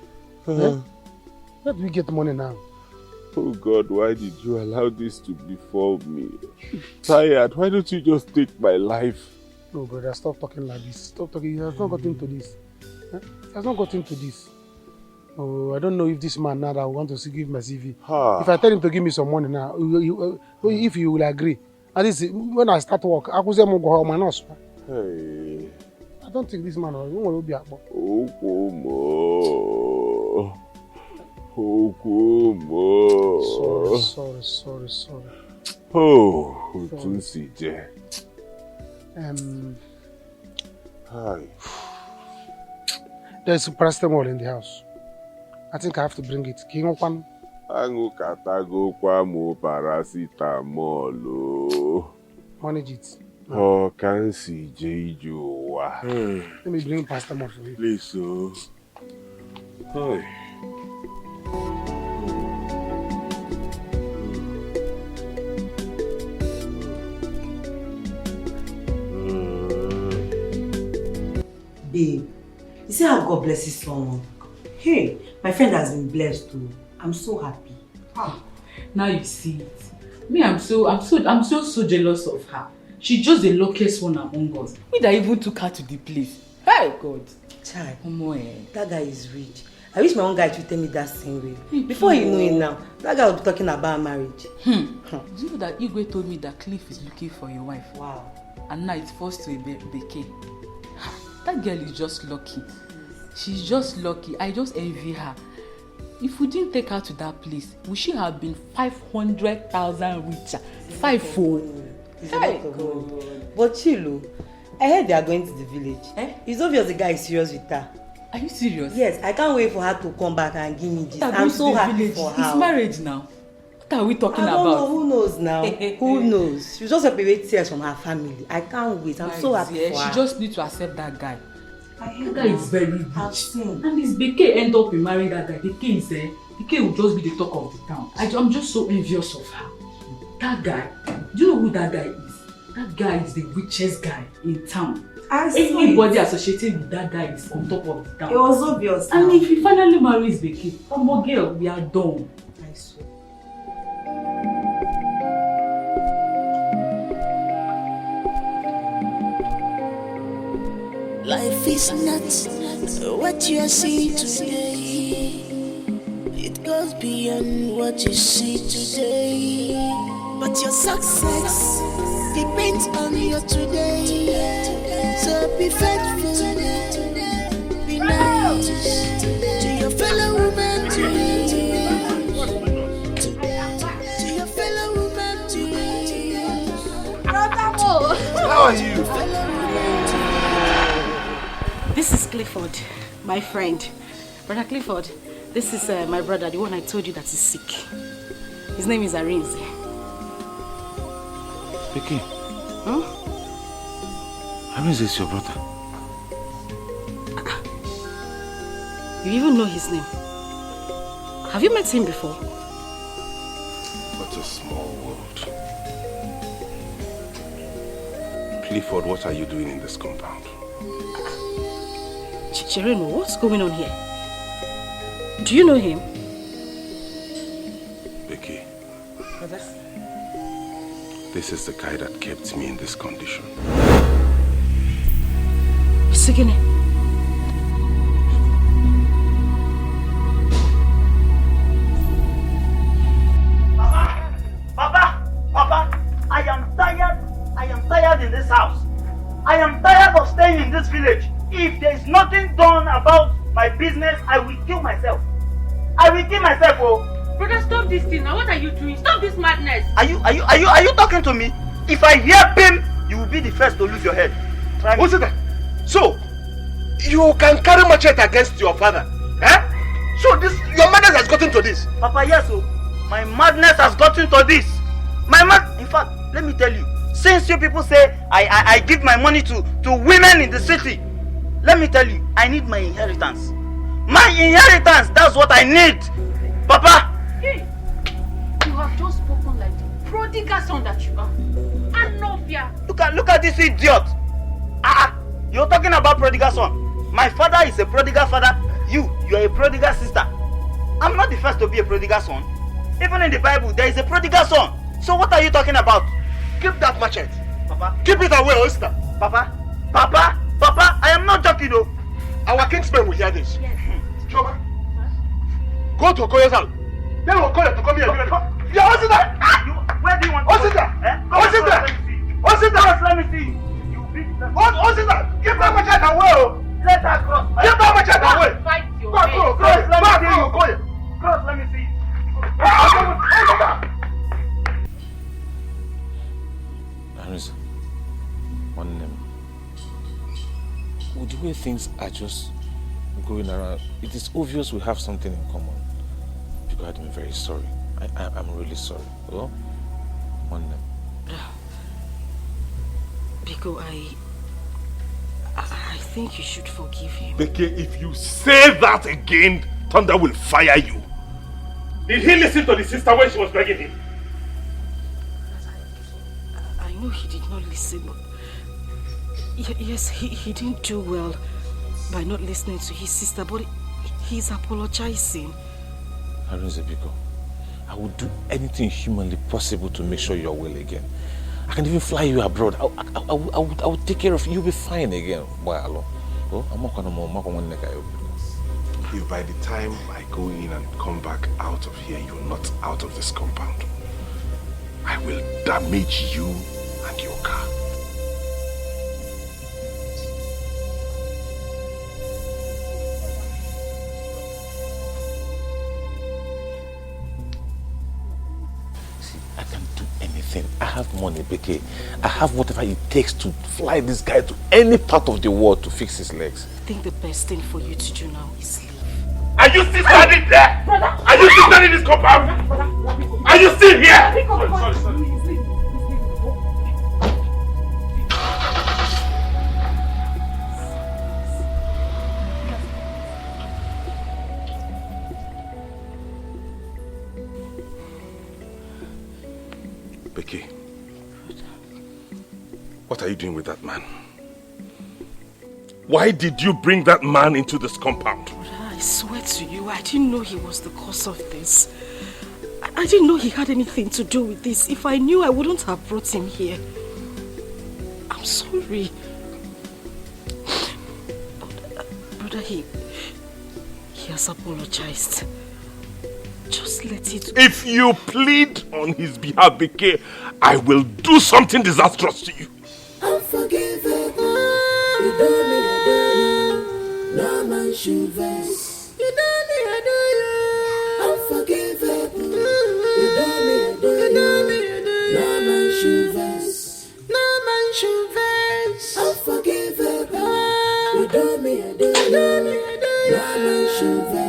N: Eh? Where do we get money now?
U: Oh God, why did you allow this to befall me? Tired, why don't you just take my life?
N: No, brother, stop talking like this. Stop talking. He has not got into this. He has not got into this. Oh, I don't know if this man now that want to give my CV. If I tell him to give me some money now, if you will agree. At least when I start work, I could say go home and not.
U: Hey.
N: I don't think this man will be up. Sorry.
U: Oh, Tunsi.
N: Hi. There's paracetamol in the house. I think I have to bring it. King
U: Katago kwamo paracetamol.
N: Manage it.
U: Oh, can't see Jeju.
N: Let me bring paracetamol for you.
U: Please, so. Hi.
T: Babe, you see how God blesses someone? Hey, my friend has been blessed too. I'm so happy.
B: Now you see it. Me, I'm so jealous of her. She's just the luckiest one among us. We that even took her to the place. Hey God.
T: Child, that guy is rich. I wish my own guy would tell me that same way. Before you know it now, that guy will be talking about marriage.
B: Do you know that Igwe told me that Cliff is looking for your wife?
T: Wow.
B: And now it's forced to a Beke. That girl is just lucky. She's just lucky. I just envy her. If we didn't take her to that place, we should have been 500,000 richer. 5-fold.
T: Hey, God. But Chilo, I heard they are going to the village. It's obvious the guy is serious with her.
B: Are you serious?
T: Yes, I can't wait for her to come back and give me this. I'm so happy for her.
B: It's marriage now. What are we talking
T: I don't
B: about?
T: know. Who knows now? Who knows? She just separate tears from her family. I can't wait. I'm so happy for her.
B: She just needs to accept that guy.
T: That
B: guy is very rich. And if Beke end up in marrying that guy, Beke will just be the talk of the town. I'm just so envious of her. That guy, do you know who that guy is? That guy is the richest guy in town. Anybody associated with that guy is on top of the town.
T: It was obvious.
B: And if he finally marries Beke, oh girl, we are done.
T: I swear.
P: Life is not what you are seeing today. It goes beyond what you see today. But your success depends on your today. So be faithful, be nice to your fellow woman today. To your fellow woman today.
U: How are you?
R: This is Clifford, my friend. Brother Clifford, this is my brother, the one I told you that is sick. His name is Arinze.
A: Vicky. Arinze is your brother.
R: You even know his name. Have you met him before?
A: What a small world. Clifford, what are you doing in this compound?
R: Chireno, what's going on here? Do you know him?
A: Vicky,
R: Brother?
A: this is the guy that kept me in this condition.
R: Sigine.
S: Papa, I am tired in this house. I am tired of staying in this village. If there is nothing done about my business, I will kill myself. Oh.
K: Brother, stop this thing now. What are you doing? Stop this madness.
S: Are you talking to me? If I hear him, you will be the first to lose your head.
U: What's that? So, you can carry machete against your father? Eh? So your madness has gotten to this?
S: Papa, yes, oh. My madness has gotten to this. In fact, let me tell you, since you people say I give my money to women in the city, let me tell you, I need my inheritance. My inheritance, that's what I need. Papa!
K: Hey, you have just spoken like the prodigal son that you are. Anofia.
S: Look at this idiot. You're talking about prodigal son. My father is a prodigal father. You are a prodigal sister. I'm not the first to be a prodigal son. Even in the Bible, there is a prodigal son. So what are you talking about?
U: Keep that machete.
S: Papa.
U: Keep it away, sister.
S: Papa, I am not joking though.
U: Our kingsmen will hear this. Yes. Choma, go to Okoye's house. Tell Okoye to come here. Yeah, what's it there?
S: Where do you want to
U: What's it there? What's it there? What's it there?
S: Let me see.
U: What's it there? Give that machete away.
S: Let her cross.
U: Give that machete away.
K: Fight your
U: Go,
S: cross, let me see.
U: Okoye.
S: Cross, let me see.
H: Arinze, one name. With the way things are just going around, it is obvious we have something in common. Because I'm very sorry. I'm really sorry. Well, one name.
R: Biko, I think you should forgive him.
A: Beke, if you say that again, Thunder will fire you. Did he listen to the sister when she was begging him?
R: I know he did not listen, but yes, he didn't do well by not listening to his sister, but he's apologizing.
H: Arinze Biko, I will do anything humanly possible to make sure you're well again. I can even fly you abroad. I will take care of you. You'll be fine again.
A: If by the time I go in and come back out of here, you're not out of this compound, I will damage you and your car.
H: See, I can do anything. I have money, Beke. I have whatever it takes to fly this guy to any part of the world to fix his legs.
R: I think the best thing for you to do now is leave.
A: Are you still standing there? Are you still standing in this compound? Are you still here? Sorry. Becky, what are you doing with that man? Why did you bring that man into this compound?
R: I swear to you, I didn't know he was the cause of this. I didn't know he had anything to do with this. If I knew, I wouldn't have brought him here. I'm sorry. Brother, he has apologized. Just let it go.
A: If you plead on his behalf, Becky, I will do something disastrous to you.
P: Unforgivable. You do me, I do you. No man should vex. You do me, I do you. Unforgivable. You do me, I do you. No man should vex. No man should vex. Unforgivable. You do me, I do you. No man should vex.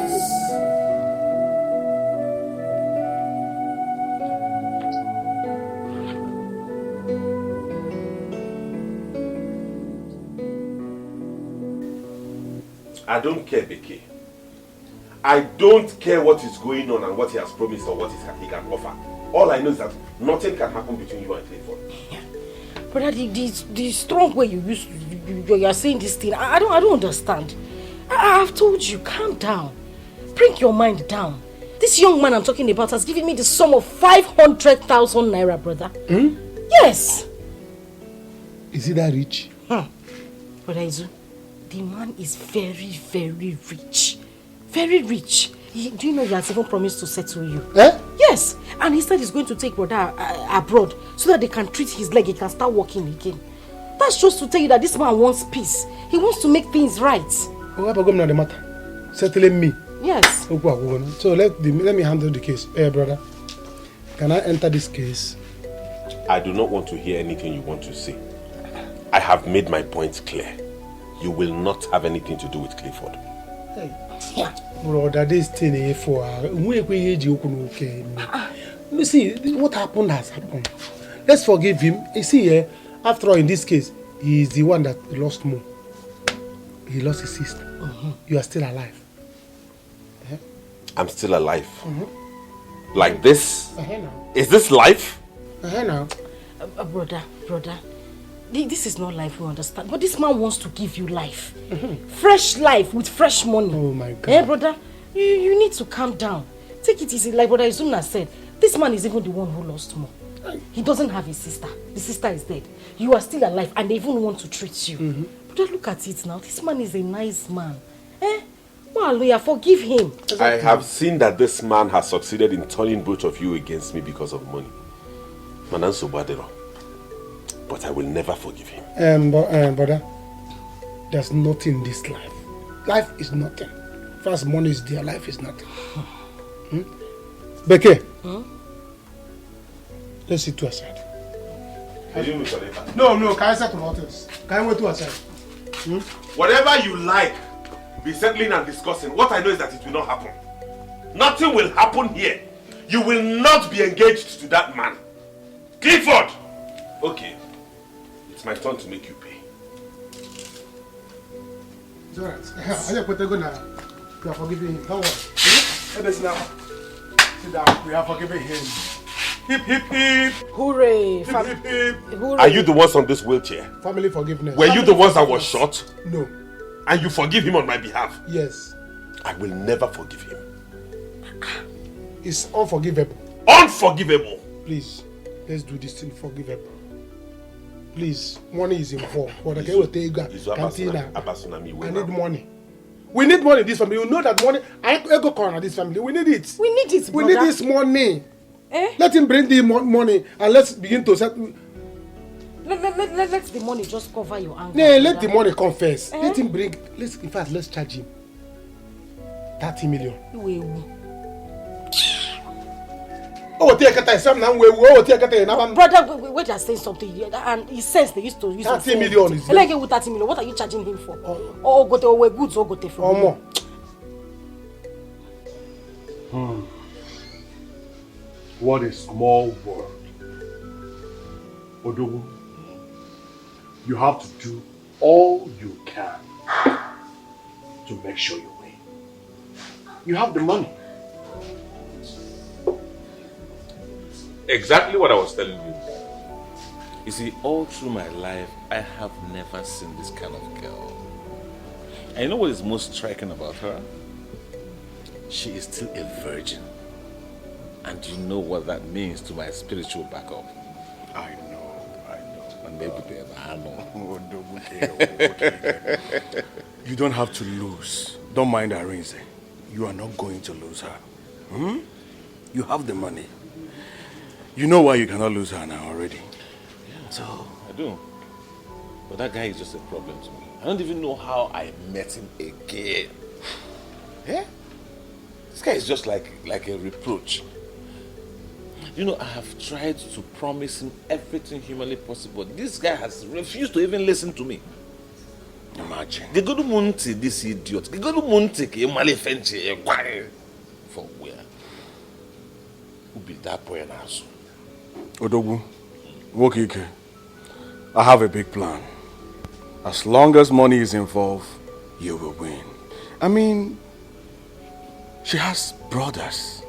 A: I don't care, Becky. I don't care what is going on and what he has promised or what he can offer. All I know is that nothing can happen between you and Clifford.
R: Brother, the strong way you are saying this thing, I don't understand. I've told you, calm down. Bring your mind down. This young man I'm talking about has given me the sum of 500,000 naira, brother. Yes.
N: Is he that rich?
R: Brother Izu, the man is very, very rich. Very rich. Do you know he has even promised to settle you? Yes. And he said he's going to take brother abroad so that they can treat his leg. He can start walking again. That's just to tell you that this man wants peace. He wants to make things right.
N: What about the matter? Settling me.
R: Yes.
N: So let me handle the case. Hey, brother. Can I enter this case?
A: I do not want to hear anything you want to say. I have made my points clear. You will not have anything to do with Clifford.
N: Hey. Brother, this thing is for you see, what happened has happened. Let's forgive him. You see, after all, in this case, he is the one that lost more. He lost his sister. You are still alive.
A: I'm still alive. Like this? Is this life?
R: Brother, this is not life, we understand. But this man wants to give you life. Fresh life with fresh money.
N: Oh my God.
R: Brother, you need to calm down. Take it easy. Like Brother Izuna said, this man is even the one who lost more. He doesn't have his sister. The sister is dead. You are still alive and they even want to treat you. Brother, look at it now. This man is a nice man. Well, forgive him.
A: I have seen that this man has succeeded in turning both of you against me because of money. Mananso Badero. But I will never forgive him.
N: Brother, there's nothing in this life. Life is nothing. First, money is there, life is nothing. Becky, let's sit to aside. No, can I settle matters? Can I wait to aside?
A: Whatever you like, be settling and discussing. What I know is that it will not happen. Nothing will happen here. You will not be engaged to that man. Clifford! Okay. It's my turn to make you pay.
N: It's alright. I just put a good now. We are forgiving him. Don't worry. Let us now. Sit down. We are forgiving him. Hip, hip, hip.
R: Hooray.
N: Hip, hip, hip.
R: Hooray.
A: Are you the ones on this wheelchair?
N: Family forgiveness.
A: Were you the ones that was shot?
N: No.
A: And you forgive him on my behalf?
N: Yes.
A: I will never forgive him.
N: It's unforgivable.
A: Unforgivable?
N: Please, let's do this thing forgivable. Please, money is involved. But I need money. We need money in this family. You know that money. I go corner this family. We need it.
R: We need it,
N: brother. We need this money. Let him bring the money and let's begin to set.
R: Let the money just cover your anger.
N: No, let the money come first. Let him bring. Let's charge him 30 million. Brother,
R: we just saying something, and he says they used to use
N: 30 million.
R: Is like with 30 million, what are you charging him for? Or go to goods or go to from
N: more.
U: What a small world. Odogu, you have to do all you can to make sure you win. You have the money.
H: Exactly what I was telling you. You see, all through my life, I have never seen this kind of girl. And you know what is most striking about her? She is still a virgin. And you know what that means to my spiritual backup.
U: I know.
H: And maybe I know.
U: You don't have to lose. Don't mind Arinze. You are not going to lose her. You have the money. You know why you cannot lose her now already.
H: So I do. But that guy is just a problem to me. I don't even know how I met him again. Yeah? This guy is just like a reproach. You know, I have tried to promise him everything humanly possible. This guy has refused to even listen to me.
U: Imagine.
H: The good Monty, this idiot. The good Monty, for where? Who be that boy now?
U: Odogu, Wokike, I have a big plan. As long as money is involved, you will win. I mean, she has brothers.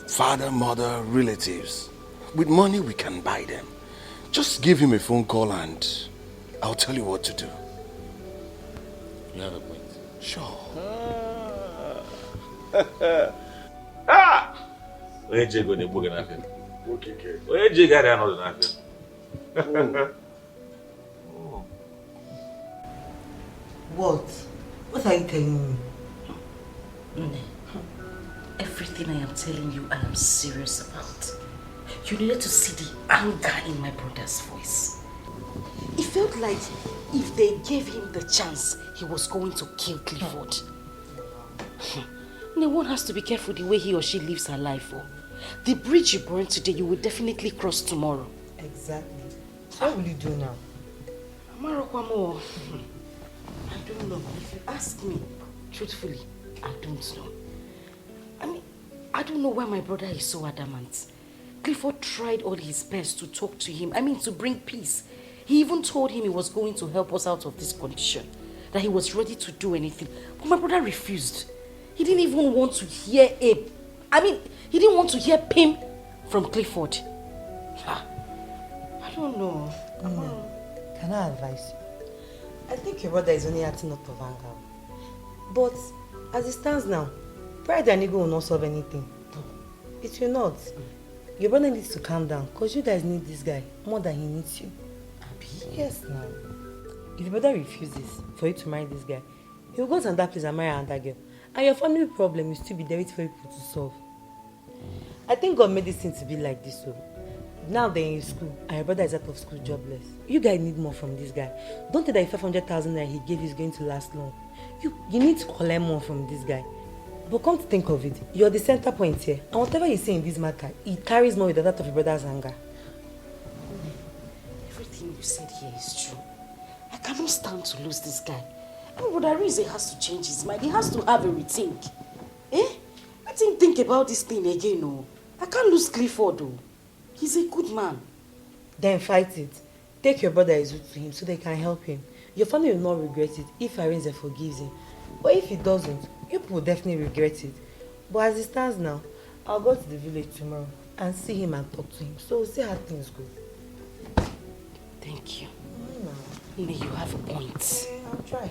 U: Father, mother, relatives. With money, we can buy them. Just give him a phone call and I'll tell you what to do.
H: You have a point.
U: Sure.
H: Where you go? The book and affair. Where you got another affair?
T: What? What are you telling me?
I: Everything I am telling you, I am serious about. You needed to see the anger in my brother's voice. It felt like if they gave him the chance, he was going to kill Clifford. No one has to be careful the way he or she lives her life. The bridge you burn today, you will definitely cross tomorrow.
T: Exactly. So what will you do now?
I: Amarokwamo, I don't know. If you ask me, truthfully, I don't know. I mean, I don't know why my brother is so adamant. Clifford tried all his best to talk to him. I mean, to bring peace. He even told him he was going to help us out of this condition. That he was ready to do anything. But my brother refused. He didn't even want to hear he didn't want to hear Pim from Clifford. I don't know.
T: Can I advise you? I think your brother is only acting out of anger. But as it stands now, pride and ego will not solve anything. It will not. Your brother needs to calm down because you guys need this guy more than he needs you. Yes, now. If your brother refuses for you to marry this guy, he'll go to another place and marry another girl. And your family problem will still be there for people to solve. I think God made this thing to be like this. So now they're in school and your brother is out of school jobless. You guys need more from this guy. Don't think that the 500,000 that he gave you is going to last long. You need to collect more from this guy. But come to think of it, you're the center point here. And whatever you say in this matter, it carries more with that of your brother's anger.
I: Everything you said here is true. I cannot stand to lose this guy. And Brother Rize has to change his mind. He has to have a rethink. Let him think about this thing again. Oh. I can't lose Clifford though. He's a good man.
T: Then fight it. Take your brother Izu to him so they can help him. Your family will not regret it if Arinze forgives him. But if he doesn't, you will definitely regret it. But as it stands now, I'll go to the village tomorrow and see him and talk to him. So we'll see how things go.
I: Thank you. May you have a point.
T: I'll try.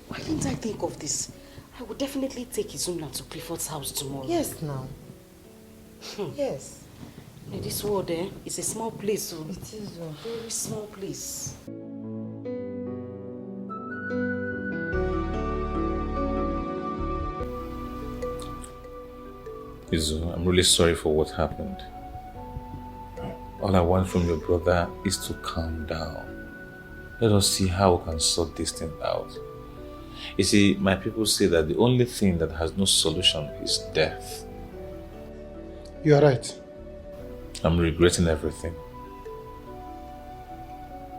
I: Why didn't I think of this? I will definitely take Izuna to Clifford's house tomorrow.
T: Yes, now. Yes.
I: This world, is a small place. So
T: it is a
I: very small place.
H: Izu, I'm really sorry for what happened. All I want from your brother is to calm down. Let us see how we can sort this thing out. You see, my people say that the only thing that has no solution is death.
N: You are right.
H: I'm regretting everything.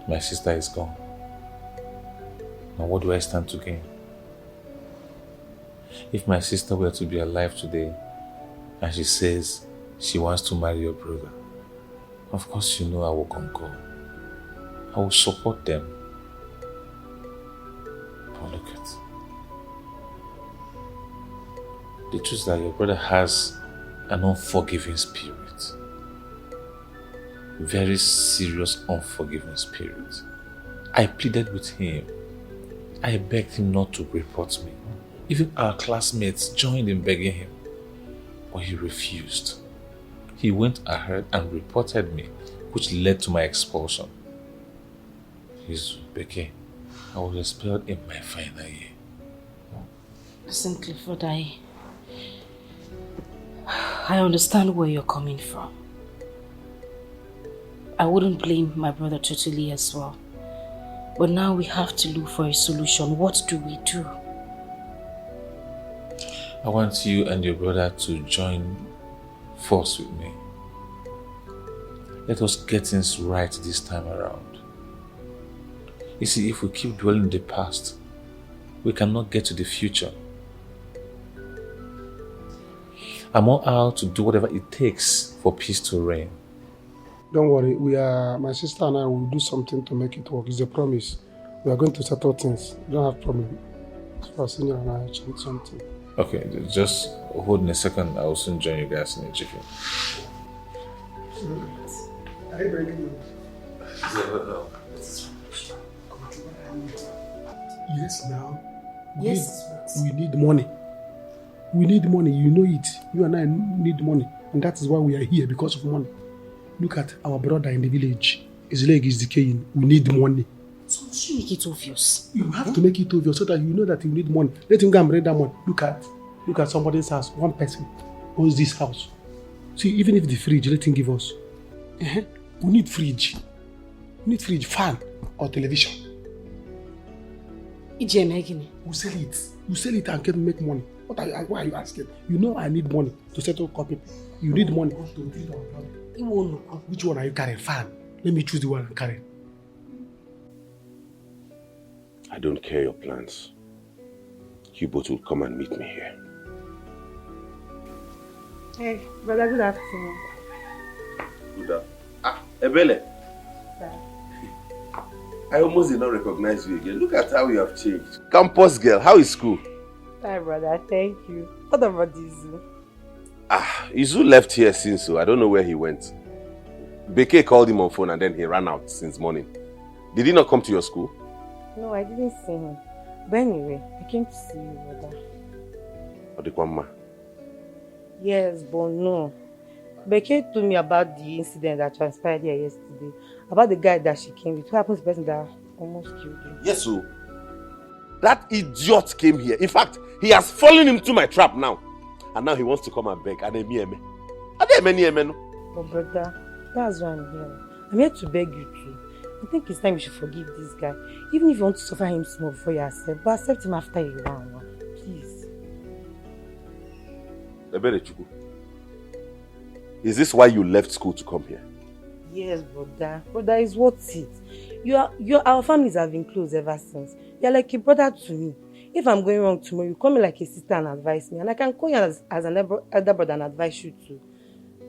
H: My sister is gone. Now what do I stand to gain? If my sister were to be alive today and she says she wants to marry your brother, of course you know I will concur. I will support them. But look at the truth is that your brother has an unforgiving spirit. Very serious unforgiving spirit. I pleaded with him. I begged him not to report me. Even our classmates joined in begging him. But he refused. He went ahead and reported me, which led to my expulsion. Becky, I was expelled in my final year.
R: Listen, Clifford, I understand where you're coming from. I wouldn't blame my brother totally as well. But now we have to look for a solution. What do we do?
H: I want you and your brother to join force with me. Let us get things right this time around. You see, if we keep dwelling in the past, we cannot get to the future. I'm all out to do whatever it takes for peace to reign.
N: Don't worry, my sister and I will do something to make it work. It's a promise. We are going to settle things. You don't have problem. So Senior and I change something.
H: Okay, just hold on a second. I will soon join you guys in a jiffy.
N: Are you ready? Yes, now. We need money. We need money. You know it. You and I need money. And that is why we are here, because of money. Look at our brother in the village. His leg is decaying. We need money.
R: So you make it obvious.
N: You have to make it obvious so that you know that you need money. Let him go and bring that money. Look at somebody's house. One person owns this house. See, even if the fridge, let him give us. We need fridge. We need fridge, fan, or television.
R: We
N: sell it. We sell it and can make money. Why are you asking? You know I need money to settle copy. You need money to feed our brother. Which one are you carrying? Fan. Let me choose the one I'm carrying.
A: I don't care your plans. You both will come and meet me here.
K: Hey, brother, good afternoon.
A: Good afternoon. Ebele.
K: Sir.
A: I almost did not recognize you again. Look at how you have changed. Campus girl, how is school?
K: Hi, brother, thank you. What about Izu?
A: Izu left here since, so I don't know where he went. Beke called him on phone and then he ran out since morning. Did he not come to your school?
K: No, I didn't see him. But anyway, I came to see you, brother.
A: Odikwama.
K: Yes, but no. Beke told me about the incident that transpired here yesterday. About the guy that she came with. What happened to the person that almost killed you?
A: Yes, so that idiot came here. In fact, he has fallen into my trap now. And now he wants to come and beg. But
K: brother, that's why I'm here. I'm here to beg you too. I think it's time you should forgive this guy. Even if you want to suffer him small before you accept. But accept him after a while. Please.
A: Is this why you left school to come here?
K: Yes, brother. Brother, it's worth it. Our families have been close ever since. You're like a brother to me. If I'm going wrong tomorrow, you call me like a sister and advise me. And I can call you as an elder brother and advise you too.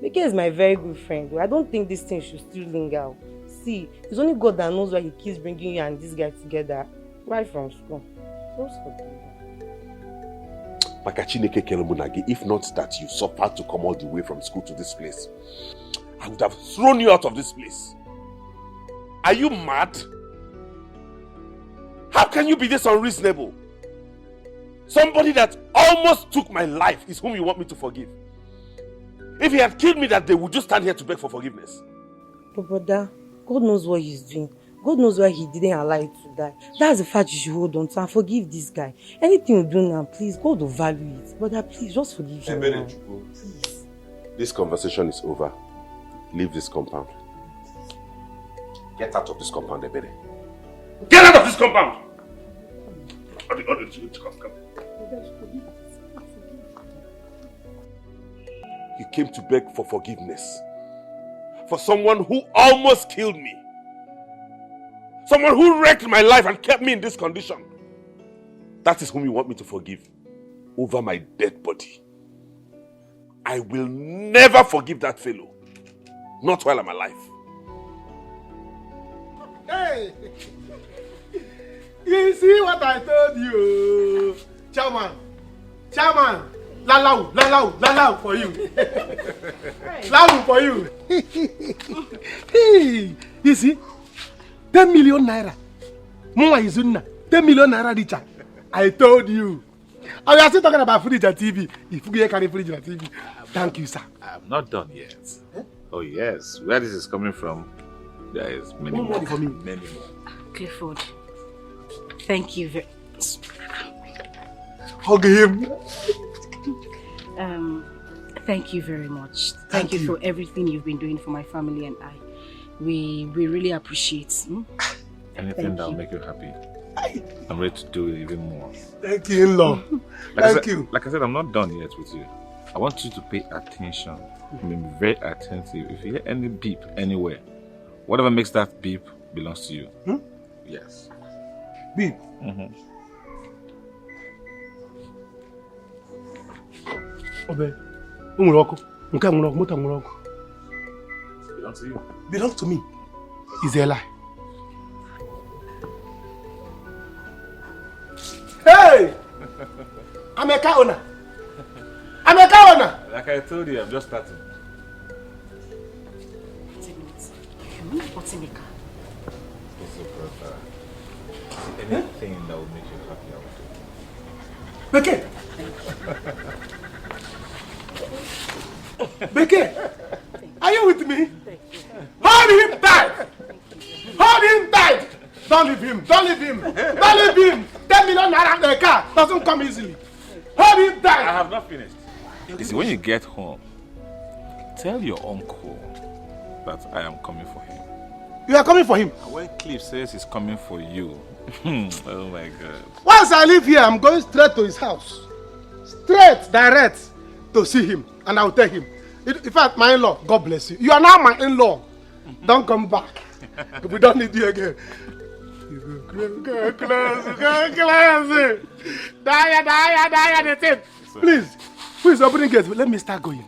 K: Because he's my very good friend. I don't think this thing should still linger. See, it's only God that knows why he keeps bringing you and this guy together right from school. So
A: if not that you suffered to come all the way from school to this place, I would have thrown you out of this place. Are you mad? How can you be this unreasonable? Somebody that almost took my life is whom you want me to forgive. If he had killed me that day, would you stand here to beg for forgiveness?
K: But brother, God knows what he's doing. God knows why he didn't allow you to die. That's the fact you should hold on to and forgive this guy. Anything you do now, please, God will value it. Brother, please, just forgive him now. Please.
A: This conversation is over. Leave this compound. Get out of this compound, Ebere. Get out of this compound! Come. You came to beg for forgiveness. For someone who almost killed me. Someone who wrecked my life and kept me in this condition. That is whom you want me to forgive. over my dead body. I will never forgive that fellow. Not while I'm alive.
N: Hey! You see what I told you? Chairman! Lalau for you. Lalau for you. Hey! You see? 10 million naira. Mwa izuna. 10 million naira richer. I told you. Oh, you are still talking about footage and TV. If you carry footage and TV. Thank you, sir.
H: I'm not done yet. Huh? Oh yes. Where this is coming from, there is many more.
N: For me.
H: Many more.
R: Clifford, thank you very much.
N: Hug him.
R: Thank you very much. Thank you for everything you've been doing for my family and I. We really appreciate.
H: Anything that will make you happy. I'm ready to do it even more.
N: Thank you, in-law. Thank you.
H: Like I said, I'm not done yet with you. I want you to pay attention. I mean, be very attentive. If you hear any beep anywhere, whatever makes that beep belongs to you. Yes.
N: Beep? Obe,
H: belongs to you.
N: Belongs to me. Is a lie. Hey! I'm a car owner.
H: Like I told you, I'm just starting.
R: What's in the car?
H: Listen, brother. See, anything that will make you happy, I will do.
N: Beke, are you with me? Hold him tight! Hold him tight! Don't leave him! Don't leave him! Don't leave him! 10 million naira in the car doesn't come easily. Hold him tight!
H: I have not finished. You see, when you get home, tell your uncle that I am coming for him.
N: You are coming for him?
H: And when Cliff says he's coming for you, oh my God.
N: Once I leave here, I'm going straight to his house. Straight, direct, to see him. And I'll tell him. In fact, my in-law, God bless you. You are now my in-law. Don't come back. We don't need you again. Go close. Please open the gate. Let me start going.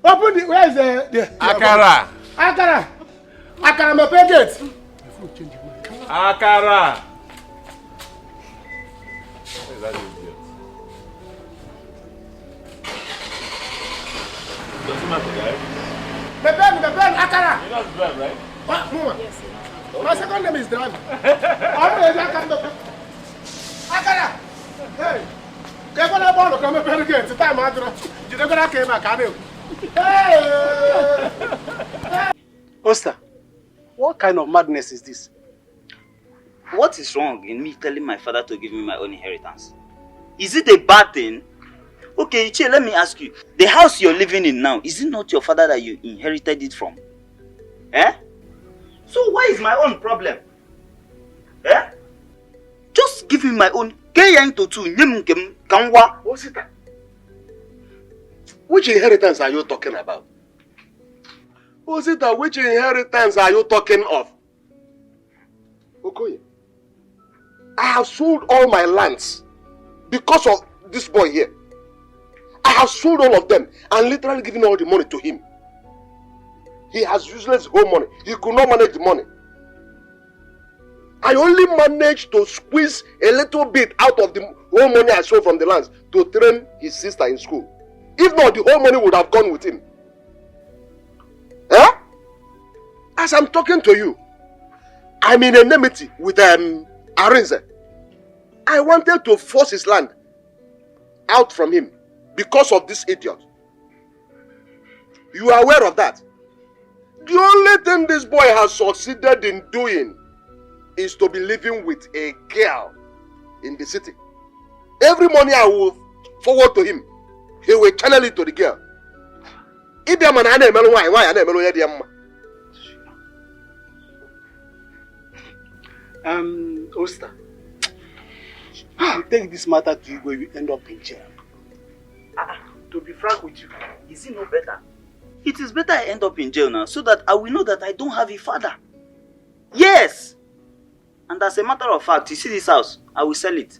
N: Open the, where is the
H: Akara.
N: Akara, my pay gate.
H: Akara. Where is that idiot? Does he matter, right?
N: My pen, Akara.
H: You know how to drive, right?
N: What? Yes. My second name is driver. Akara. Hey.
L: Oster, what kind of madness is this?
S: What is wrong in me telling my father to give me my own inheritance? Is it a bad thing? Okay, Ichie, let me ask you. The house you're living in now, is it not your father that you inherited it from? Eh? So why is my own problem? Eh? Just give me my own.
J: Which inheritance are you talking about? Osita, which inheritance are you talking of? Okoye, I have sold all my lands because of this boy here. I have sold all of them and literally given all the money to him. He has useless home money. He could not manage the money. I only managed to squeeze a little bit out of the whole money I sold from the lands to train his sister in school. If not, the whole money would have gone with him. Eh? As I'm talking to you, I'm in enmity with Arinze. I wanted to force his land out from him because of this idiot. You are aware of that? The only thing this boy has succeeded in doing is to be living with a girl in the city. Every money I will forward to him, he will channel it to the girl.
L: Oster, you take this matter to you where you end up in jail. To be frank with you,
S: is it no better? It is better I end up in jail now so that I will know that I don't have a father. Yes! And as a matter of fact, you see this house, I will sell it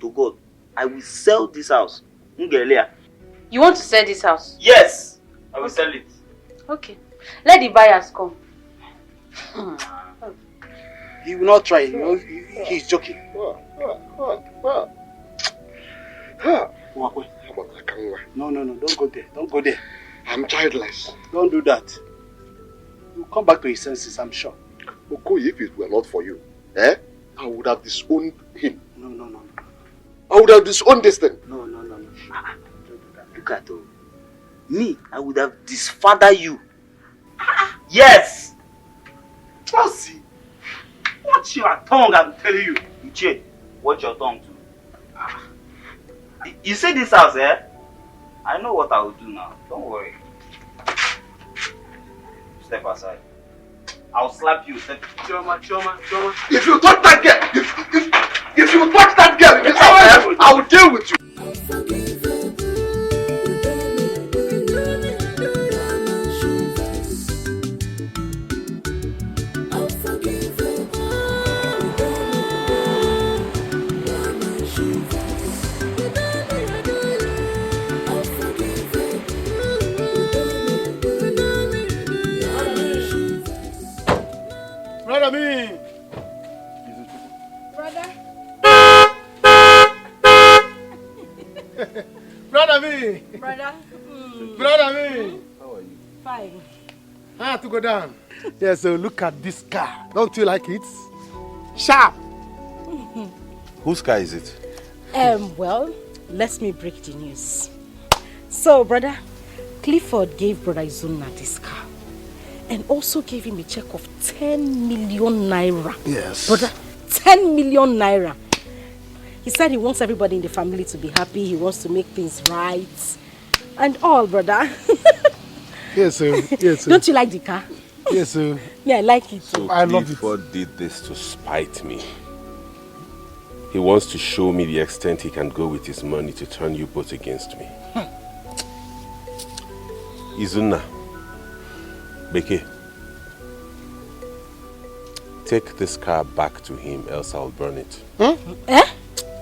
S: to God. I will sell this house. Ngelia.
O: You want to sell this house?
S: Yes, I will sell it.
O: Okay. Let the buyers come.
L: He will not try. You know, he's joking. No, don't go there. Don't go there.
G: I'm childless.
L: Don't do that. He'll come back to his senses, I'm sure.
G: Okoye, if it were not for you, I would have disowned him.
L: No.
G: I would have disowned this thing.
L: No.
S: Don't do that. Look at me, I would have disfathered you. Yes!
L: Chelsea, watch your tongue, I'm telling you.
S: Uche, watch your tongue too. You see this house, I know what I will do now. Don't worry. Step aside. I'll slap you.
L: Choma.
G: If you touch that girl, if you touch that girl in this house, I will deal with you.
N: Brother me.
B: Brother.
N: Brother me.
B: Brother.
N: Brother me.
B: How are you? Fine.
N: I have to go down. Yeah, so look at this car. Don't you like it? Sharp.
A: Whose car is it?
R: Well, let me break the news. So, brother, Clifford gave brother Izuna this car and also gave him a check of 10 million naira.
N: Yes.
R: Brother, 10 million naira. He said he wants everybody in the family to be happy. He wants to make things right and all, brother.
N: Yes, sir. Yes, sir.
R: Don't you like the car?
N: Yes, sir.
R: Yeah, I like it.
A: So
N: I love it.
A: Clifford did this to spite me. He wants to show me the extent he can go with his money to turn you both against me. Izuna, Beke, take this car back to him, else I'll burn it.
N: Huh?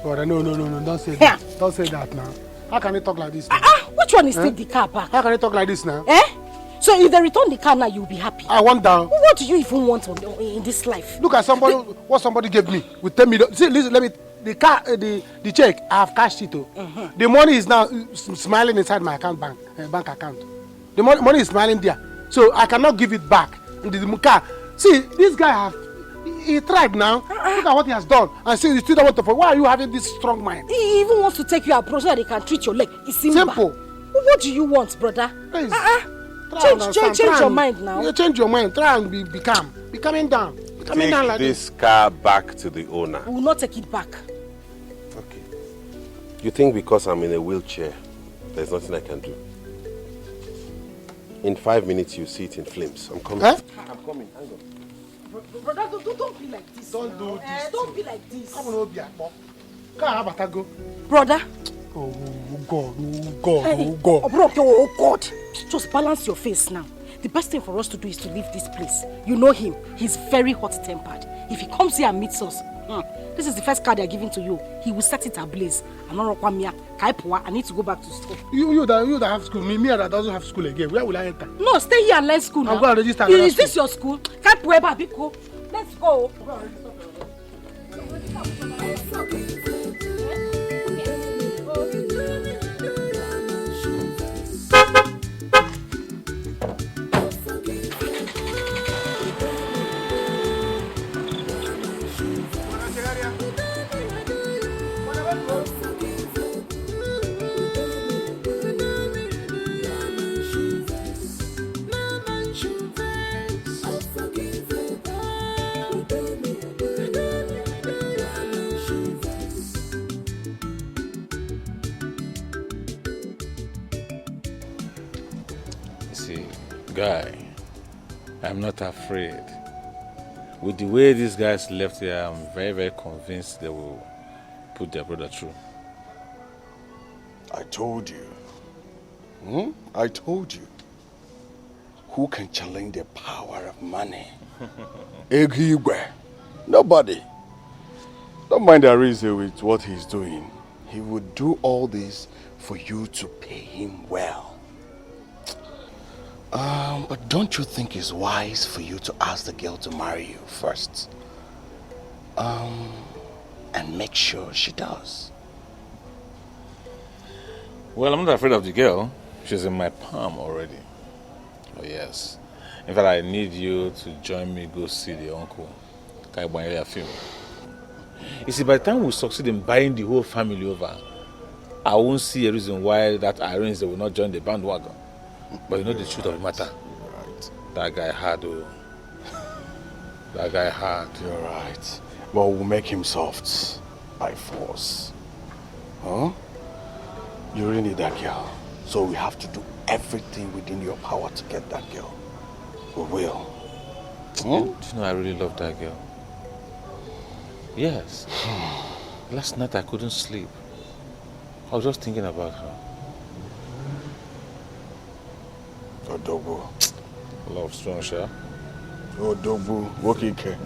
N: Brother, no. Don't say that. Don't say that now. How can you talk like this now?
R: Which one is take the car back?
N: How can you talk like this now?
R: So if they return the car now, you'll be happy.
N: I want down.
R: What do you even want in this life?
N: Look at somebody. What somebody gave me with 10 million. See, listen, let me. The car, the check, I have cashed it. The money is now smiling inside my bank account. The money is smiling there, so I cannot give it back. In the car. See, this guy he tried now. Look at what he has done. And see, you still don't want to. Why are you having this strong mind?
R: He even wants to take you abroad so that they can treat your leg. It's simple. What do you want, brother? Change your mind now.
N: You change your mind. Try and be calm. Be coming down.
A: Take
N: like
A: this car back to the owner.
R: We will not take it back.
A: Okay. You think because I'm in a wheelchair, there's nothing I can do? In 5 minutes, you see it in flames. I'm coming.
N: Huh?
A: I'm coming. Hang on.
R: Brother, don't be like this.
N: Don't do this.
R: Don't be like this.
N: Brother.
R: Oh
N: God.
R: Oh God. Just balance your face now. The best thing for us to do is to leave this place. You know him. He's very hot-tempered. If he comes here and meets us, this is the first card they're giving to you. He will set it ablaze. I need to go back to school.
N: You that have school. Me that doesn't have school again. Where will I enter?
R: No, stay here and learn school now.
N: I'm going to register.
R: Is this your school? Let's go.
Q: Guy, I'm not afraid. With the way these guys left here, I'm very, very convinced they will put their brother through.
G: I told you. I told you. Who can challenge the power of money? Egigwe. Nobody. Don't mind Arize with what he's doing. he would do all this for you to pay him well. But don't you think it's wise for you to ask the girl to marry you first? And make sure she does.
Q: Well, I'm not afraid of the girl. She's in my palm already. Oh, yes. In fact, I need you to join me go see the uncle. Film. You see, by the time we succeed in buying the whole family over, I won't see a reason why that Irene will not join the bandwagon. But you know the truth of the matter.
G: Right.
Q: That guy hard, oh. That guy hard.
G: You're right. But we'll make him soft by force. Huh? You really need that girl. So we have to do everything within your power to get that girl. We will.
Q: Do you know I really love that girl? Yes. Last night I couldn't sleep. I was just thinking about her.
G: Odogwu.
Q: Love strong, sure.
G: Odogwu. Wokike.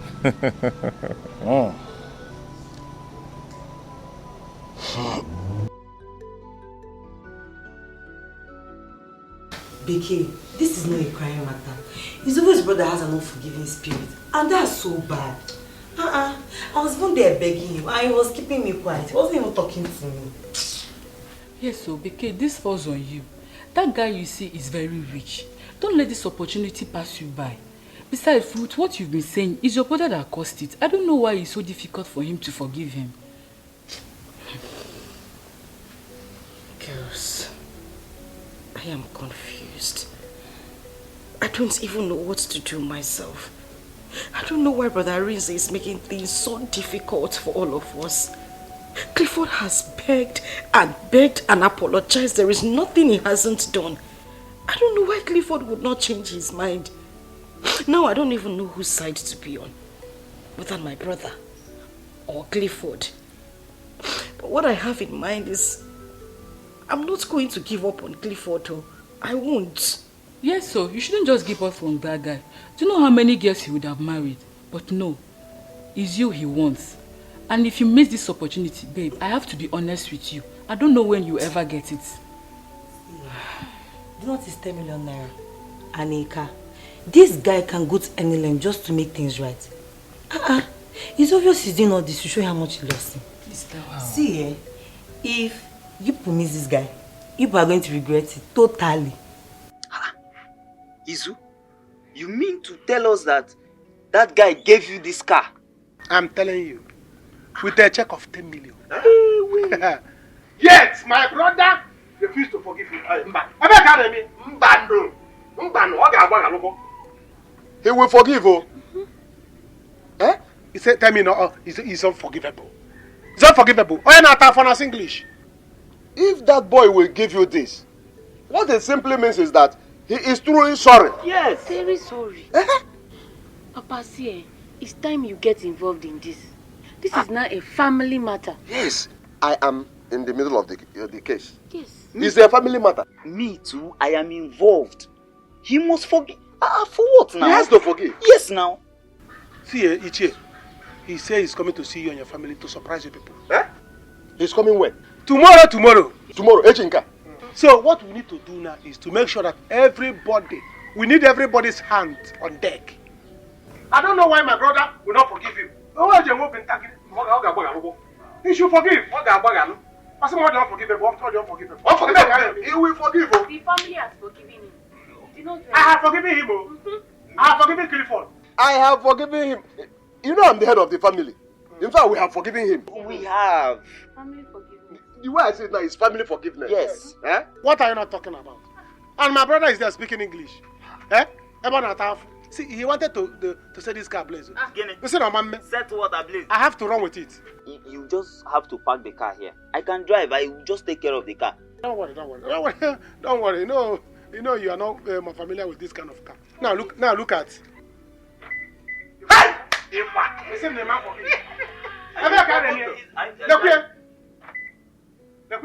T: Becky, this is not a crying matter. It's always brother has an unforgiving spirit. And that's so bad. I was even there begging him and he was keeping me quiet. He wasn't even talking to me.
B: Yes, so Becky, this falls on you. That guy you see is very rich. Don't let this opportunity pass you by. Besides, with what you've been saying, it's your brother that caused it. I don't know why it's so difficult for him to forgive him.
I: Girls, I am confused. I don't even know what to do myself. I don't know why Brother Rinze is making things so difficult for all of us. Clifford has begged and apologized. There is nothing he hasn't done. I don't know why Clifford would not change his mind. Now I don't even know whose side to be on. Whether my brother or Clifford. But what I have in mind is I'm not going to give up on Clifford. I won't.
B: Yes, so you shouldn't just give up on that guy. Do you know how many girls he would have married? But no, it's you he wants. And if you miss this opportunity, babe, I have to be honest with you. I don't know when you ever get it.
T: Do not is 10 million naira. Anika, this guy can go to any length just to make things right. It's obvious he's doing all this to show how much he loves him. See, if you promise this guy, you are going to regret it totally.
S: Izu, you mean to tell us that that guy gave you this car?
N: I'm telling you, with a check of 10 million.
L: Yet, my brother refused to forgive him.
G: He will forgive you.
N: Eh? He said, tell me no, he's unforgivable. It's unforgivable. Oh, you're not for us English.
G: If that boy will give you this, what it simply means is that he is truly sorry.
O: Yes. Very sorry. Papa, see, it's time you get involved in this. This is not a family matter.
G: Yes, I am in the middle of the case.
O: Yes.
G: It's a family matter.
S: Me too, I am involved. He must forgive. For what now?
G: He has to forgive.
S: Yes, now.
N: See, Ichie, he said he's coming to see you and your family to surprise you people.
G: Eh? He's coming when?
N: Tomorrow.
G: Tomorrow, Echinka.
N: So what we need to do now is to make sure that we need everybody's hand on deck. I don't know why my brother will not forgive him. He should forgive. He will forgive.
O: The family has forgiven him.
N: I have forgiven him. I have forgiven Clifford.
G: I have forgiven him. You know I'm the head of the family. In fact, we have forgiven him.
S: We have.
O: Family forgiveness.
G: The way I say it now is family forgiveness.
S: Yes.
G: Eh?
N: What are you not talking about? And my brother is there speaking English. Eh? See, he wanted to set this car ablaze.
S: Set what ablaze?
N: I have to run with it.
S: You just have to park the car here. I can drive. I will just take care of the car.
N: Don't worry. Don't worry. You know you are not familiar with this kind of car. Now look at. Hey! Listen, the man for me. Look here.
S: But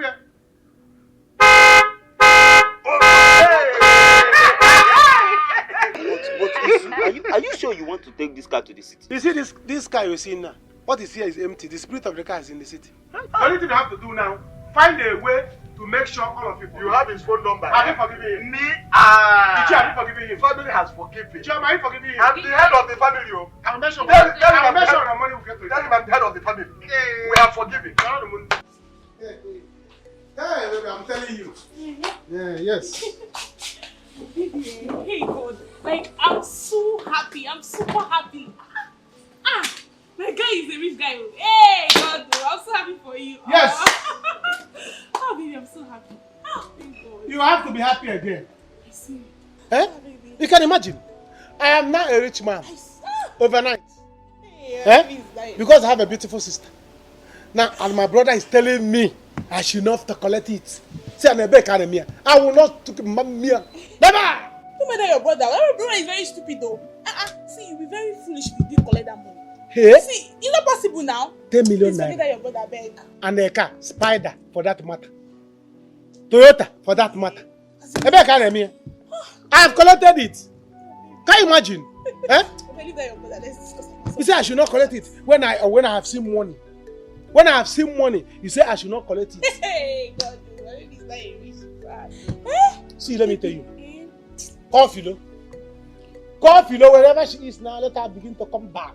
S: are you sure you want to take this car to the city?
N: You see this car you see now? What is here is empty. The spirit of the car is in the city. The only thing you have to do now, find a way to make sure all of you.
G: You have his phone number.
N: Have you forgiven him?
G: Me,
N: Have you forgiven him?
G: Family has forgiven.
N: Choma, have you forgiven him?
G: I'm the head of the family.
N: I'll make sure.
G: Tell him
N: I'll
G: I'm
N: make
G: the
N: sure
G: head-
N: the money will get to you.
G: Tell him I'm the head of the family. We are forgiven.
N: Hey, baby, I'm telling you. Yeah, yes.
C: Hey God, like I'm so happy. I'm super happy. My guy is a rich guy. Hey God, I'm so happy for you.
N: Yes.
C: Oh baby, I'm so happy. Thank God.
N: You have to be happy again.
C: I see.
N: Eh? You can imagine. I am now a rich man. Overnight. Because I have a beautiful sister. Now, and my brother is telling me I should not to collect it. See, I'm a big academy. I will not take mommy. Never!
C: No matter your brother. Your brother is very stupid though. See, you'll be very foolish if you didn't collect that money.
N: Hey?
C: See, it's not possible now.
N: 10 million
C: Please forget
N: naira.
C: that your brother beg.
N: And a car, Spider, for that matter. Toyota, for that matter. A big academy. I have collected it. Can you imagine? Eh?
C: Believe that your brother. Let's discuss it.
N: You say I should not collect it when I have seen money. When I have seen money, you say I should not collect it.
C: Hey God, this guy is rich bad.
N: See, let me tell you. Call Philo. Call Philo wherever she is now. Let her begin to come back.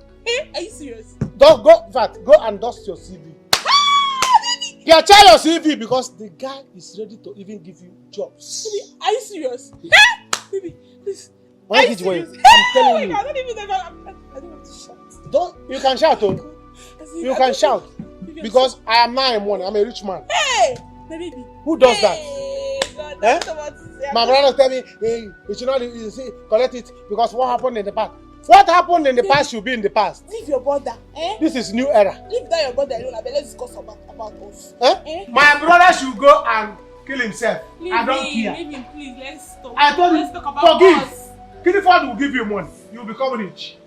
C: Are you serious?
N: Don't go, in fact, go and dust your CV. Yeah, check your CV because the guy is ready to even give you jobs.
C: Baby, are you serious? Baby, please.
N: Why did you wait? I'm telling you.
C: I don't even know. I don't want to shout.
N: Don't. You can shout, oh. You can shout because I am now a money. I'm a rich man.
C: Hey, my baby.
N: Who does that?
C: God,
N: Eh?
C: that's what to say.
N: My brother tell me, hey, you should not you see, collect it because what happened in the past. What happened in the past should be in the past.
C: Leave your brother. Eh?
N: This is new era.
C: Leave that your brother alone. Let's discuss about us.
N: Eh?
C: Eh?
N: My brother should go and kill himself.
C: Leave
N: I don't
C: him,
N: care.
C: Leave him, please. Let's stop.
N: I told
C: Let's
N: you,
C: talk about
N: forgive.
C: us.
N: Clifford will give you money. You will become rich.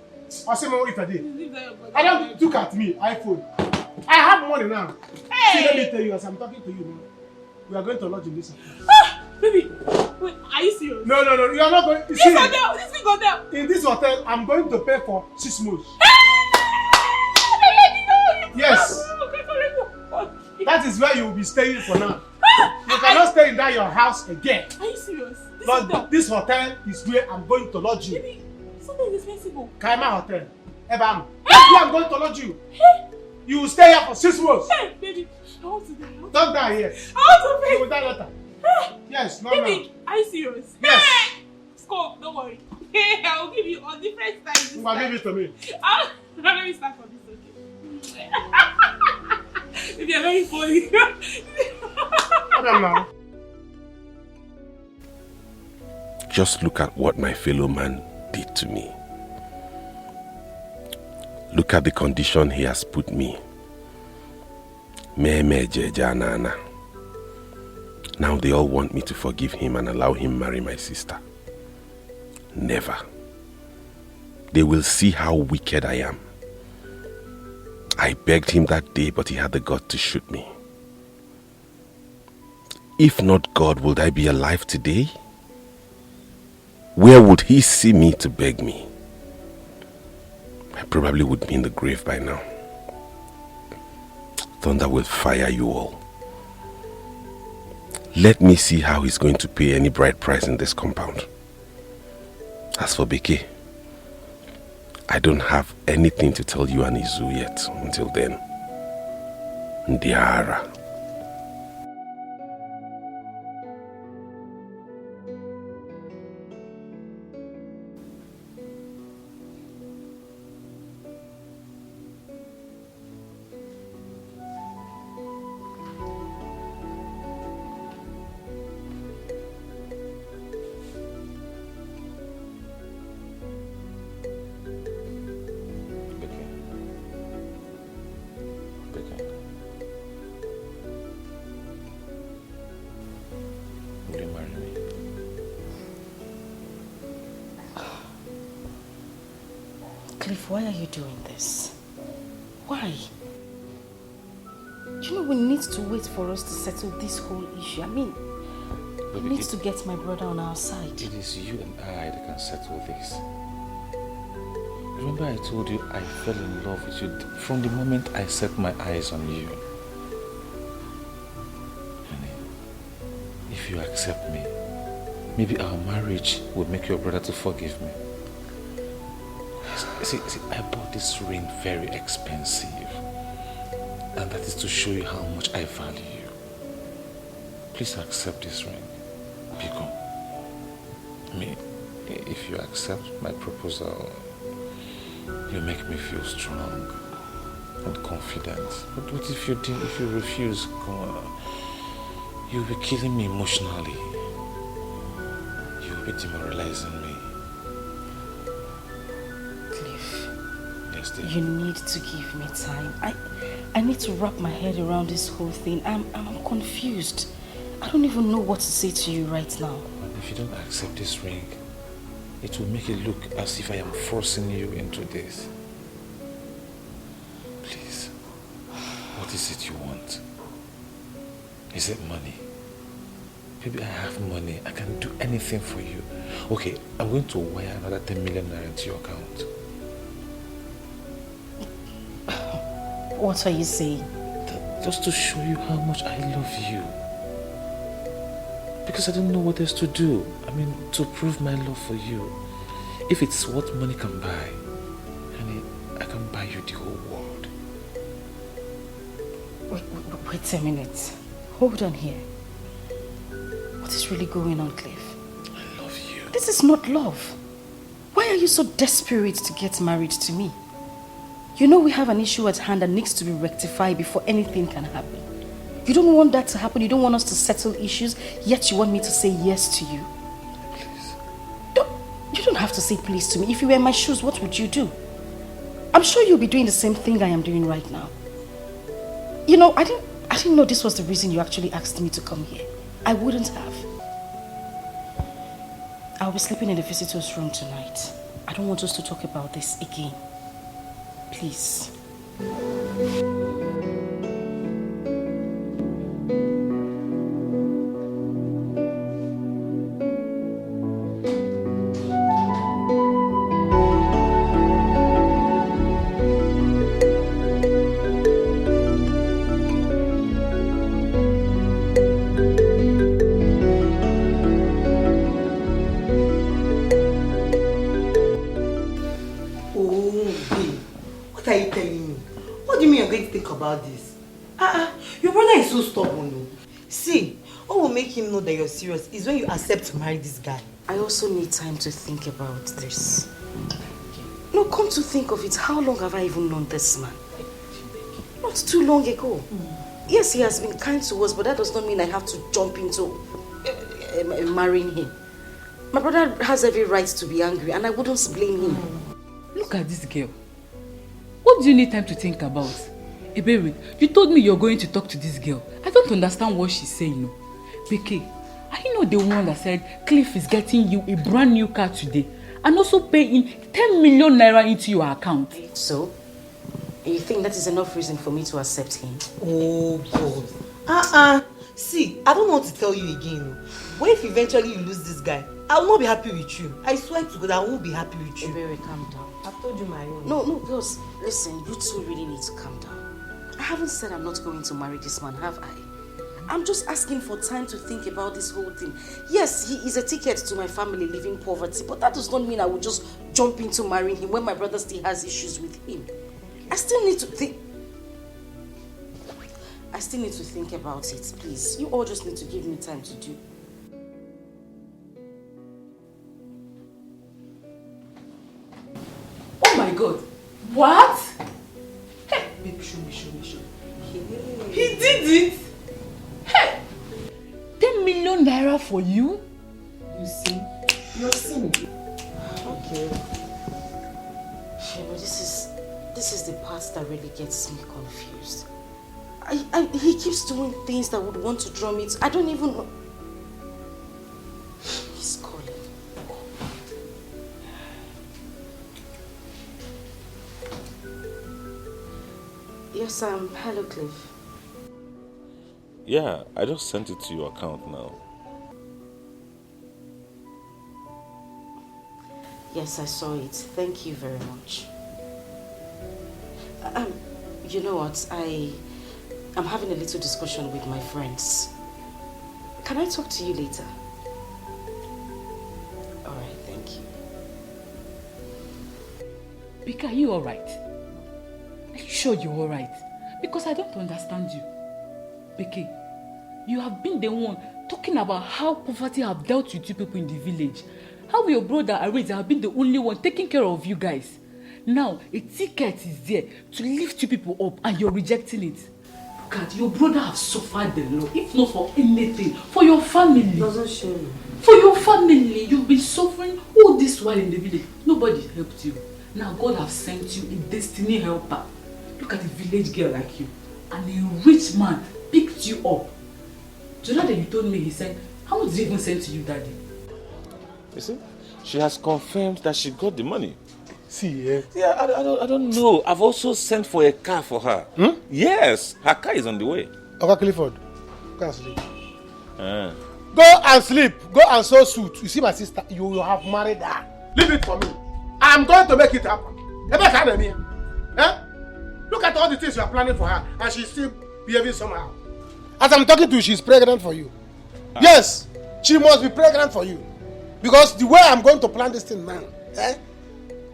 N: I say more if I did.
C: Leave that your brother.
N: I don't look at me, iPhone. I have money now.
C: Hey.
N: See, let me tell you, as I'm talking to you now, we are going to lodge in this house.
C: Baby, wait, are you serious?
N: No, you are not going.
C: This
N: See,
C: hotel, this big hotel.
N: in this hotel, I'm going to pay for 6 months. Yes. That is where you will be staying for now. You cannot stay in that your house again.
C: Are you serious?
N: This hotel is where I'm going to lodge you.
C: Baby, something is expensive.
N: Kaima Hotel. Ebam. That's where I'm going to lodge you. You will stay here for 6 months.
C: Hey, baby, I want to die.
N: Don't die here.
C: I want to pay.
N: You will die later. Yes, no,
C: Baby, are you serious?
N: Yes.
C: Hey! Scope, don't worry. Hey, I will give you all different styles.
N: Give it to me.
C: Let me start from this, okay? Baby, you're very funny.
N: Now.
A: Just look at what my fellow man did to me. Look at the condition he has put me. Now they all want me to forgive him and allow him marry my sister. Never. They will see how wicked I am. I begged him that day, but he had the gut to shoot me. If not God, would I be alive today? Where would he see me to beg me? I probably would be in the grave by now. Thunder will fire you all. Let me see how he's going to pay any bride price in this compound. As for Beke, I don't have anything to tell you and Izu yet. Until then, Ndiara.
Q: Will you marry me?
R: Cliff, why are you doing this? Why? Do you know we need to wait for us to settle this whole issue? I mean, we need to get my brother on our side.
Q: It is you and I that can settle this. Remember I told you I fell in love with you from the moment I set my eyes on you. Honey, if you accept me, maybe our marriage will make your brother to forgive me. See, I bought this ring very expensive. And that is to show you how much I value you. Please accept this ring. Biko. If you accept my proposal, you make me feel strong and confident. But what if you refuse? You'll be killing me emotionally. You'll be demoralizing me.
R: Cliff,
Q: yes, dear.
R: You need to give me time. I need to wrap my head around this whole thing. I'm confused. I don't even know what to say to you right now.
Q: If you don't accept this ring, it will make it look as if I am forcing you into this. Please, what is it you want? Is it money? Maybe I have money. I can do anything for you. Okay, I'm going to wire another 10 million naira into your account.
R: What are you saying?
Q: Just to show you how much I love you. Because I don't know what else to do. I mean, to prove my love for you. If it's what money can buy, honey, I can buy you the whole world.
R: Wait a minute. Hold on here. What is really going on, Cliff?
Q: I love you.
R: This is not love. Why are you so desperate to get married to me? You know we have an issue at hand that needs to be rectified before anything can happen. You don't want that to happen. You don't want us to settle issues, yet you want me to say yes to you.
Q: Please.
R: You don't have to say please to me. If you were in my shoes, what would you do? I'm sure you'll be doing the same thing I am doing right now. You know, I didn't know this was the reason you actually asked me to come here. I wouldn't have. I'll be sleeping in the visitor's room tonight. I don't want us to talk about this again. Please.
T: Your brother is so stubborn. See, what will make him know that you're serious is when you accept to marry this guy.
R: I also need time to think about this. No, come to think of it, how long have I even known this man? Not too long ago. Yes, he has been kind to us, but that does not mean I have to jump into marrying him. My brother has every right to be angry, and I wouldn't blame him.
B: Look at this girl. What do you need time to think about? Ebere, you told me you're going to talk to this girl. I don't understand what she's saying. No. Beke, are you not the one that said Cliff is getting you a brand new car today and also paying 10 million naira into your account?
R: So, you think that is enough reason for me to accept him?
T: Oh God. See, I don't want to tell you again. What if eventually you lose this guy? I will not be happy with you. I swear to God, I won't be happy with you.
R: Ebere, calm down.
T: I've told you my own.
R: No, girls, listen, you two really need to calm down. I haven't said I'm not going to marry this man, have I? I'm just asking for time to think about this whole thing. Yes, he is a ticket to my family living poverty, but that does not mean I will just jump into marrying him when my brother still has issues with him. I still need to think about it, please. You all just need to give me time to do.
B: Oh my God. What?
T: Hey, show me.
B: He did it. Hey, 10 million naira for you?
T: You see? You're seeing. Okay.
R: But this is the part that really gets me confused. He keeps doing things that would want to draw me to... I don't even know. He's calling. Yes, hello, Cliff.
Q: Yeah, I just sent it to your account now.
R: Yes, I saw it. Thank you very much. You know what? I'm having a little discussion with my friends. Can I talk to you later? Alright, thank you.
B: Bika, are you alright? Are you sure you're alright? Because I don't understand you. Beke, you have been the one talking about how poverty have dealt with you people in the village. How your brother Areze have been the only one taking care of you guys. Now, a ticket is there to lift you people up and you're rejecting it. Look at, your brother have suffered a lot, if not for anything, for your family.
K: Doesn't show me.
B: For your family, you've been suffering all this while in the village. Nobody helped you. Now God has sent you a destiny helper. Look at a village girl like you. And a rich man picked you up. Do you know that you told me, he said, how much did he even send to you, Daddy?
Q: You see, she has confirmed that she got the money.
N: See, yeah?
Q: Yeah, I don't know. I've also sent for a car for her. Yes, her car is on the way.
N: Okay, Clifford, go and sleep.
Q: Ah.
N: Go and sleep. Go and sew suit. You see my sister, you will have married her. Leave it for me. I'm going to make it happen. Look at all the things you are planning for her, and she's still behaving somehow. As I'm talking to you, she's pregnant for you. Yes, she must be pregnant for you. Because the way I'm going to plan this thing now,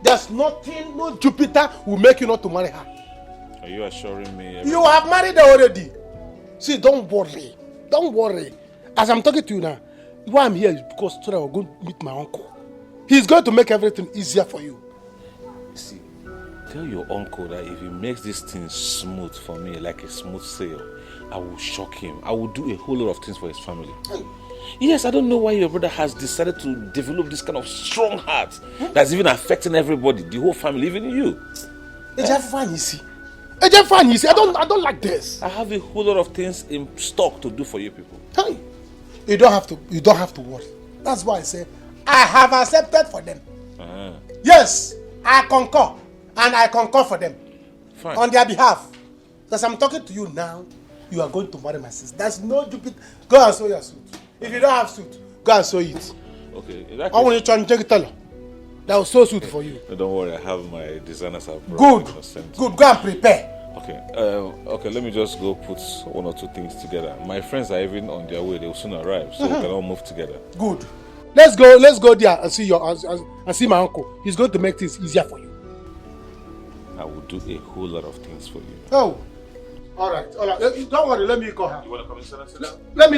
N: there's nothing, no Jupiter will make you not to marry her.
Q: Are you assuring me?
N: You have married her already. See, don't worry. Don't worry. As I'm talking to you now, why I'm here is because today I'm going to meet my uncle. He's going to make everything easier for you.
Q: See, tell your uncle that if he makes this thing smooth for me, like a smooth sail, I will shock him. I will do a whole lot of things for his family. Yes, I don't know why your brother has decided to develop this kind of strong heart that's even affecting everybody, the whole family, even you.
N: I don't like this.
Q: I have a whole lot of things in stock to do for you people.
N: Hey, you don't have to worry. That's why I say I have accepted for them. Yes, I concur, and I concur for them.
Q: Fine.
N: On their behalf. As I'm talking to you now, you are going to marry my sister. There's no Jupiter. Go and sew your suit. If you don't have suit, go and sew it.
Q: Okay.
N: I want you to check it out. That will sew suit for you.
Q: No, don't worry, I have my designers have
N: Good. Good. Go and prepare.
Q: Okay. Okay. Let me just go put one or two things together. My friends are even on their way. They will soon arrive, so we can all move together.
N: Good. Let's go there and see and see my uncle. He's going to make things easier for you.
Q: I will do a whole lot of things for you.
N: Oh. All right. Don't worry. Let me call her.
Q: You want to come inside?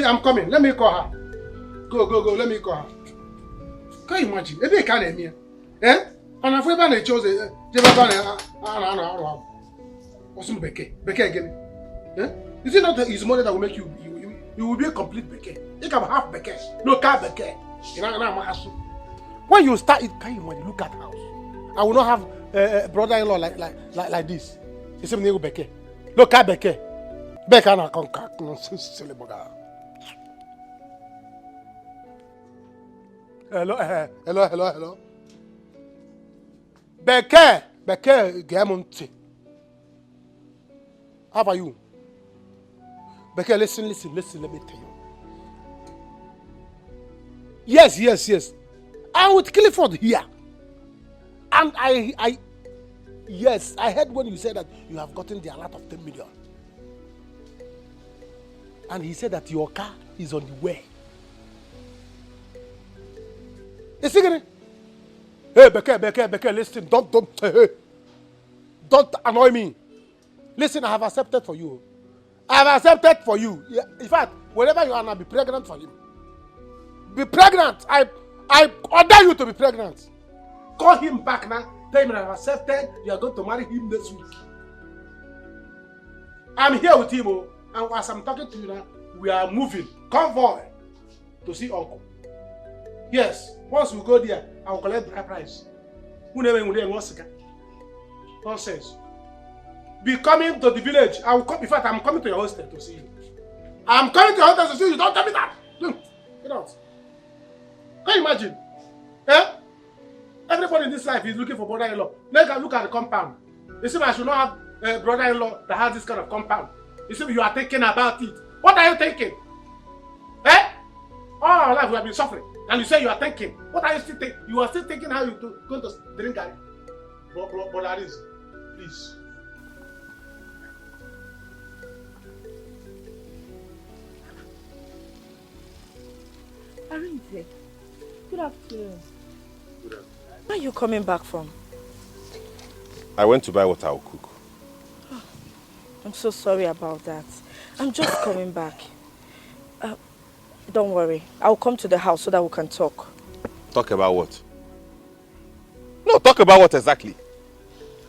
N: I'm coming. Let me call her. Go. Let me call her. Can you imagine? Maybe I can't hear. And if we ban a chose, Beke again. Is it not his money that will make you will be a complete Beke? You can half Beke, no car Beke. When you start it, can you imagine? Look at the house. I will not have a brother-in-law like this. It's a new Beke. No car Beke. Beke na contact nonsense silly boga. Hello. Beke, Gamonti. How about you? Beke, listen, let me tell you. Yes. I'm with Clifford here. And I heard when you said that you have gotten the alert of 10 million. And he said that your car is on the way. Is he gonna? Hey, Beke, listen, don't annoy me. Listen, I have accepted for you. Yeah, in fact, wherever you are now, be pregnant for him. Be pregnant. I order you to be pregnant. Call him back now. Tell him I have accepted. You are going to marry him this week. I'm here with him, and as I'm talking to you now, we are moving convoy to see uncle. Yes, once we go there, I will collect the price. Nonsense. Be coming to the village. I will come. In fact, I'm coming to your hostel to see you. I'm coming to your hostel to see you. Don't tell me that. Get out. Can you imagine? Everybody in this life is looking for brother-in-law. Look at the compound. You see, I should not have a brother-in-law that has this kind of compound. You see, you are thinking about it. What are you thinking? All our life we have been suffering. And you say you are thinking. What are you still thinking? You are still thinking how you're going to drink garri. But please.
K: Arinze, good afternoon. Where are you coming back from?
A: I went to buy what I'll cook.
K: I'm so sorry about that. I'm just coming back. Don't worry. I'll come to the house so that we can talk.
A: Talk about what? No, talk about what exactly?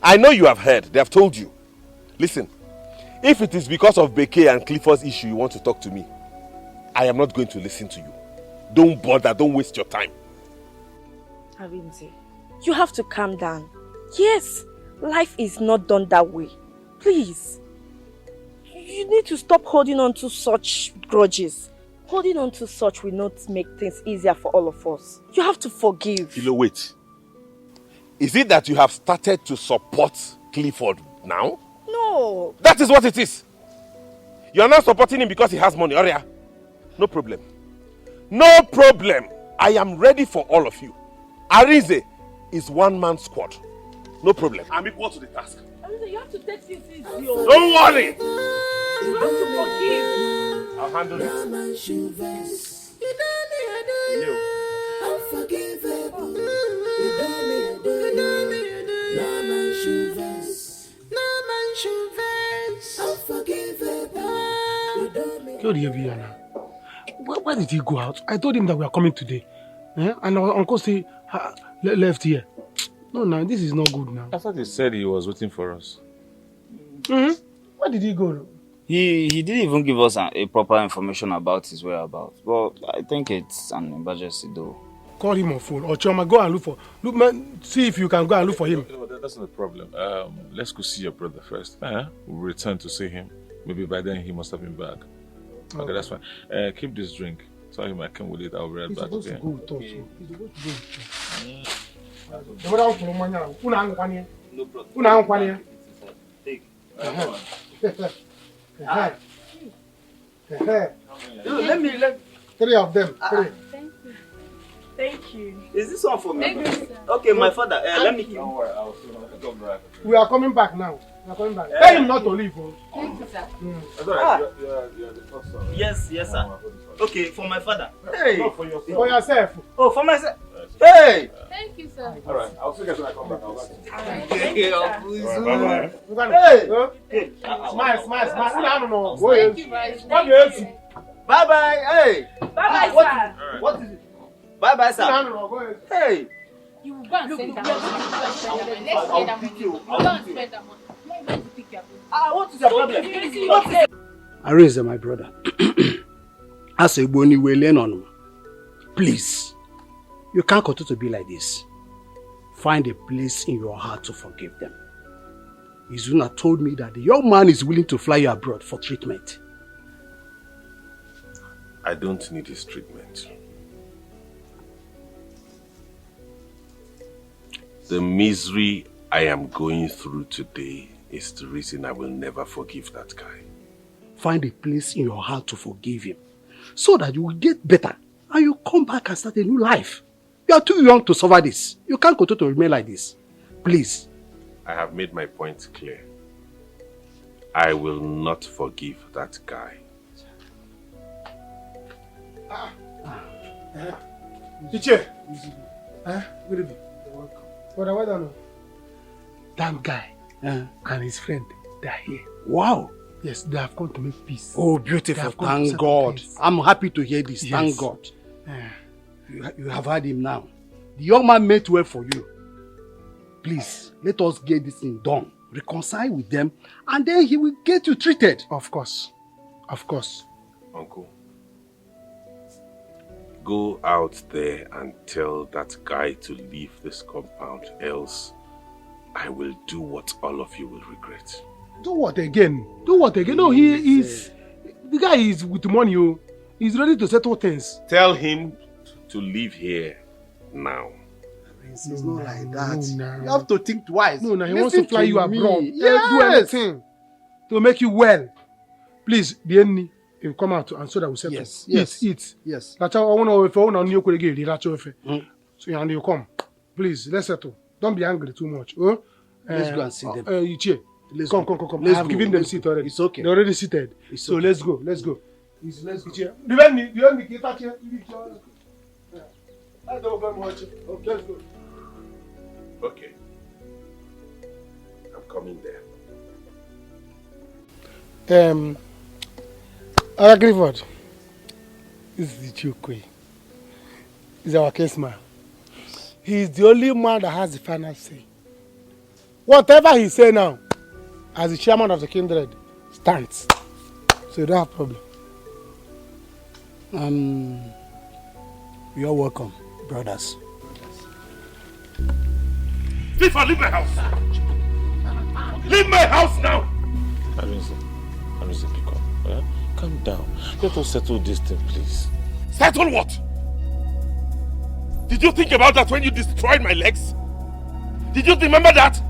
A: I know you have heard. They have told you. Listen, if it is because of Beke and Clifford's issue you want to talk to me, I am not going to listen to you. Don't bother. Don't waste your time.
K: Arinze, you have to calm down. Yes, life is not done that way. Please. You need to stop holding on to such grudges. Holding on to such will not make things easier for all of us. You have to forgive.
A: Kilo, wait. Is it that you have started to support Clifford now?
K: No.
A: That is what it is. You are not supporting him because he has money. Oria, no problem. No problem. I am ready for all of you. Arinze is one-man squad. No problem. I'm equal to the task.
K: Arinze, you have to take this easy.
A: Don't worry.
K: You have to forgive.
A: I'll handle it.
N: Where did he go out? I told him that we are coming today. And our uncle say left here. No, this is not good now.
H: I thought he said he was waiting for us.
N: Where did he go?
F: He didn't even give us a proper information about his whereabouts. Well, I think it's an emergency though.
N: Call him on phone. Or Choma, go and look man, see if you can go and look for him.
H: No, that's not a problem. Let's go see your brother first. We'll return to see him. Maybe by then he must have been back. Okay, that's fine. Keep this drink. Tell him I came with it. I'll be right back.
N: He's supposed to go with us. He's supposed to go with us. Three of them. Three.
K: Thank you.
S: Is this one for me?
K: Thank you, sir.
S: Okay, my father. Let me.
H: Don't worry, I'll come back.
N: We are coming back now. We are coming back. Tell him not to leave.
K: Thank you, sir.
H: That's all right. You're the first son.
S: Yes, sir. Okay, for my father. Hey.
N: Not for yourself. For yourself.
S: Oh, for myself. Hey.
K: Thank you, sir.
H: All right, I'll see you guys when I come back. I'll back.
K: Thank you, sir.
N: Bye-bye.
S: Hey.
N: Smile. No.
K: Thank you, guys.
S: Bye bye. Hey.
K: Bye-bye, sir.
S: What is it? Bye bye, sir. Hey.
K: You will go and send that money. Let's
S: I'll
K: get that
S: pick
K: money.
S: you.
K: Go and spend that money. I'm going to pick your money.
S: What is your problem?
K: What is
L: Arinze, my brother. As a bony way, learn on. Please, you can't continue to be like this. Find a place in your heart to forgive them. Izuna told me that the young man is willing to fly you abroad for treatment.
A: I don't need his treatment. The misery I am going through today is the reason I will never forgive that guy.
L: Find a place in your heart to forgive him, so that you will get better and you come back and start a new life. You are too young to suffer this. You can't continue to remain like this. Please.
A: I have made my point clear. I will not forgive that guy.
N: Iche. Good evening. Brother, why don't that guy and his friend, they are here.
L: Wow.
N: Yes, they have come to make peace.
L: Oh, beautiful. Thank God. I'm happy to hear this. Yes. Thank God. You have heard him now. The young man meant well for you. Please, let us get this thing done. Reconcile with them, and then he will get you treated.
N: Of course. Of course.
A: Uncle, go out there and tell that guy to leave this compound, else I will do what all of you will regret.
N: Do what again? Do what again? No, he is... The guy is with money. Oh. He's ready to settle things.
A: Tell him to leave here now.
L: It's not like that. No. You have to think twice.
N: No, he wants to fly you abroad. Yes. Do anything to make you well. Please, Bienni, you come out and so that we settle.
L: Yes.
N: Eat.
L: Yes.
N: That's how I want to So you come. Please, let's settle. Don't be angry too much.
L: Let's go and see them.
N: Come.
L: Let's
N: I have given them seat already.
L: It's okay.
N: They're already seated.
L: It's
N: so
L: okay.
N: let's go. Let's go. I don't go watch it. Okay, let's go.
A: Okay. I'm coming there.
N: Clifford. This is the Chukwe. He's our case man. He's the only man that has the final say. Whatever he say now, as the chairman of the kindred, stands. So you don't have problem.
L: You're welcome, brothers.
A: Clifford, leave my house! Leave my house now!
Q: Arinze, pick up. Yeah? Calm down. Let us settle this thing, please.
A: Settle what? Did you think about that when you destroyed my legs? Did you remember that?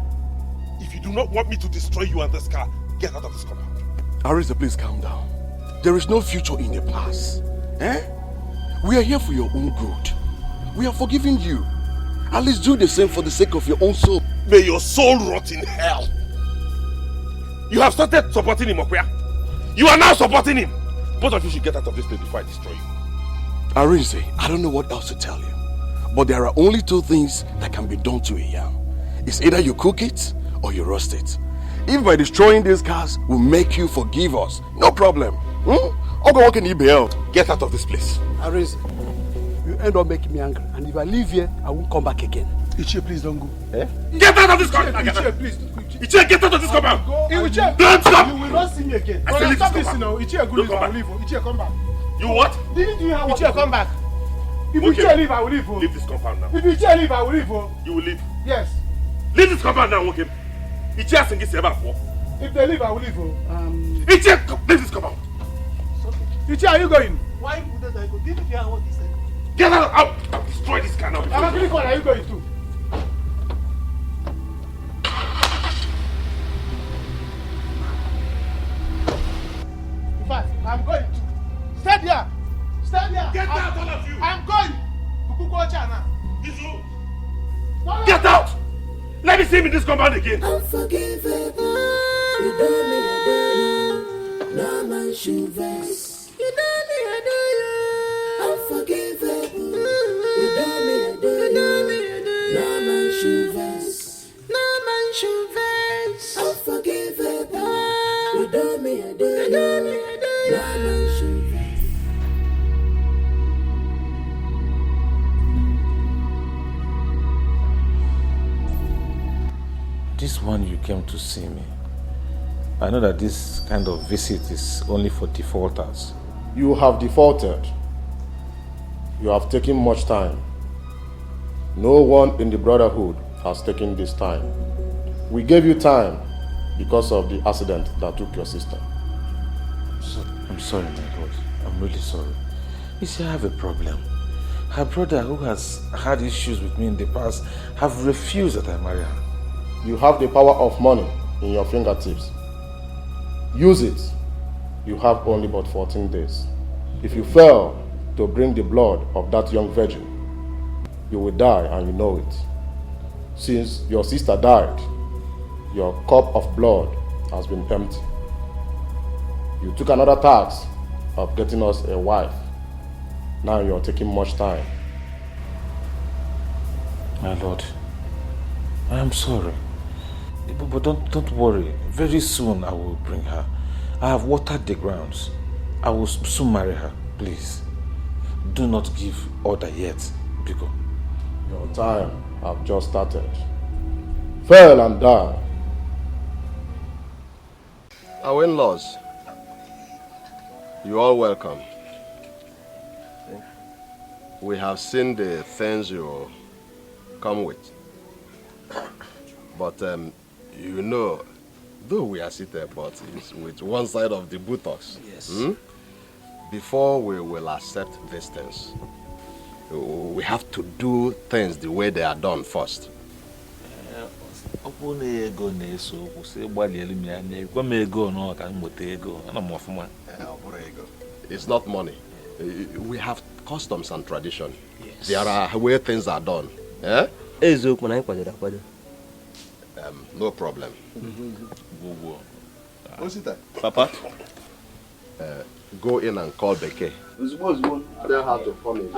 A: If you do not want me to destroy you and this car, get out of this compound.
U: Arinze, please calm down. There is no future in the past. We are here for your own good. We are forgiving you. At least do the same for the sake of your own soul.
A: May your soul rot in hell. You have started supporting him, Okwia. You are now supporting him. Both of you should get out of this place before I destroy you.
U: Arinze, I don't know what else to tell you. But there are only two things that can be done to a yam. It's either you cook it or you roast it. If by destroying these cars will make you forgive us, no problem.
A: Get out of this place.
L: Arinze, you end up making me angry. And if I leave here, I won't come back again.
N: Ichie, please don't go.
A: Get out of this compound!
N: Ichie, please.
A: Ichie, get out of this compound!
N: Ichie,
A: don't stop!
N: You will not see me again.
A: I say leave
N: Stop
A: this
N: this now. Ichie, go leave. I will leave. Ichie, come back.
A: You what?
N: Didn't you hear what? Ichie, come back. If
A: Okay.
N: Ichie leave, I will leave.
A: Leave this compound now.
N: If Ichie leave, I will leave.
A: You will leave.
N: Yes.
A: Leave this compound now, okay? Ichie has to get for.
N: If they leave, I will leave.
A: Ichie, leave this compound.
N: Ichie, are you going?
T: Why wouldn't I go? Didn't you hear what he said?
A: Get out! I'll destroy this car now.
N: I'm actually going. Are you going too? In fact, I'm going to. Stay there. Stay there.
A: Get out, all of you.
N: I'm going.
A: Get out! Let me see him in this compound again.
P: Unforgivable. You do me, I do you. No man should vex. You do me, I do you. Unforgivable. You do me, I do you. No man should vex. No man should vex. Unforgivable. You do me, I do you. No man should vex.
Q: This one you came to see me. I know that this kind of visit is only for defaulters.
G: You have defaulted. You have taken much time. No one in the brotherhood has taken this time. We gave you time because of the accident that took your sister.
Q: I'm sorry, my God. I'm really sorry. You see, I have a problem. Her brother, who has had issues with me in the past, have refused that I marry her.
G: You have the power of money in your fingertips. Use it. You have only but 14 days. If you fail to bring the blood of that young virgin, you will die and you know it. Since your sister died, your cup of blood has been empty. You took another task of getting us a wife. Now you're taking much time.
Q: My Lord, I am sorry. But don't worry. Very soon I will bring her. I have watered the grounds. I will soon marry her. Please, do not give order yet, Biko.
G: Your time have just started. Fail and die. Our in-laws, you all welcome. We have seen the things you come with. But you know, though we are seated, but it's with one side of the buttocks.
E: Yes.
G: Before we will accept these things, we have to do things the way they are done first. It's not money. We have customs and tradition. Yes. There are where things are done. Eh? No problem.
E: What's it that?
G: Papa? Go in and call Beke. Tell her to come in.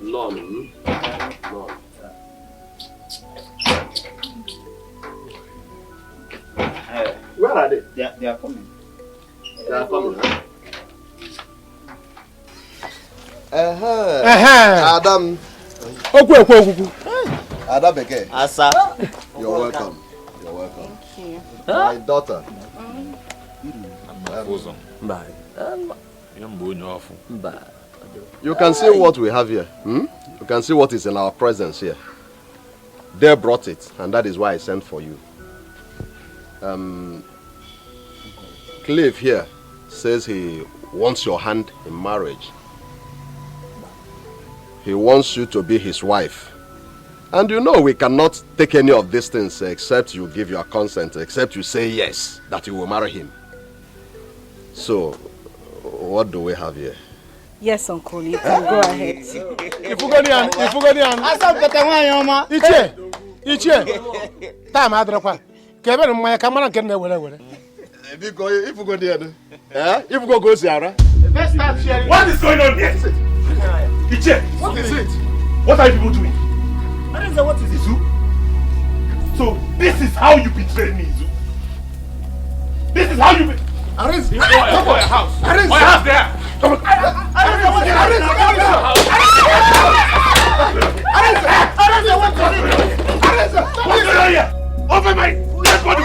J: None. None. Where are they?
S: They are coming.
J: They are coming, huh?
N: Adam. Oku.
J: Adam Beke.
S: Asa.
J: You're welcome. You're welcome.
O: Thank you.
J: My daughter. You can see what we have here. You can see what is in our presence here. They brought it, and that is why I sent for you. Cliff here says he wants your hand in marriage. He wants you to be his wife. And you know we cannot take any of these things except you give your consent, except you say yes, that you will marry him. So, what do we have here?
T: Yes, Uncle, you can go ahead.
N: Ifugonian. Ichie. Time adrakwa. Kebe mmanya kamara nke na were.
J: Biko Ifugonian. Ifugo go siara.
A: What is going on here? Ichie,
J: what is it?
A: What are you people doing?
J: What is it?
A: Izu? So this is how you betrayed me, Izu. This is how you
J: Arinze,
A: come on your house. Arinze, my house there. Come on. Arinze, open my dead body.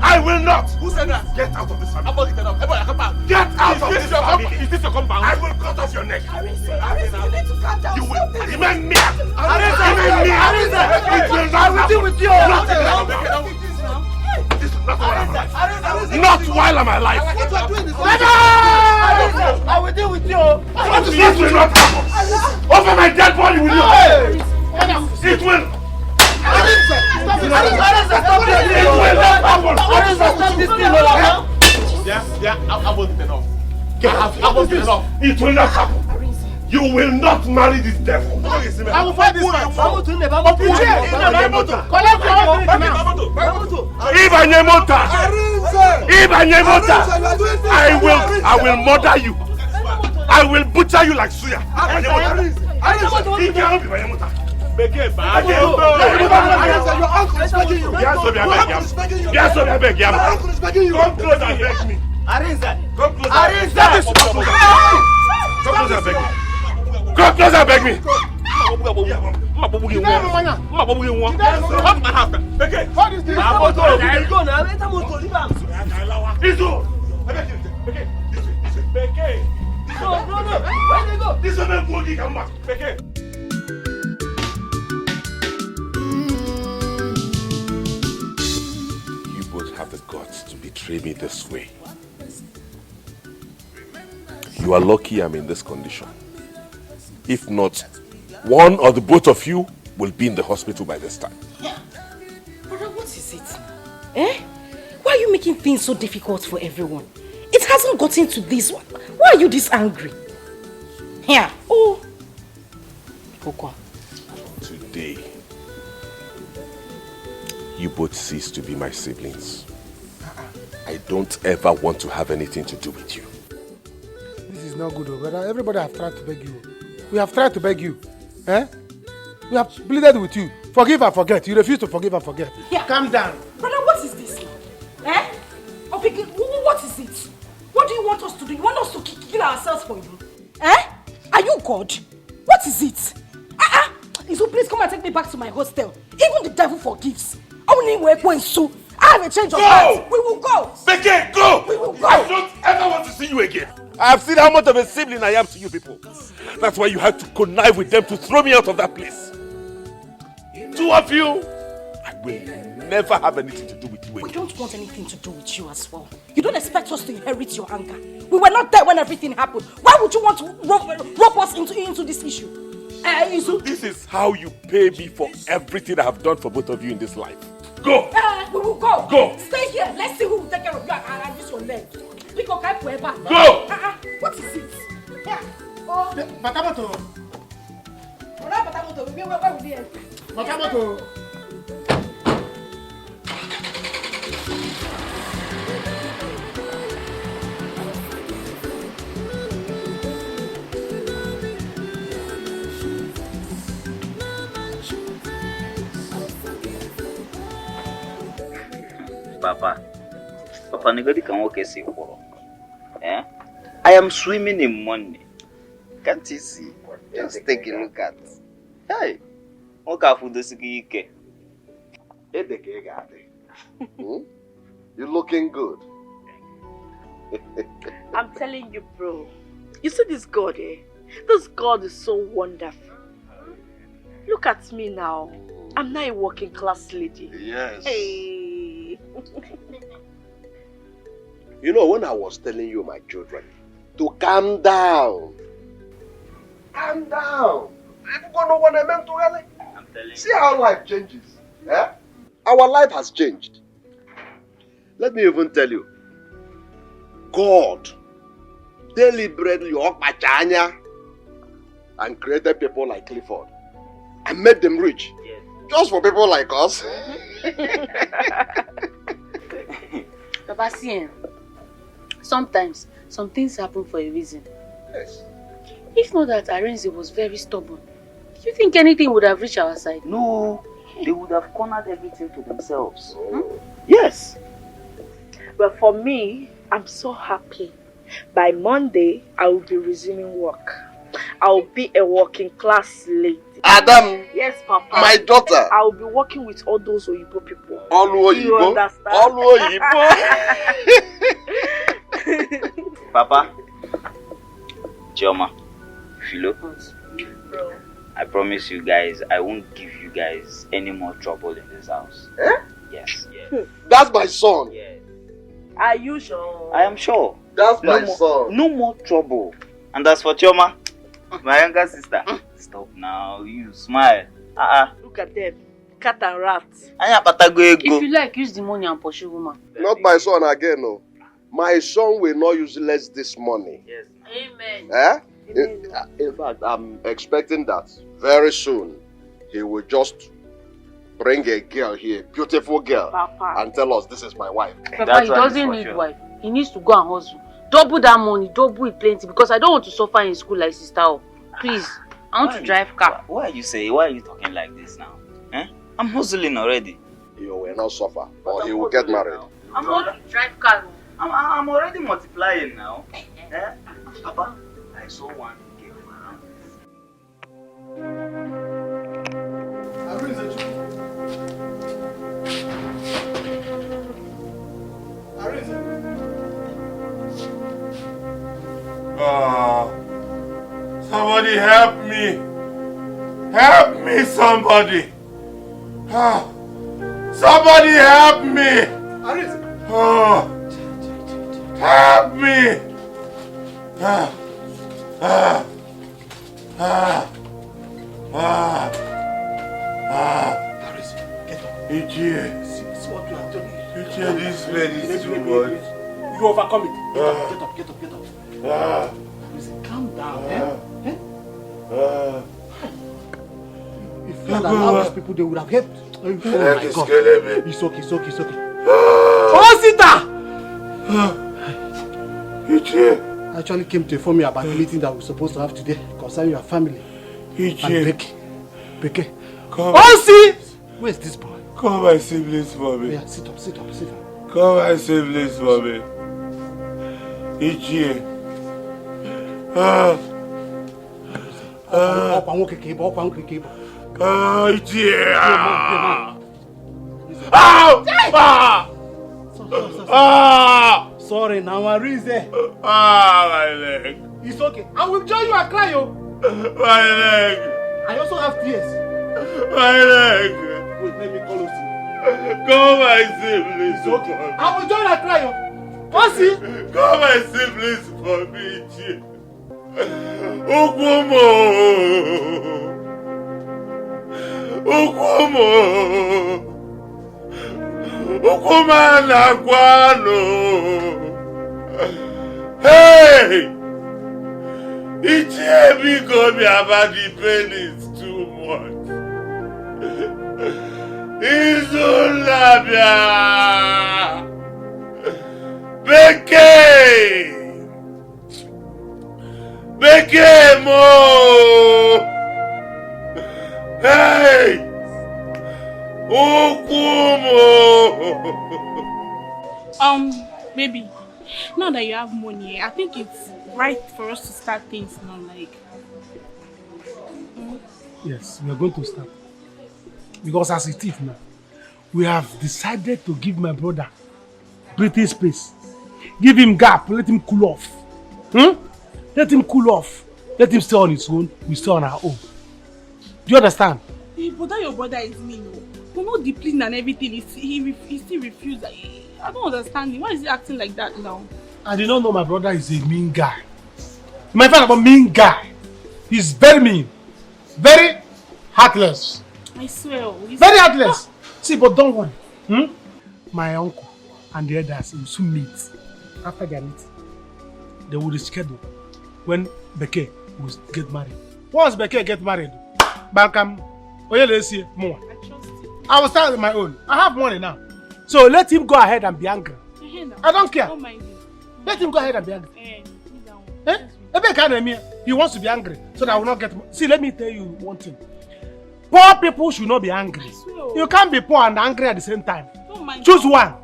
A: I will not.
J: Who said that?
A: Get out of this family.
J: Get
A: Get out of this family. Is this your compound? I will cut off your neck.
T: Arinze, you need to calm down.
A: You will remain me.
T: Arinze,
A: It will not happen.
T: with you.
A: This is not while I'm alive. Not while I'm alive.
T: I will deal with you.
A: This will not happen. Over my dead body will you? It will.
T: Stop this thing.
A: Yeah, I want it enough. I want it enough. It will not happen. You will not marry this devil.
N: I will fight this fight.
A: I will murder you. I will butcher you like suya. Come close and beg me. Come close and beg me. Come close and beg me. You both have the guts to betray me this way. You are lucky I'm in this condition. If not, one or the both of you will be in the hospital by this time.
R: Brother, what is it? Why are you making things so difficult for everyone? It hasn't gotten to this one. Why are you this angry? Here. Oh. Okwa.
A: Today, you both cease to be my siblings. I don't ever want to have anything to do with you.
N: This is not good, brother. Everybody have tried to beg you. We have tried to beg you. We have pleaded with you. Forgive and forget. You refuse to forgive and forget.
R: Yeah.
N: Calm down.
R: Brother, what is this now? What is it? What do you want us to do? You want us to kill ourselves for you? Are you God? What is it? Izu, please come and take me back to my hostel. Even the devil forgives. I have a change of heart. We will go.
A: Beke, go!
R: We will go.
A: I don't ever want to see you again. I have seen how much of a sibling I am to you people. That's why you had to connive with them to throw me out of that place. Two of you, I will never have anything to do with you again.
R: We don't want anything to do with you as well. You don't expect us to inherit your anger. We were not there when everything happened. Why would you want to rope us into this issue?
A: This is how you pay me for everything I have done for both of you in this life. Go!
R: We will go.
A: Go!
R: Stay here. Let's see who will take care of you and use your leg.
A: Go!
R: What is it? Yeah.
N: Matamoto.
R: Where will we end?
N: Matamoto.
F: Papa Nigodi can walk a safe for. Eh? I am swimming in money. Can't you see? Just take a look at. Hey, what are food is it?
J: You're looking good.
K: I'm telling you, bro. You see this God, eh? This God is so wonderful. Look at me now. I'm not a working class lady.
J: Yes.
K: Hey.
J: You know, when I was telling you, my children, to calm down. Calm down. You don't know what I meant to really.
F: I'm telling you.
J: See how life changes. Eh? Our life has changed. Let me even tell you. God deliberately and created people like Clifford and made them rich.
F: Yes.
J: Just for people like us.
O: Papa, see, sometimes some things happen for a reason.
J: Yes.
O: If not that Arenze was very stubborn, do you think anything would have reached our side?
F: No, they would have cornered everything to themselves.
K: Yes. But for me, I'm so happy. By Monday, I will be resuming work. I will be a working class lady.
J: Adam!
K: Yes, Papa.
J: My daughter!
K: I will be working with all those Oyibo people.
J: All Oyibo?
K: You understand?
J: All Oyibo?
F: Papa, Chioma, Philo,
K: Bro.
F: I promise you guys, I won't give you guys any more trouble in this house.
J: Eh?
F: Yes.
J: That's my son.
F: Yes.
K: Are you sure?
F: I am sure.
J: That's
F: no
J: my
F: more,
J: son.
F: No more trouble. And as for Chioma, my younger sister, stop now. You smile.
K: Look at them. Cat and rat.
O: If you like, use the money and pursue woman.
J: Not my son again, no. My son will not use less this money.
F: Yes.
O: Amen.
J: Eh? In fact, I'm expecting that very soon he will just bring a girl here, beautiful girl,
K: Papa,
J: and tell us this is my wife.
O: Papa, he doesn't need wife. He needs to go and hustle. Double that money, double it plenty, because I don't want to suffer in school like sister. Please, I want to drive car.
F: Why are you talking like this now? Eh? I'm hustling already.
J: You will not suffer, or he will get married.
O: I'm going to drive car.
F: I'm already multiplying now. Eh? Papa, I saw one girl around.
A: Somebody help me! Help me, somebody! Somebody help me! Help me! Ichie, this bed is too much.
N: You overcome it. Get up. Calm down, If you had allowed these people, they would have helped. Oh my God. It's okay. I actually came to inform you about the meeting that we're supposed to have today concerning your family. And Becky.
A: Come.
N: Where's this boy?
A: Come and save this for me.
N: Yeah, sit up.
A: Come and save this for me. Ichie.
N: Sorry, now Arinze.
A: My leg.
N: It's okay. I will join you and cry, yo.
A: My leg.
N: I also have tears.
A: My leg.
N: Wait, let me call you.
A: Come and save this.
N: It's okay. I will join and cry, yo. Osi.
A: Come and save this for me, Ichie. Ukumo. Ukumana kwano. Hey! Ichie because me about the pain is too much. Izulabia. Beke mo. Hey!
C: Baby, now that you have money, I think it's right for us to start things now, like.
N: Yes, we are going to start. Because as it is now, we have decided to give my brother breathing space. Give him gap, let him cool off. Let him cool off. Let him stay on his own, we stay on our own. Do you understand?
C: Hey, but that your brother is mean, no? We're not disciplined and everything. He still refused. I don't understand him. Why is he acting like that now?
N: I did not know my brother is a mean guy. My friend about mean guy. He's very mean. Very heartless.
C: I swear.
N: Very heartless. See, but don't worry. My uncle and the others will soon meet. After their meeting, they will reschedule when Beke will get married. Once Beke get married, Bankam, more. I will start with my own. I have money now. So let him go ahead and be angry. I don't care.
C: Don't mind him.
N: Let him go ahead and be angry. He wants to be angry so that I will not get money. See, let me tell you one thing. Poor people should not be angry. You can't be poor and angry at the same time. Choose one.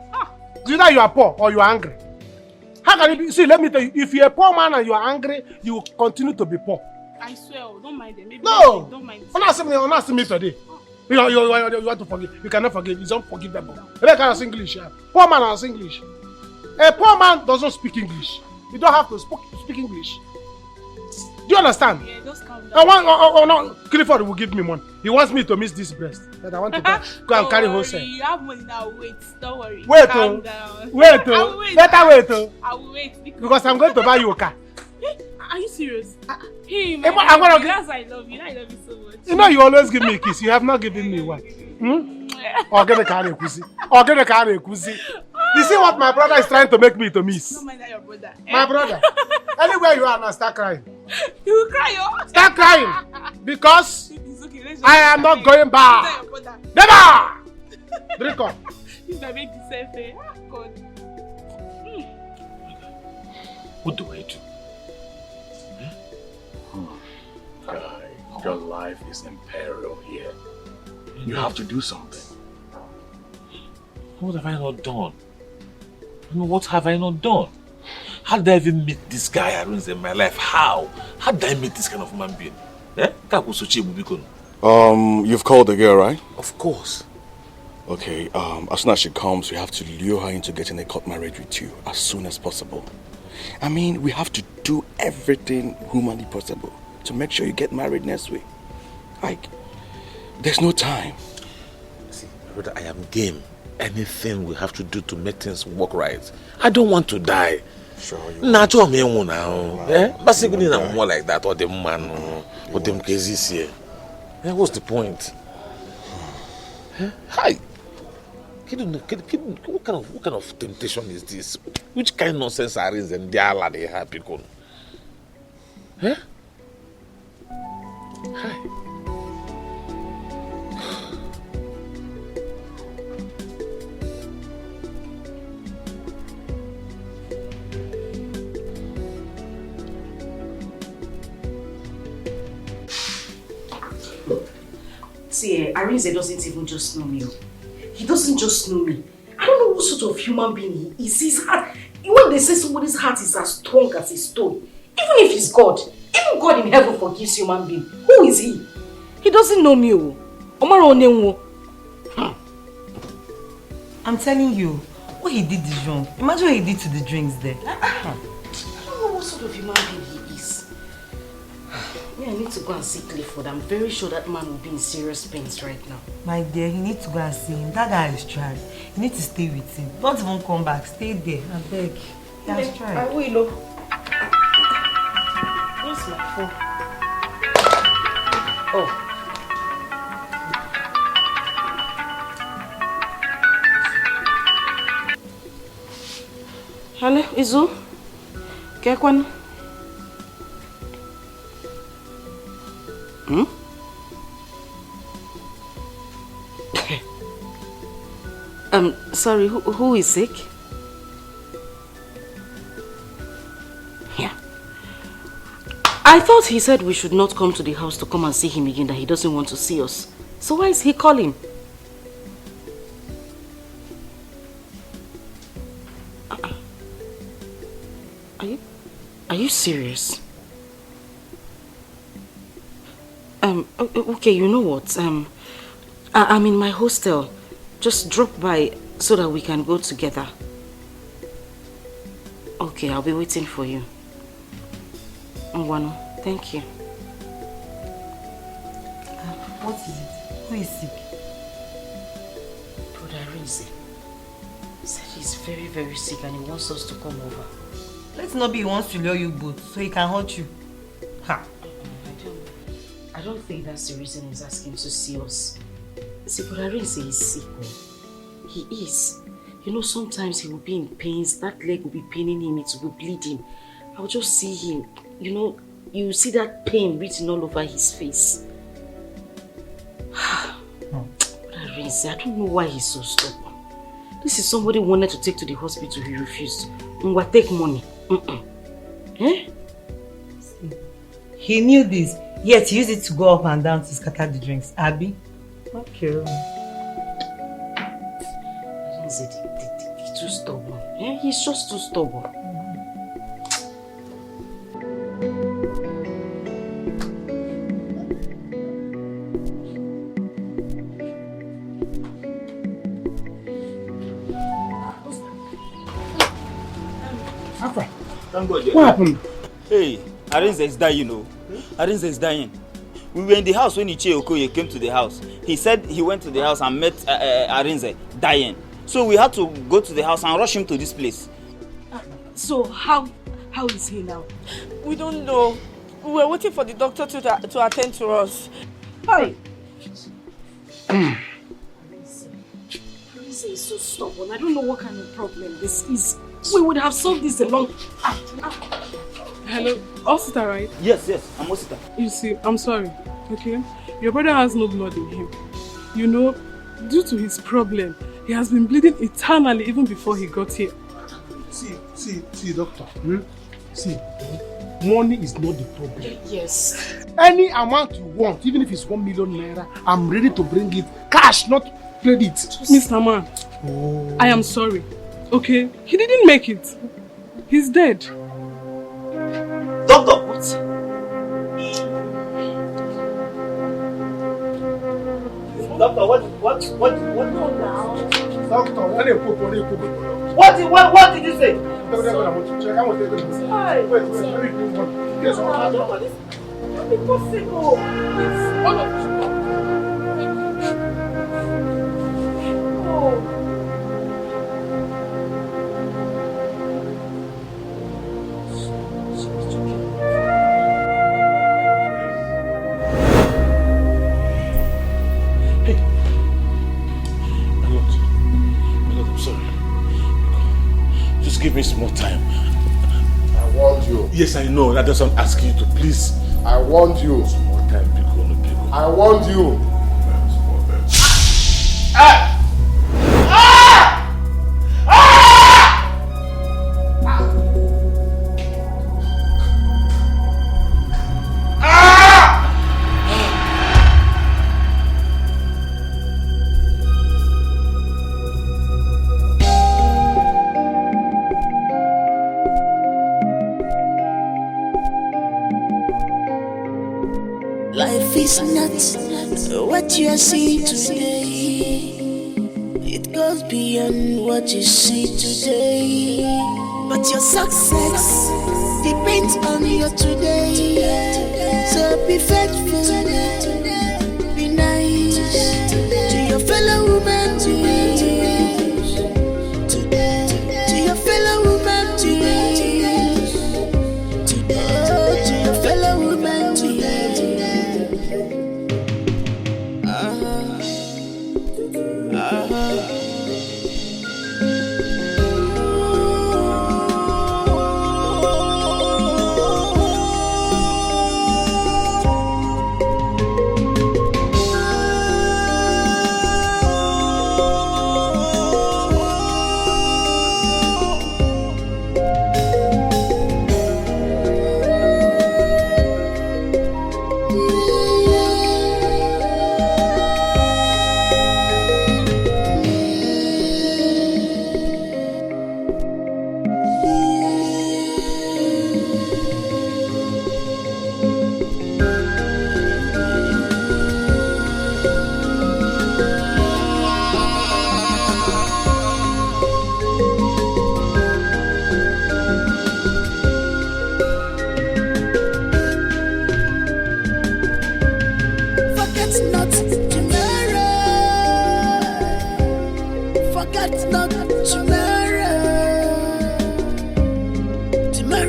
N: Either you are poor or you are angry. How can it be? See, let me tell you, if you're a poor man and you are angry, you will continue to be poor.
C: I swear, don't mind them. Maybe
N: No!
C: don't mind them.
N: Don't ask me today. You want to forgive. You cannot forgive. It's unforgivable. Maybe I can't English. Poor man has English. A poor man doesn't speak English. You don't have to speak English. Do you understand?
C: Yeah, just calm down.
N: No, Clifford will give me money. He wants me to miss this breast. That I want to go and carry wholesale.
C: You have money now. Wait, don't worry.
N: Wait,
C: calm down.
N: Wait,
C: wait.
N: better wait.
C: I will wait
N: because I'm going to buy you a car.
C: Are you serious? Hey,
N: I'm gonna
C: baby, that's why I love you. I love you so much.
N: You know you always give me a kiss. You have not given me one. Or get a car and kusi. Or get a car and kusi. You see what my brother is trying to make me to miss?
C: Don't mind that your brother.
N: My brother. Anywhere you are now, start crying.
C: You will cry, oh.
N: Start crying. Because
C: okay,
N: I am not going back. Never! Drink up.
C: This might make this fair. God.
Q: What do I do?
U: Guy, your life is in peril here. You have to do something.
Q: What have I not done? What have I not done? How did I even meet this guy Arunze in my life? How? How did I meet this kind of human being?
U: You've called the girl, right?
Q: Of course.
U: Okay, as soon as she comes, we have to lure her into getting a court marriage with you as soon as possible. I mean, we have to do everything humanly possible to make sure you get married next week. Like, there's no time.
Q: See, brother, I am game. Anything we have to do to make things work right. I don't want to die.
U: Sure you
Q: Natural me now. Basically, I'm more like that or the man or them cases here. What's the point? Hi. What kind of temptation is this? Which kind of nonsense are in them? They are they happy. Huh? Hi.
R: See, Arinze doesn't even just know me. He doesn't just know me. I don't know what sort of human being he is. His heart, when they say somebody's heart is as strong as a stone, even if he's God, even God in heaven forgives human being. Who is he? He doesn't know me.
T: I'm telling you, what he did is wrong. Imagine what he did to the drinks there.
R: I don't know what sort of human being he is. I need to go and see Clifford. I'm very sure that man will be in serious pains right now.
T: My dear, you need to go and see him. That guy is tried. You need to stay with him. Don't even come back. Stay there. I beg. He has tried.
R: I will. Where's my phone? Oh. Hello, Izu? Kekwan? Sorry, who is sick? Yeah. I thought he said we should not come to the house to come and see him again, that he doesn't want to see us. So why is he calling? Are you serious? Okay, you know what? I'm in my hostel. Just drop by so that we can go together. Okay, I'll be waiting for you. Ngwano, thank you.
T: What is it? Who is sick?
R: Brother Rinze said he's very, very sick and he wants us to come over.
T: Let's not be he wants to lure you both so he can hurt you. Ha!
R: I don't think that's the reason he's asking to see us. See, Brother Rinze is sick. He is. You know, sometimes he will be in pains. That leg will be paining him. It will be bleeding. I'll just see him. You know, you see that pain written all over his face. Brother Rinze, I don't know why he's so stubborn. This is somebody wanted to take to the hospital. He refused. Ngwa, take money. Eh?
T: He knew this, yet he used it to go up and down to scatter the drinks. Abby? Okay.
R: He's too stubborn. Eh? He's just too stubborn.
F: Thank God.
N: What happened?
F: Hey, Arinze is dying, you know. Arinze is dying. We were in the house when Ichie Okoye came to the house. He said he went to the house and met Arinze dying. So we had to go to the house and rush him to this place.
R: So how is he now?
C: We don't know. We were waiting for the doctor to attend to us.
R: Hi. Arinze is so stubborn. I don't know what kind of problem this is. We would have solved this a long time.
B: Hello, Osita, right?
F: Yes, I'm Osita.
B: You see, I'm sorry, okay? Your brother has no blood in him. You know, due to his problem, he has been bleeding eternally even before he got here.
N: See, doctor. See, money is not the problem.
R: Yes.
N: Any amount you want, even if it's 1 million naira, I'm ready to bring it cash, not credit.
B: Mr. Man, I am sorry. Okay, he didn't make it. He's dead.
F: Doctor, what? Doctor, what now?
N: Doctor,
F: what did you say?
C: Impossible.
A: Give me some more time.
G: I warned you.
A: Yes, I know. I just want to ask you to please.
G: I warned you.
A: Some more time, Pico, no Pico.
G: I warned you.
P: Life is not what you are seeing today. It goes beyond what you see today. But your success depends on your today. So be faithful, be nice to your fellow woman today. To your fellow woman today. To your fellow woman today.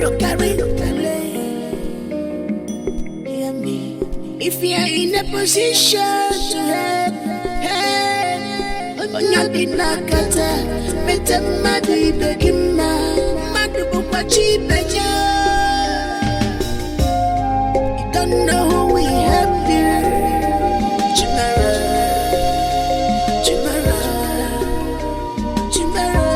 P: tomorrow carry delay. Hear me. If you're in a position to help, on your dinakata, better madu begima, madu bupachi beja. You don't know who we have here. Chimera, chimera, chimera.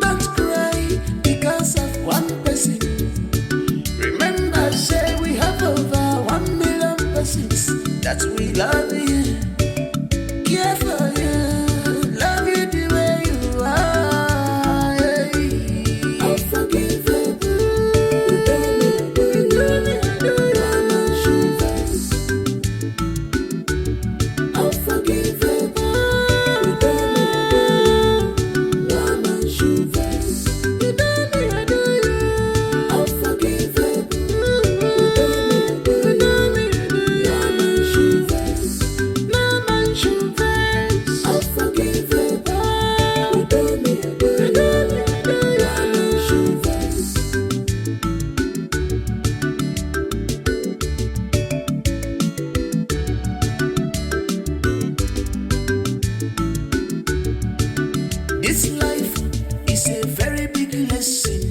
P: Don't cry because of one person. Remember, say we have over 1 million persons that we love you, care for you, love you the way you are. Unforgivable, you don't unforgivable, you This life is a very big lesson.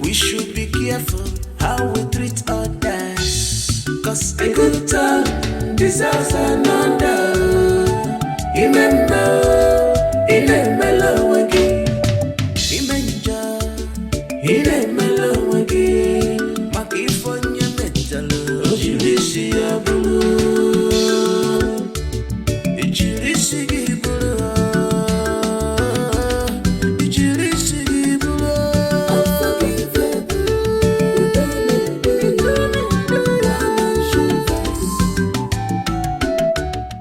P: We should be careful how we treat others. Cause a good time deserves another. Remember,